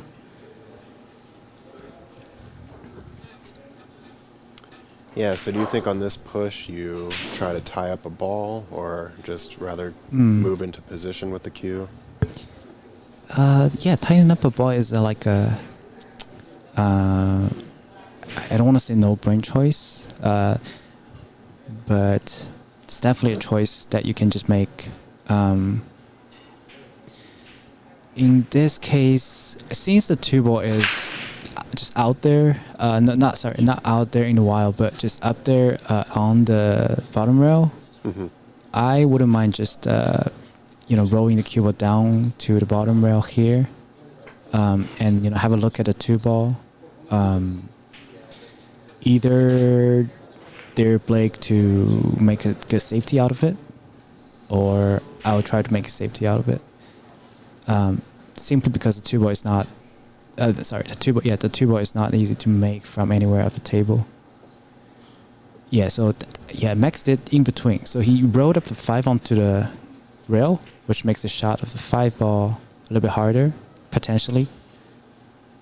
Yeah, so do you think on this push you try to tie up a ball or just rather move into position with the cue? Yeah, tying up a ball is like a I don't want to say no brain choice, but it's definitely a choice that you can just make. In this case, since the 2 ball is just out there, not out there in the wild, but just up there on the bottom rail, I wouldn't mind just rolling the cue ball down to the bottom rail here, and have a look at the 2 ball. Either dare Blake to make a good safety out of it, or I would try to make a safety out of it. Simply because the 2 ball is not. The 2 ball is not easy to make from anywhere at the table. Yeah, so Max did in between. So he rolled up the 5 onto the rail, which makes the shot of the 5 ball a little bit harder, potentially.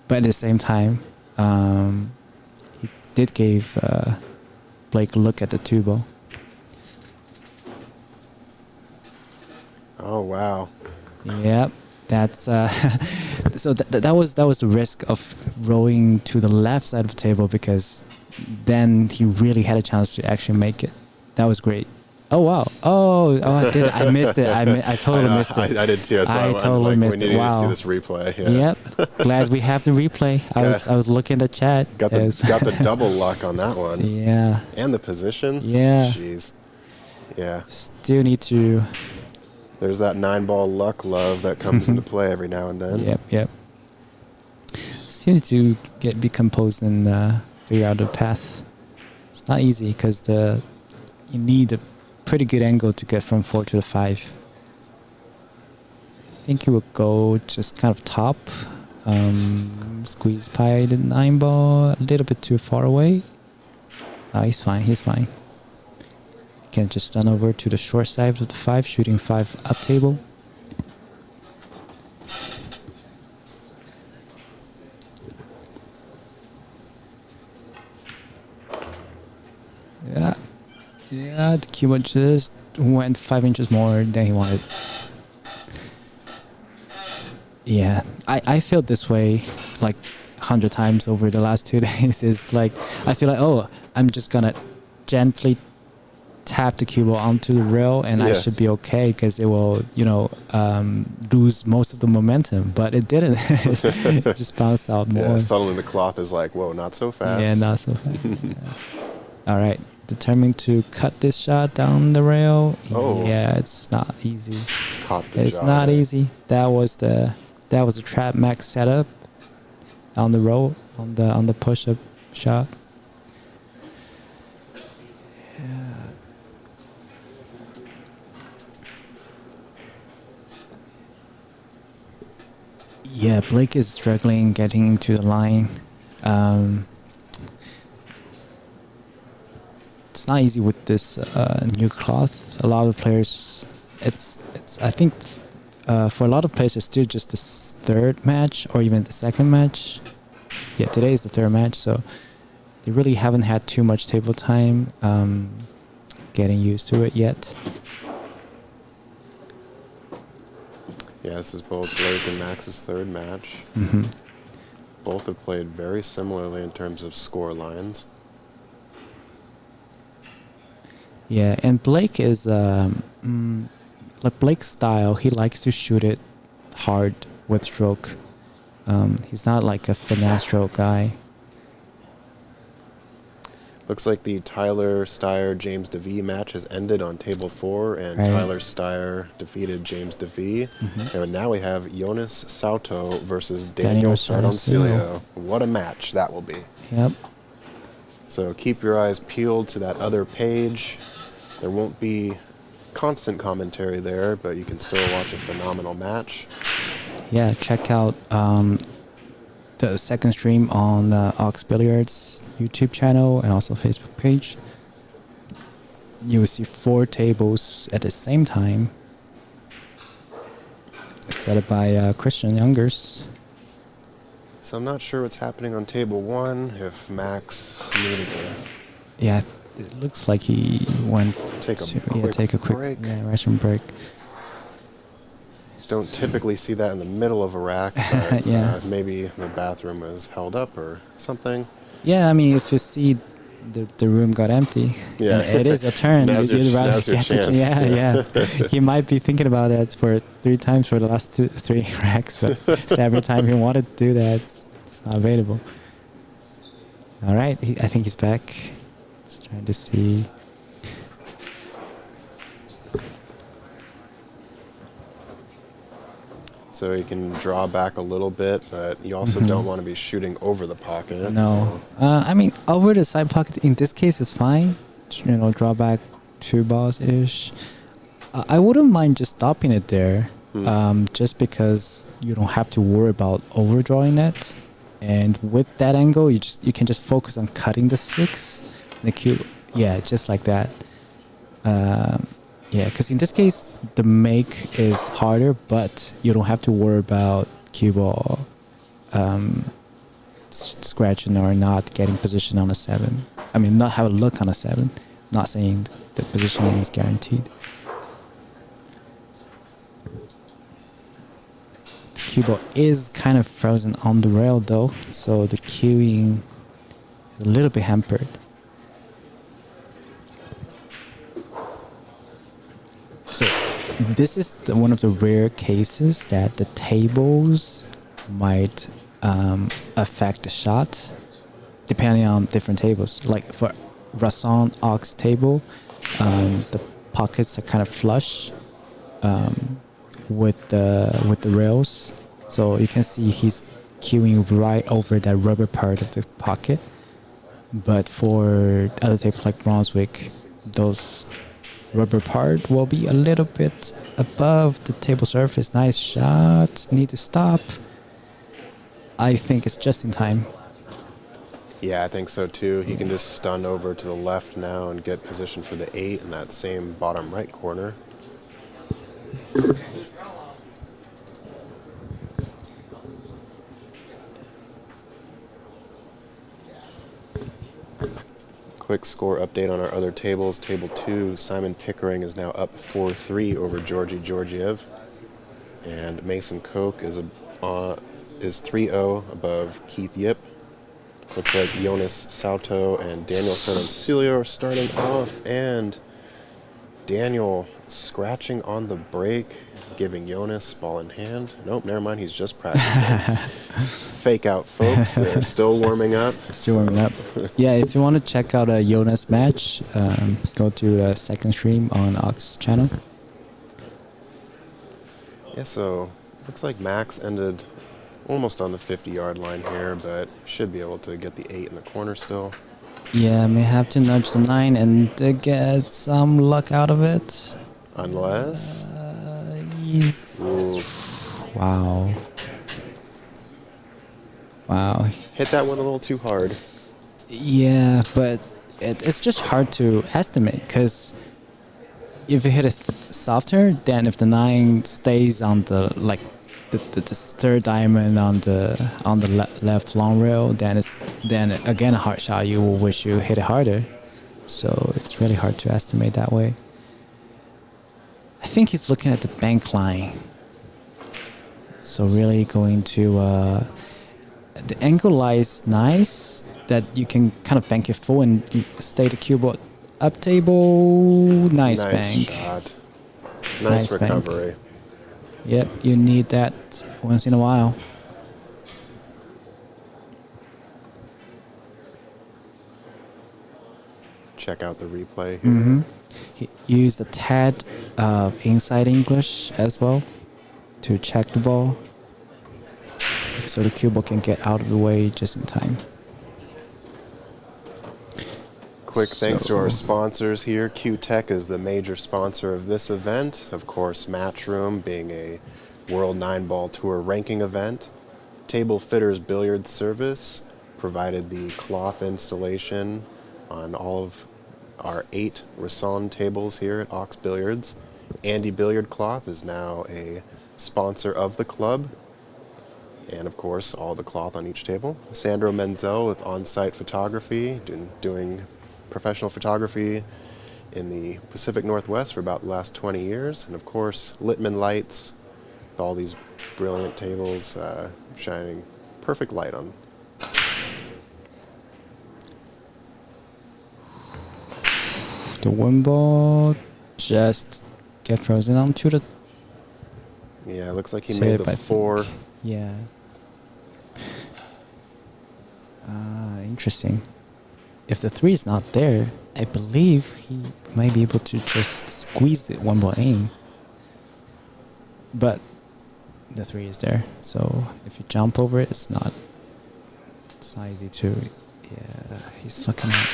But at the same time, he did give Blake a look at the 2 ball. Oh, wow. Yep. That's so that was the risk of rolling to the left side of the table, because then he really had a chance to actually make it. That was great. Oh wow! Oh, I did. I missed it. I totally missed it. I did too. That's why I totally was like, missed we it. need to Wow. see this replay. Yeah. Yep. Glad we have the replay. I was looking at the chat. Got the double luck on that one. Yeah. And the position. Yeah. Jeez. Yeah. Still need to. There's that 9-ball luck love that comes into play every now and then. Yep. Still need to be composed and figure out the path. It's not easy because you need a pretty good angle to get from 4 to the 5. I think he would go just kind of top, squeeze by the 9-ball a little bit too far away. Oh, he's fine. Can just stun over to the short side of the 5, shooting 5 up table. Yeah, the cue just went 5 inches more than he wanted. Yeah, I felt this way like 100 times over the last 2 days. It's like, I feel like, oh, I'm just gonna gently tap the cue ball onto the rail and I should be okay, because it will, lose most of the momentum. But it didn't. It just bounced out more. Yeah, suddenly the cloth is like, whoa, not so fast. Yeah, not so fast. All right, determined to cut this shot down the rail. Oh. Yeah, it's not easy. Caught the It's jaw not there. easy. That was a trap max setup on the roll on the push up shot. Yeah, Blake is struggling getting into the line. It's not easy with this new cloth. A lot of players, it's. I think for a lot of players, it's still just the third match or even the second match. Yeah, today is the third match, so they really haven't had too much table time getting used to it yet. Yeah, this is both Blake and Max's third match. Mm-hmm. Both have played very similarly in terms of score lines. Yeah, and Blake is like Blake's style. He likes to shoot it hard with stroke. He's not like a finesse stroke guy. Looks like the Tyler Steyer James DeVee match has ended on table 4, and Right. Tyler Steyer defeated James DeVee. And now we have Jonas Sauto versus Daniel Sardoncillo. What a match that will be. Yep. So keep your eyes peeled to that other page. There won't be constant commentary there, but you can still watch a phenomenal match. Yeah, check out the second stream on Ox Billiards YouTube channel and also Facebook page. You will see 4 tables at the same time, set up by Christian Youngers. So I'm not sure what's happening on table 1, if Max needed to Yeah, it looks like he went take a to quick take a quick break. restroom break. Don't typically see that in the middle of a rack, but Yeah. maybe the bathroom was held up or something. Yeah, I mean, if you see the room got empty, Yeah. and it is a turn. Now's your- you'd rather now's your get the chance. yeah. He might be thinking about it for 3 times for the last 3 racks, but so every time he wanted to do that, it's not available. All right, I think he's back. Just trying to see. So you can draw back a little bit, but you also don't want to be shooting over the pocket. No, so- I mean over the side pocket in this case is fine. Draw back 2 balls ish. I wouldn't mind just stopping it there, just because you don't have to worry about overdrawing it. And with that angle, you can just focus on cutting the 6, and the cue. Yeah, just like that. Yeah, because in this case, the make is harder, but you don't have to worry about cue ball scratching or not getting position on a 7. I mean, not have a look on a 7. Not saying the positioning is guaranteed. The cue ball is kind of frozen on the rail though, so the cueing is a little bit hampered. So this is one of the rare cases that the tables might affect the shot depending on different tables. Like for Rason Ox table, the pockets are kind of flush with the rails, so you can see he's cueing right over that rubber part of the pocket. But for other tables like Brunswick, those rubber part will be a little bit above the table surface. Nice shot. Need to stop. I think it's just in time. Yeah, I think so too. He can just stun over to the left now and get position for the 8 in that same bottom right corner. Quick score update on our other tables. Table 2, Simon Pickering is now up 4-3 over Georgi Georgiev. And Mason Koch is 3-0 above Keith Yip. Looks like Jonas Sauto and Daniel Sardoncillo are starting off, and Daniel scratching on the break, giving Jonas ball in hand. Nope, never mind. He's just practicing. Fake out, folks. They're still warming up. Still warming up. Yeah, if you want to check out a Jonas match, go to the second stream on Ox channel. Yeah, so looks like Max ended almost on the 50-yard line here, but should be able to get the 8 in the corner still. Yeah, may have to nudge the 9 and get some luck out of it. Unless... Yes. Ooh. Wow. Wow. Hit that one a little too hard. Yeah, but it's just hard to estimate because if you hit it softer, then if the 9 stays on the the third diamond on the left long rail, then again a hard shot. You will wish you hit it harder. So it's really hard to estimate that way. I think he's looking at the bank line. So really going to the angle lies nice that you can kind of bank it full and stay the cue ball up table. Nice bank. Shot. Nice recovery. Bank. Yep, you need that once in a while. Check out the replay here. Mm-hmm. He used a tad inside English as well to check the ball, so the cue ball can get out of the way just in time. Quick thanks to our sponsors here. Q-Tech is the major sponsor of this event. Of course, Matchroom being a World 9-Ball Tour ranking event. Table Fitters Billiards Service provided the cloth installation on all of our 8 Risson tables here at Ox Billiards. Andy Billiard Cloth is now a sponsor of the club. And of course, all the cloth on each table. Sandro Menzel with on-site photography, doing professional photography in the Pacific Northwest for about the last 20 years. And of course, Littman Lights, with all these brilliant tables shining perfect light on. The wind ball just get frozen onto the... Yeah, it looks like he made the 4. Yeah. Interesting. If the 3 is not there, I believe he might be able to just squeeze it one ball in. But the 3 is there, so if you jump over it, it's not easy to. Yeah, he's looking at.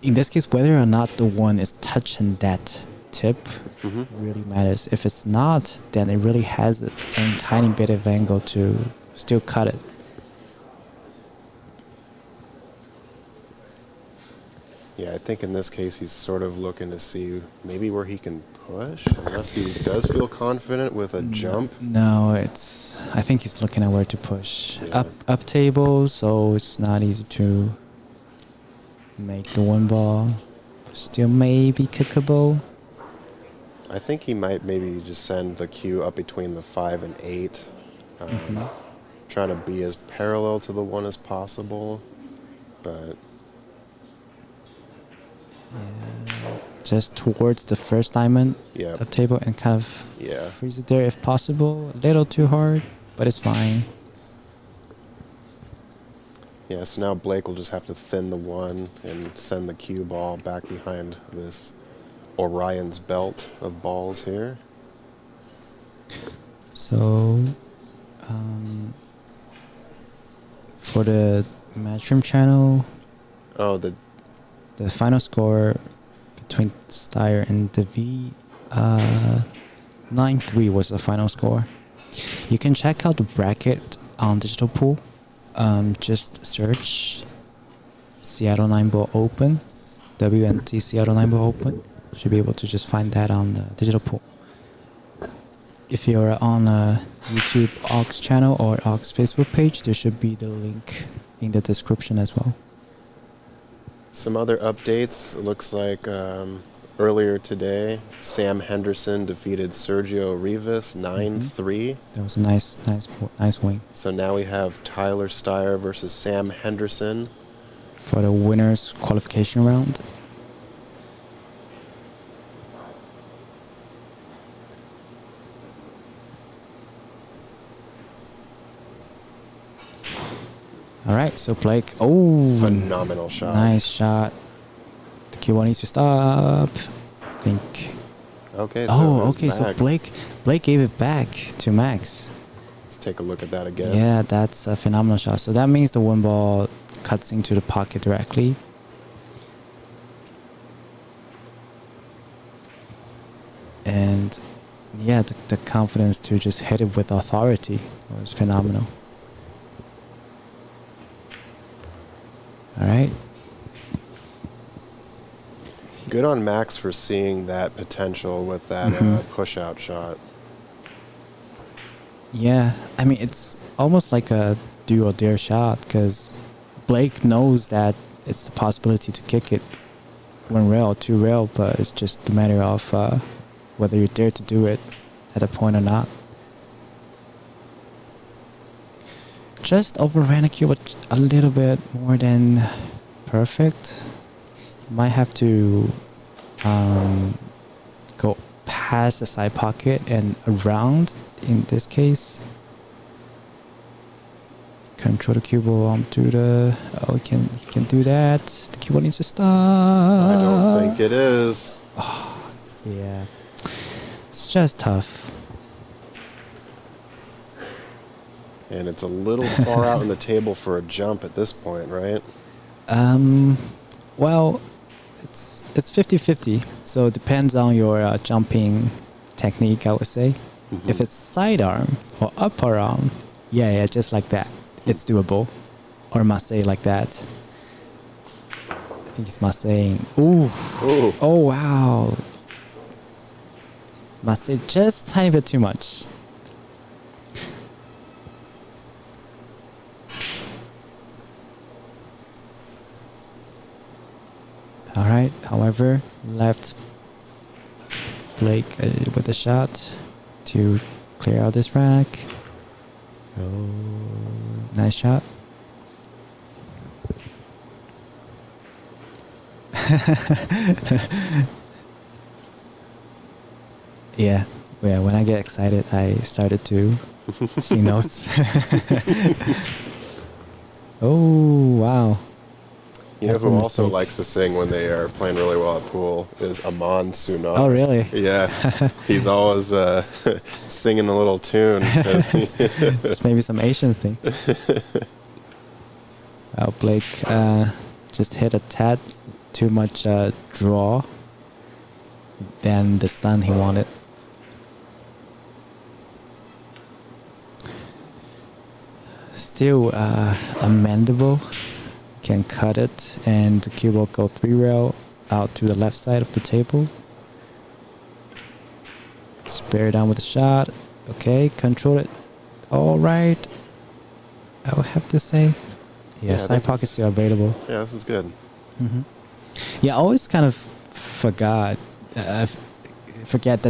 In this case, whether or not the one is touching that tip really matters. If it's not, then it really has a tiny bit of angle to still cut it. Yeah, I think in this case he's sort of looking to see maybe where he can push, unless he does feel confident with a jump. No, I think he's looking at where to push. Yeah. Up table, so it's not easy to make the one ball. Still maybe kickable. I think he might maybe just send the cue up between the 5 and 8. Trying to be as parallel to the 1 as possible, but... Yeah, just towards the first diamond up table and kind of freeze it there if possible. A little too hard, but it's fine. Yeah, so now Blake will just have to thin the 1 and send the cue ball back behind this Orion's belt of balls here. So, for the Matchroom channel, the final score between Steyer and Devi, 9-3 was the final score. You can check out the bracket on Digital Pool. Just search Seattle 9-Ball Open, WNT Seattle 9-Ball Open. Should be able to just find that on the Digital Pool. If you're on a YouTube Ox channel or Ox Facebook page, there should be the link in the description as well. Some other updates. It looks like earlier today, Sam Henderson defeated Sergio Rivas 9-3. That was a nice win. So now we have Tyler Steyer versus Sam Henderson for the winners qualification round. All right, so Blake. Oh, Phenomenal shot. nice shot. The Q1 needs to stop. I think. Okay, so Oh, here's okay. So Max. Blake gave it back to Max. Let's take a look at that again. Yeah, that's a phenomenal shot. So that means the one ball cuts into the pocket directly. And yeah, the confidence to just hit it with authority was phenomenal. All right. Good on Max for seeing that potential with that push-out shot. Yeah, I mean, it's almost like a do or dare shot because Blake knows that it's the possibility to kick it one rail, two rail, but it's just a matter of whether you dare to do it at a point or not. Just overran a cue a little bit more than perfect. Might have to go past the side pocket and around in this case. Control the cue ball onto the... Oh, he can do that. The cue ball needs to stop. I don't think it is. Yeah. It's just tough. And it's a little far out on the table for a jump at this point, right? Well, it's 50-50. So it depends on your jumping technique, I would say. Mm-hmm. If it's sidearm or upper arm, yeah, just like that. It's doable. Or Marseille like that. I think it's Marseille. Ooh. Ooh. Oh, wow. Marseille just tiny bit too much. All right. However, left Blake with a shot to clear out this rack. Oh, nice shot. Yeah. When I get excited, I started to see notes. Oh, wow. You know That's who a also mistake. likes to sing when they are playing really well at pool is Aman Sunar. Oh, really? Yeah. He's always singing a little tune. As he It's maybe some Asian thing. Well, Blake just hit a tad too much draw than the stun he wanted. Still amendable. Can cut it, and the cue will go 3 rail out to the left side of the table. Spare down with a shot. Okay, control it. All right. I would have to say, Yeah, side pockets still available. Yeah, this is good. Mm-hmm. Yeah, I always kind of forget that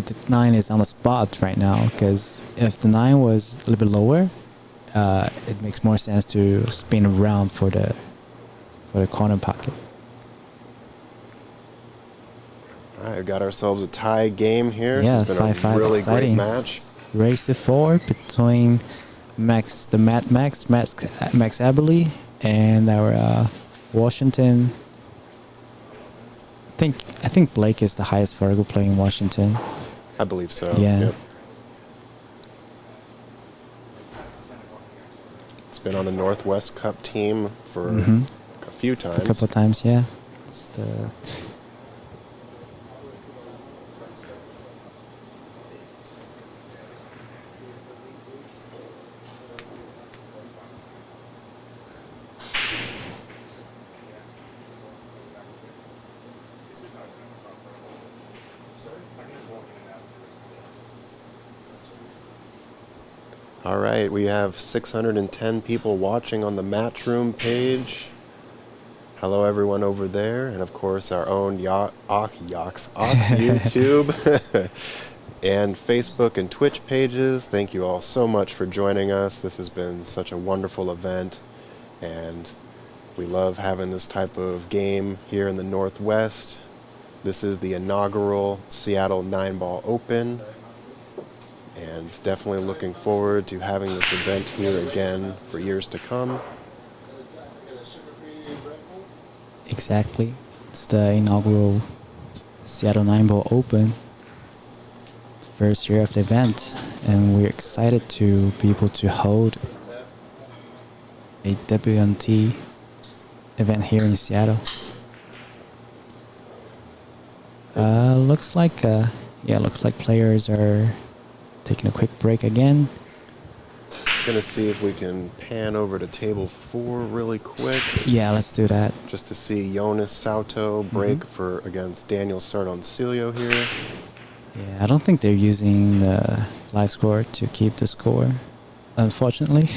the 9 is on the spot right now, because if the 9 was a little bit lower, it makes more sense to spin around for the corner pocket. All right, we've got ourselves a tie game here. Yeah, This has been 5-5, a really exciting. great match. Race to 4 between Max Aberley and our Washington. I think Blake is the highest vertical player in Washington. I believe so. Yeah. Yep. It's been on the Northwest Cup team for a few times. A couple of times, yeah. All right, we have 610 people watching on the Matchroom page. Hello, everyone over there, and of course our own Ox YouTube and Facebook and Twitch pages. Thank you all so much for joining us. This has been such a wonderful event, and we love having this type of game here in the Northwest. This is the inaugural Seattle Nineball Open, and definitely looking forward to having this event here again for years to come. Exactly. It's the inaugural Seattle Nineball Open. First year of the event, and we're excited to be able to hold a WNT event here in Seattle. Looks like players are taking a quick break again. Gonna see if we can pan over to table 4 really quick. Yeah, let's do that. Just to see Jonas Sauto break for against Daniel Sardoncilio here. Yeah, I don't think they're using the live score to keep the score, unfortunately.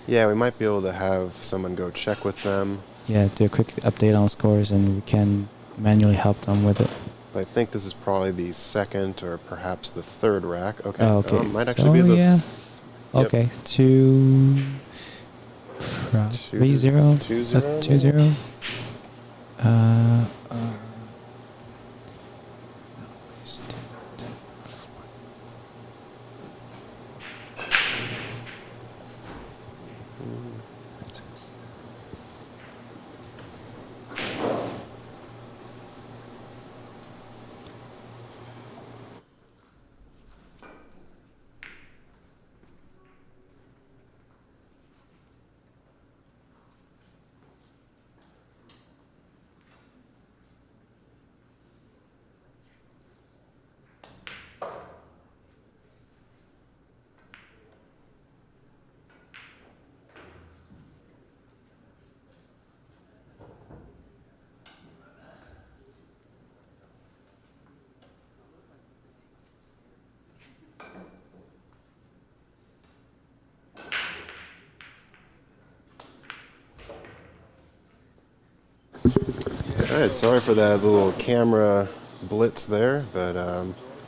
Yeah, we might be able to have someone go check with them. Yeah, do a quick update on scores, and we can manually help them with it. But I think this is probably the second or perhaps the third rack. Okay, Oh, okay. might So, actually be the... yeah. Yep. Okay, 3-0. 2-0. 2-0. All right, sorry for that little camera blitz there, but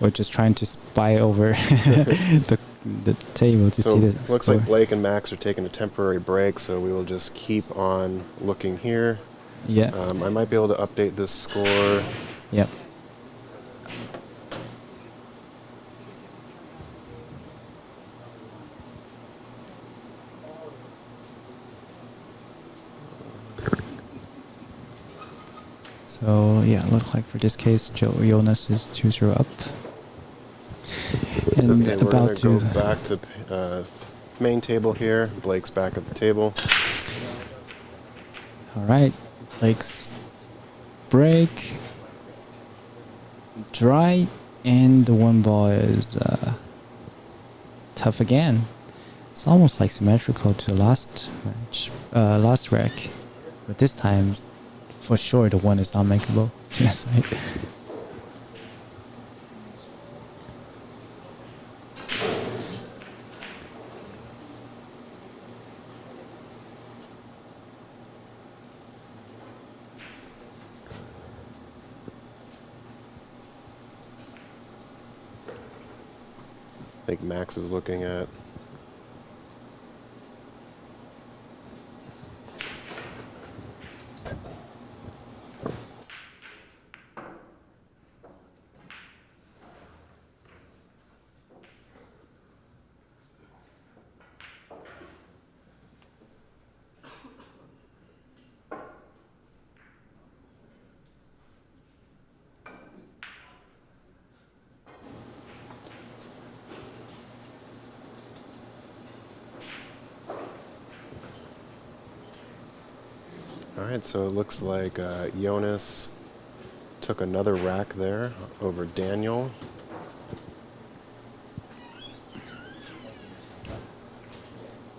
We're just trying to spy over the table to so see the looks score. like Blake and Max are taking a temporary break, so we will just keep on looking here. Yeah. I might be able to update this score. Yep. So yeah, look like for this case, Jonas is 2-0 up. And Okay, we're about gonna to go back to main table here. Blake's back at the table. all right, Blake's break dry, and the one ball is tough again. It's almost like symmetrical to the last match, last rack, but this time, for sure, the one is not makeable. Yes. I think Max is looking at. Alright, so it looks like Jonas took another rack there over Daniel.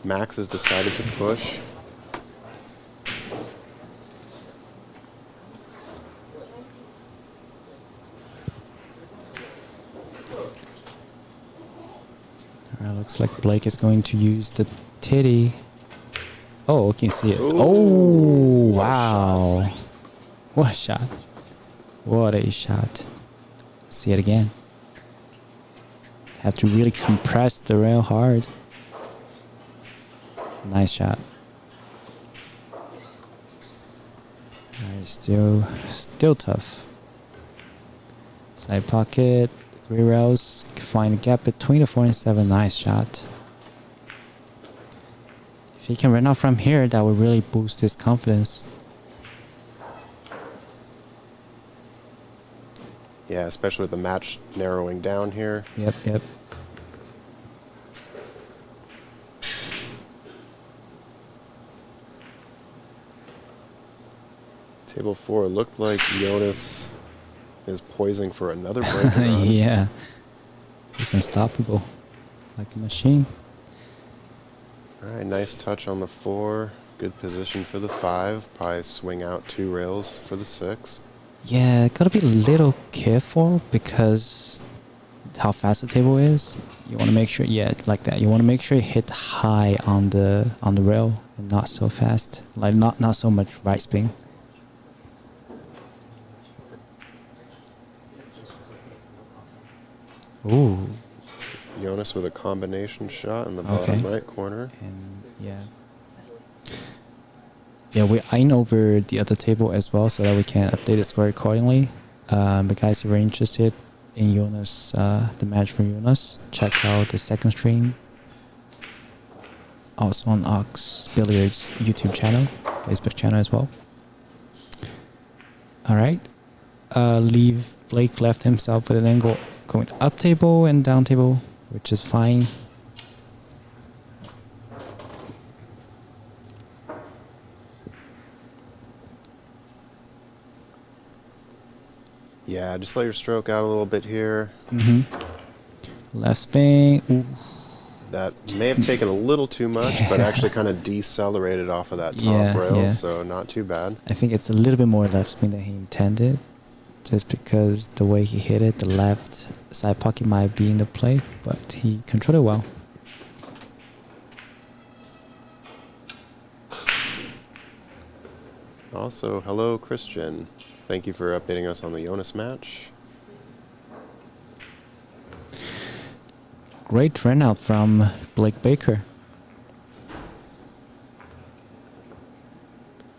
Max has decided to push. Looks like Blake is going to use the titty. Oh, we can see it. Ooh, Oh, what a wow. What a shot. What a shot. See it again. Have to really compress the rail hard. Nice shot. Alright, still tough. Side pocket, 3 rails. Find a gap between the 4 and 7. Nice shot. If he can run out from here, that would really boost his confidence. Yeah, especially with the match narrowing down here. Yep. Table 4 looked like Jonas is poising for another break run. Yeah. He's unstoppable. Like a machine. All right, nice touch on the 4. Good position for the 5. Probably swing out 2 rails for the 6. Yeah, gotta be a little careful because how fast the table is. You want to make sure, yeah, like that. You want to make sure you hit high on the rail and not so fast. Like not so much right spin. Ooh. Jonas with a combination shot in the bottom right corner. And yeah. Yeah, we eyeing over the other table as well so that we can update the score accordingly. But guys, if you're interested in Jonas, the match for Jonas, check out the second stream. Also on Ox Billiards YouTube channel, Facebook channel as well. Alright. Blake left himself with an angle going up table and down table, which is fine. Yeah, just let your stroke out a little bit here. Left spin. Ooh. That may have taken a little too much, but actually kind of decelerated off of that top rail, so not too bad. I think it's a little bit more left spin than he intended, just because the way he hit it, the left side pocket might be in the play, but he controlled it well. Also, hello, Christian. Thank you for updating us on the Jonas match. Great run out from Blake Baker.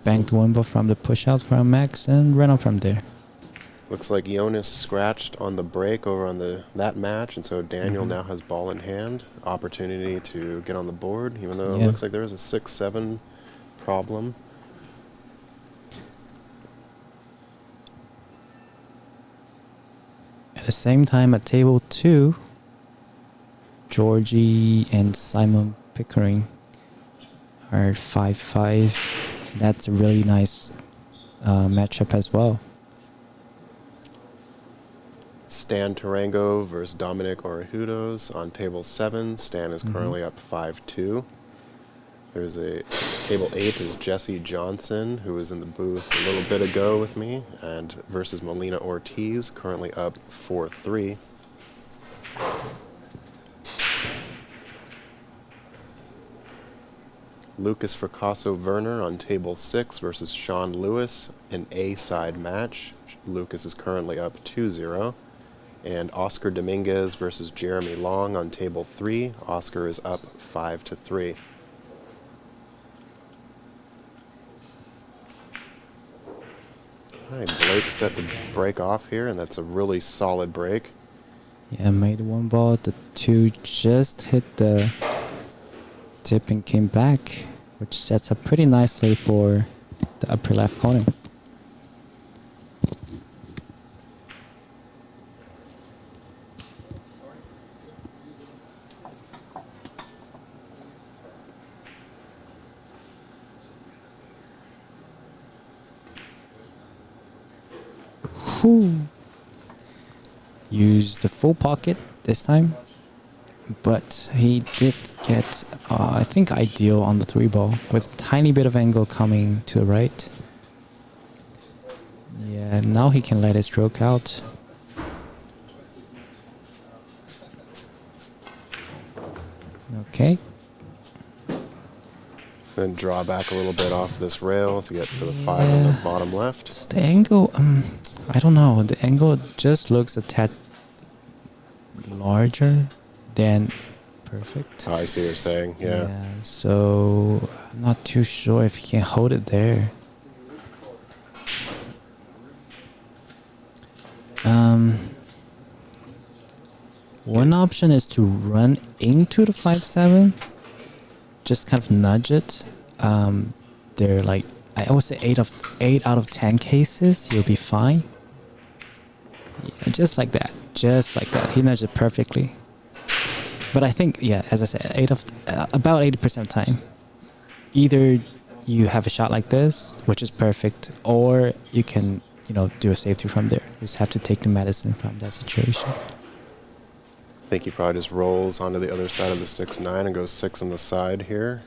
Banked one ball from the push out from Max and ran out from there. Looks like Jonas scratched on the break over on that match, and so Daniel now has ball in hand. Opportunity to get on the board, even though it looks like there was a 6-7 problem. At the same time, at table 2, Georgie and Simon Pickering are 5-5. That's a really nice matchup as well. Stan Tarango versus Dominic Orejudos on table 7. Stan is currently up 5-2. There's table 8 is Jesse Johnson, who was in the booth a little bit ago with me, and versus Melina Ortiz, currently up 4-3. Lucas Fracasso Werner on table 6 versus Sean Lewis, an A-side match. Lucas is currently up 2-0. And Oscar Dominguez versus Jeremy Long on table 3. Oscar is up 5-3. All right, Blake set to break off here, and that's a really solid break. Yeah, made one ball. The 2 just hit the tip and came back, which sets up pretty nicely for the upper left corner. Use the full pocket this time, but he did get, I think, ideal on the 3 ball with a tiny bit of angle coming to the right. Yeah, now he can let his stroke out. Okay. Then draw back a little bit off this rail to get for the 5 on the bottom left. The angle, I don't know. The angle just looks a tad larger than perfect. Oh, I see what you're saying, yeah. So I'm not too sure if he can hold it there. One option is to run into the 5-7, just kind of nudge it. They're like, I would say 8 out of 10 cases you'll be fine. Yeah, just like that. Just like that. He nudged it perfectly. But I think, yeah, as I said, about 80% of the time, either you have a shot like this, which is perfect, or you can, do a safety from there. You just have to take the medicine from that situation. I think he probably just rolls onto the other side of the 6-9 and goes 6 on the side here.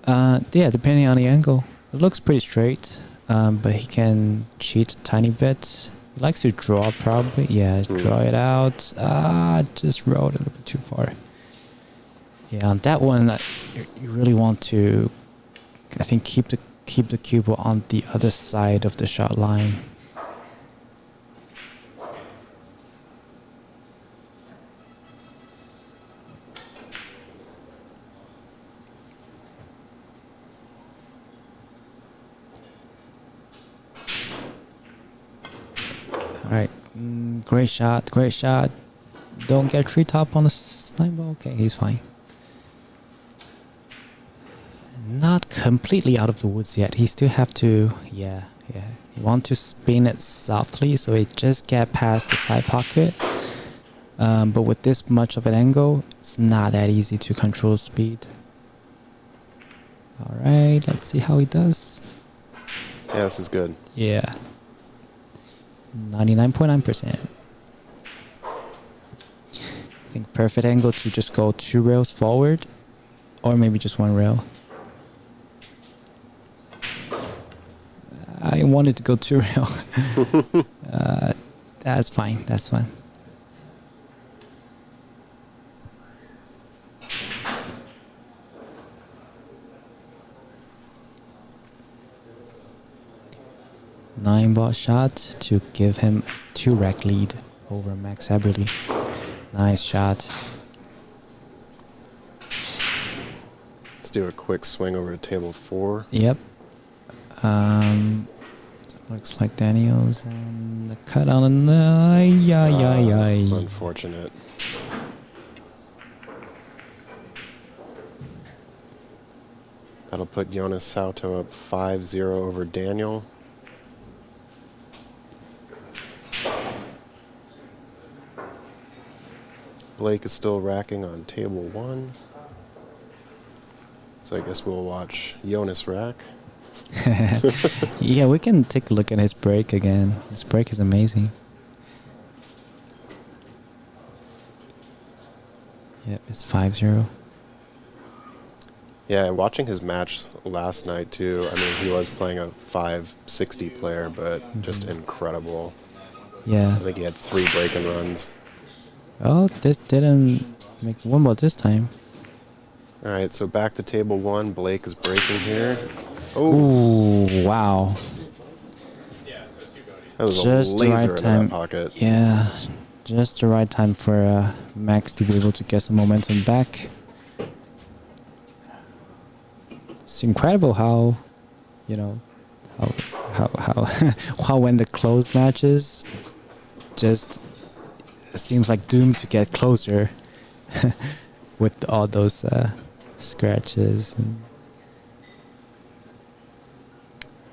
Yeah, depending on the angle. It looks pretty straight, but he can cheat a tiny bit. He likes to draw, probably. Yeah, draw it out. Just rolled a little bit too far. Yeah, on that one, you really want to, I think, keep the cube on the other side of the shot line. All right, great shot, great shot. Don't get treetop on the Nineball. Okay, he's fine. Not completely out of the woods yet. He still have to, yeah. You want to spin it softly so it just get past the side pocket. But with this much of an angle, it's not that easy to control speed. All right, let's see how he does. Yeah, this is good. Yeah. 99.9%. I think perfect angle to just go 2 rails forward, or maybe just 1 rail. I wanted to go 2 rail. That's fine. That's fine. Nineball shot to give him 2 rack lead over Max Eberly. Nice shot. Let's do a quick swing over to table 4. Yep. Looks like Daniel's on the cut on the Unfortunate. That'll put Jonas Salto up 5-0 over Daniel. Blake is still racking on table 1. So I guess we'll watch Jonas rack. Yeah, we can take a look at his break again. His break is amazing. Yep, it's 5-0. Yeah, watching his match last night too. I mean, he was playing a 560 player, but just incredible. Yeah. I think he had 3 break-and runs. Oh, this didn't make 1 ball this time. All right, so back to table 1. Blake is breaking here. Oh, Ooh, wow. that was Just a the laser right into time. that pocket. Yeah, just the right time for Max to be able to get some momentum back. It's incredible how, how when the close matches, just seems like doomed to get closer with all those scratches.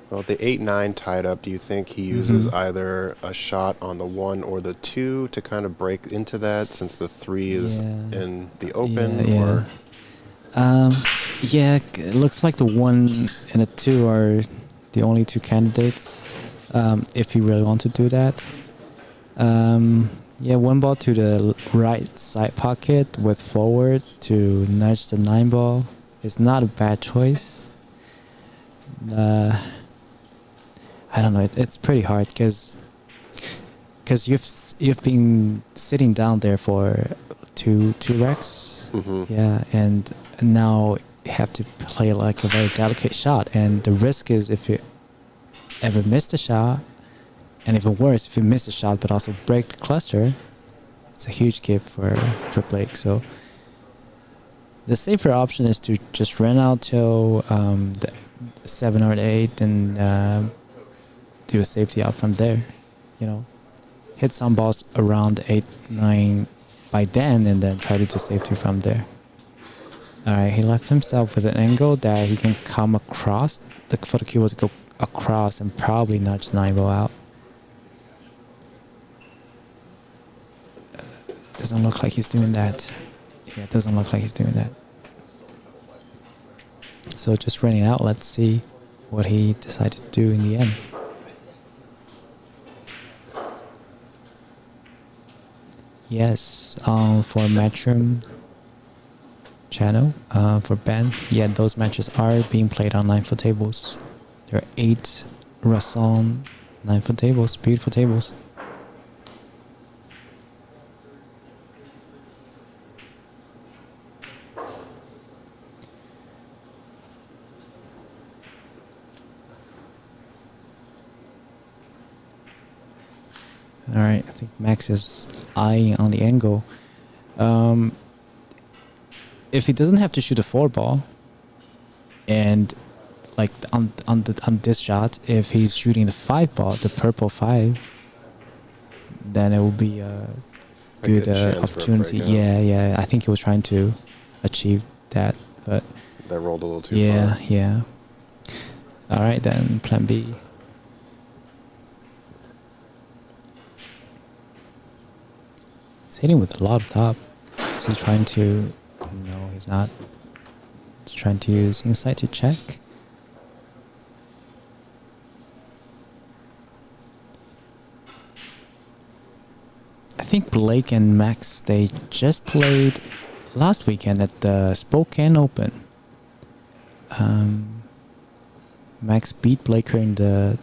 Well, the 8-9 tied up, do you think he uses either a shot on the 1 or the 2 to kind of break into that, since the 3 is in the open? Yeah. Yeah, it looks like the 1 and the 2 are the only 2 candidates, if you really want to do that. Yeah, 1 ball to the right side pocket with forward to nudge the 9 ball is not a bad choice. I don't know. It's pretty hard because you've been sitting down there for two racks. Yeah, and now you have to play like a very delicate shot, and the risk is if you ever miss the shot, and even worse, if you miss a shot but also break the cluster, it's a huge gift for Blake. So the safer option is to just run out till the 7 or 8 and do a safety out from there. Hit some balls around 8, 9 by then, and then try to do safety from there. All right, he left himself with an angle that he can come across for the cue to go across and probably nudge Nineball out. Doesn't look like he's doing that. Yeah, it doesn't look like he's doing that. So just running out, let's see what he decided to do in the end. Yes, for Matchroom channel, for Ben, yeah, those matches are being played on 9-foot tables. There are 8 Rasson 9-foot tables, beautiful tables. Alright, I think Max is eyeing on the angle. If he doesn't have to shoot a 4-ball, and like on this shot, if he's shooting the 5-ball, the purple 5, then it will be a good opportunity. Yeah, I think he was trying to achieve that, but That rolled a little too far. yeah. Alright, then plan B. He's hitting with a lot of top. Is he trying to... No, he's not. He's trying to use inside to check. I think Blake and Max, they just played last weekend at the Spokane Open. Max beat Blaker in the...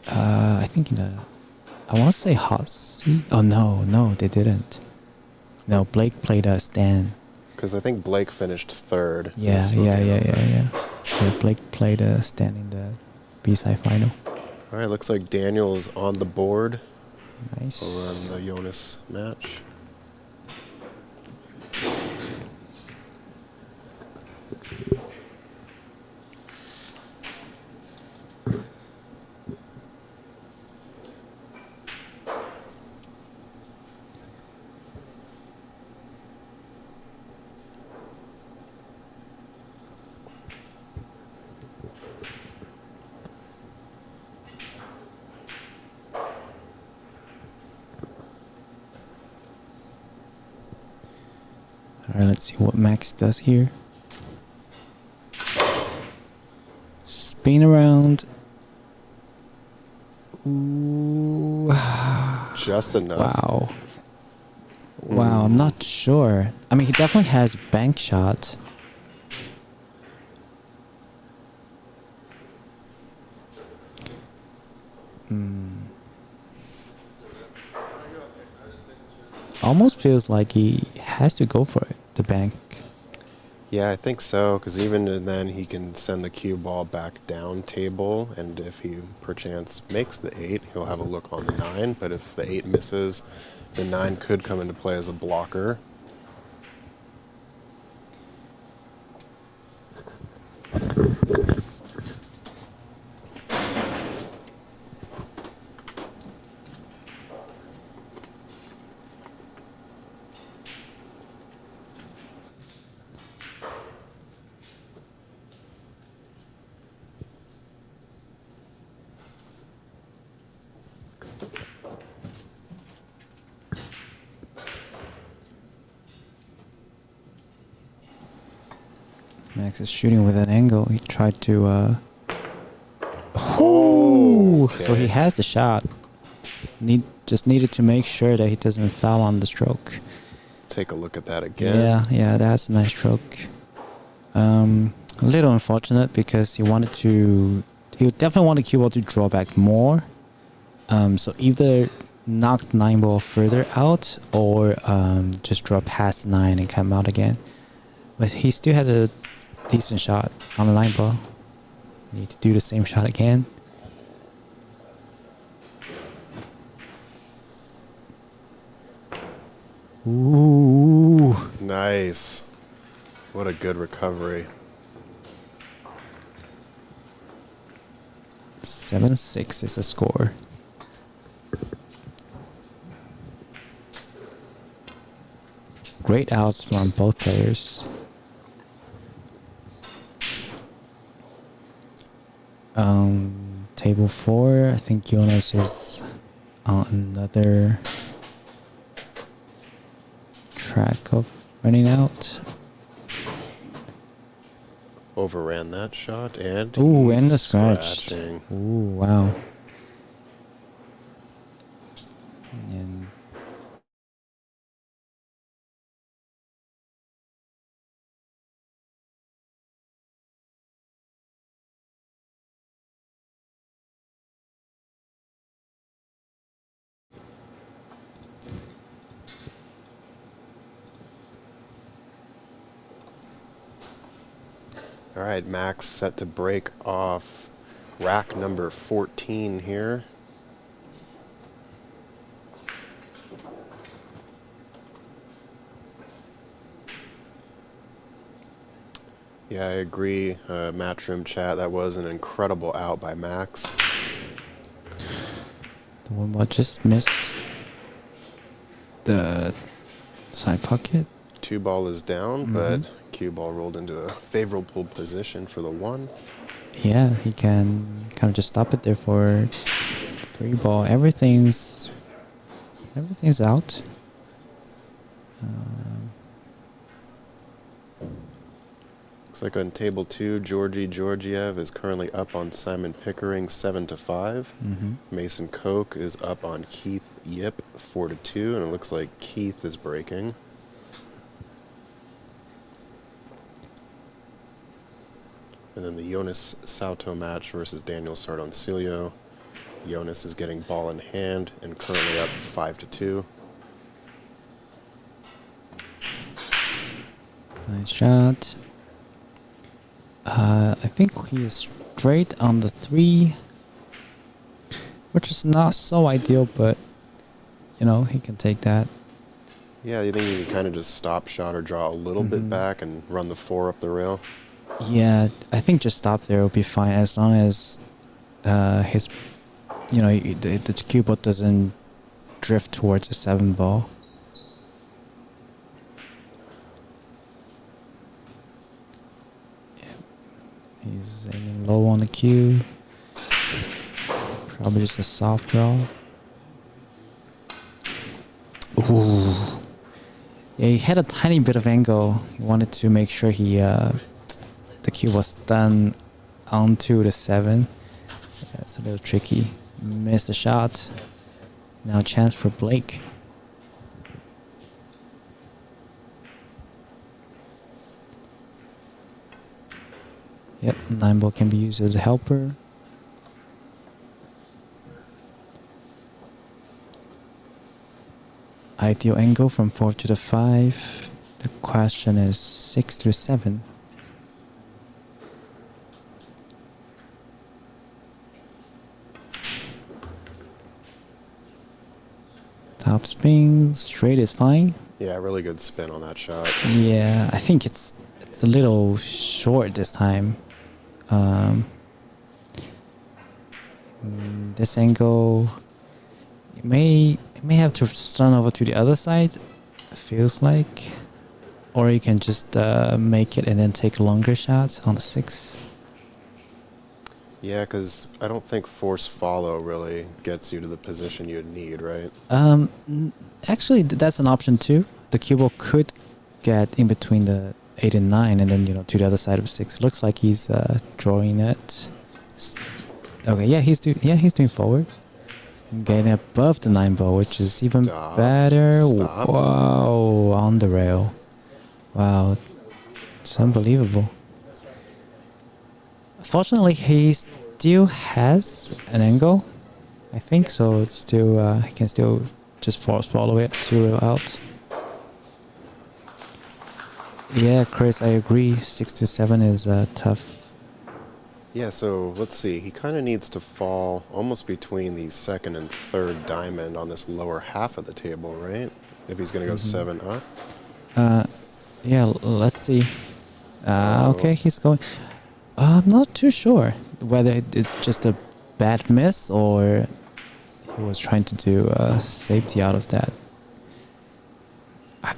I think in the... I want to say hot seat. Oh no, they didn't. No, Blake played a Stan. Because I think Blake finished third. Yeah. Yeah, Blake played a Stan in the B-side final. All right, looks like Daniel's on the board Nice. over on the Jonas match. Alright, let's see what Max does here. Spin around. Ooh. Just enough. Wow. Wow, I'm not sure. I mean, he definitely has bank shot. Almost feels like he has to go for it, the bank. Yeah, I think so, because even then he can send the cue ball back down table, and if he perchance makes the 8, he'll have a look on the 9, but if the 8 misses, the 9 could come into play as a blocker. Max is shooting with an angle. He tried to... Ooh! So he has the shot. Just needed to make sure that he doesn't foul on the stroke. Take a look at that again. Yeah, that's a nice stroke. A little unfortunate because he would definitely want the cue ball to draw back more. So either knock the 9-ball further out or just draw past 9 and come out again. But he still has a decent shot on the 9-ball. Need to do the same shot again. Ooh. Nice. What a good recovery. 7-6 is the score. Great outs from both players. Table 4, I think Jonas is on another of running out. Overran that shot and Ooh, he's and the scratch. scratching. Ooh, wow. And All right, Max set to break off rack number 14 here. Yeah, I agree. Matchroom chat, that was an incredible out by Max. the one ball just missed the side pocket. 2 ball is down, but cue ball rolled into a favorable position for the 1. Yeah, he can kind of just stop it there for 3 ball. Everything's out. Looks like on table 2, Georgi Georgiev is currently up on Simon Pickering 7-5. Mason Koch is up on Keith Yip 4-2, and it looks like Keith is breaking. And then the Jonas Sauto match versus Daniel Sardoncillo. Jonas is getting ball in hand and currently up 5-2. Nice shot. I think he is straight on the 3, which is not so ideal, but you know, he can take that. Yeah, you think you can kind of just stop shot or draw a little bit back and run the 4 up the rail? Yeah, I think just stop there will be fine as long as his, you know, the cue ball doesn't drift towards the 7 ball. He's aiming low on the cue. Probably just a soft draw. Ooh. Yeah, he had a tiny bit of angle. He wanted to make sure the cue was done onto the 7. That's a little tricky. Missed the shot. Now chance for Blake. Yep, 9 ball can be used as a helper. Ideal angle from 4 to the 5. The question is 6 to 7. Top spin, straight is fine. Yeah, really good spin on that shot. Yeah, I think it's a little short this time. This angle, you may have to stun over to the other side. It feels like, or you can just make it and then take longer shots on the 6. Yeah, because I don't think force follow really gets you to the position you'd need, right? Actually, that's an option too. The cue ball could get in between the 8 and 9, and then to the other side of 6. Looks like he's drawing it. Okay, yeah, he's doing forward and getting above the 9 ball, which is even better. Stop. Wow, on the rail. Wow, it's unbelievable. Fortunately, he still has an angle, I think, so it's still he can still just force follow it to out. Yeah, Chris, I agree. 6 to 7 is tough. Yeah, so let's see. He kind of needs to fall almost between the 2nd and 3rd diamond on this lower half of the table, right? If he's going to go 7 up. Yeah, let's see. Okay, he's going. I'm not too sure whether it's just a bad miss or he was trying to do safety out of that.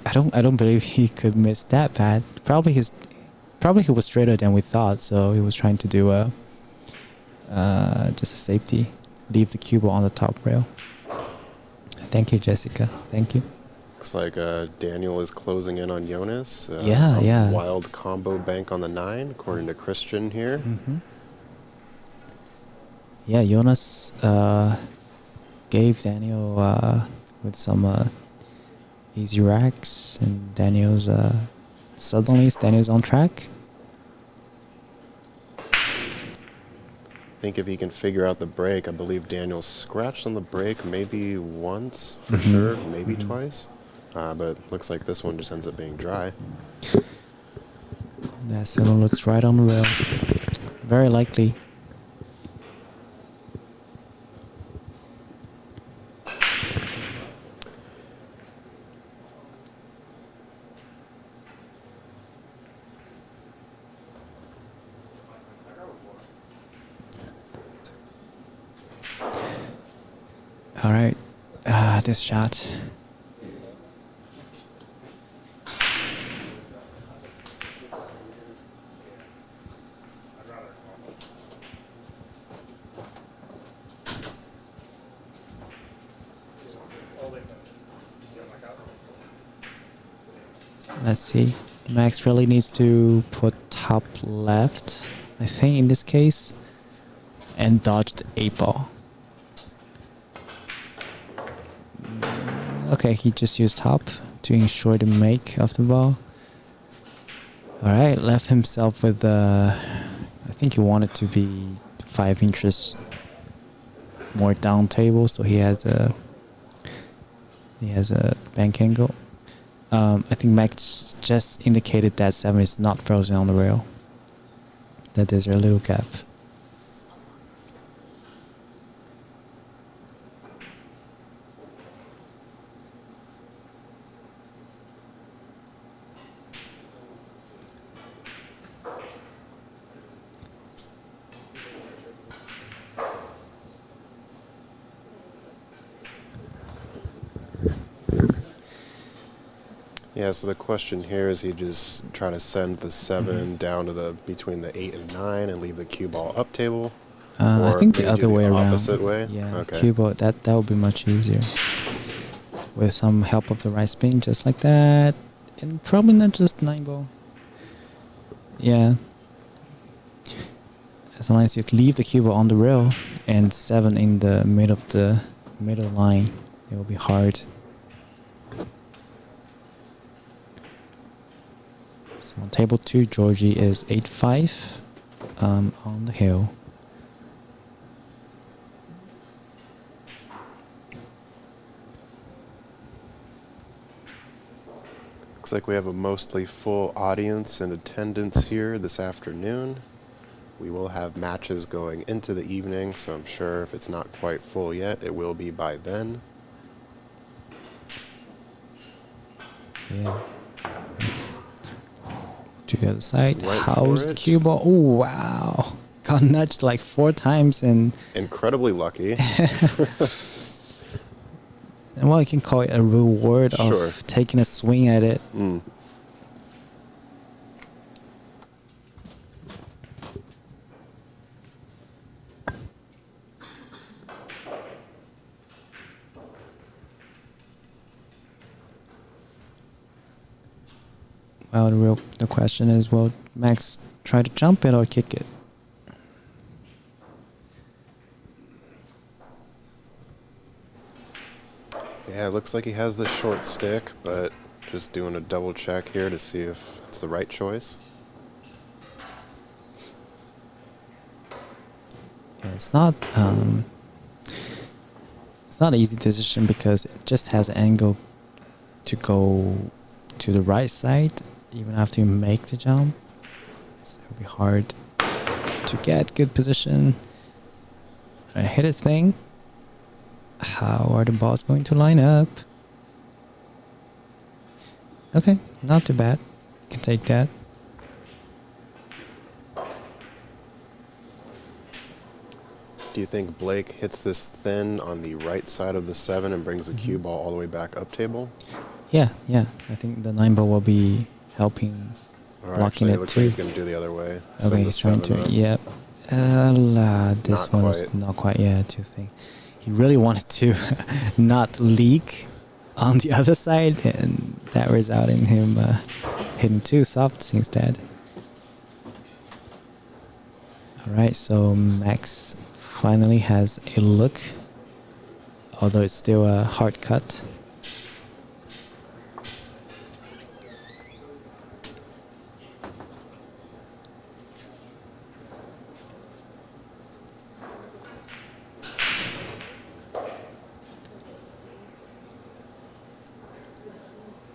I don't believe he could miss that bad. Probably he was straighter than we thought, so he was trying to do just a safety, leave the cue ball on the top rail. Thank you, Jessica. Thank you. Looks like Daniel is closing in on Jonas. Yeah, yeah. Wild combo bank on the 9, according to Christian here. Yeah, Jonas gave Daniel with some easy racks, and Daniel's Daniel's on track. I think if he can figure out the break, I believe Daniel scratched on the break maybe once for sure, maybe twice. But looks like this one just ends up being dry. That 7 looks right on the rail. Very likely. All right, this shot. Let's see. Max really needs to put top left, I think, in this case, and dodge the 8-ball. Okay, he just used top to ensure the make of the ball. Alright, left himself with I think he wanted to be 5 inches more down table, so he has a bank angle. I think Max just indicated that 7 is not frozen on the rail. That there's a little gap. Yeah, so the question here is he just try to send the 7 down to the between the 8 and 9 and leave the cue ball up table? I Or think the maybe other do way around. Opposite way? Yeah, Okay. cue ball, that would be much easier. With some help of the right spin, just like that. And probably not just 9-ball. Yeah. As long as you leave the cue ball on the rail and 7 in the middle line, it will be hard. So on table 2, Georgie is 8-5 on the hill. Looks like we have a mostly full audience in attendance here this afternoon. We will have matches going into the evening, so I'm sure if it's not quite full yet, it will be by then. Yeah. To the other side. Right How's for the it. cue ball? Oh, wow. Got nudged like 4 times and Incredibly lucky. well, you can call it a reward Sure. of taking a swing at it. Mm. Well, the question is, will Max try to jump it or kick it? Yeah, it looks like he has the short stick, but just doing a double check here to see if it's the right choice. Yeah, it's not an easy decision because it just has an angle to go to the right side even after you make the jump. So it'll be hard to get good position. I hit a thing. How are the balls going to line up? Okay, not too bad. Can take that. Do you think Blake hits this thin on the right side of the 7 and brings the cue ball all the way back up table? Yeah. I think the 9-ball will be helping Or blocking actually, it it looks too. like he's going to do the other way. Send Okay, the he's trying 7 to. up. Yep. This Not one was quite. not quite. Yeah, to think. He really wanted to not leak on the other side, and that resulted in him hitting 2 softs instead. Alright, so Max finally has a look, although it's still a hard cut.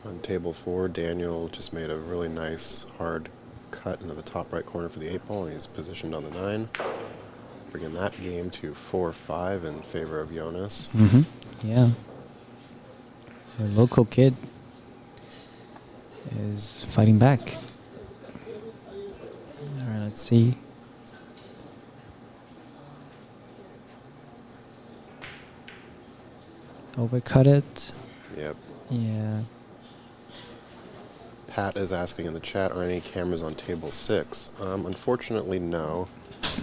On table 4, Daniel just made a really nice hard cut into the top right corner for the 8-ball, and he's positioned on the 9, bringing that game to 4-5 in favor of Jonas. Yeah. The local kid is fighting back. Alright, let's see. Overcut it. Yep. Yeah. Pat is asking in the chat, are any cameras on table 6? Unfortunately, no.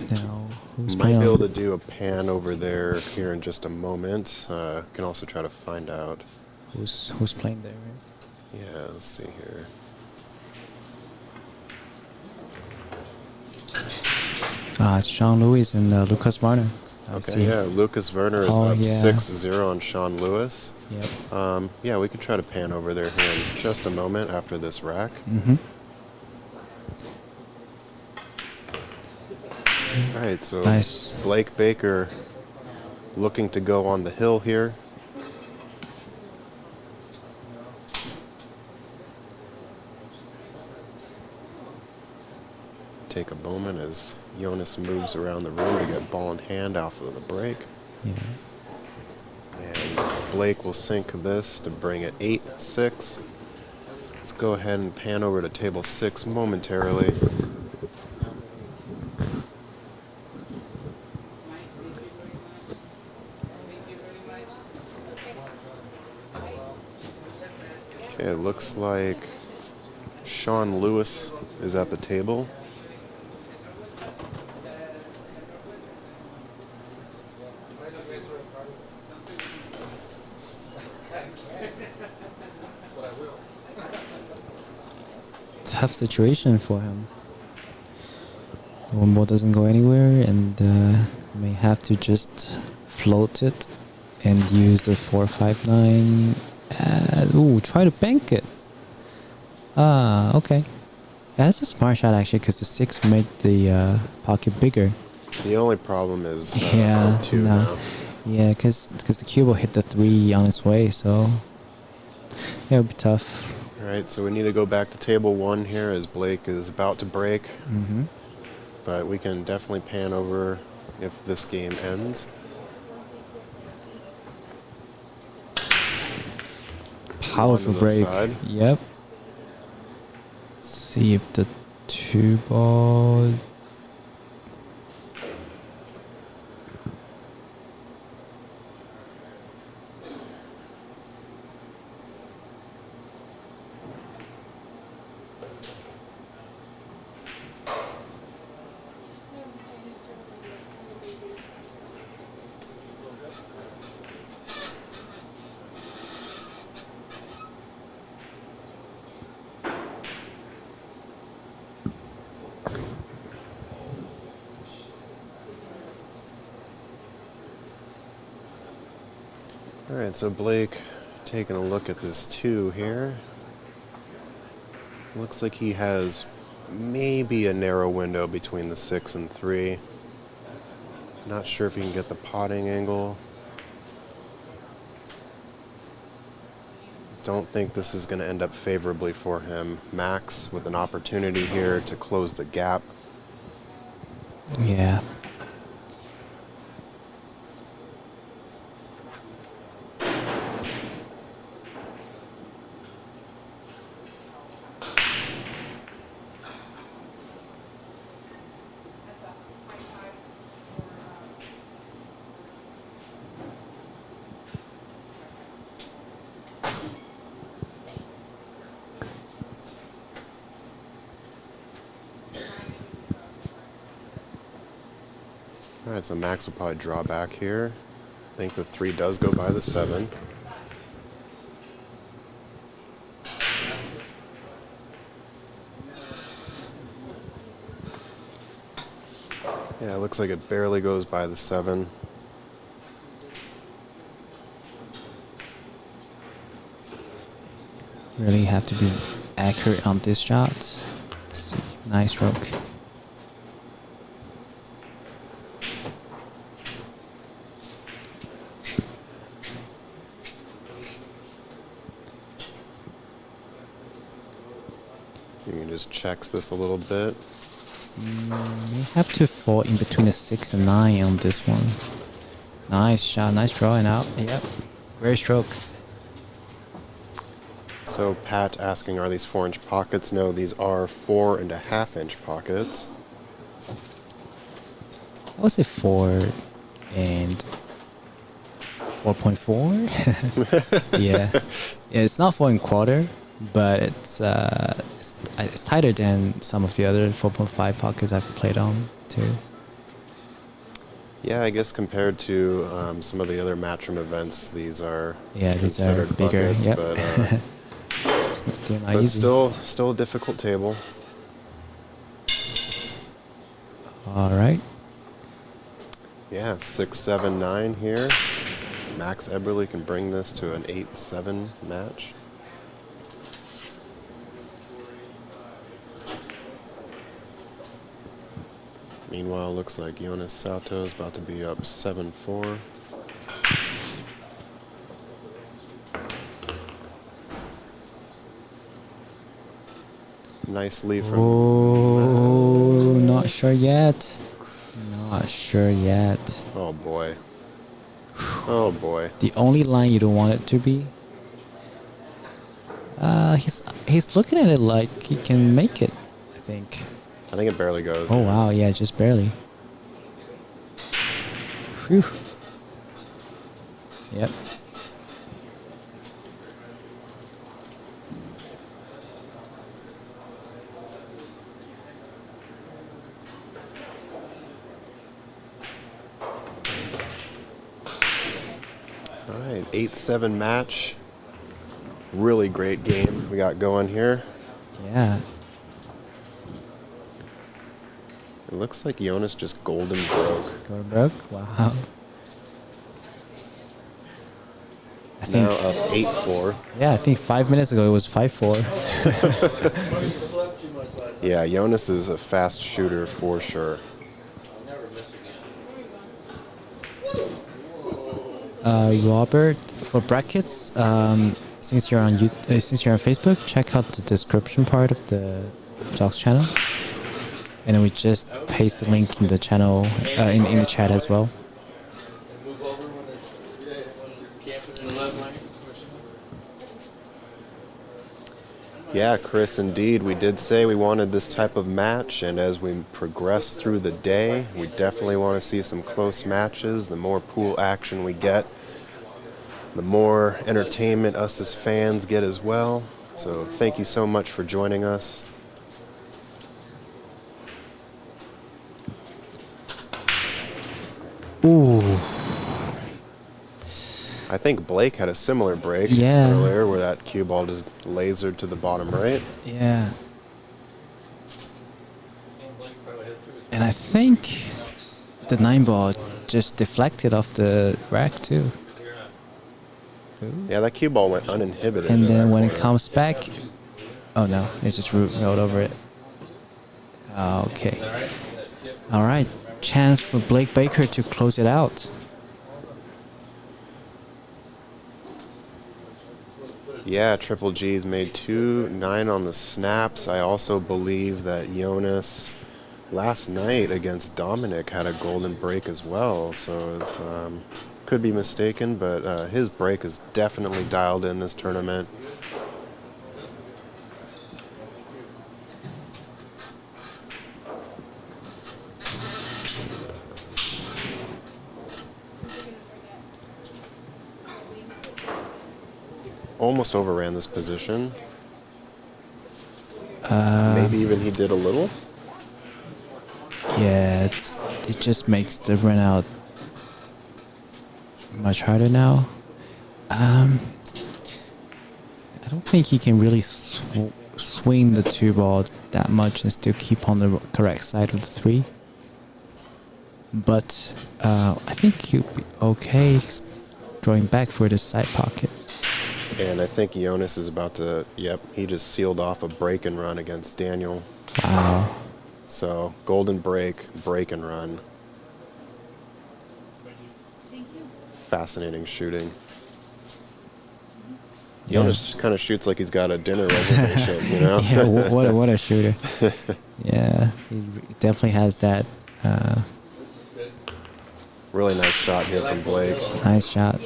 Now, who's Might playing be able on- to do a pan over there here in just a moment. Can also try to find out. Who's playing there, right? Yeah, let's see here. It's Sean Lewis and Lucas Marner. I Okay, see. yeah, Lucas Werner is Oh, up yeah. 6-0 on Sean Lewis. Yep. Yeah, we can try to pan over there here in just a moment after this rack. All right, so Nice. Blake Baker looking to go on the hill here. Take a moment as Jonas moves around the room to get ball in hand off of the break. Yeah. And Blake will sink this to bring it 8-6. Let's go ahead and pan over to table 6 momentarily. Okay, it looks like Sean Lewis is at the table. Tough situation for him. The one ball doesn't go anywhere, and may have to just float it and use the 4-5-9. Ooh, try to bank it. Okay. That's a smart shot actually, because the 6 made the pocket bigger. The only problem is Yeah, 2 no. now. Yeah, because the cube will hit the 3 on its way, so it'll be tough. All right, so we need to go back to table 1 here as Blake is about to break. But we can definitely pan over if this game ends. Powerful One to the break. side. Yep. See if the 2 ball. All right, so Blake taking a look at this 2 here. Looks like he has maybe a narrow window between the 6 and 3. Not sure if he can get the potting angle. Don't think this is going to end up favorably for him. Max with an opportunity here to close the gap. Yeah. All right, so Max will probably draw back here. I think the 3 does go by the 7. Yeah, it looks like it barely goes by the 7. Really have to be accurate on this shot. Let's see, nice stroke. You can just checks this a little bit. May have to fall in between a 6 and 9 on this one. Nice shot, nice draw and out. Yep, great stroke. So Pat asking, are these 4-inch pockets? No, these are 4.5-inch pockets. I would say 4 and 4.4. Yeah, it's not 4 and quarter, but it's tighter than some of the other 4.5 pockets I've played on too. Yeah, I guess compared to some of the other Matchroom events, these are These are considered bigger. buckets, Yep. but, It's still not but easy. still a difficult table. All right. Yeah, 6, 7, 9 here. Max Eberly can bring this to an 8-7 match. Meanwhile, looks like Jonas Sato is about to be up 7-4. Nice lead from. Oh, not sure yet. Not sure yet. Oh boy. Oh boy. The only line you don't want it to be. He's looking at it like he can make it, I think. I think it barely goes. Oh wow, yeah, just barely. Phew. Yep. All right, 8-7 match. Really great game we got going here. Yeah. It looks like Jonas just golden broke. Go broke. Wow. I think. Now up 8-4. Yeah, I think 5 minutes ago it was 5-4. Yeah, Jonas is a fast shooter for sure. Robert, for brackets, since you're on since you're on Facebook, check out the description part of the Docs channel, and then we just paste the link in the channel in the chat as well. Move over when you're camping in the left lane. Yeah, Chris, indeed. We did say we wanted this type of match, and as we progress through the day, we definitely want to see some close matches. The more pool action we get, the more entertainment us as fans get as well. So thank you so much for joining us. Ooh. I think Blake had a similar break Yeah. earlier where that cue ball just lasered to the bottom right. Yeah. And I think the 9-ball just deflected off the rack too. Yeah, that cue ball went uninhibited. And in then that when it corner. comes back, oh no, it just rolled over it. Okay. All right. Chance for Blake Baker to close it out. Yeah, Triple G's made 2-9 on the snaps. I also believe that Jonas last night against Dominic had a golden break as well. So could be mistaken, but his break is definitely dialed in this tournament. Almost overran this position. Maybe even he did a little. Yeah, it just makes the run out much harder now. I don't think he can really swing the 2-ball that much and still keep on the correct side of the 3. but I think he'll be okay drawing back for the side pocket. And I think Jonas is about to, yep, he just sealed off a break and run against Daniel. Wow. So golden break, break and run. Fascinating shooting. Yeah. Jonas kind of shoots like he's got a dinner reservation, you know? Yeah, what a shooter. Yeah, he definitely has that Really nice shot here from Blake. nice shot.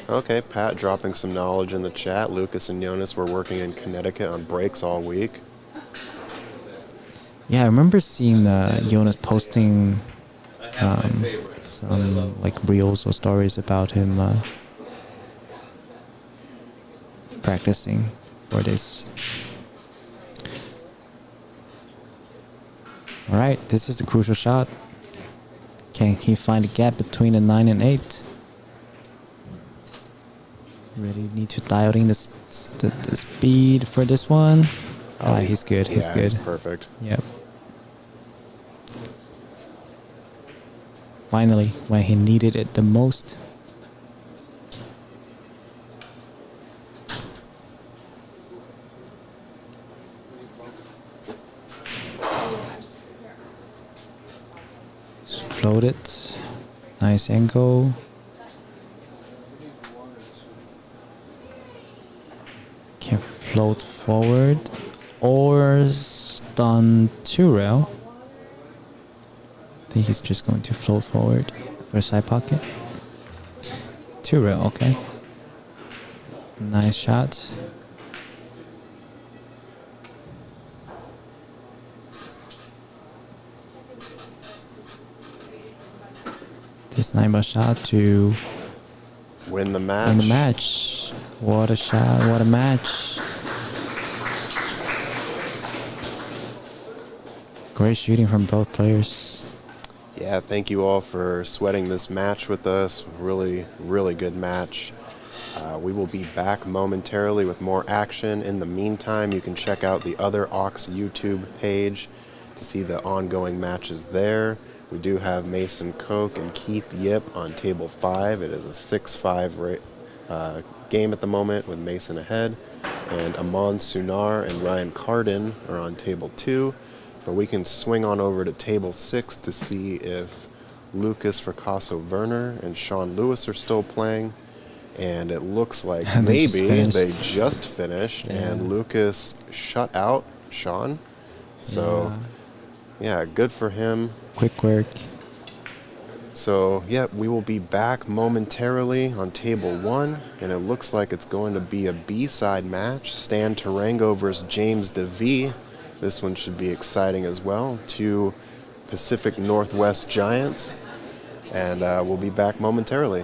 Okay, Pat dropping some knowledge in the chat. Lucas and Jonas were working in Connecticut on breaks all week. Yeah, I remember seeing Jonas posting some like reels or stories about him practicing for this. All right, this is the crucial shot. Can he find a gap between the 9 and 8? Really need to dial in the speed for this one. Oh, he's good. He's yeah, good. It's perfect. Yep. Finally, when he needed it the most. Just float it. Nice angle. Can float forward or stun 2-rail. I think he's just going to float forward for a side pocket. 2-rail, okay. Nice shot. This Nineball shot to Win the match. win the match. What a shot, what a match. Great shooting from both players. Yeah, thank you all for sweating this match with us. Really, really good match. We will be back momentarily with more action. In the meantime, you can check out the other Ox YouTube page to see the ongoing matches there. We do have Mason Koch and Keith Yip on table 5. It is a 6-5 game at the moment with Mason ahead. And Amon Sunar and Ryan Carden are on table 2. But we can swing on over to table 6 to see if Lucas Fracasso Werner and Sean Lewis are still playing. And it looks like They just maybe finished. they just finished. Yeah. And Lucas shut out Sean. So, yeah, good for him. Quick work. So, yeah, we will be back momentarily on table 1, and it looks like it's going to be a B-side match. Stan Tarango versus James DeVee. This one should be exciting as well. 2 Pacific Northwest Giants, and we'll be back momentarily.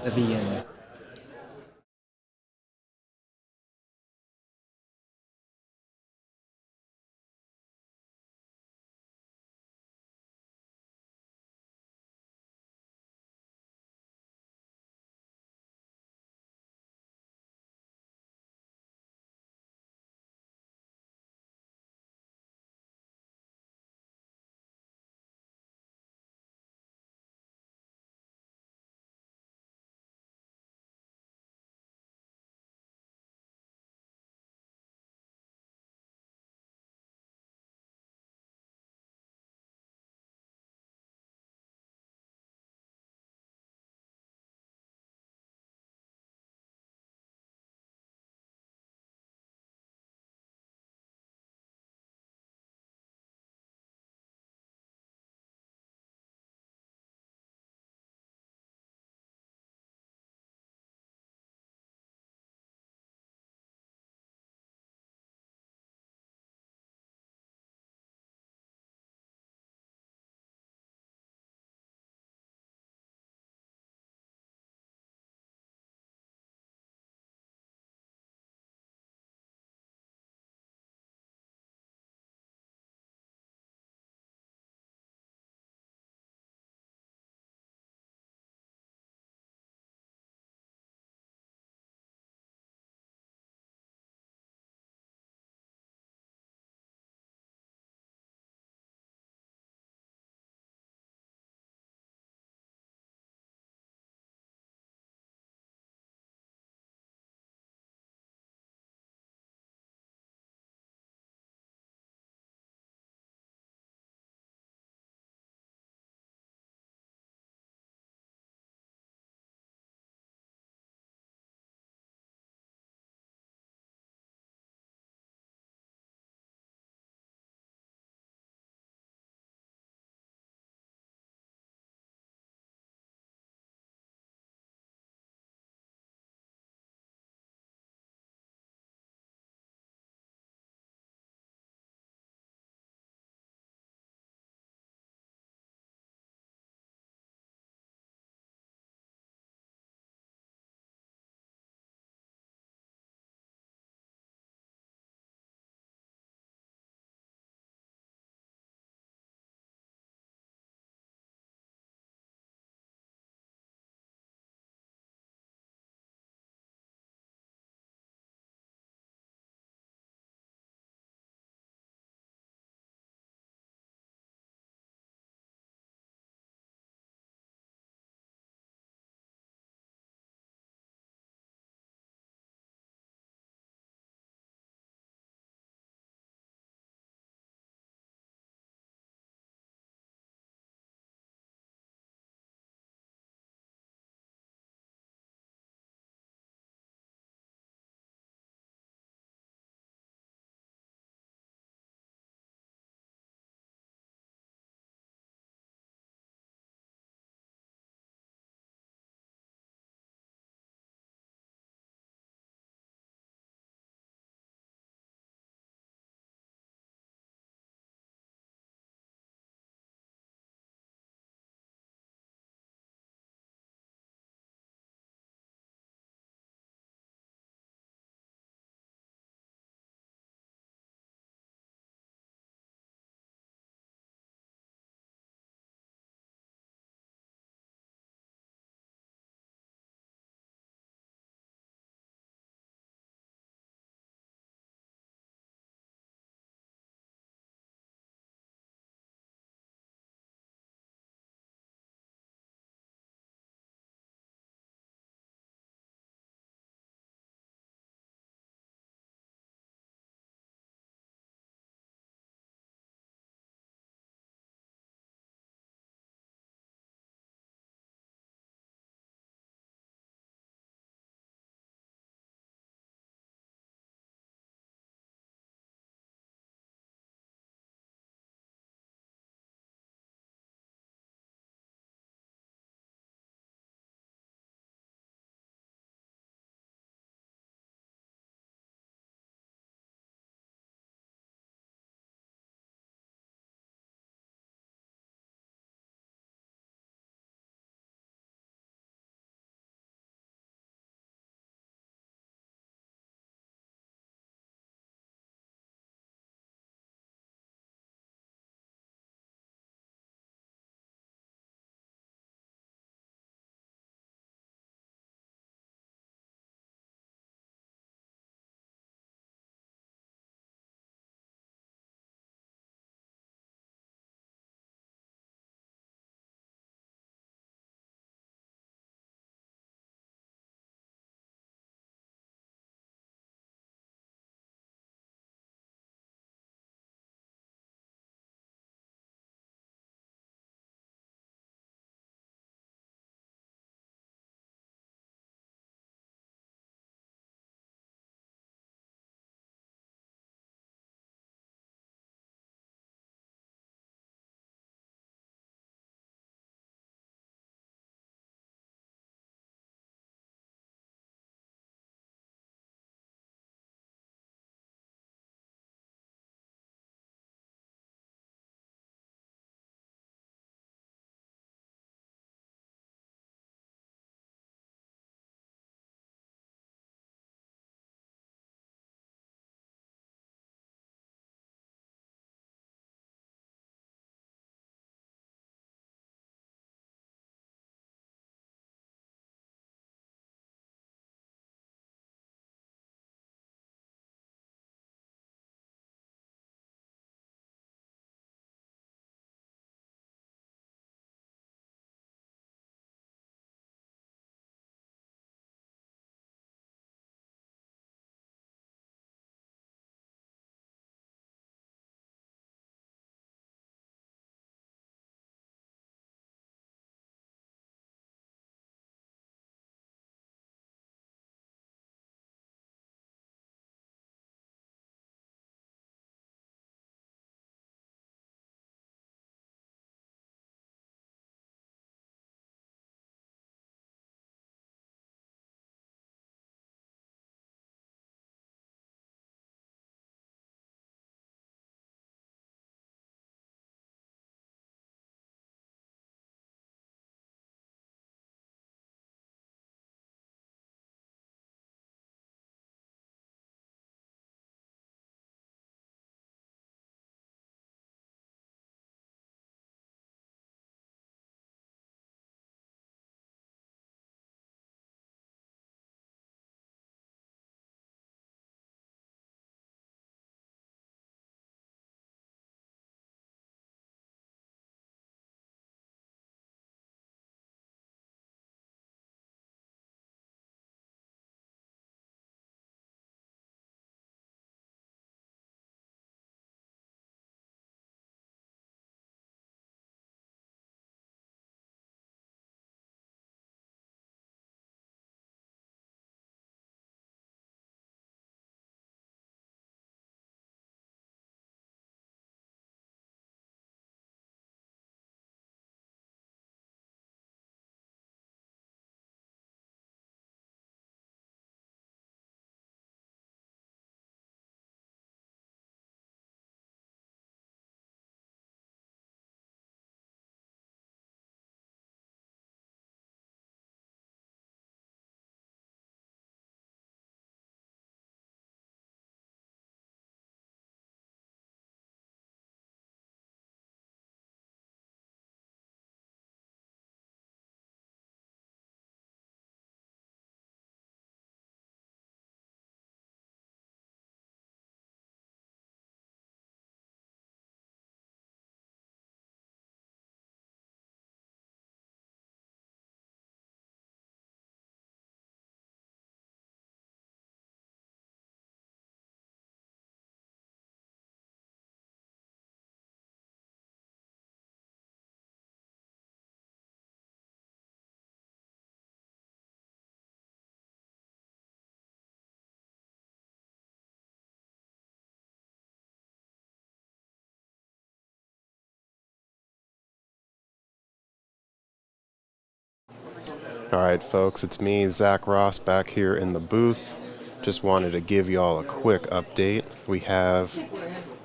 All right, folks, it's me, Zach Ross, back here in the booth. Just wanted to give y'all a quick update. We have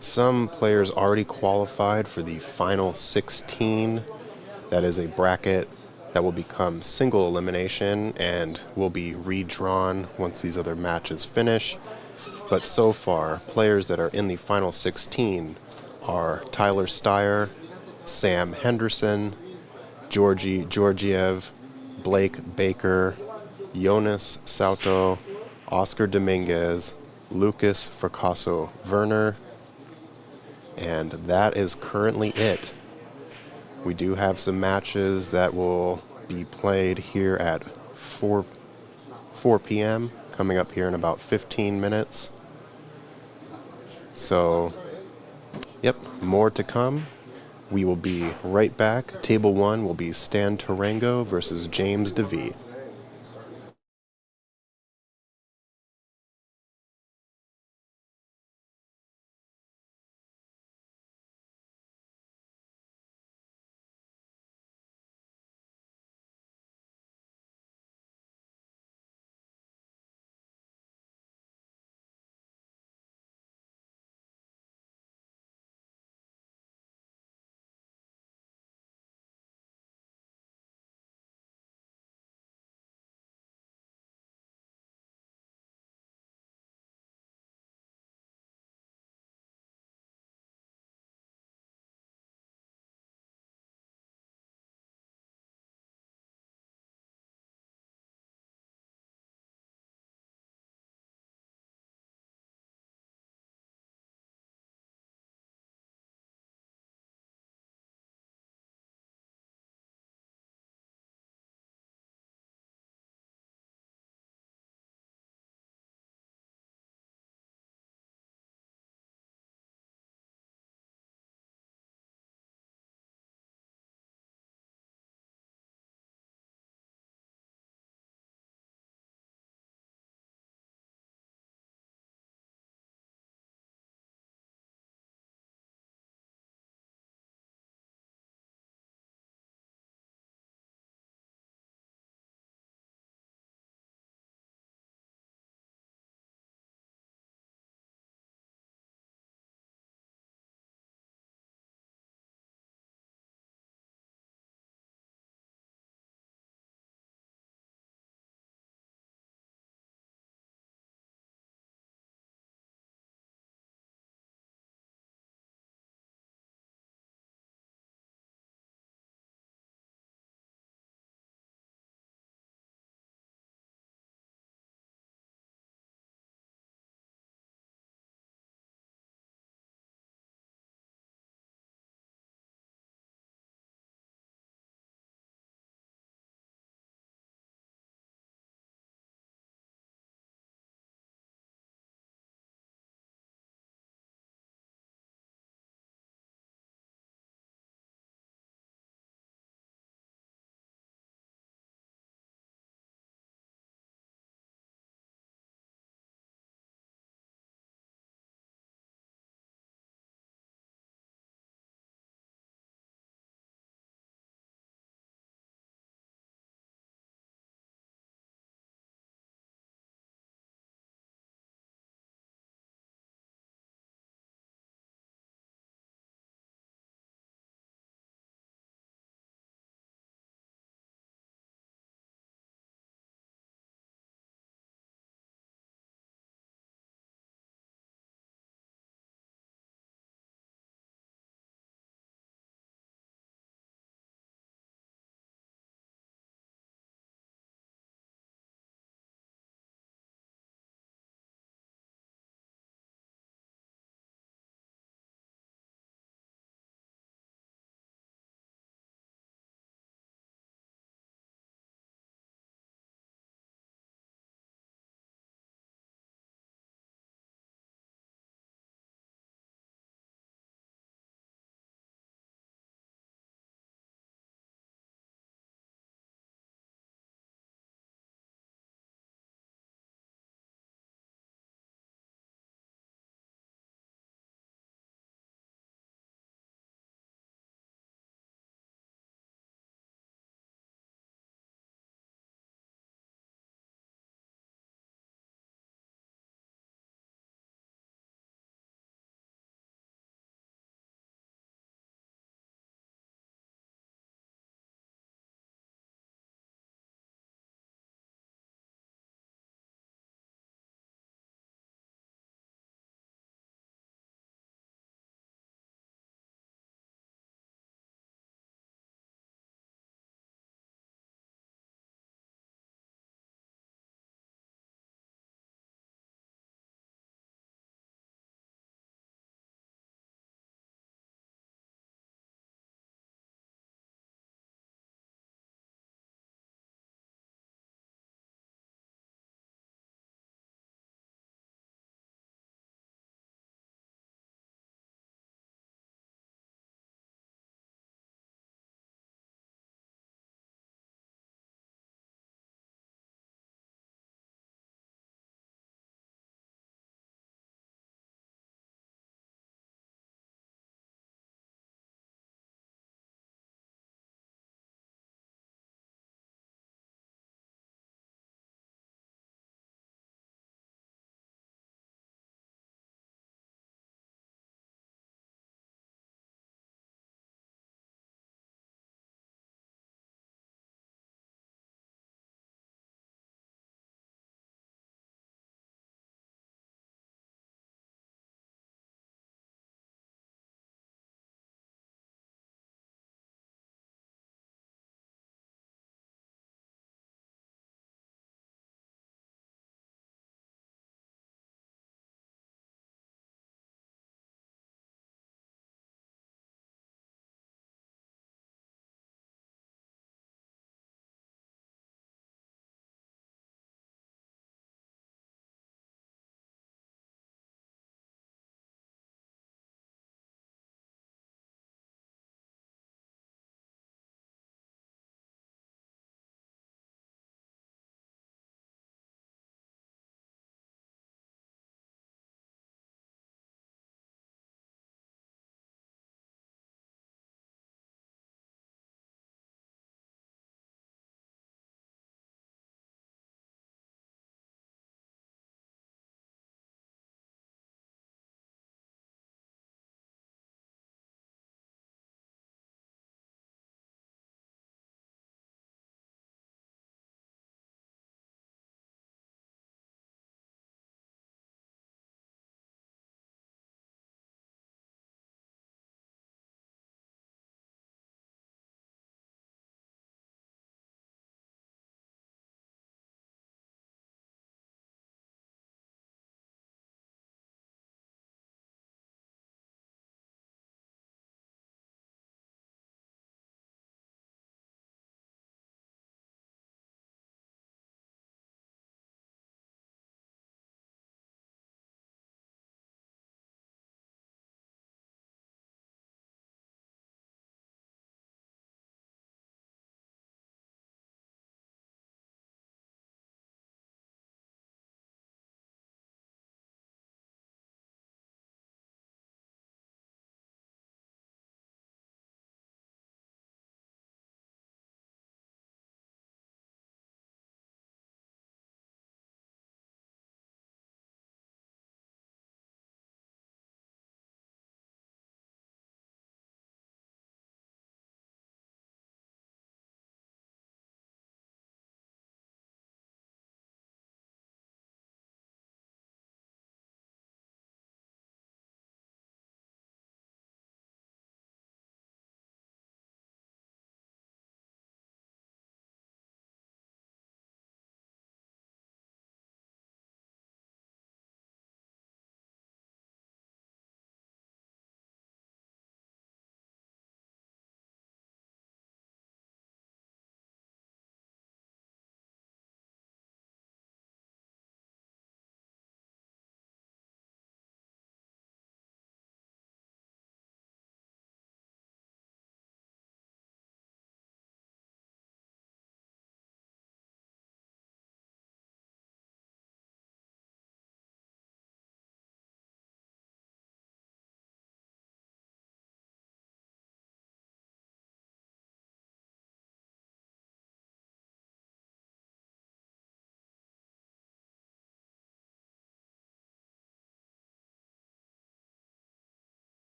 some players already qualified for the final 16. That is a bracket that will become single elimination and will be redrawn once these other matches finish. But so far, players that are in the final 16 are Tyler Steyer, Sam Henderson, Georgi Georgiev, Blake Baker, Jonas Sauto, Oscar Dominguez, Lucas Fracasso Werner, and that is currently it. We do have some matches that will be played here at 4 p.m. coming up here in about 15 minutes. So, yep, more to come. We will be right back. Table 1 will be Stan Tarango versus James DeVee.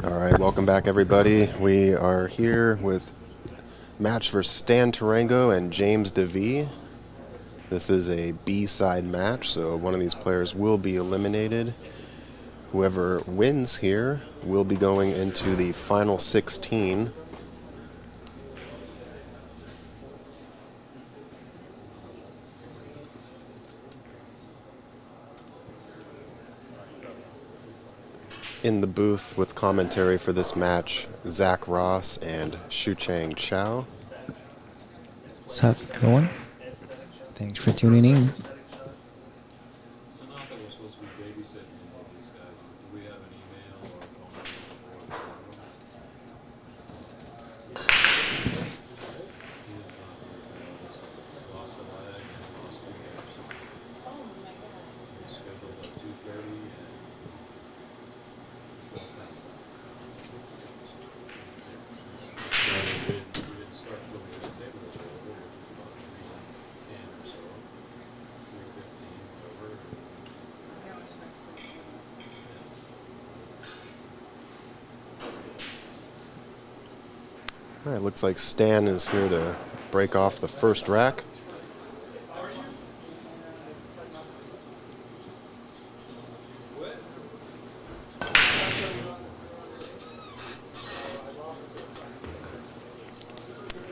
All right, welcome back, everybody. We are here with match for Stan Tarango and James DeVee. This is a B-side match, so one of these players will be eliminated. Whoever wins here will be going into the final 16. In the booth with commentary for this match, Zach Ross and Shuchang Chow. What's up, everyone? Thanks for tuning in. So not that we're supposed to be babysitting all of these guys, do we have an email or a phone number for lost a leg and lost 2 years. He's scheduled at 2:30 and 12 past that. We didn't start till we had a table available, which was about 3:10 or so, 3:15, whatever. All right, looks like Stan is here to break off the first rack.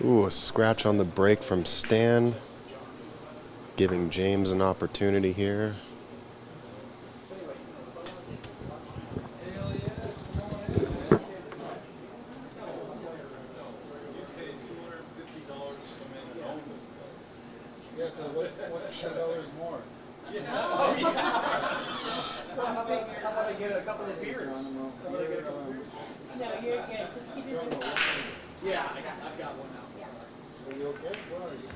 Ooh, a scratch on the break from Stan, giving James an opportunity here. Yeah, so what's $10 more? How about I get a couple of beers? No, you're good. Just keep it this. Yeah, I've got one now. Yeah. So you okay? Where are you?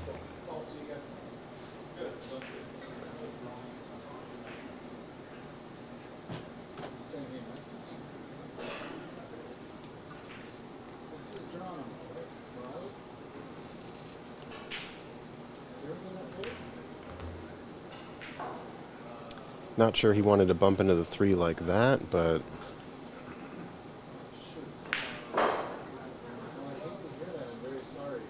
I'll see you guys. Good, sounds good. Send me a message. This is Geronimo, right? Morales? Everything okay? Not sure he wanted to bump into the 3 like that, but Shoot. Well, I hate to hear that. I'm very sorry.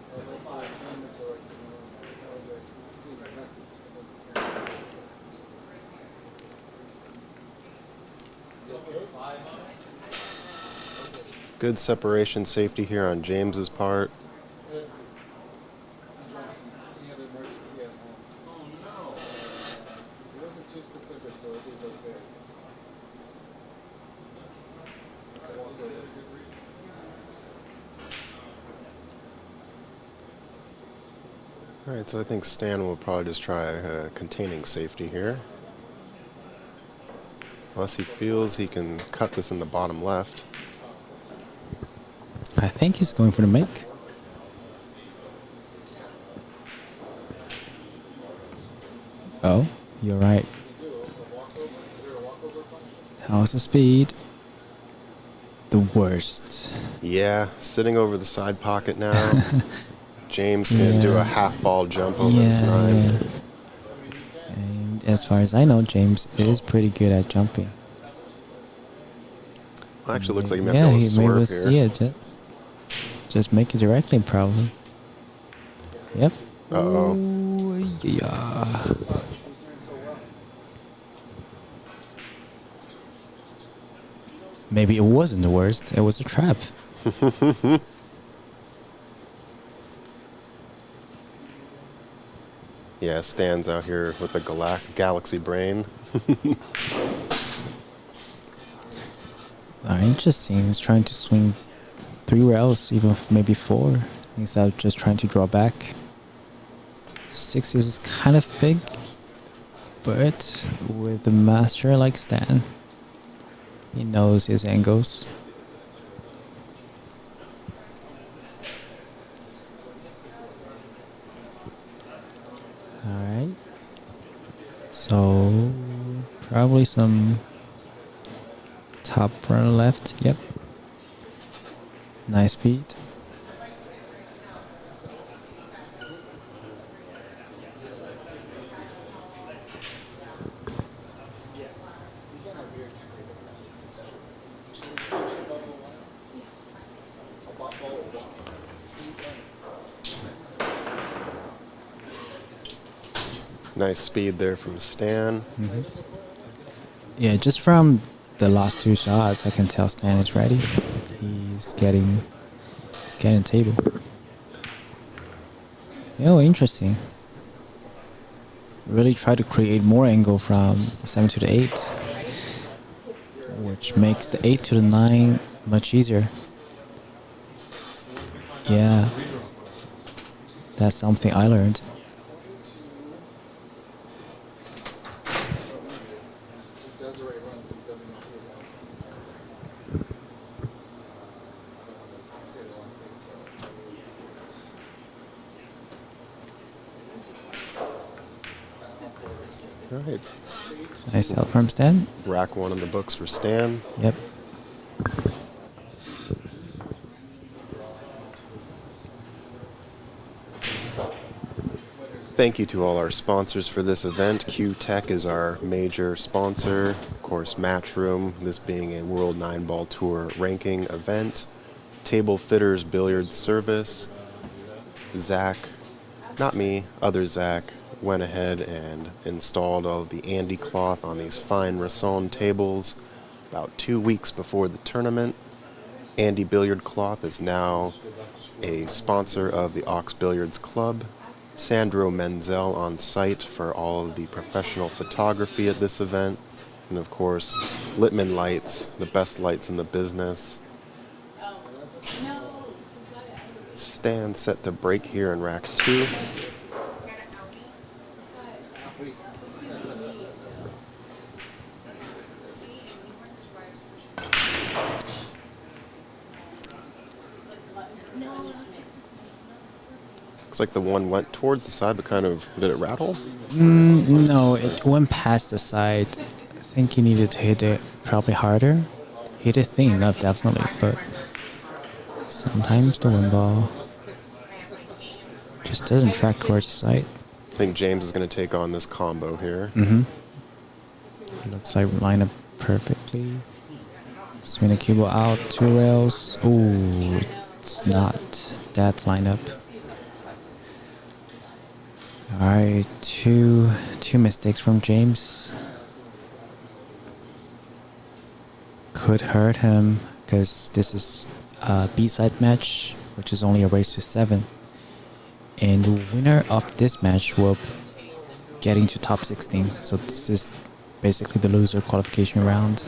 I like the inflammatory, I apologize for seeing your message. You okay? good separation safety here on James's part. He had an emergency at home. Oh, no. It wasn't too specific, so it was okay. I walked over. All right, so I think Stan will probably just try containing safety here. Unless he feels he can cut this in the bottom left. I think he's going for the make. Oh, you're right. How's the speed? The worst. Yeah, sitting over the side pocket now. James can do a half ball jump over this 9. And as far as I know, James is pretty good at jumping. Well, actually, looks like he might be able to swerve here. Yeah, just make it directly, probably. Yep. Uh-oh. Ooh, yeah. Maybe it wasn't the worst. It was a trap. Yeah, Stan's out here with the galaxy brain. Interesting. He's trying to swing 3 rails, even maybe 4, instead of just trying to draw back. 6 is kind of big, but with a master like Stan, he knows his angles. Alright. So, probably some top runner left. Yep. Nice beat. Yes. You can have beer to take it. It's true. Nice speed there from Stan. Yeah, just from the last two shots, I can tell Stan is ready. He's getting table. Oh, interesting. Really try to create more angle from the 7 to the 8, which makes the 8 to the 9 much easier. Yeah, that's something I learned. Desiree runs these WNT events. I don't want to say the wrong thing, so All right. Nice help from Stan. Rack 1 in the books for Stan. Yep. Thank you to all our sponsors for this event. Q Tech is our major sponsor. Of course, Matchroom, this being a World 9-Ball Tour ranking event. Table Fitters Billiards Service. Zach, not me, other Zach, went ahead and installed all of the Andy cloth on these fine Rasson tables about 2 weeks before the tournament. Andy Billiard Cloth is now a sponsor of the Ox Billiards Club. Sandro Menzel on site for all of the professional photography at this event. And of course, Littman Lights, the best lights in the business. Stan set to break here in rack 2. Looks like the one went towards the side, but kind of, did it rattle? No, it went past the side. I think he needed to hit it probably harder. Hit it thin enough, definitely, but sometimes the wind ball just doesn't track towards the side. I think James is going to take on this combo here. Looks like line up perfectly. Swing the cue ball out, 2 rails. Ooh, it's not that lineup. Alright, two mistakes from James. Could hurt him because this is a B-side match, which is only a race to 7. And the winner of this match will get into top 16. So this is basically the loser qualification round.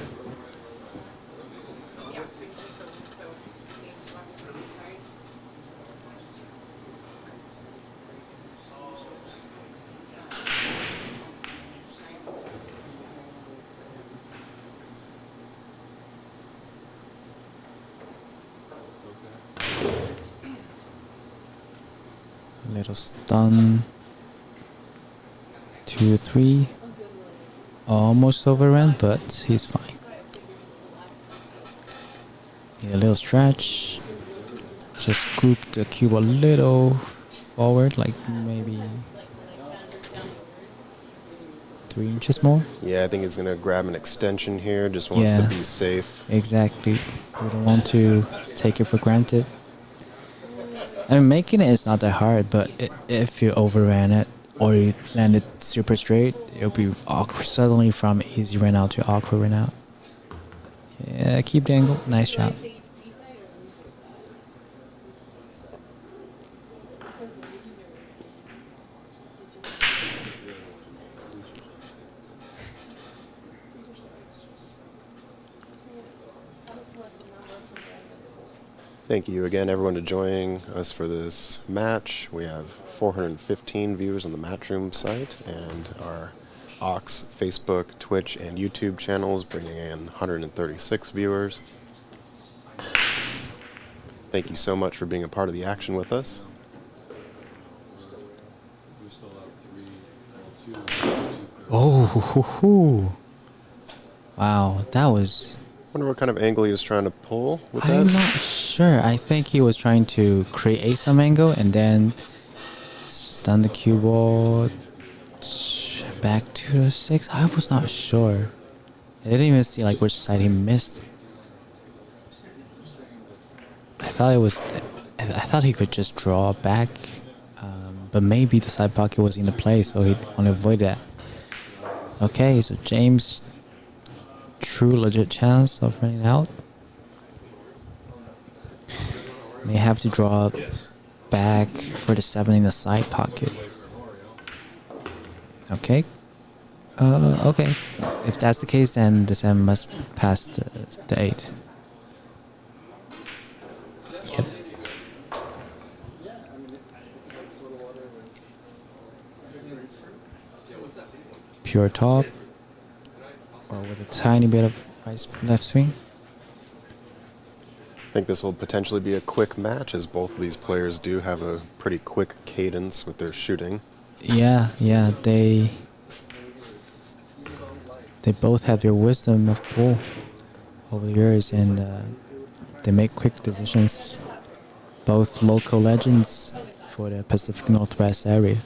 Little stun. 2, 3. Almost overrun, but he's fine. Need a little stretch. Just scoop the cube a little forward, like maybe 3 inches more. Yeah, I think he's going to grab an extension here. Just wants to be safe. Exactly. We don't want to take it for granted. I mean, making it is not that hard, but if you overran it or you land it super straight, it'll be awkward. Suddenly from easy run out to awkward run out. Yeah, keep the angle. Nice shot. Thank you again, everyone, to joining us for this match. We have 415 viewers on the Matchroom site, and our Ox Facebook, Twitch, and YouTube channels bringing in 136 viewers. Thank you so much for being a part of the action with us. We still have 3, 2. Oh, hoo, hoo, hoo. Wow, that was... Wonder what kind of angle he was trying to pull with that. I'm not sure. I think he was trying to create some angle and then stun the cue ball back to the 6. I was not sure. I didn't even see like which side he missed. I thought he could just draw back, but maybe the side pocket was in the play, so he want to avoid that. Okay, so James, true legit chance of running out. May have to draw back for the 7 in the side pocket. Okay. Okay. If that's the case, then the 7 must pass the 8. Yep. Pure top, or with a tiny bit of left swing. I think this will potentially be a quick match, as both of these players do have a pretty quick cadence with their shooting. Yeah, they both have their wisdom of pool over the years, and they make quick decisions. Both local legends for the Pacific Northwest area.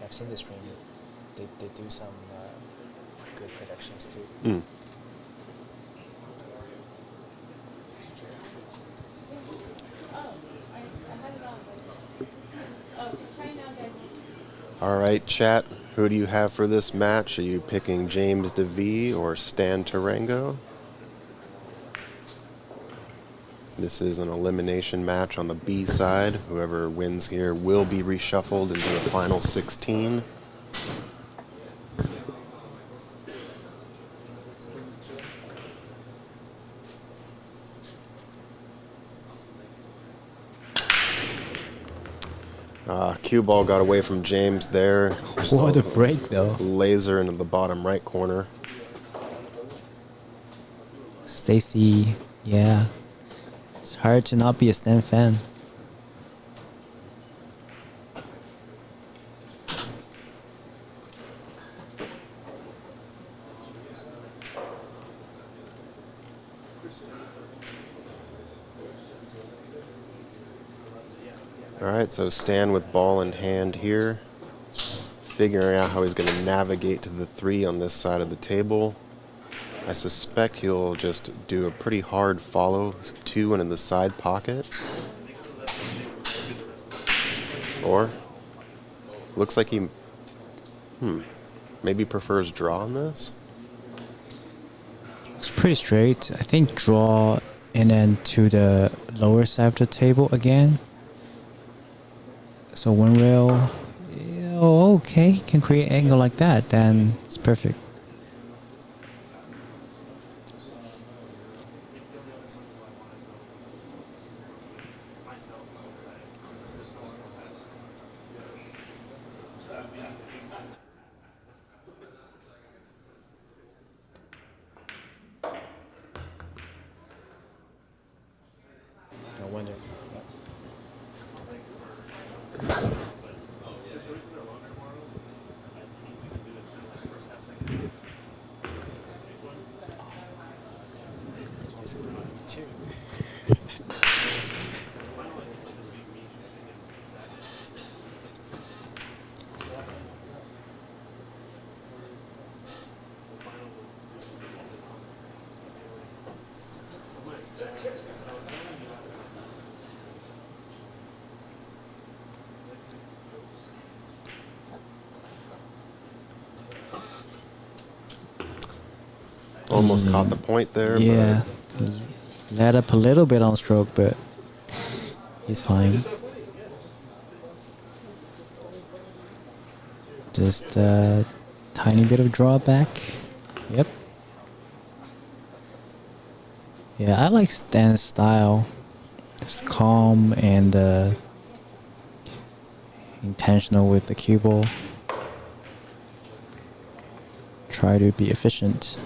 I've seen this room. They do some good productions too. Mm. All right, chat. Who do you have for this match? Are you picking James DeVee or Stan Tarango? This is an elimination match on the B side. Whoever wins here will be reshuffled into the final 16. Cue ball got away from James there. Just What a break, though. Laser into the bottom right corner. Stacy, yeah. It's hard to not be a Stan fan. All right, so Stan with ball in hand here, figuring out how he's going to navigate to the 3 on this side of the table. I suspect he'll just do a pretty hard follow 2 into the side pocket. Or, looks like he, maybe prefers draw on this. It's pretty straight. I think draw and then to the lower side of the table again. So one rail, okay, can create angle like that, then it's perfect. No wonder. Almost caught the point there. Yeah, let up a little bit on stroke, but he's fine. Just a tiny bit of drawback. Yep. Yeah, I like Stan's style. It's calm and intentional with the cue ball. Try to be efficient.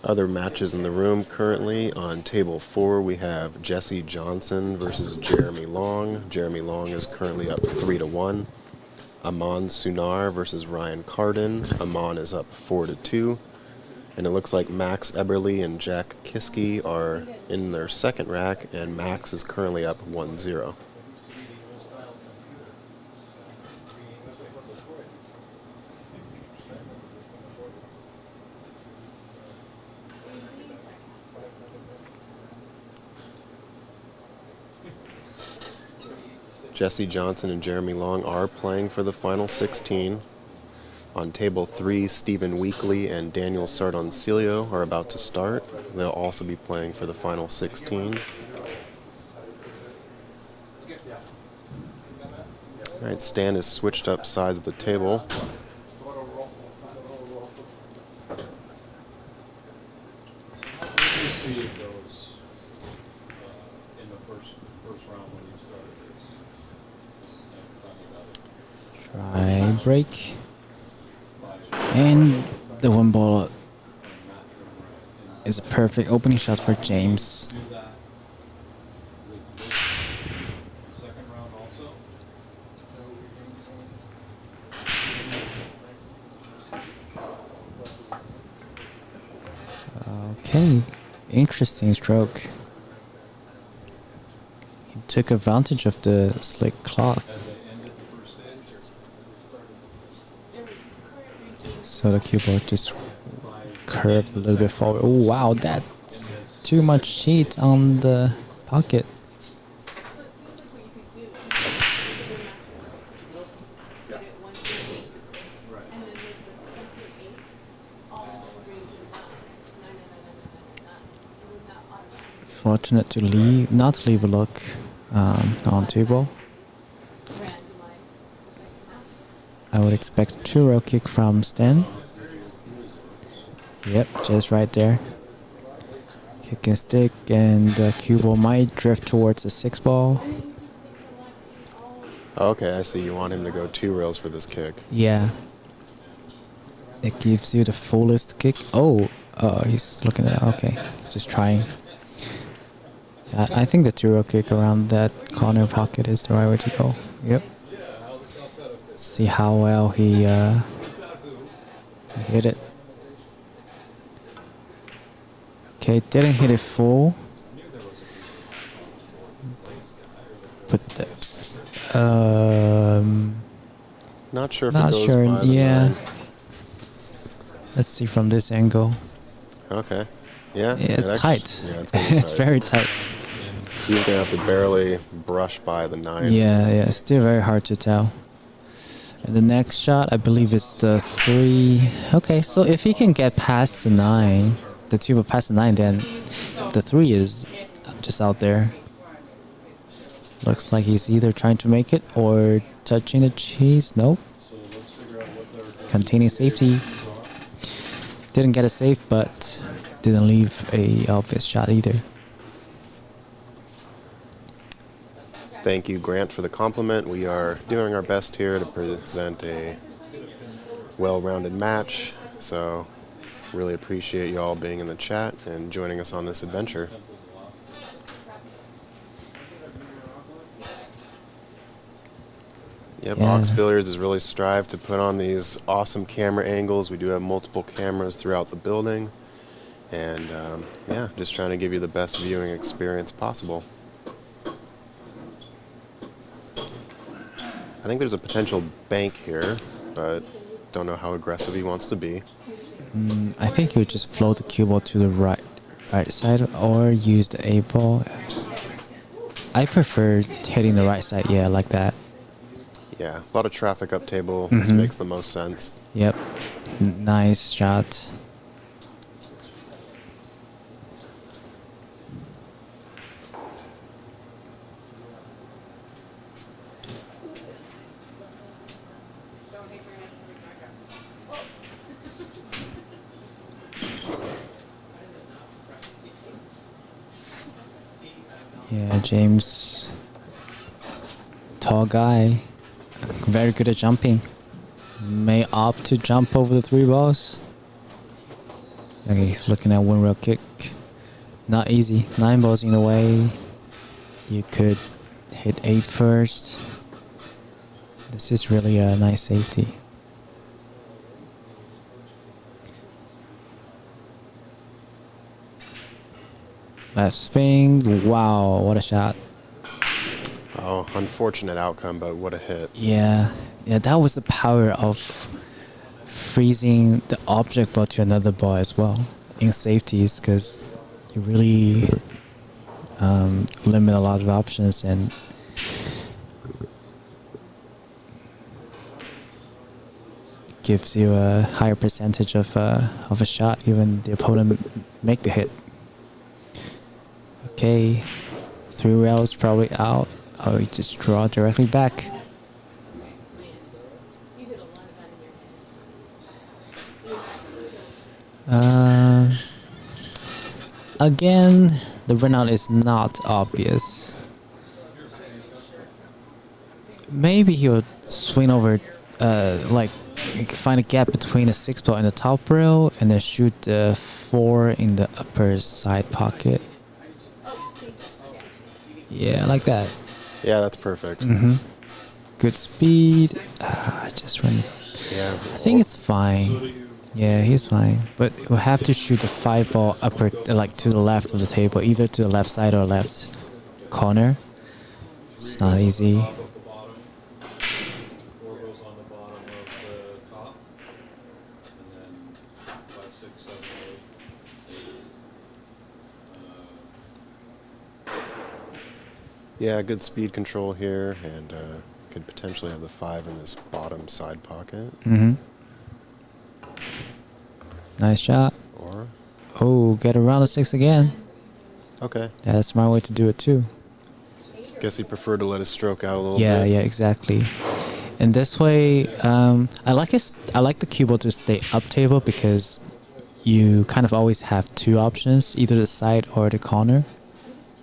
Other matches in the room currently. On table 4, we have Jesse Johnson versus Jeremy Long. Jeremy Long is currently up 3-1. Amon Sunar versus Ryan Carden. Amon is up 4-2. And it looks like Max Eberly and Jack Kiske are in their second rack, and Max is currently up 1-0. Jesse Johnson and Jeremy Long are playing for the final 16. On table 3, Stephen Weekly and Daniel Sardoncilio are about to start. They'll also be playing for the final 16. All right, Stan has switched up sides of the table. How did you see those in the first round when you started this? Try break. And the one ball is a perfect opening shot for James. Do that with this second round also? Okay, interesting stroke. He took advantage of the slick cloth. So the cue ball just curved a little bit forward. Oh wow, that's too much cheat on the pocket. Fortunate to not leave a look on table. I would expect 2-row kick from Stan. Yep, just right there. Kick and stick, and the cue ball might drift towards the 6-ball. Okay, I see. You want him to go 2 rails for this kick. Yeah. It gives you the fullest kick. Oh, he's looking at. Okay, just trying. I think the 2-row kick around that corner pocket is the right way to go. Yep. See how well he hit it. Okay, didn't hit it full. But Not sure if not it goes sure. by the Yeah. 9. Let's see from this angle. Okay. Yeah. Yeah, it's it tight. Yeah, it's gonna be It's tight. very tight. He's gonna have to barely brush by the 9. Yeah, still very hard to tell. And the next shot, I believe it's the 3. Okay, so if he can get past the 9, the 2 will pass the 9, then the 3 is just out there. Looks like he's either trying to make it or touching the cheese. Nope. Containing safety. Didn't get a safe, but didn't leave a obvious shot either. Thank you, Grant, for the compliment. We are doing our best here to present a well-rounded match. So, really appreciate you all being in the chat and joining us on this adventure. Yep, Yeah. Ox Billiards has really strived to put on these awesome camera angles. We do have multiple cameras throughout the building. And, yeah, just trying to give you the best viewing experience possible. I think there's a potential bank here, but don't know how aggressive he wants to be. I think he would just float the cue ball to the right side or use the A ball. I prefer hitting the right side, yeah, like that. Yeah, a lot of traffic up table. This makes the most sense. Yep. Nice shot. Yeah, James, tall guy, very good at jumping. May opt to jump over the 3 balls. Okay, he's looking at one rail kick. Not easy. 9 balls in the way. You could hit 8 first. This is really a nice safety. Left swing. Wow, what a shot. Oh, unfortunate outcome, but what a hit. Yeah, that was the power of freezing the object ball to another ball as well in safeties, because you really limit a lot of options and gives you a higher percentage of a shot, even the opponent make the hit. Okay, 3 rails probably out. Oh, you just draw directly back. Again, the runout is not obvious. Maybe he'll swing over, like find a gap between the 6 ball and the top rail, and then shoot the 4 in the upper side pocket. Yeah, like that. Yeah, that's perfect. Good speed. Just run. Yeah. I think it's fine. Yeah, he's fine. But we'll have to shoot the 5 ball upper, like to the left of the table, either to the left side or left corner. It's not easy. 4 goes on the bottom of the top. And then 5, 6, 7, 8. Yeah, good speed control here, and could potentially have the 5 in this bottom side pocket. Nice shot. Or, Oh, get around the 6 again. okay. That's a smart way to do it too. Guess he preferred to let his stroke out a little Yeah, bit. yeah, exactly. And this way, I like the cue ball to stay up table, because you kind of always have 2 options, either the side or the corner.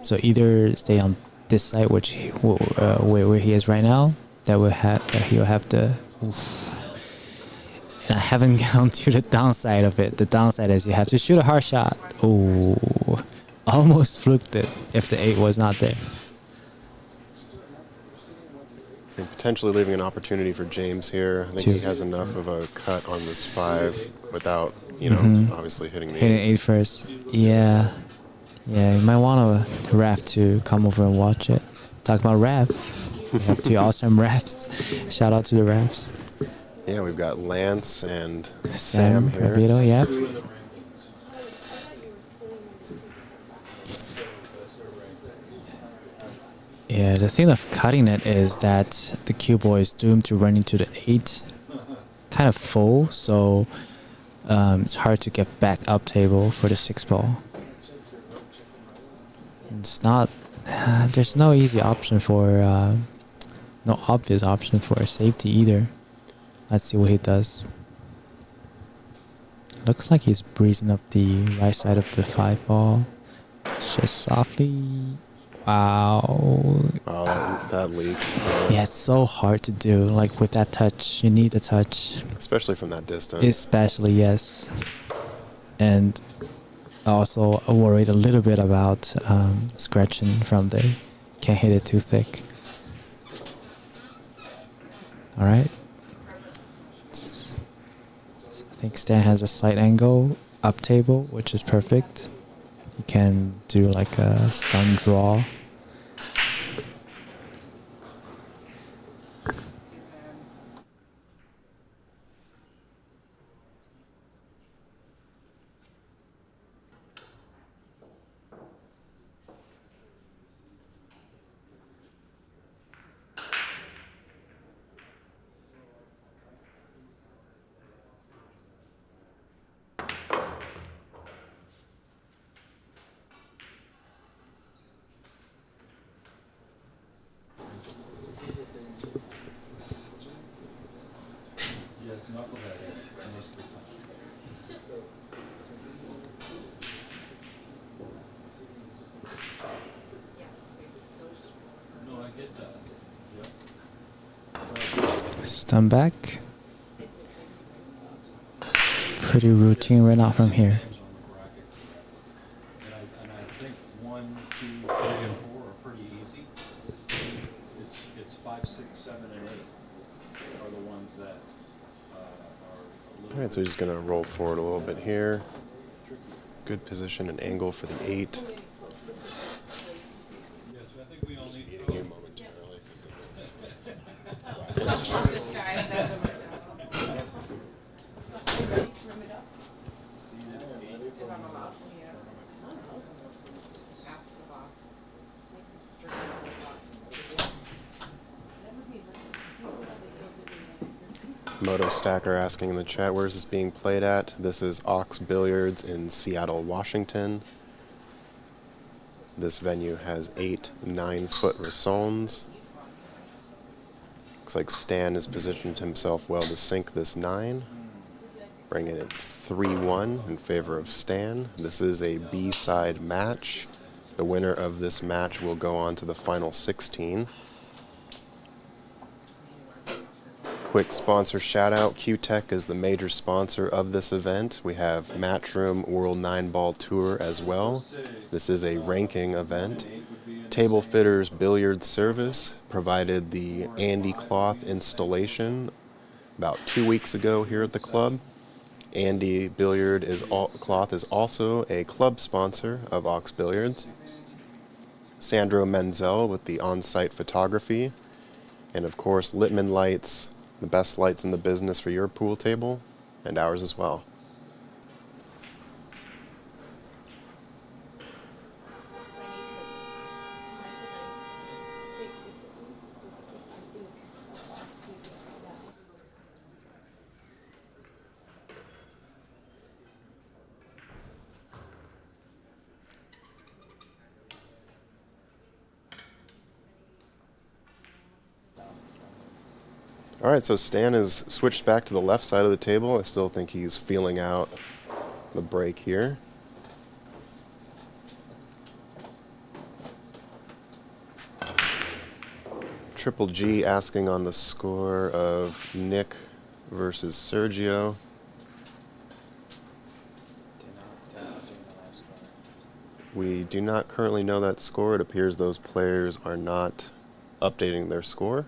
So either stay on this side, which where he is right now, that will have he'll have the. Oof. And I haven't gone to the downside of it. The downside is you have to shoot a hard shot. Oh, almost fluked it if the 8 was not there. And potentially leaving an opportunity for James here. I think he has enough of a cut on this 5 without, obviously hitting the Hitting 8. 8 first. Yeah. Yeah, you might want a ref to come over and watch it. Talk about ref. We have 2 awesome refs. Shout out to the refs. Yeah, we've got Lance and Sam here. Ravito, yep. Yeah, the thing of cutting it is that the cue ball is doomed to run into the 8 kind of full, so it's hard to get back up table for the 6 ball. It's not, there's no easy option for, no obvious option for a safety either. Let's see what he does. Looks like he's breezing up the right side of the 5 ball. Just softly. Wow. Oh, that leaked. Yeah, it's so hard to do. Like with that touch, you need a touch. Especially from that distance. Especially, yes. And also worried a little bit about scratching from there. Can't hit it too thick. Alright. I think Stan has a slight angle up table, which is perfect. You can do like a stun draw. Stun back. Pretty routine right now from here. Alright, so he's just going to roll forward a little bit here. Good position and angle for the 8. Yes, I think we all need Eating you momentarily because Disguised as a if I'm allowed to, yeah. Ask the boss. Moto Stacker asking in the chat, where is this being played at? This is Ox Billiards in Seattle, Washington. This venue has 8 9-foot rissones. Looks like Stan has positioned himself well to sink this 9, bringing it 3-1 in favor of Stan. This is a B-side match. The winner of this match will go on to the final 16. Quick sponsor shout out. Q-Tech is the major sponsor of this event. We have Matchroom World 9-Ball Tour as well. This is a ranking event. Table Fitters Billiards Service provided the Andy cloth installation about 2 weeks ago here at the club. Andy cloth is also a club sponsor of Ox Billiards. Sandro Menzel with the on-site photography. And of course, Littman Lights, the best lights in the business for your pool table, and ours as well. All right, so Stan has switched back to the left side of the table. I still think he's feeling out the break here. Triple G asking on the score of Nick versus Sergio. We do not currently know that score. It appears those players are not updating their score.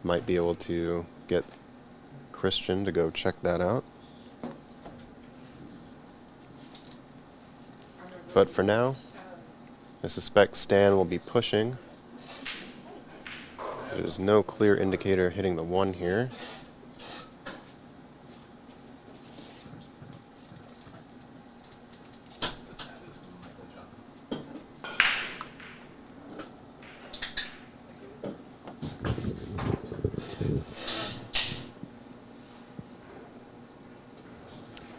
Might be able to get Christian to go check that out. But for now, I suspect Stan will be pushing. There's no clear indicator hitting the 1 here.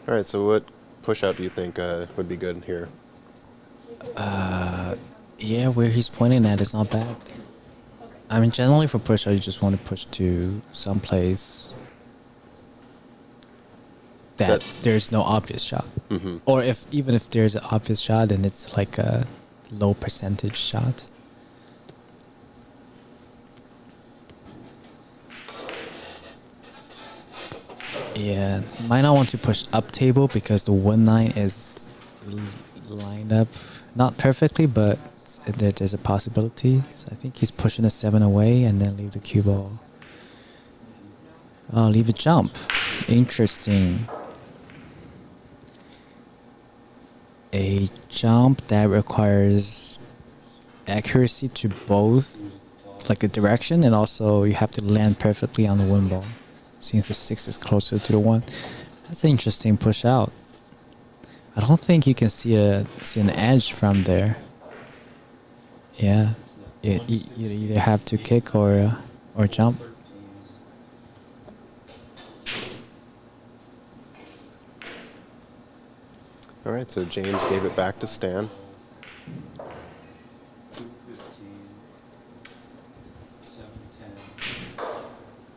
All right, so what push-out do you think would be good here? Yeah, where he's pointing at is not bad. I mean, generally for push out, you just want to push to some place that there's no obvious shot. Mm-hmm. Or even if there's an obvious shot, then it's like a low percentage shot. Yeah, might not want to push up table because the 1-9 is lined up not perfectly, but there's a possibility. So I think he's pushing a 7 away and then leave the cue ball. Oh, leave a jump. Interesting. A jump that requires accuracy to both, like the direction, and also you have to land perfectly on the wind ball. Since the 6 is closer to the 1. That's an interesting push out. I don't think you can see an edge from there. Yeah, you either have to kick or jump. All right, so James gave it back to Stan. 215, 710,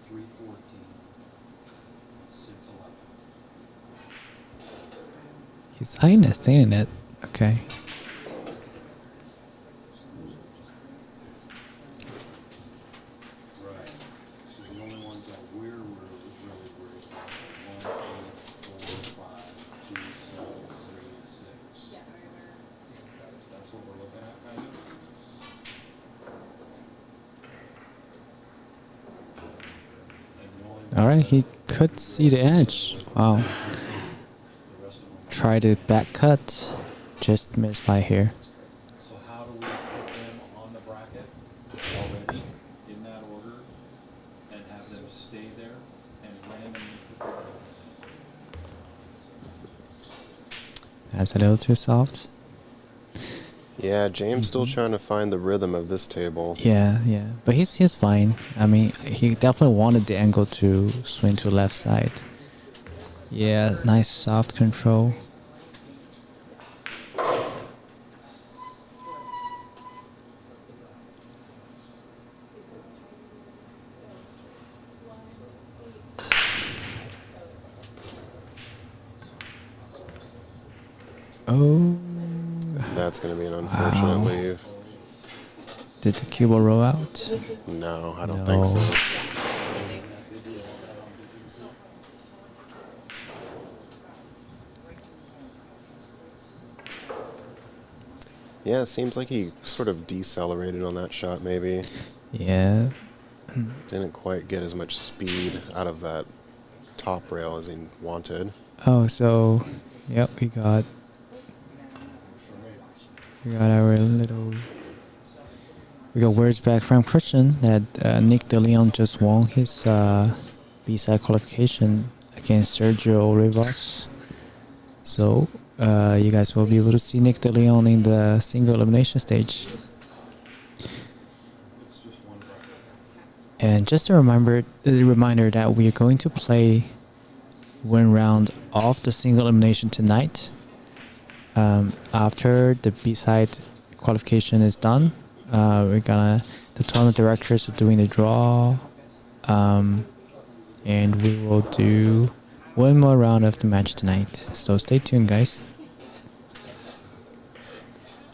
314, 611. He's eyeing it, staying it. Okay. Right. So the only ones that we're really worried about are 1, 8, 4, 5, 2, 7, 3, 6. That's what we're looking at, kind of. And the only All right, he could see the edge. Wow. Try to back cut. Just missed by here. So how do we put them on the bracket already in that order and have them stay there and randomly put their That's a little too soft. Yeah, James still trying to find the rhythm of this table. Yeah, yeah. But he's fine. I mean, he definitely wanted the angle to swing to left side. Yeah, nice soft control. Oh, That's going to be an unfortunate Wow. leave. did the cue ball roll out? No, I don't No. think so. Yeah, it seems like he sort of decelerated on that shot, maybe. Yeah. Didn't quite get as much speed out of that top rail as he wanted. Oh, so, yep, we got our little. We got words back from Christian that Nick DeLeon just won his B-side qualification against Sergio Rivas. So, you guys will be able to see Nick DeLeon in the single elimination stage. And just a reminder that we are going to play one round of the single elimination tonight. After the B-side qualification is done, the tournament directors are doing the draw, and we will do one more round of the match tonight. So stay tuned, guys.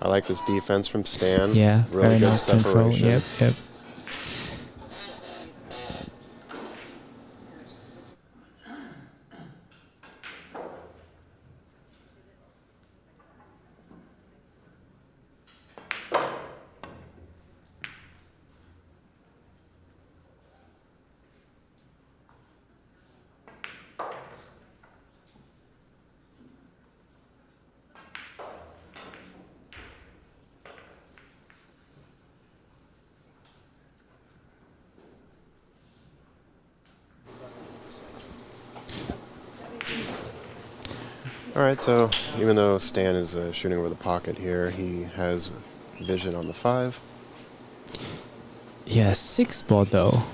I like this defense from Stan. Yeah, really very good nice control. separation. Yep. All right, so even though Stan is shooting over the pocket here, he has vision on the 5. Yeah, 6 ball though,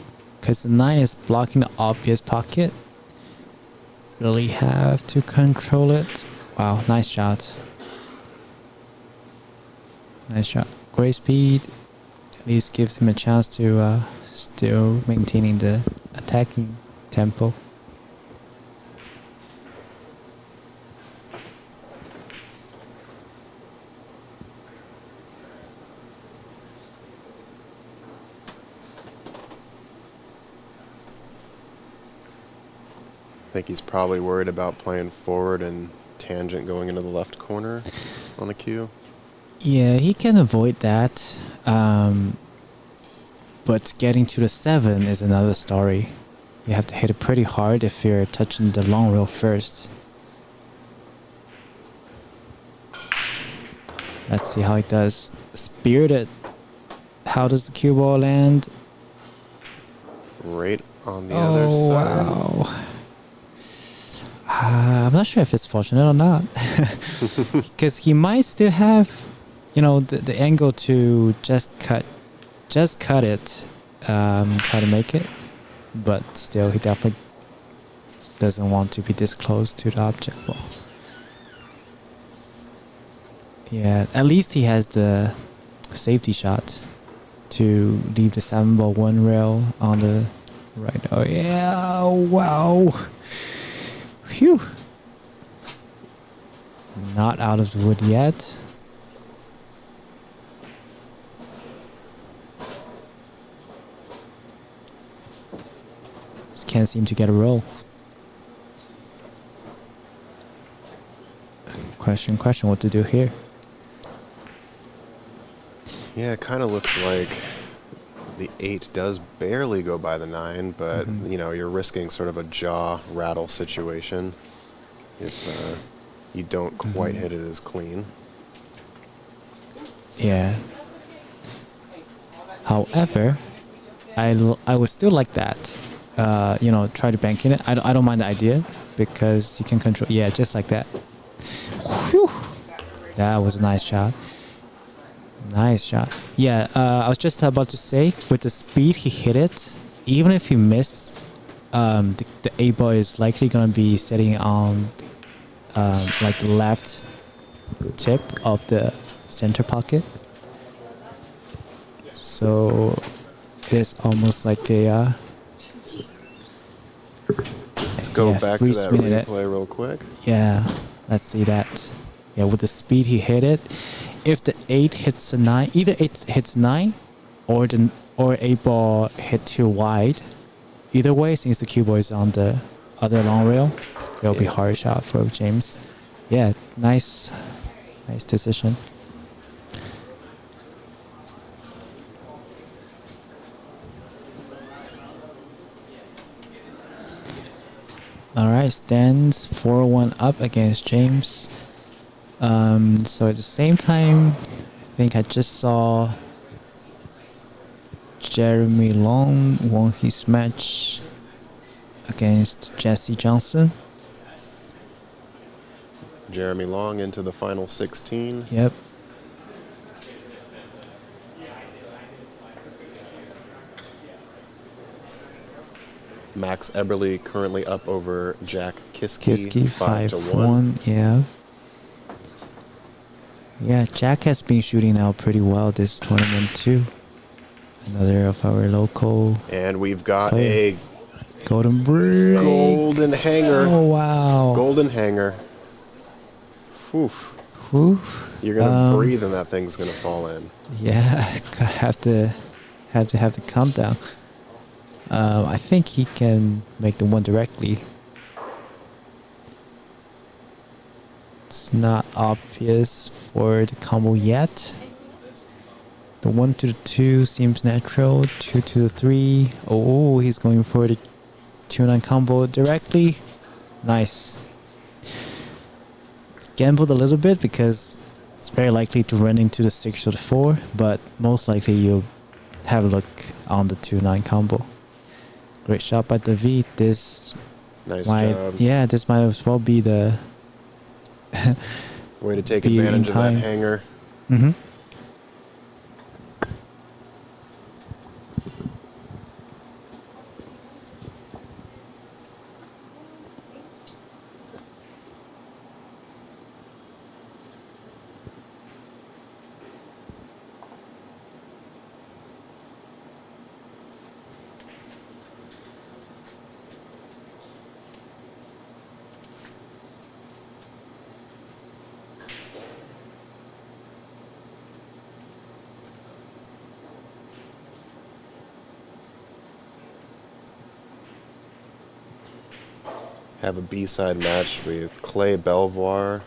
because the 9 is blocking the obvious pocket. Really have to control it. Wow, nice shot. Nice shot. Great speed. At least gives him a chance to still maintaining the attacking tempo. I think he's probably worried about playing forward and tangent going into the left corner on the cue. Yeah, he can avoid that. But getting to the 7 is another story. You have to hit it pretty hard if you're touching the long rail first. Let's see how he does. Spirited. How does the cue ball land? Right on the other side. Wow. I'm not sure if it's fortunate or not. Because he might still have, the angle to just cut it, try to make it. But still, he definitely doesn't want to be this close to the object ball. Yeah, at least he has the safety shot to leave the 7 ball 1 rail on the right. Oh yeah, wow. Phew. Not out of the wood yet. Just can't seem to get a roll. Question, what to do here? Yeah, it kind of looks like The 8 does barely go by the 9, but you're risking sort of a jaw rattle situation if you don't quite hit it as clean. Yeah. However, I would still like that. Try to bank in it. I don't mind the idea because you can control. Yeah, just like that. Whew. That was a nice shot. Nice shot. Yeah, I was just about to say, with the speed he hit it, even if he miss, the 8-ball is likely going to be sitting on like the left tip of the center pocket. So it's almost like a Let's go back to freeze that spin it. replay real quick. Yeah, let's see that. Yeah, with the speed he hit it, if the 8 hits a 9, either it hits 9 or 8-ball hit too wide. Either way, since the cue ball is on the other long rail, it'll be hard shot for James. Yeah, nice decision. Alright, stands 4-1 up against James. So at the same time, I think I just saw Jeremy Long won his match against Jesse Johnson. Jeremy Long into the final 16. Yep. Max Eberly currently up over Jack Kiske, Kiske 5-1. Yeah. Yeah, Jack has been shooting out pretty well this tournament too. Another of our local. And we've got player. a Golden break. golden hanger. Oh wow. Golden hanger. Oof. Oof. You're gonna breathe and that thing's gonna fall in. Yeah, have to have the countdown. I think he can make the one directly. It's not obvious for the combo yet. The 1 to the 2 seems natural. 2 to the 3. Oh, he's going for the 2-9 combo directly. Nice. Gambled a little bit because it's very likely to run into the 6 or the 4, but most likely you'll have a look on the 2-9 combo. Great shot by David. This Nice job. Yeah, this might as well be the way to take be advantage in of that time. hanger. Mm-hmm. Have a B-side match with Clay Belvoir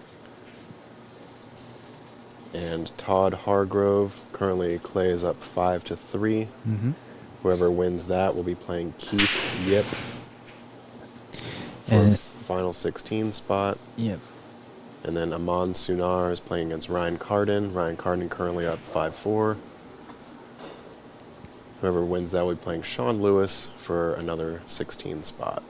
and Todd Hargrove. Currently, Clay is up 5-3. Mm-hmm. Whoever wins that will be playing Keith Yip for And the final 16 spot. Yep. And then Aman Sunar is playing against Ryan Carden. Ryan Carden currently up 5-4. Whoever wins that will be playing Sean Lewis for another 16 spot.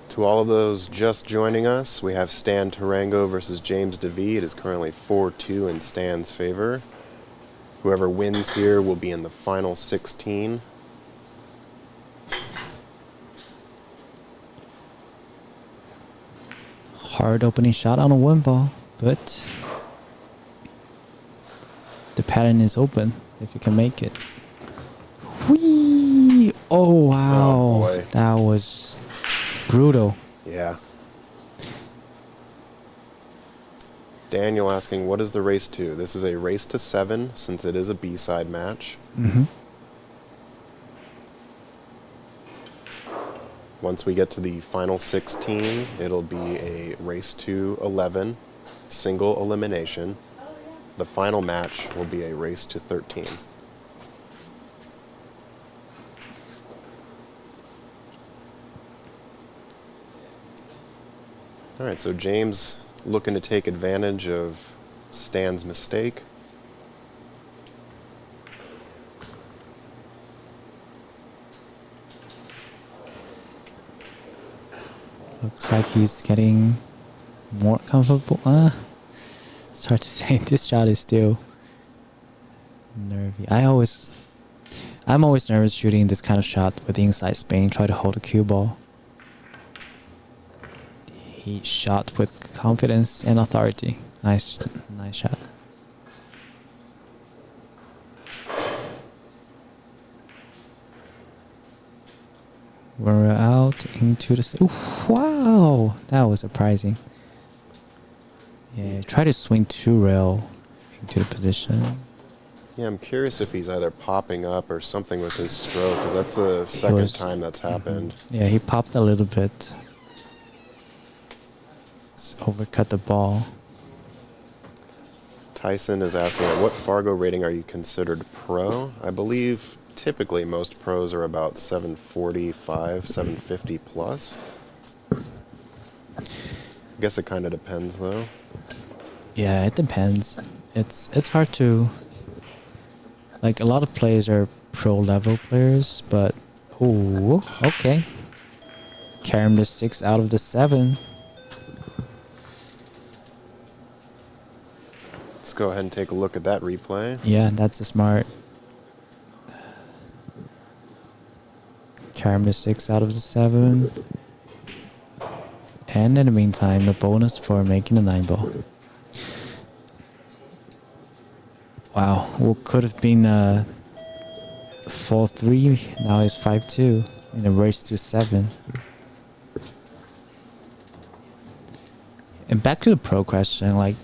To all of those just joining us, we have Stan Tarango versus James DeVee. It is currently 4-2 in Stan's favor. Whoever wins here will be in the final 16. Hard opening shot on a 1-ball, but the pattern is open if you can make it. Whee! Oh wow, Oh, boy. that was brutal. Yeah. Daniel asking, what is the race to? This is a race to 7 since it is a B-side match. Mm-hmm. Once we get to the final 16, it'll be a race to 11, single elimination. the final match will be a race to 13. All right, so James looking to take advantage of Stan's mistake. Looks like he's getting more comfortable. It's hard to say. This shot is still nervy. I'm always nervous shooting this kind of shot with the inside spin. Try to hold a cue ball. He shot with confidence and authority. Nice shot. We're out into the... Oof, wow! That was surprising. Yeah, try to swing 2-rail into the position. Yeah, I'm curious if he's either popping up or something with his stroke, because that's the second time that's happened. Yeah, he popped a little bit. Let's overcut the ball. Tyson is asking, at what Fargo rating are you considered pro? I believe typically most pros are about 745, 750 plus. I guess it kind of depends, though. Yeah, it depends. It's hard to... Like, a lot of players are pro-level players, but... Ooh, okay. Carry him to 6 out of the 7. Let's go ahead and take a look at that replay. Yeah, that's a smart... Carry him to 6 out of the 7. And in the meantime, the bonus for making the 9-ball. Wow, what could have been 4-3, now it's 5-2 in a race to 7. And back to the pro question, like,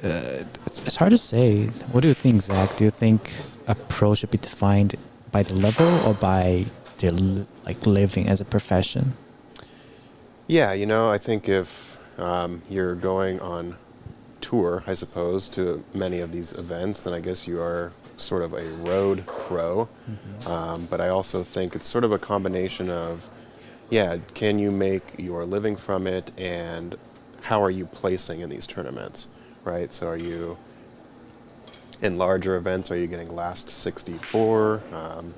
it's hard to say. What do you think, Zach? Do you think a pro should be defined by the level or by their living as a profession? Yeah, you know, I think if you're going on tour, I suppose, to many of these events, then I guess you are sort of a road pro. But I also think it's sort of a combination of, yeah, can you make your living from it, and how are you placing in these tournaments, right? So are you, in larger events, are you getting last 64?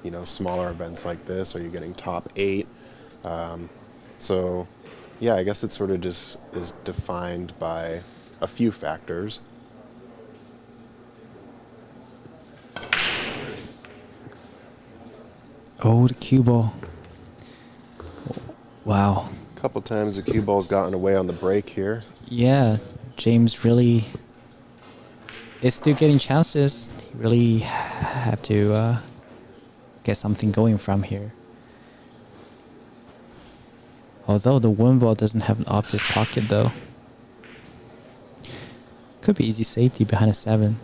You know, smaller events like this, are you getting top 8? So, yeah, I guess it sort of just is defined by a few factors. Oh, the cue ball. Wow. A couple times the cue ball's gotten away on the break here. Yeah, James really is still getting chances. He really have to get something going from here. Although the one ball doesn't have an obvious pocket though. Could be easy safety behind a 7.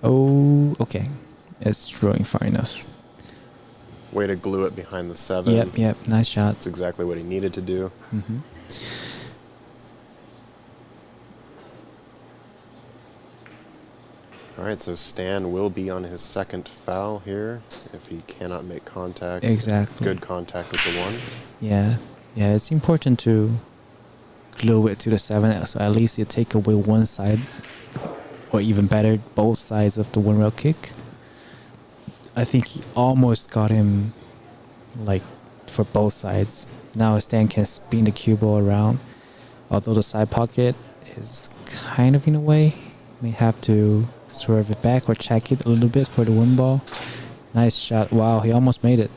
Oh, okay. It's throwing far enough. Way to glue it behind the 7. Yep. Nice shot. That's exactly what he needed to do. All right, so Stan will be on his second foul here if he cannot make contact. Exactly. Good contact with the 1. Yeah, it's important to glue it to the 7, so at least you take away one side, or even better, both sides of the 1-rail kick. I think he almost got him, like, for both sides. Now Stan can spin the cue ball around, although the side pocket is kind of in a way. May have to swerve it back or check it a little bit for the win ball. Nice shot. Wow, he almost made it.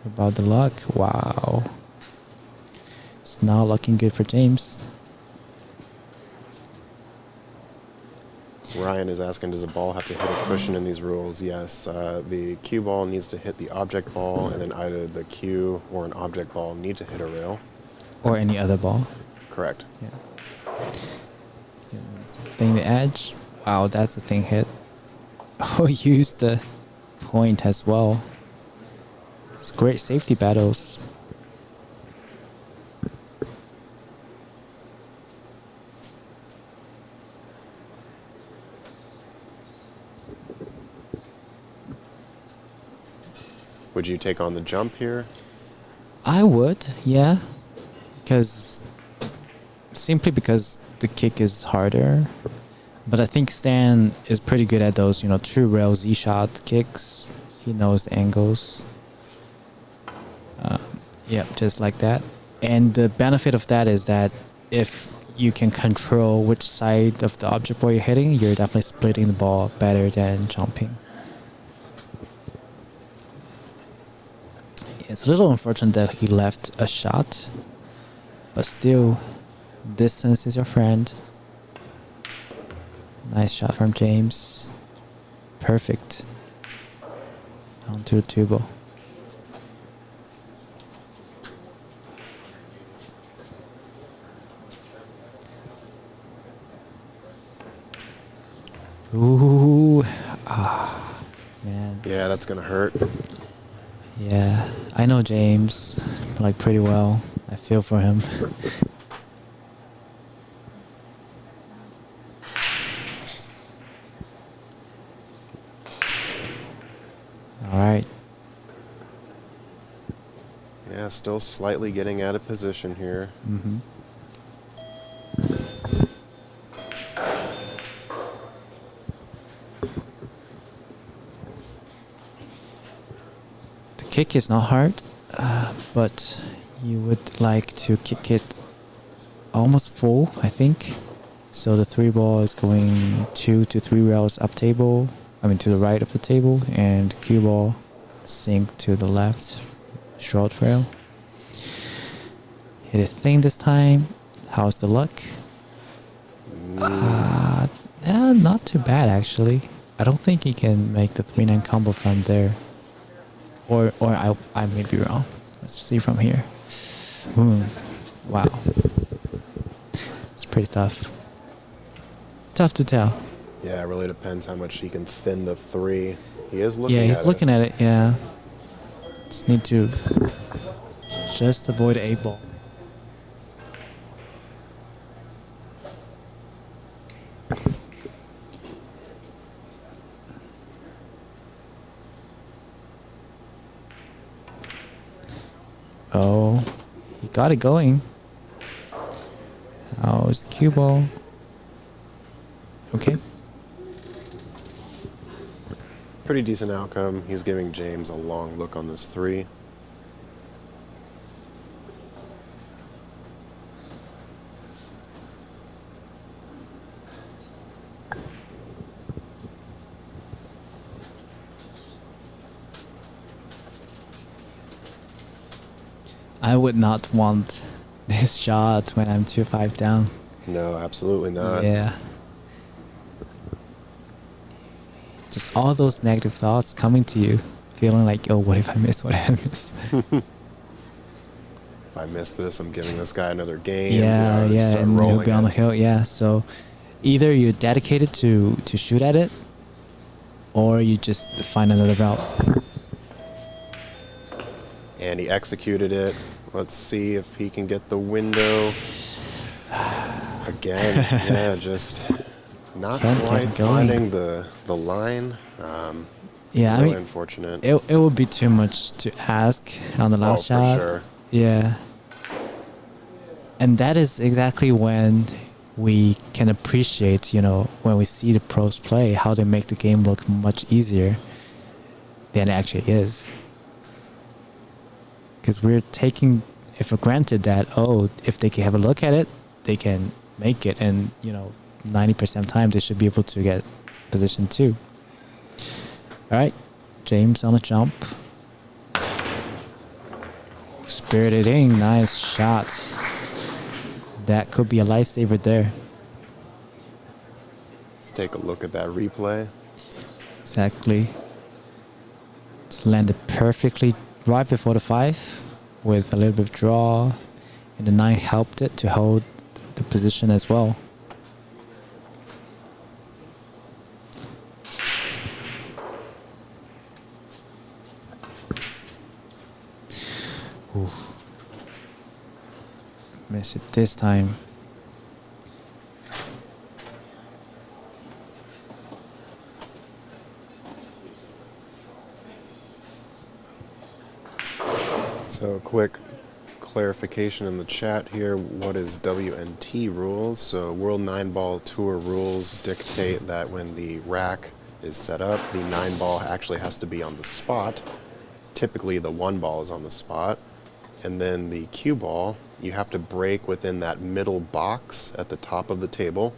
About the luck. Wow. It's not looking good for James. Ryan is asking, does a ball have to hit a cushion in these rules? Yes. The cue ball needs to hit the object ball, and then either the cue or an object ball need to hit a rail. Or any other ball. Correct. Yeah. Thing the edge. Wow, that's the thing hit. Oh, use the point as well. It's great safety battles. Would you take on the jump here? I would, yeah. Simply because the kick is harder. But I think Stan is pretty good at those, true rail Z-shot kicks. He knows the angles. Yep, just like that. And the benefit of that is that if you can control which side of the object ball you're hitting, you're definitely splitting the ball better than jumping. It's a little unfortunate that he left a shot, but still, distance is your friend. Nice shot from James. Perfect. Onto the two ball. Ooh. Man. Yeah, that's going to hurt. Yeah, I know James pretty well. I feel for him. All right. Yeah, still slightly getting out of position here. Mm-hmm. Kick is not hard, but you would like to kick it almost full, I think. So the three ball is going 2 to 3 rails up table, to the right of the table, and cue ball sink to the left, short rail. Hit a thing this time. How's the luck? Not too bad actually. I don't think you can make the 3-9 combo from there. Or I may be wrong. Let's see from here. Wow. It's pretty tough. Tough to tell. Yeah, it really depends how much he can thin the 3. He is looking at it. Yeah, he's looking at it, yeah. Just need to just avoid 8 ball. Oh, he got it going. How's the cue ball? Okay. Pretty decent outcome. He's giving James a long look on this 3. I would not want this shot when I'm 2-5 down. No, absolutely not. Yeah. Just all those negative thoughts coming to you, feeling like, oh, what if I miss? What if I miss? If I miss this, I'm giving this guy another game. Yeah, start and he'll rolling be on the it. hill. Yeah, so either you're dedicated to shoot at it, or you just find another route. And he executed it. Let's see if he can get the window. Again, yeah, just not Can't get quite it going. finding the line. Yeah, really unfortunate. it would be too much to ask on the last shot. For sure. Yeah. And that is exactly when we can appreciate, when we see the pros play, how they make the game look much easier than it actually is. Because we're taking it for granted that, if they can have a look at it, they can make it and, 90% of time they should be able to get position 2. All right, James on a jump. Spirited in, nice shot. That could be a lifesaver there. Let's take a look at that replay. Exactly. It's landed perfectly right before the 5 with a little bit of draw. And the 9 helped it to hold the position as well. Oof. Miss it this time. So quick clarification in the chat here. What is WNT rules? So World 9-Ball Tour rules dictate that when the rack is set up, the 9-ball actually has to be on the spot. Typically the 1 ball is on the spot. And then the cue ball, you have to break within that middle box at the top of the table.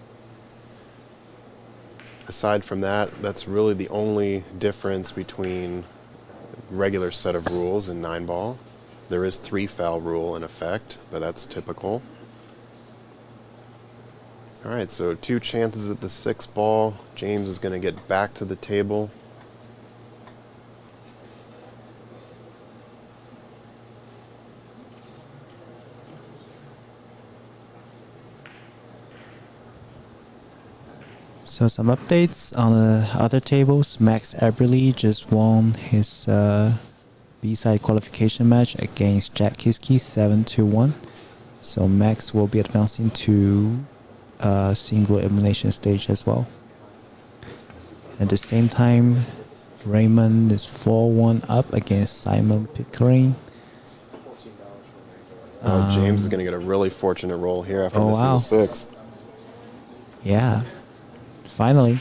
Aside from that, that's really the only difference between regular set of rules in 9-ball. There is 3 foul rule in effect, but that's typical. All right, so 2 chances at the 6 ball. James is going to get back to the table. So some updates on the other tables. Max Eberly just won his B-side qualification match against Jack Kiske 7-1. So Max will be advancing to single elimination stage as well. At the same time, Raymond is 4-1 up against Simon Pickering. James is going to get a really fortunate roll here after missing wow. the 6. Yeah. Finally.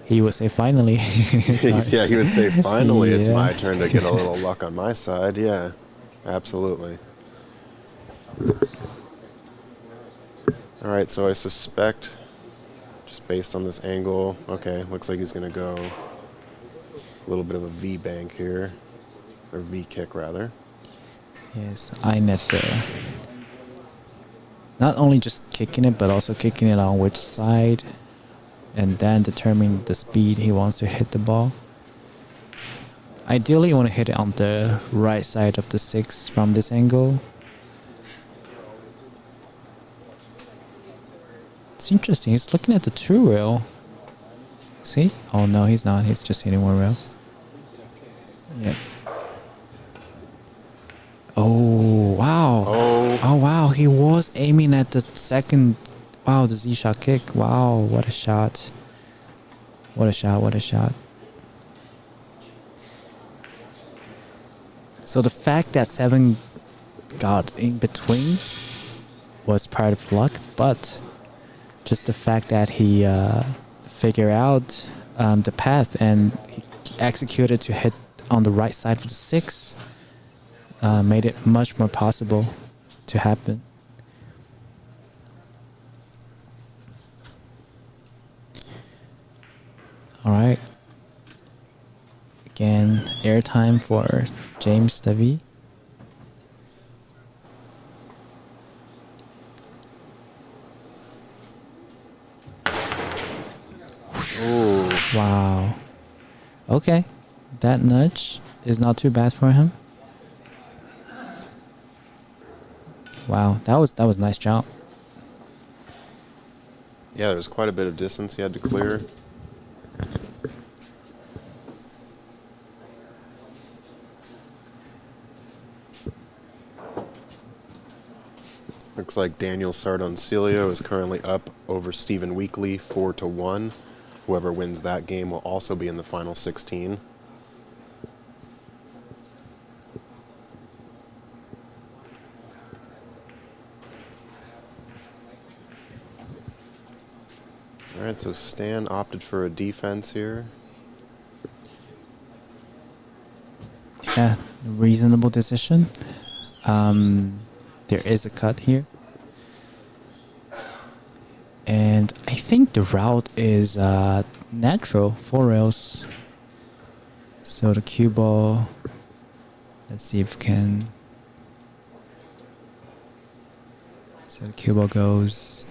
He would say finally. Yeah, he would say finally it's Yeah. my turn to get a little luck on my side. Yeah, absolutely. All right, so I suspect, just based on this angle, okay, looks like he's going to go a little bit of a V bank here, or V kick rather. Yes, I net there. Not only just kicking it, but also kicking it on which side, and then determining the speed he wants to hit the ball. Ideally, you want to hit it on the right side of the 6 from this angle. It's interesting. He's looking at the 2 rail. See? Oh no, he's not. He's just hitting 1 rail. Yep. Oh wow! Oh wow! He was aiming at the second. Wow, the Z shot kick. Wow, what a shot! What a shot! What a shot! So the fact that 7 got in between was part of luck, but just the fact that he figured out the path and he executed to hit on the right side of the 6. Made it much more possible to happen. All right. Again, airtime for James Davy. Ooh. Wow. Okay, that nudge is not too bad for him. Wow, that was a nice jump. Yeah, there was quite a bit of distance he had to clear. Looks like Daniel Sardoncilio is currently up over Stephen Weekly 4-1. Whoever wins that game will also be in the final 16. All right, so Stan opted for a defense here. Yeah, reasonable decision. There is a cut here. And I think the route is natural, 4 rails. So the cue ball, let's see if we can. So the cue ball goes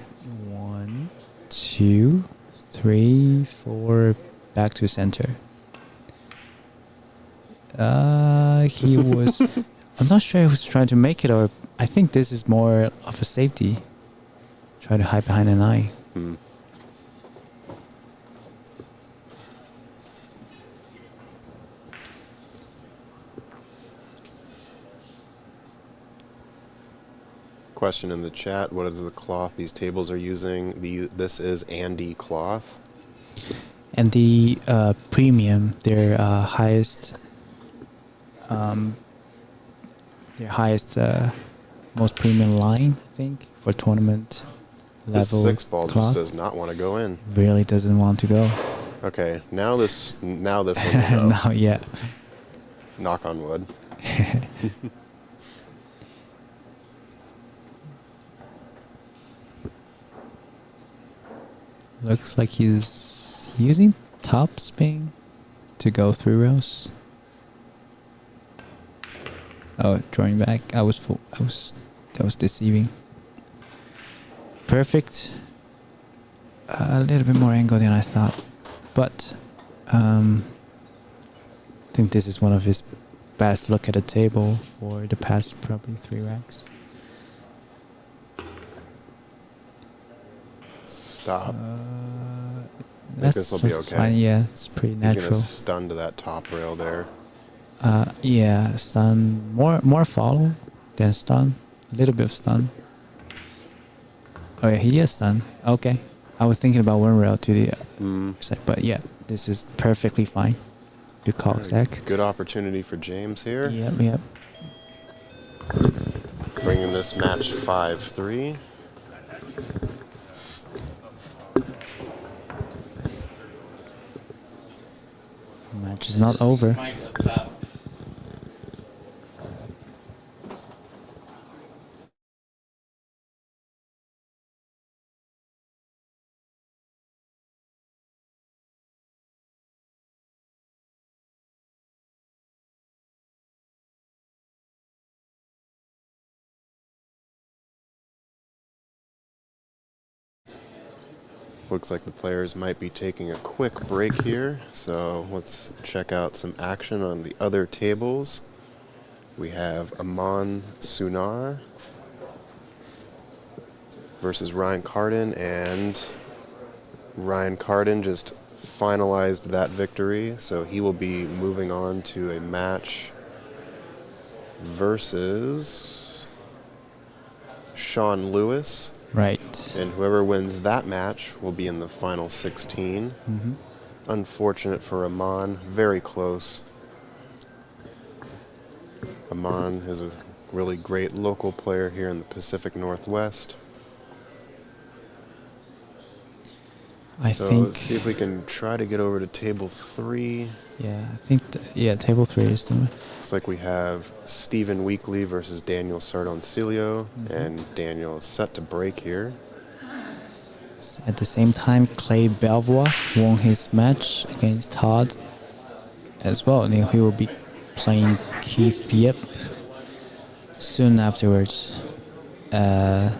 1, 2, 3, 4, back to center. He was. I'm not sure he was trying to make it, or I think this is more of a safety. Try to hide behind an eye. Question in the chat: what is the cloth these tables are using? This is Andy cloth. And the premium, their highest, most premium line, I think, for tournament This level 6 ball cloth. just does not want to go in. Really doesn't want to go. Okay, now this one will go. Now, yeah. Knock on wood. Looks like he's using top spin to go 3 rails. Oh, drawing back. That was deceiving. Perfect. A little bit more angle than I thought, but I think this is one of his best look at the table for the past probably 3 racks. Stop. I think That's this will be okay. fine. Yeah, it's pretty He's natural. gonna stun to that top rail there. Yeah, stun. More follow than stun. A little bit of stun. Oh yeah, he is stun. Okay. I was thinking about 1 rail to the side, but yeah, this is perfectly fine. Good call, Zach. Good opportunity for James here. Yep. Bringing this match 5-3. Match is not over. Looks like the players might be taking a quick break here, so let's check out some action on the other tables. We have Aman Sunar versus Ryan Carden, and Ryan Carden just finalized that victory, so he will be moving on to a match versus Sean Lewis. Right. And whoever wins that match will be in the final 16. Mm-hmm. Unfortunate for Aman, very close. Aman is a really great local player here in the Pacific Northwest. So let's see if we can try to get over to table 3. Yeah, I think table 3 is the. Looks like we have Stephen Weekly versus Daniel Sardoncilio, and Daniel is set to break here. At the same time, Clay Belvoir won his match against Todd as well. And he will be playing Keith Yip soon afterwards to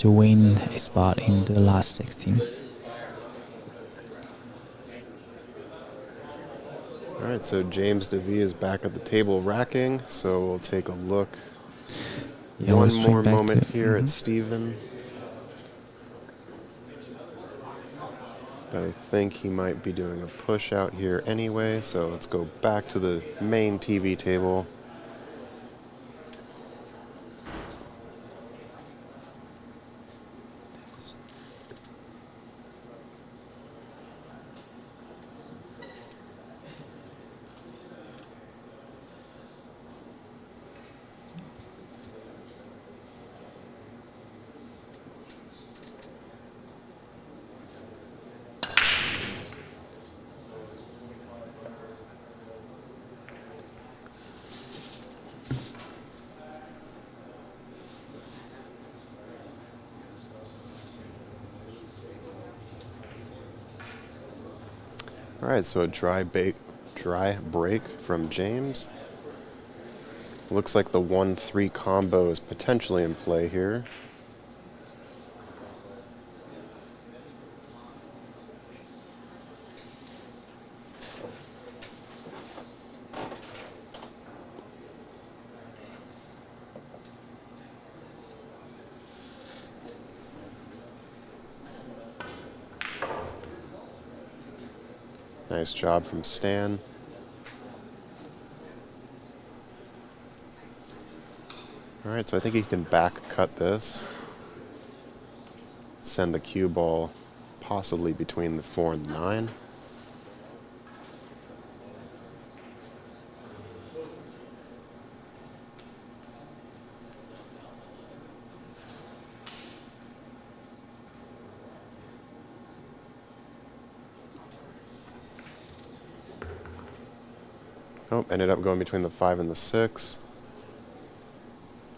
win a spot in the last 16. All right, so James DeVee is back at the table racking, so we'll take a look. Yeah, One we'll swing more back moment to- here at Steven. But I think he might be doing a push out here anyway, so let's go back to the main TV table. All right, so a dry break from James. Looks like the 1-3 combo is potentially in play here. Nice job from Stan. All right, so I think he can back cut this. Send the cue ball possibly between the 4 and the 9. Oh, ended up going between the 5 and the 6.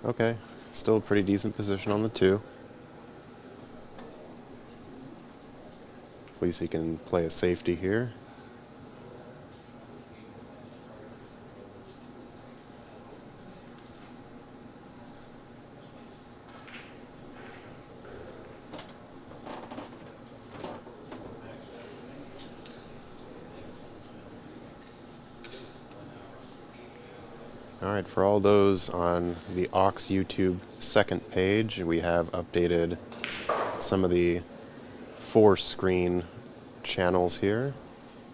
Okay, still a pretty decent position on the 2. At least he can play a safety here. All right, for all those on the Aux YouTube second page, we have updated some of the 4-screen channels here.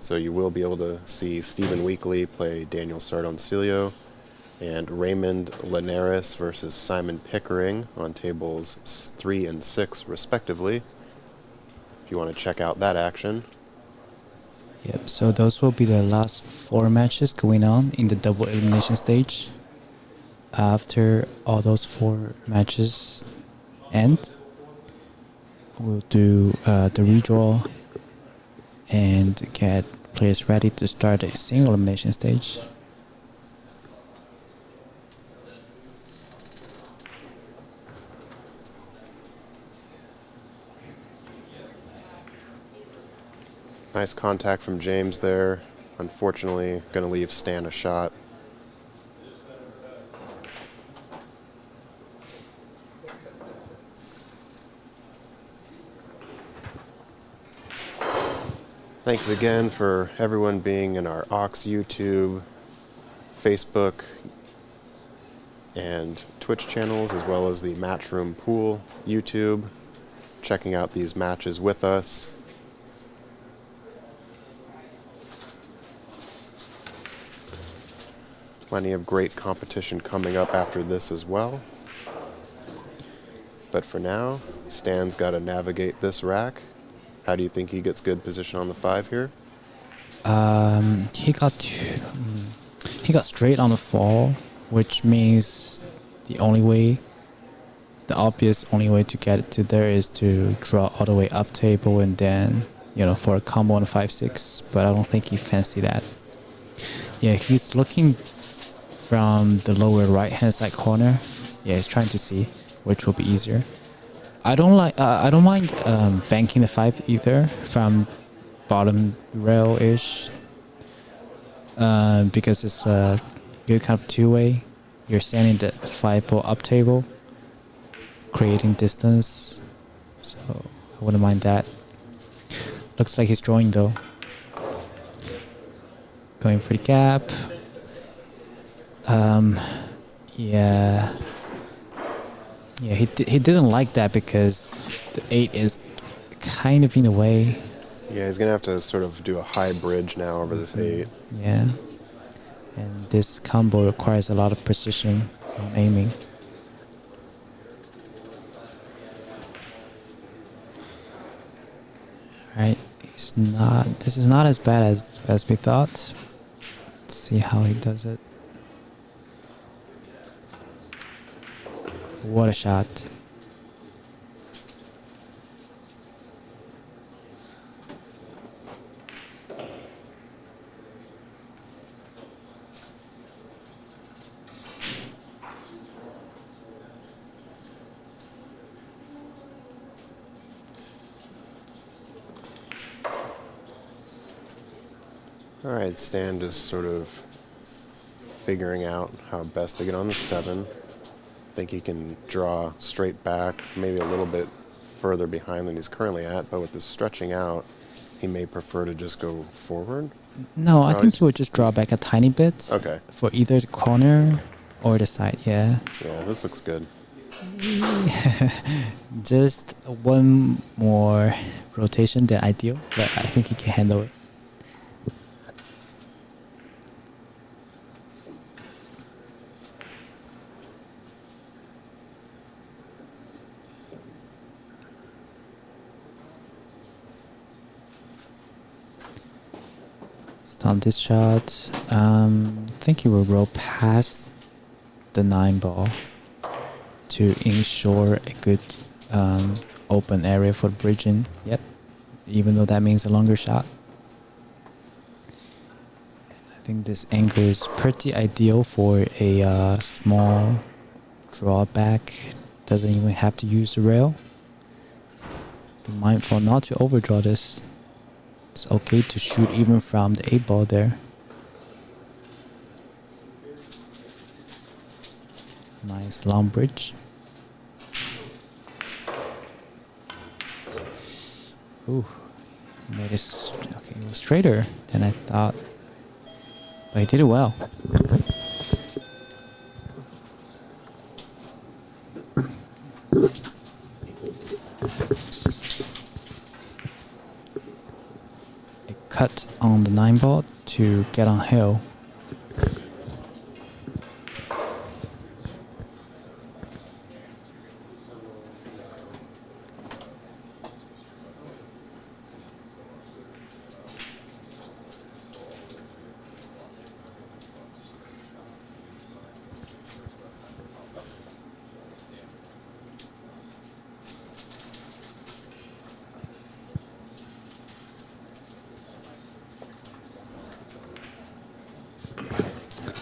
So you will be able to see Stephen Weekly play Daniel Sardoncillo and Raymond Linares versus Simon Pickering on tables 3 and 6 respectively. If you want to check out that action. Yep, so those will be the last 4 matches going on in the double elimination stage. After all those 4 matches end, we'll do the redraw and get players ready to start a single elimination stage. Nice contact from James there. Unfortunately, going to leave Stan a shot. Thanks again for everyone being in our Aux YouTube, Facebook, and Twitch channels, as well as the Matchroom Pool YouTube, checking out these matches with us. Plenty of great competition coming up after this as well. But for now, Stan's got to navigate this rack. How do you think he gets good position on the 5 here? He got straight on the fall, which means the obvious only way to get it to there is to draw all the way up table and then, for a combo on 5-6. But I don't think he fancy that. Yeah, he's looking from the lower right hand side corner. Yeah, he's trying to see which will be easier. I don't mind banking the 5 either from bottom rail ish, because it's a good kind of 2-way. You're sending the 5 ball up table, creating distance, so I wouldn't mind that. Looks like he's drawing though. Going for the gap. Yeah, he didn't like that because the 8 is kind of in a way. Yeah, he's going to have to sort of do a high bridge now over this 8. Yeah. And this combo requires a lot of precision on aiming. Alright, this is not as bad as we thought. Let's see how he does it. What a shot. All right, Stan just sort of figuring out how best to get on the 7. Think he can draw straight back, maybe a little bit further behind than he's currently at, but with this stretching out, he may prefer to just go forward. No, I No, think he's- he would just draw back a tiny bit. Okay. For either the corner or the side, yeah. Yeah, this looks good. Just one more rotation than ideal, but I think he can handle it. On this shot, I think he will roll past the 9-ball to ensure a good open area for bridging. Yep, even though that means a longer shot. I think this angle is pretty ideal for a small drawback. Doesn't even have to use the rail. Be mindful not to overdraw this. It's okay to shoot even from the 8-ball there. Nice long bridge. Ooh, made it okay. It was straighter than I thought, but he did it well. A cut on the 9-ball to get on hill.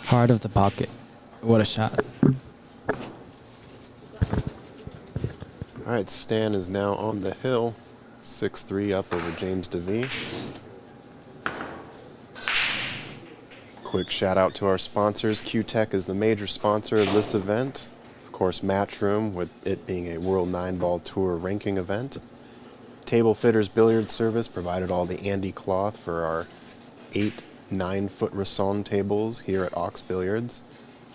Heart of the pocket. What a shot. All right, Stan is now on the hill, 6-3 up over James DeVee. Quick shout out to our sponsors. Q-Tech is the major sponsor of this event. Of course, Matchroom, with it being a World 9-Ball Tour ranking event. Table Fitters Billiards Service provided all the Andy cloth for our 8 9-foot Rasson tables here at Ox Billiards.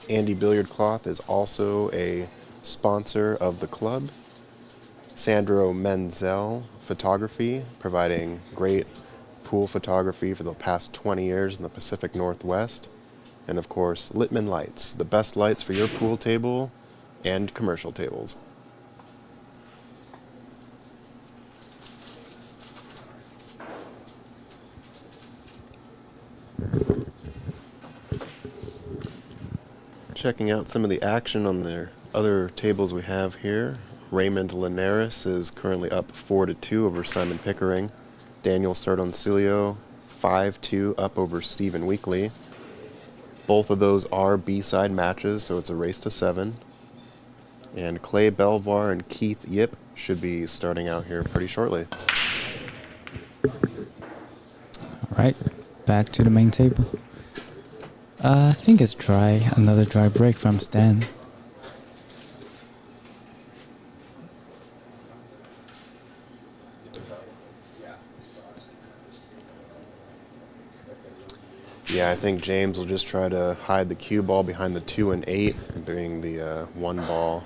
Andy Billiard Cloth is also a sponsor of the club. Sandro Menzel Photography, providing great pool photography for the past 20 years in the Pacific Northwest. And of course, Littman Lights, the best lights for your pool table and commercial tables. Checking out some of the action on the other tables we have here. Raymond Linares is currently up 4-2 over Simon Pickering. Daniel Sardoncilio 5-2 up over Stephen Weekly. Both of those are B-side matches, so it's a race to 7. And Clay Belvar and Keith Yip should be starting out here pretty shortly. All right, back to the main table. I think it's dry. Another dry break from Stan. Yeah, I think James will just try to hide the cue ball behind the 2 and 8 and bring the 1 ball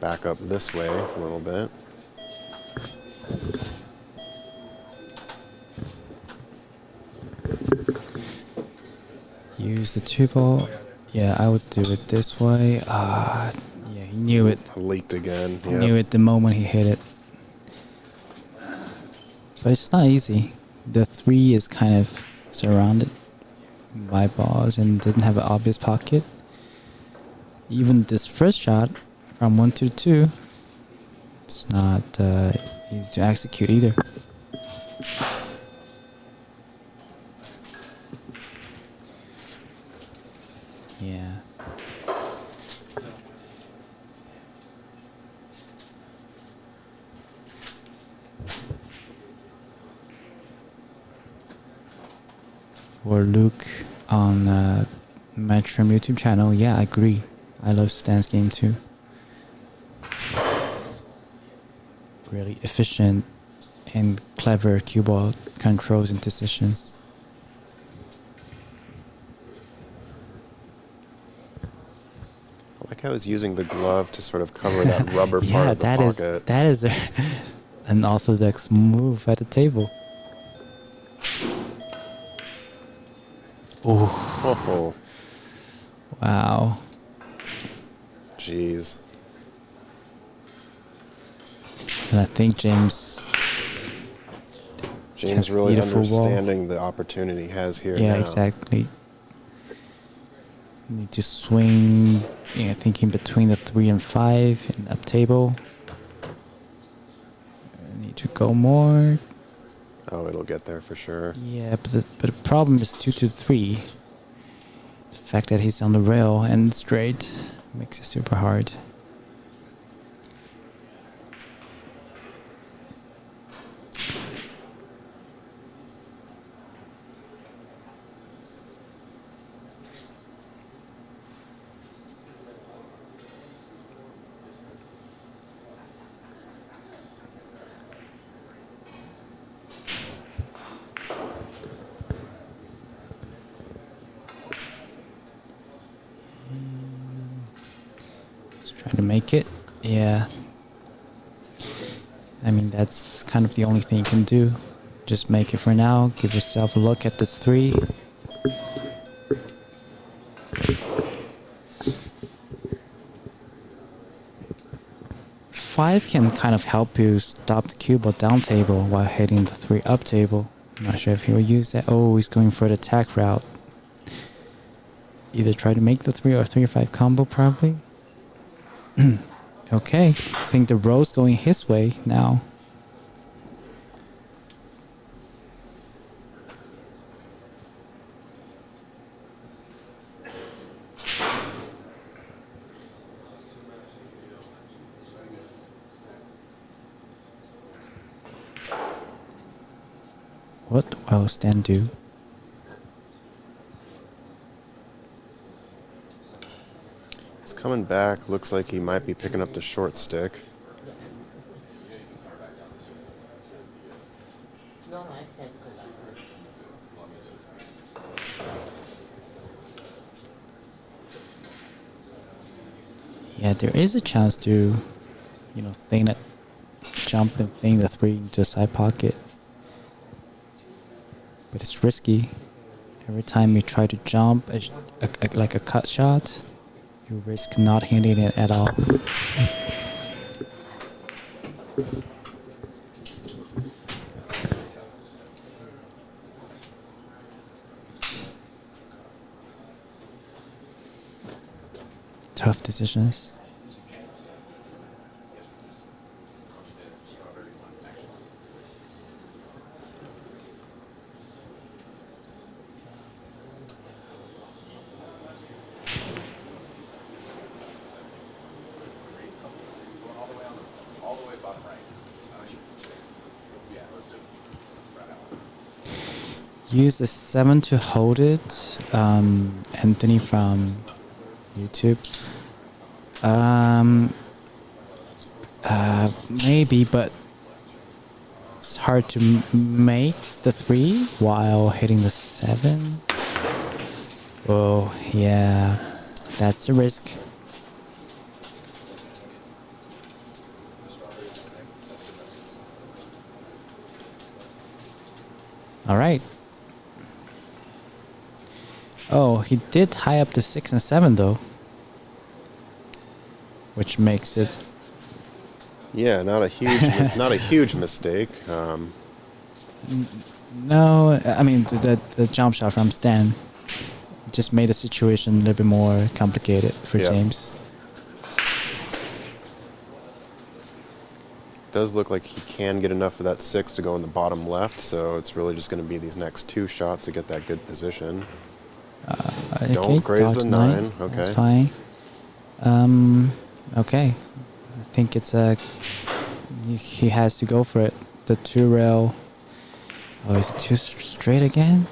back up this way a little bit. Use the 2-ball. Yeah, I would do it this way. Yeah, he knew it. Leaked again. He knew it the moment he hit it. But it's not easy. The 3 is kind of surrounded by balls and doesn't have an obvious pocket. Even this first shot from 1 to 2, it's not easy to execute either. Yeah. or Luke on Matchroom YouTube channel. Yeah, I agree. I love Stan's game too. Really efficient and clever cue ball controls and decisions. I like how he's using the glove to sort of cover that rubber part Yeah, of the that is pocket. that is an orthodox move at the table. Oh, Wow. jeez. And I think James James can really see the full ball. understanding the opportunity he has here Yeah, now. exactly. Need to swing, yeah, thinking between the 3 and 5 and up table. Need to go more. Oh, it'll get there for sure. Yeah, but the problem is 2 to 3. The fact that he's on the rail and straight makes it super hard. Just trying to make it. Yeah. I mean, that's kind of the only thing you can do. Just make it for now. Give yourself a look at the 3. Five can kind of help you stop the cue ball down table while hitting the 3 up table. I'm not sure if he will use that. Oh, he's going for the attack route. Either try to make the 3 or 3 or 5 combo, probably. Okay, I think the row's going his way now. What will Stan do? He's coming back. Looks like he might be picking up the short stick. No, I said go back. Yeah, there is a chance to, thing that jump and thing the 3 into a side pocket. But it's risky. Every time you try to jump, like a cut shot, you risk not hitting it at all. Tough decisions. Use the 7 to hold it. Anthony from YouTube. Maybe, but it's hard to make the 3 while hitting the 7. Oh, yeah. That's the risk. All right. Oh, he did tie up the 6 and 7 though, which makes it. Yeah, not a huge mistake. No, I mean the jump shot from Stan just made the situation a little bit more complicated for James. Does look like he can get enough of that 6 to go in the bottom left, so it's really just going to be these next 2 shots to get that good position. Don't graze the 9. Okay. That's fine. Okay. I think it's he has to go for it. The 2 rail. Oh, is it too straight again?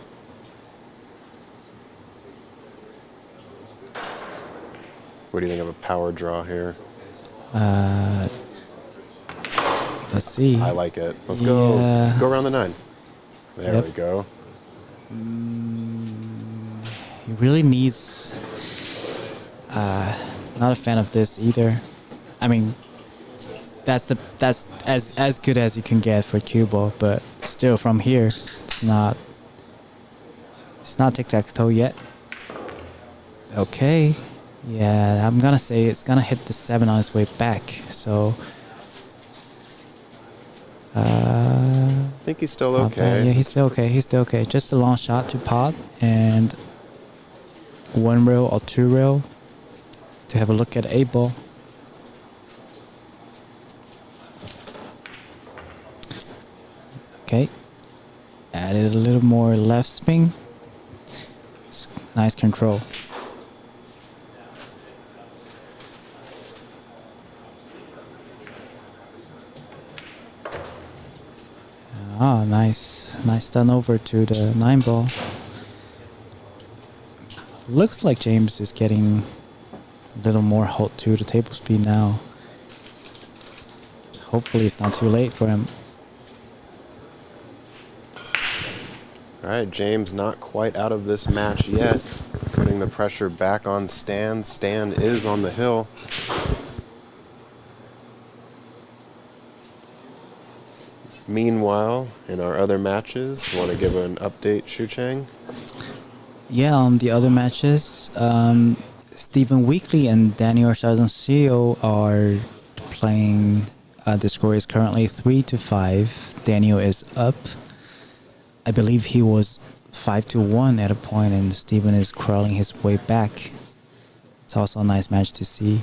What do you think of a power draw here? Let's see. I like it. Let's Yeah. go around the 9. There Yep. we go. He really needs. Not a fan of this either. I mean, that's as good as you can get for cue ball, but still from here, it's not tic-tac-toe yet. Okay, yeah, I'm gonna say it's gonna hit the 7 on its way back. So, I think he's still not bad. okay. Yeah, he's still okay. He's still okay. Just a long shot to pot and 1 rail or 2 rail to have a look at 8 ball. Okay, added a little more left spin. Nice control. Ah, nice turn over to the 9 ball. Looks like James is getting a little more hold to the table speed now. Hopefully it's not too late for him. All right, James not quite out of this match yet. Putting the pressure back on Stan. Stan is on the hill. Meanwhile, in our other matches, want to give an update, Shu Chang? Yeah, on the other matches, Stephen Weekly and Daniel Sardoncillo are playing. The score is currently 3-5. Daniel is up. I believe he was 5-1 at a point, and Stephen is crawling his way back. It's also a nice match to see.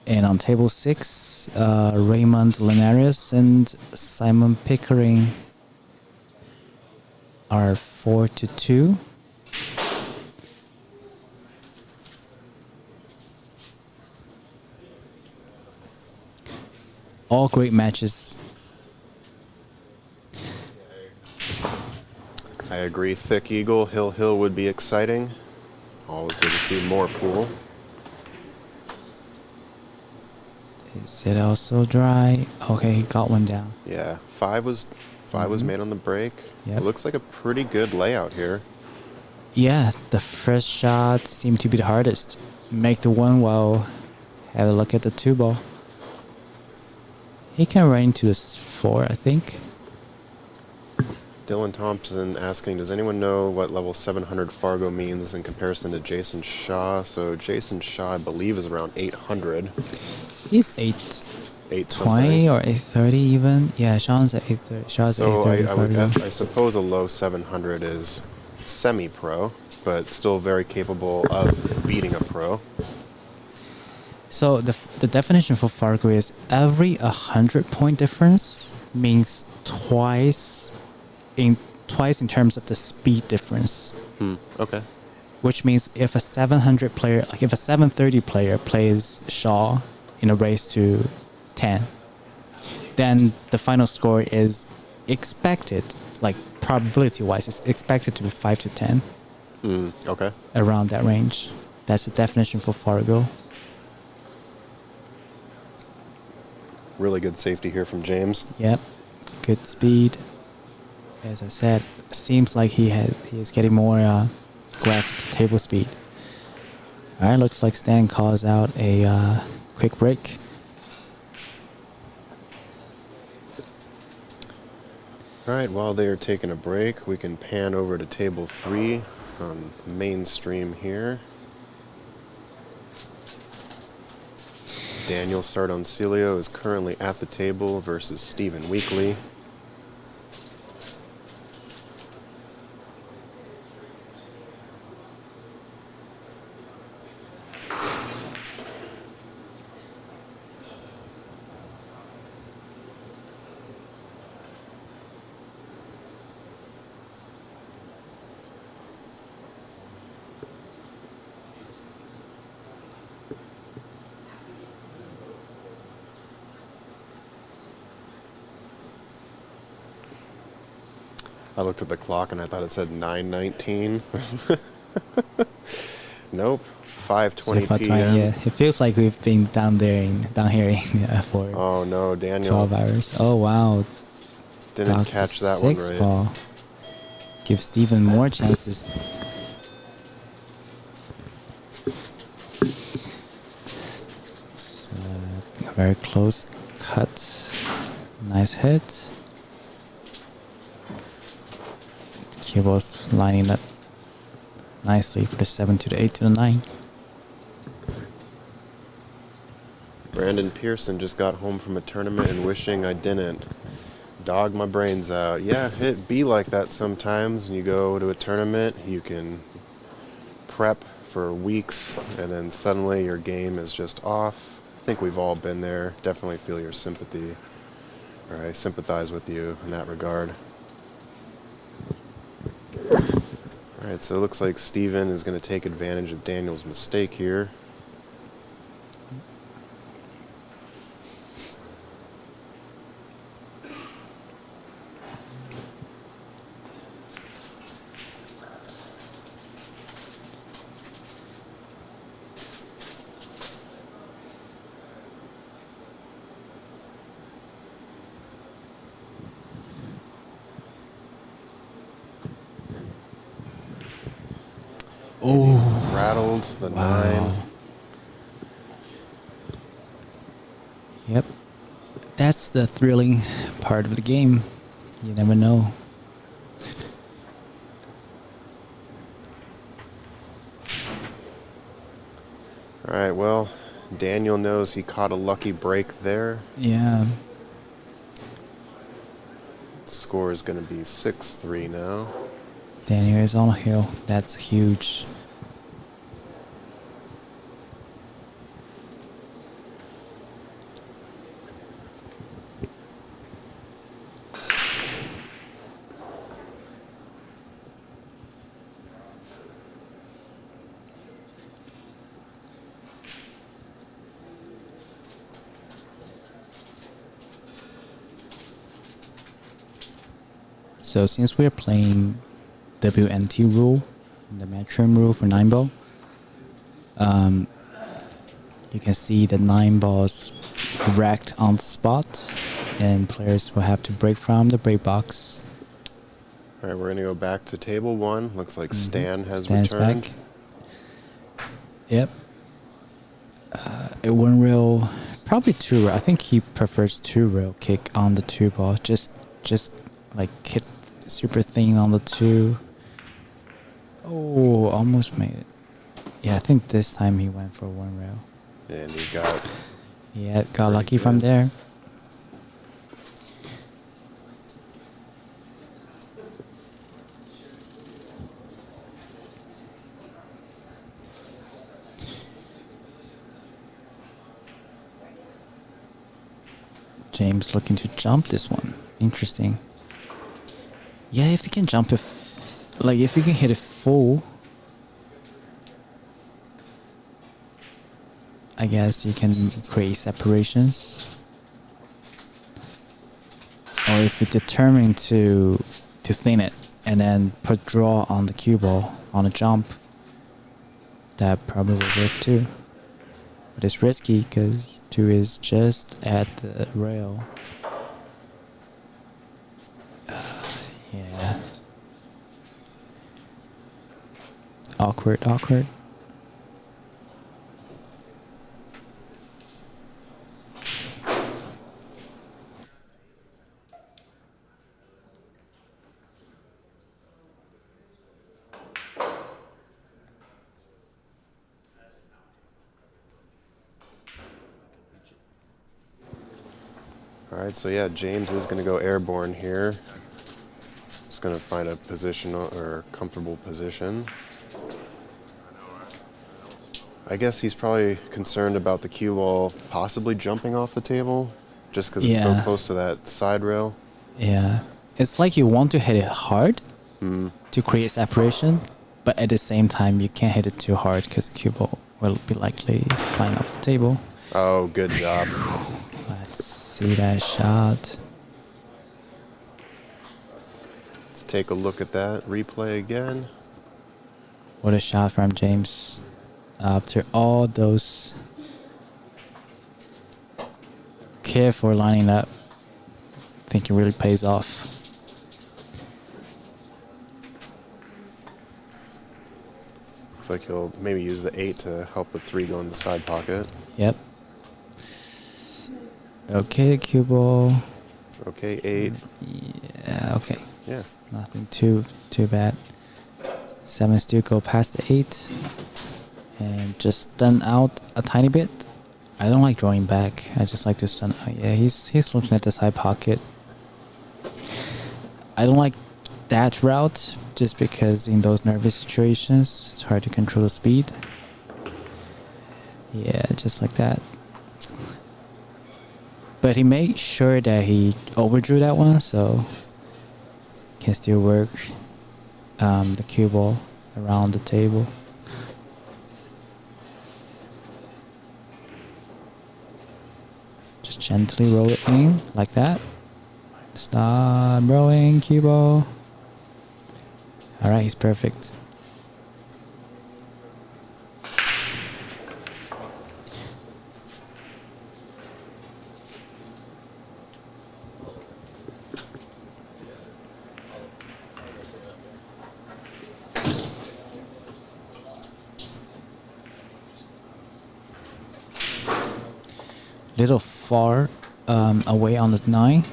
And on table 6, Raymond Linares and Simon Pickering are 4-2. All great matches. I agree. Thick Eagle, Hill would be exciting. Always good to see more pool. Is it also dry? Okay, he got one down. Yeah, 5 was made on the break. Yep. It looks like a pretty good layout here. Yeah, the first shot seemed to be the hardest. Make the 1 while have a look at the 2 ball. He can run into this 4, I think. Dylan Thompson asking, does anyone know what level 700 Fargo means in comparison to Jason Shaw? So Jason Shaw, I believe, is around 800. He's 820 8-something. or 830 even. Yeah, Sean's at 830. Shaw's So at 830. I suppose a low 700 is semi-pro, but still very capable of beating a pro. So the definition for Fargo is every 100-point difference means twice in terms of the speed difference. Okay. Which means if a 700 player, like if a 730 player plays Shaw in a race to 10, then the final score is expected, like probability-wise, it's expected to be 5-10. Okay. Around that range. That's the definition for Fargo. Really good safety here from James. Yep. Good speed. As I said, seems like he is getting more grasp table speed. All right, looks like Stan calls out a quick break. All right, while they are taking a break, we can pan over to table 3 on mainstream here. Daniel Sardoncillo is currently at the table versus Stephen Weekly. I looked at the clock and I thought it said 9:19. Nope. 5:20 5:20, p.m. yeah. It feels like we've been down here for Oh no, Daniel 12 hours. Oh wow. didn't Got the catch that one sixth right. ball. Give Steven more chances. So, a very close cut. Nice hit. The cue ball's lining up nicely for the 7 to the 8 to the 9. Brandon Pearson just got home from a tournament and wishing I didn't. Dog my brains out. Yeah, it be like that sometimes. When you go to a tournament, you can prep for weeks, and then suddenly your game is just off. I think we've all been there. Definitely feel your sympathy, or I sympathize with you in that regard. All right, so it looks like Steven is going to take advantage of Daniel's mistake here. Oh, Rattled the wow. 9. Yep. That's the thrilling part of the game. You never know. All right, well, Daniel knows he caught a lucky break there. Yeah. Score is going to be 6-3 now. Daniel is on a hill. That's huge. So since we're playing WNT rule, the matchroom rule for 9-ball, you can see the 9 balls racked on the spot, and players will have to break from the break box. All right, we're going to go back to table 1. Looks like Stan has Stan's returned. back. Yep. A 1 rail, probably 2 rail. I think he prefers 2 rail kick on the 2 ball. Just like hit super thin on the 2. Oh, almost made it. Yeah, I think this time he went for 1 rail. And he got... Yeah, got lucky from there. James looking to jump this one. Interesting. Yeah, if you can jump it, like if you can hit it full, I guess you can create separations. Or if you're determined to thin it and then put draw on the cue ball on a jump, that probably will work too. But it's risky because 2 is just at the rail. Yeah. Awkward. All right, so yeah, James is going to go airborne here. Just going to find a position or comfortable position. I guess he's probably concerned about the cue ball possibly jumping off the table just because it's so close to that side rail. Yeah. It's like you want to hit it hard to create separation, but at the same time you can't hit it too hard because the cue ball will be likely flying off the table. Oh, good job. Let's see that shot. Let's take a look at that replay again. What a shot from James. after all those care for lining up, I think it really pays off. Looks like he'll maybe use the 8 to help the 3 go in the side pocket. Yep. Okay, cue ball. Okay, 8. Yeah, okay. Yeah. Nothing too bad. 7 still go past the 8. And just stun out a tiny bit. I don't like drawing back. I just like to stun out. Yeah, he's looking at the side pocket. I don't like that route just because in those nervous situations it's hard to control the speed. Yeah, just like that. But he made sure that he overdrew that one, so can still work the cue ball around the table. Just gently roll it in like that. Stop rolling, cue ball. Alright, he's perfect. Little far away on the 9.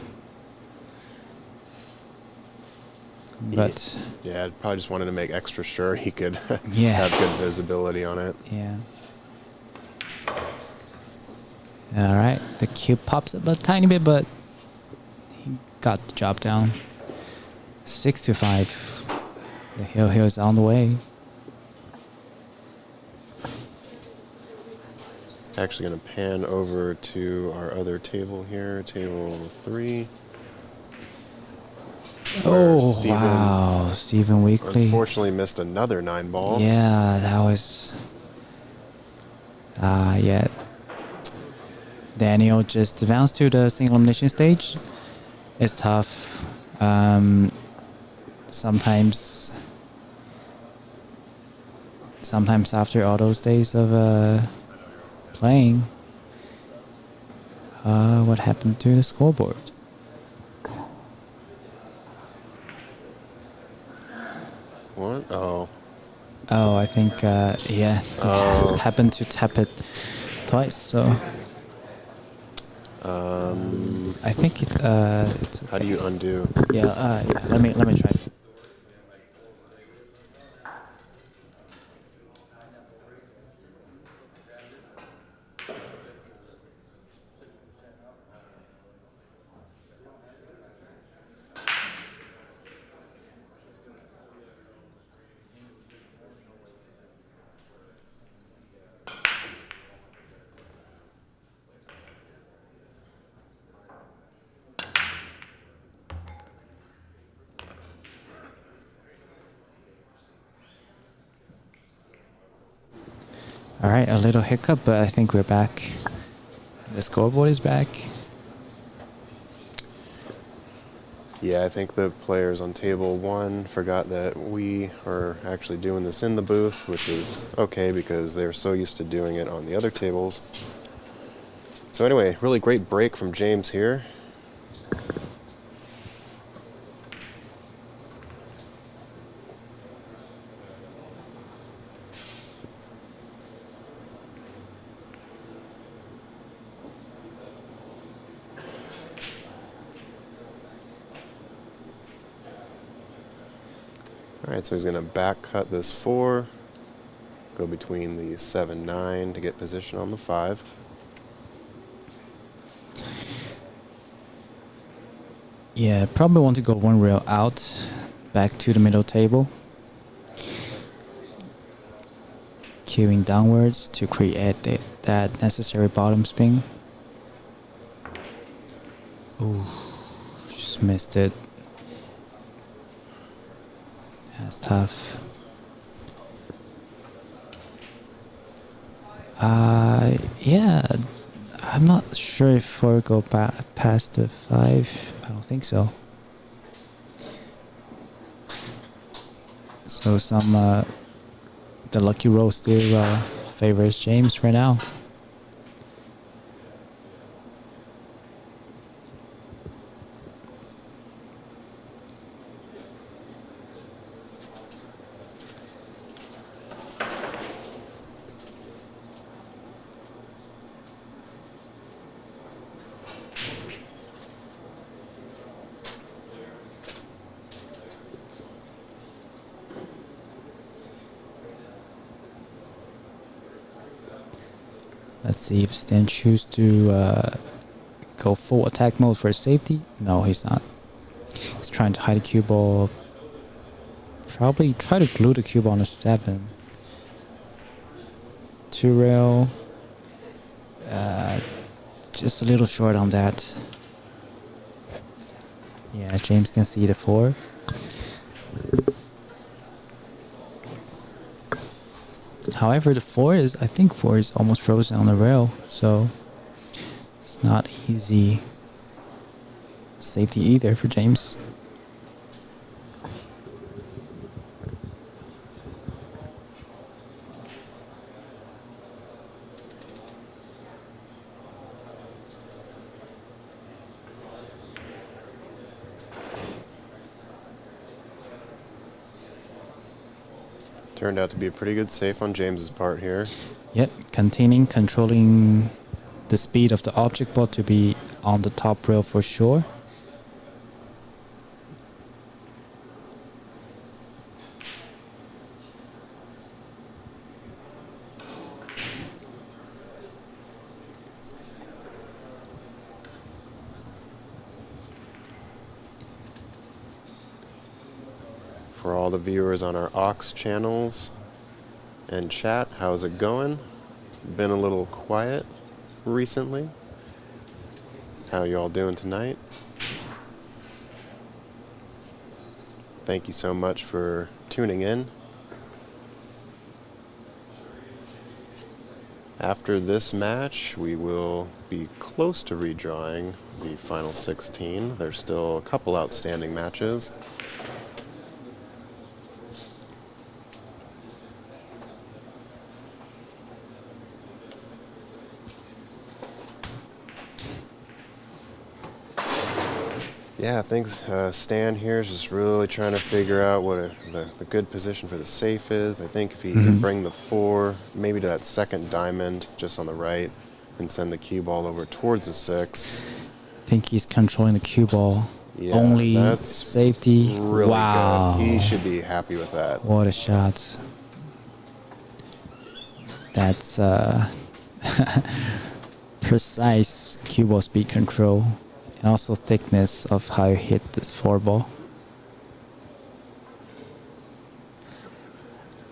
But yeah, probably just wanted to make extra sure he could Yeah. have good visibility on it. yeah. Alright, the cube pops up a tiny bit, but he got the job down. 6-5. The hill is on the way. Actually going to pan over to our other table here, table 3. Oh, Steven wow. Stephen Weekly. Unfortunately missed another 9 ball. Yeah, that was... yeah. Daniel just advanced to the single elimination stage. It's tough. Sometimes after all those days of playing, what happened to the scoreboard? What? Oh. Oh, I think, yeah. Oh. Happened to tap it twice, so... I think it's okay. How do you undo? Yeah, let me try this. Alright, a little hiccup, but I think we're back. The scoreboard is back. Yeah, I think the players on table 1 forgot that we are actually doing this in the booth, which is okay because they're so used to doing it on the other tables. So anyway, really great break from James here. Alright, so he's going to back cut this 4, go between the 7-9 to get position on the 5. Yeah, probably want to go one rail out, back to the middle table. Queuing downwards to create that necessary bottom spin. Ooh, just missed it. That's tough. Yeah, I'm not sure if 4 go past the 5. I don't think so. So some the lucky roll still favors James right now. Let's see if Stan chooses to go full attack mode for safety. No, he's not. He's trying to hide the cue ball. Probably try to glue the cue ball on a 7. 2 rail. Just a little short on that. Yeah, James can see the 4. However, the 4 is, I think 4 is almost frozen on the rail, so it's not easy safety either for James. Turned out to be a pretty good save on James's part here. Yep, controlling the speed of the object ball to be on the top rail for sure. For all the viewers on our aux channels and chat, how's it going? Been a little quiet recently. How y'all doing tonight? Thank you so much for tuning in. After this match, we will be close to redrawing the final 16. There's still a couple outstanding matches. Yeah, I think Stan here is just really trying to figure out what the good position for the safe is. I think if he can bring the 4, maybe to that second diamond just on the right, and send the cue ball over towards the 6. I think he's controlling the cue ball. Yeah, Only that's safety. really Wow. good. He should be happy with that. What a shot. That's precise cue ball speed control. And also thickness of how you hit this 4 ball.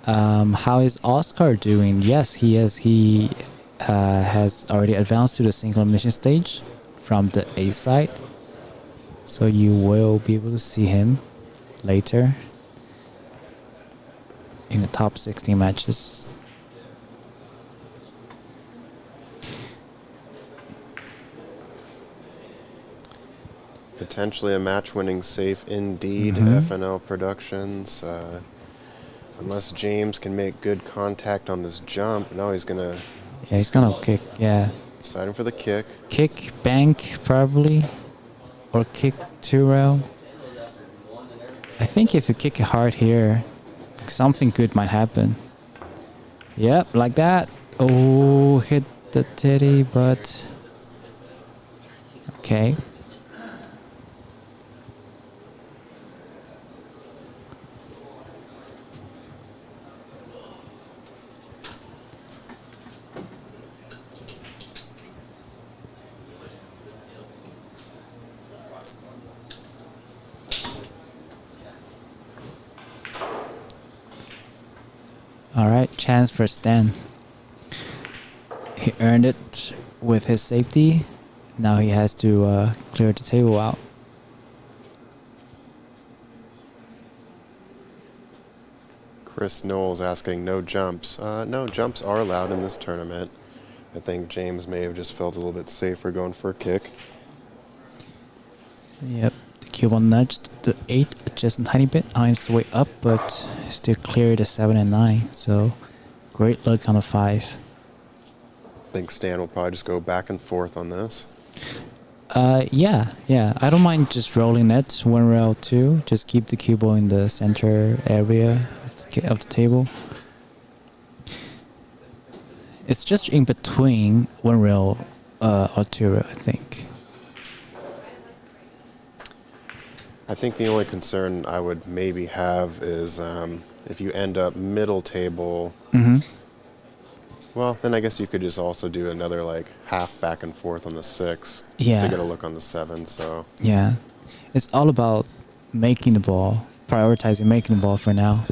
How is Oscar doing? Yes, he is. He has already advanced to the single elimination stage from the A side. So you will be able to see him later in the top 16 matches. Potentially a match-winning safe indeed, FNL Productions. Unless James can make good contact on this jump. No, he's gonna... Yeah, he's gonna kick, yeah. Deciding for the kick. Kick, bank, probably. Or kick 2 rail. I think if you kick it hard here, something good might happen. Yep, like that. Oh, hit the titty, but... Okay. Alright, chance for Stan. He earned it with his safety. Now he has to clear the table out. Chris Knowles asking no jumps. No, jumps are allowed in this tournament. I think James may have just felt a little bit safer going for a kick. Yep, the cue ball nudged the 8 just a tiny bit on its way up, but still cleared the 7 and 9. So Great luck on a 5. I think Stan will probably just go back and forth on this. Yeah. I don't mind just rolling it 1 rail 2. Just keep the cue ball in the center area of the table. It's just in between 1 rail or 2 rail, I think. I think the only concern I would maybe have is if you end up middle table. Mm-hmm. Well, then I guess you could just also do another like half back and forth on the 6 Yeah. to get a look on the 7. So Yeah. It's all about making the ball, prioritizing making the ball for now.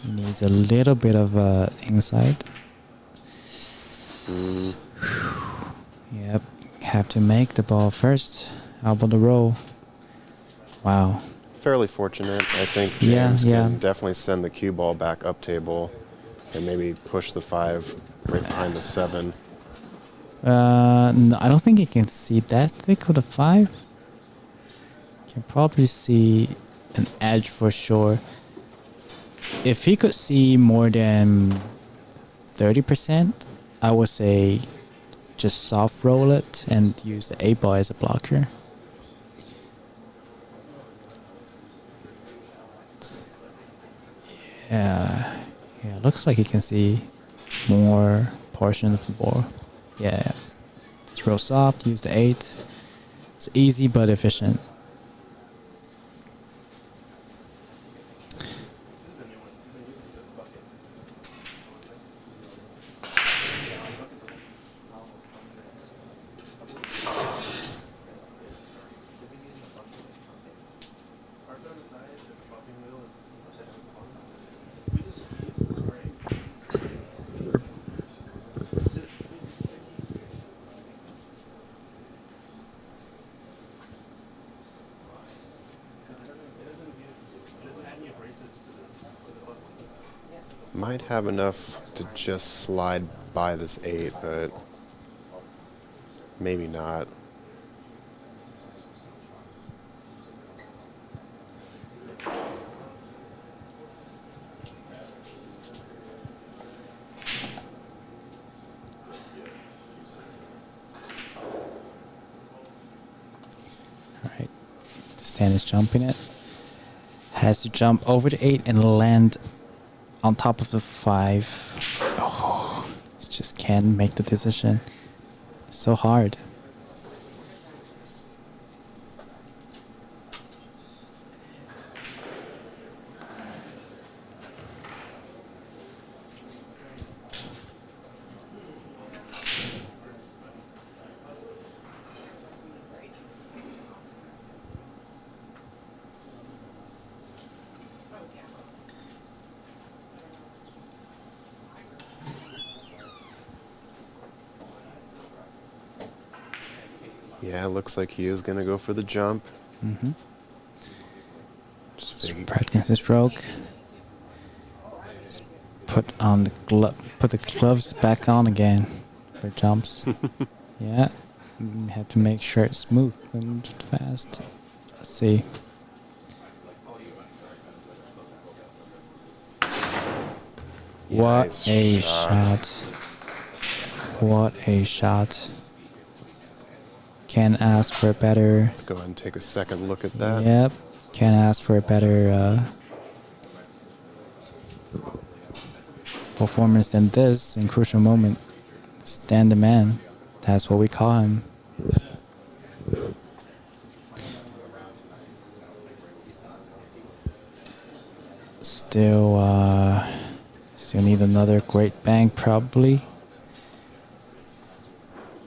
Needs a little bit of insight. Yep. Have to make the ball first. How about the roll? Wow. fairly fortunate. I think Yeah, James yeah. can definitely send the cue ball back up table and maybe push the 5 right behind the 7. No, I don't think you can see that thick with a 5. You can probably see an edge for sure. If he could see more than 30%, I would say just soft roll it and use the 8 ball as a blocker. Yeah, looks like you can see more portion of the ball. Yeah, it's real soft, use the 8. It's easy but efficient. Might have enough to just slide by this 8, but maybe not. Alright, Stan is jumping it. Has to jump over the 8 and land on top of the 5. Oh, just can't make the decision. So hard. Yeah, looks like he is going to go for the jump. Mm-hmm. Just figure- Practice the stroke. Put the gloves back on again for jumps. Yeah, you have to make sure it's smooth and fast. Let's see. What Nice a shot. shot! What a shot! Can't ask for a better. Let's go ahead and take a second look at that. Yep, can't ask for a better performance than this in crucial moment. Stand the man. That's what we call him. Still need another great bang probably.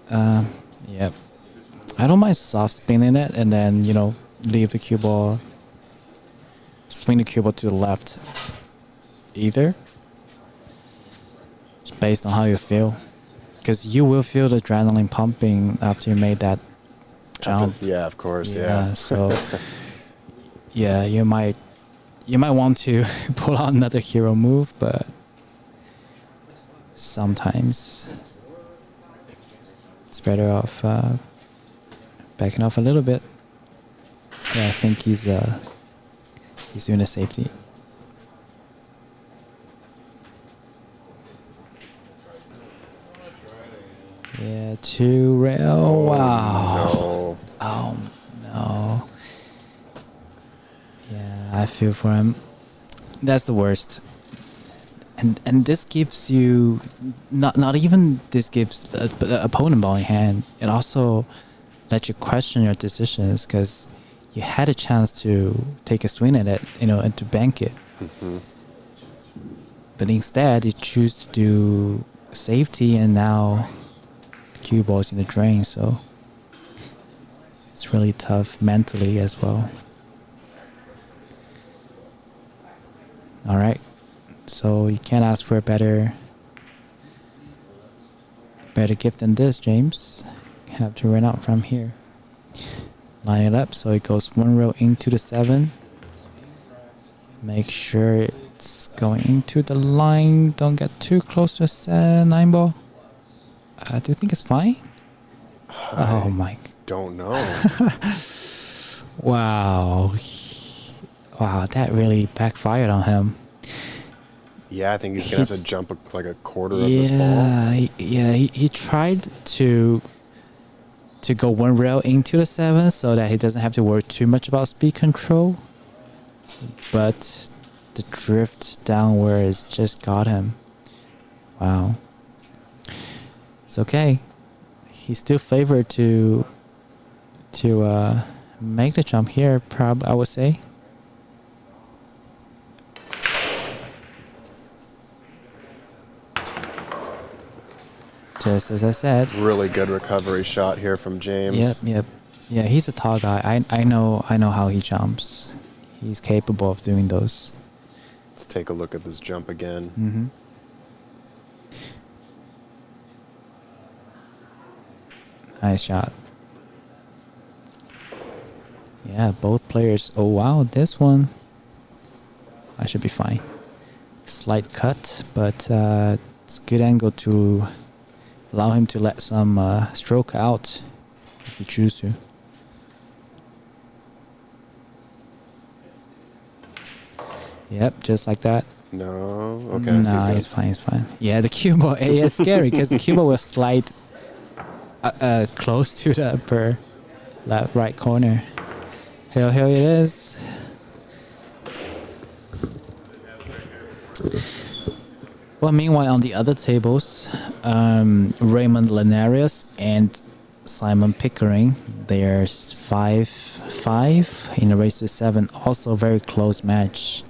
Yep. I don't mind soft spinning it and then, leave the cue ball, swing the cue ball to the left either. It's based on how you feel. Because you will feel the adrenaline pumping after you made that jump. Yeah, of course, yeah. So, yeah, you might want to pull out another hero move, but sometimes it's better off backing off a little bit. Yeah, I think he's doing a safety. Yeah, 2 rail. Wow. No. Oh no. Yeah, I feel for him. That's the worst. And this gives you not even this gives the opponent ball in hand. It also lets you question your decisions because you had a chance to take a swing at it, and to bank it. Mm-hmm. But instead, you choose to do safety, and now the cue ball's in the drain. So it's really tough mentally as well. All right. So you can't ask for a better gift than this, James. Have to run out from here. Line it up so it goes 1 row into the 7. Make sure it's going into the line. Don't get too close to the 9 ball. Do you think it's fine? Oh my. Don't know. Wow. Wow, that really backfired on him. Yeah, I think he's going to have to jump like a quarter of this ball. He tried to go 1 rail into the 7 so that he doesn't have to worry too much about speed control. But the drift downwards just got him. Wow. It's okay. He's still favored to make the jump here, I would say. Just as I said. Really good recovery shot here from James. Yep. Yeah, he's a tall guy. I know how he jumps. He's capable of doing those. Let's take a look at this jump again. Mm-hmm. Nice shot. Yeah, both players. Oh wow, this one. I should be fine. Slight cut, but it's a good angle to allow him to let some stroke out if you choose to. Yep, just like that. No, okay. No, it's fine. Yeah, the cue ball is scary because the cue ball will slide close to the upper left right corner. Here it is. Well, meanwhile, on the other tables, Raymond Linares and Simon Pickering, there's 5-5 in a race to 7. Also, very close match.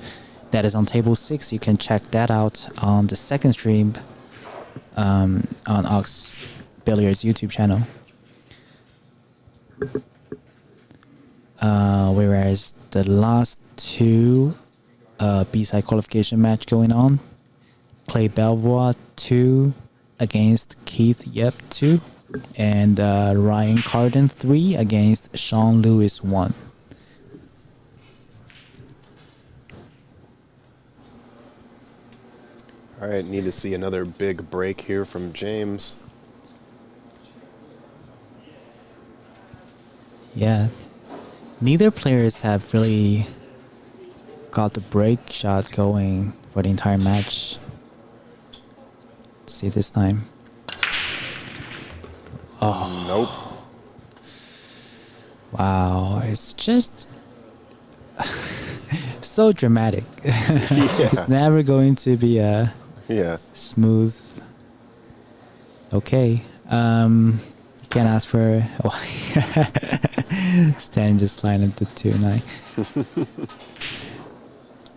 That is on table 6. You can check that out on the second stream on Ox Billiards YouTube channel. Whereas the last 2 B-side qualification match going on, Clay Belvoir 2 against Keith Yep 2, and Ryan Carden 3 against Sean Lewis 1. All right, need to see another big break here from James. Yeah, neither players have really got the break shot going for the entire match. Let's see this time. Oh. Nope. Wow, it's just so dramatic. It's never going to be smooth. Okay. Can't ask for Stan just lined up the 2-9.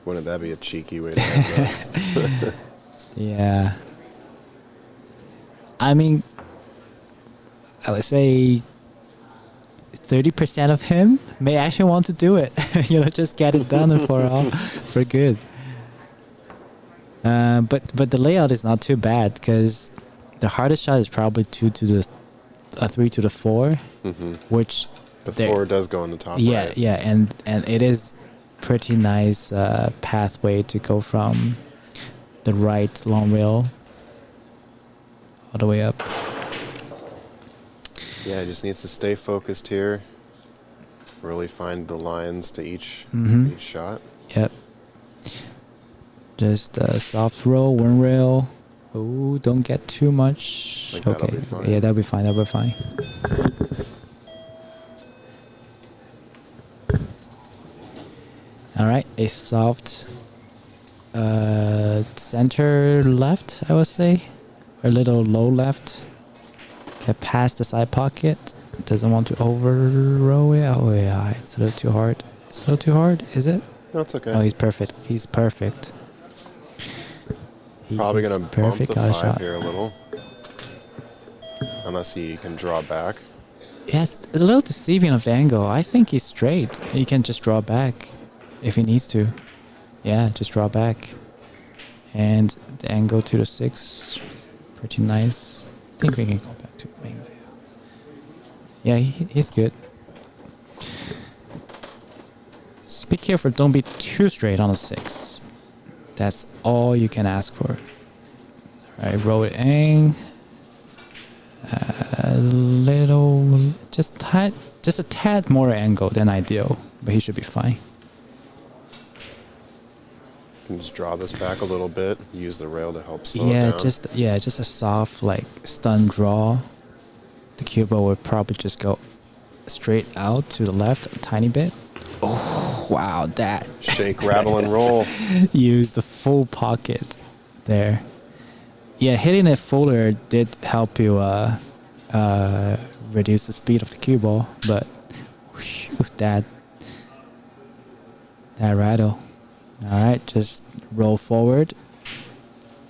Wouldn't that be a cheeky way to have this? Yeah. I mean, I would say 30% of him may actually want to do it. Just get it done and for good. But the layout is not too bad because the hardest shot is probably 3 to the 4, which the 4 does go on the top. Right. Yeah, and it is pretty nice pathway to go from the right long rail all the way up. Yeah, he just needs to stay focused here. really find the lines to each shot. Yep. Just a soft roll, one rail. Oh, don't get too much. Think that'll Okay. be fine. Yeah, that'll be fine. That'll be fine. All right, a soft center left, I would say, a little low left. Get past the side pocket. Doesn't want to overroll it. Oh yeah, it's a little too hard. It's a little too hard. Is it? No, it's okay. Oh, he's perfect. He's perfect. Probably He's going to bump perfect. the Got a 5 shot. here a little. Unless he can draw back. Yes, it's a little deceiving of the angle. I think he's straight. He can just draw back if he needs to. Yeah, just draw back. And the angle to the 6, pretty nice. I think we can go back to main view. Yeah, he's good. Just be careful, don't be too straight on the 6. That's all you can ask for. Alright, roll it in. A little, just a tad more angle than ideal, but he should be fine. You can just draw this back a little bit. Use the rail to help slow Yeah, it down. just a soft like stun draw. The cue ball would probably just go straight out to the left a tiny bit. Oh wow, that Shake, rattle, and roll. use the full pocket there. Yeah, hitting it fuller did help you reduce the speed of the cue ball, but whew, that rattle. All right, just roll forward,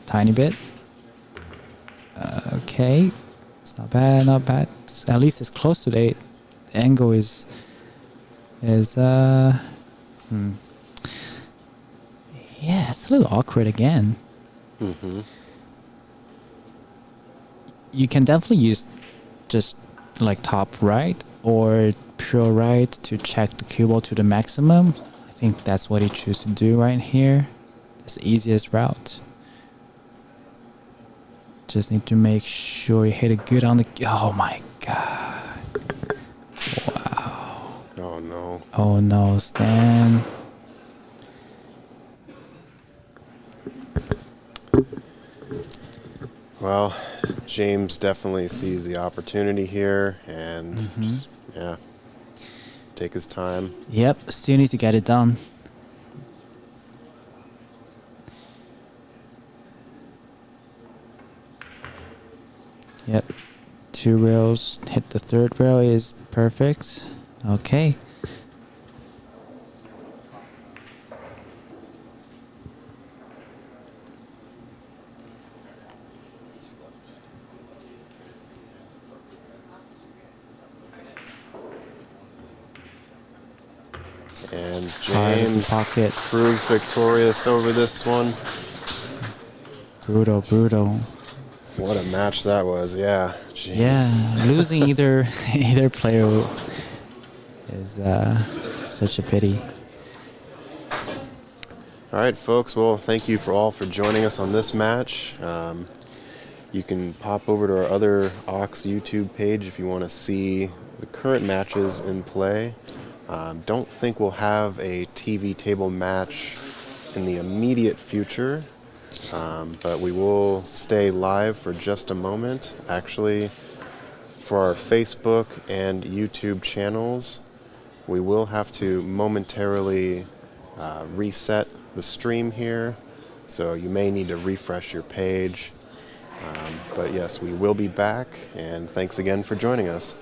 tiny bit. Okay, it's not bad, not bad. At least it's close to the 8. The angle is yeah, it's a little awkward again. You can definitely use just like top right or pure right to check the cue ball to the maximum. I think that's what he chooses to do right here. That's the easiest route. Just need to make sure you hit it good on the... Oh my god. Wow. Oh no. Oh no, Stan. Well, James definitely sees the opportunity here and just, yeah, take his time. Yep, still need to get it done. Yep, 2 rails, hit the 3rd rail is perfect. Okay. And Hard James pocket. proves victorious over this one. Brutal, brutal. What a match that was, yeah. Jeez. Yeah, losing either player is such a pity. All right, folks. Well, thank you for joining us on this match. You can pop over to our other Ox YouTube page if you want to see the current matches in play. Don't think we'll have a TV table match in the immediate future, but we will stay live for just a moment. Actually, for our Facebook and YouTube channels, we will have to momentarily reset the stream here, so you may need to refresh your page. But yes, we will be back, and thanks again for joining us.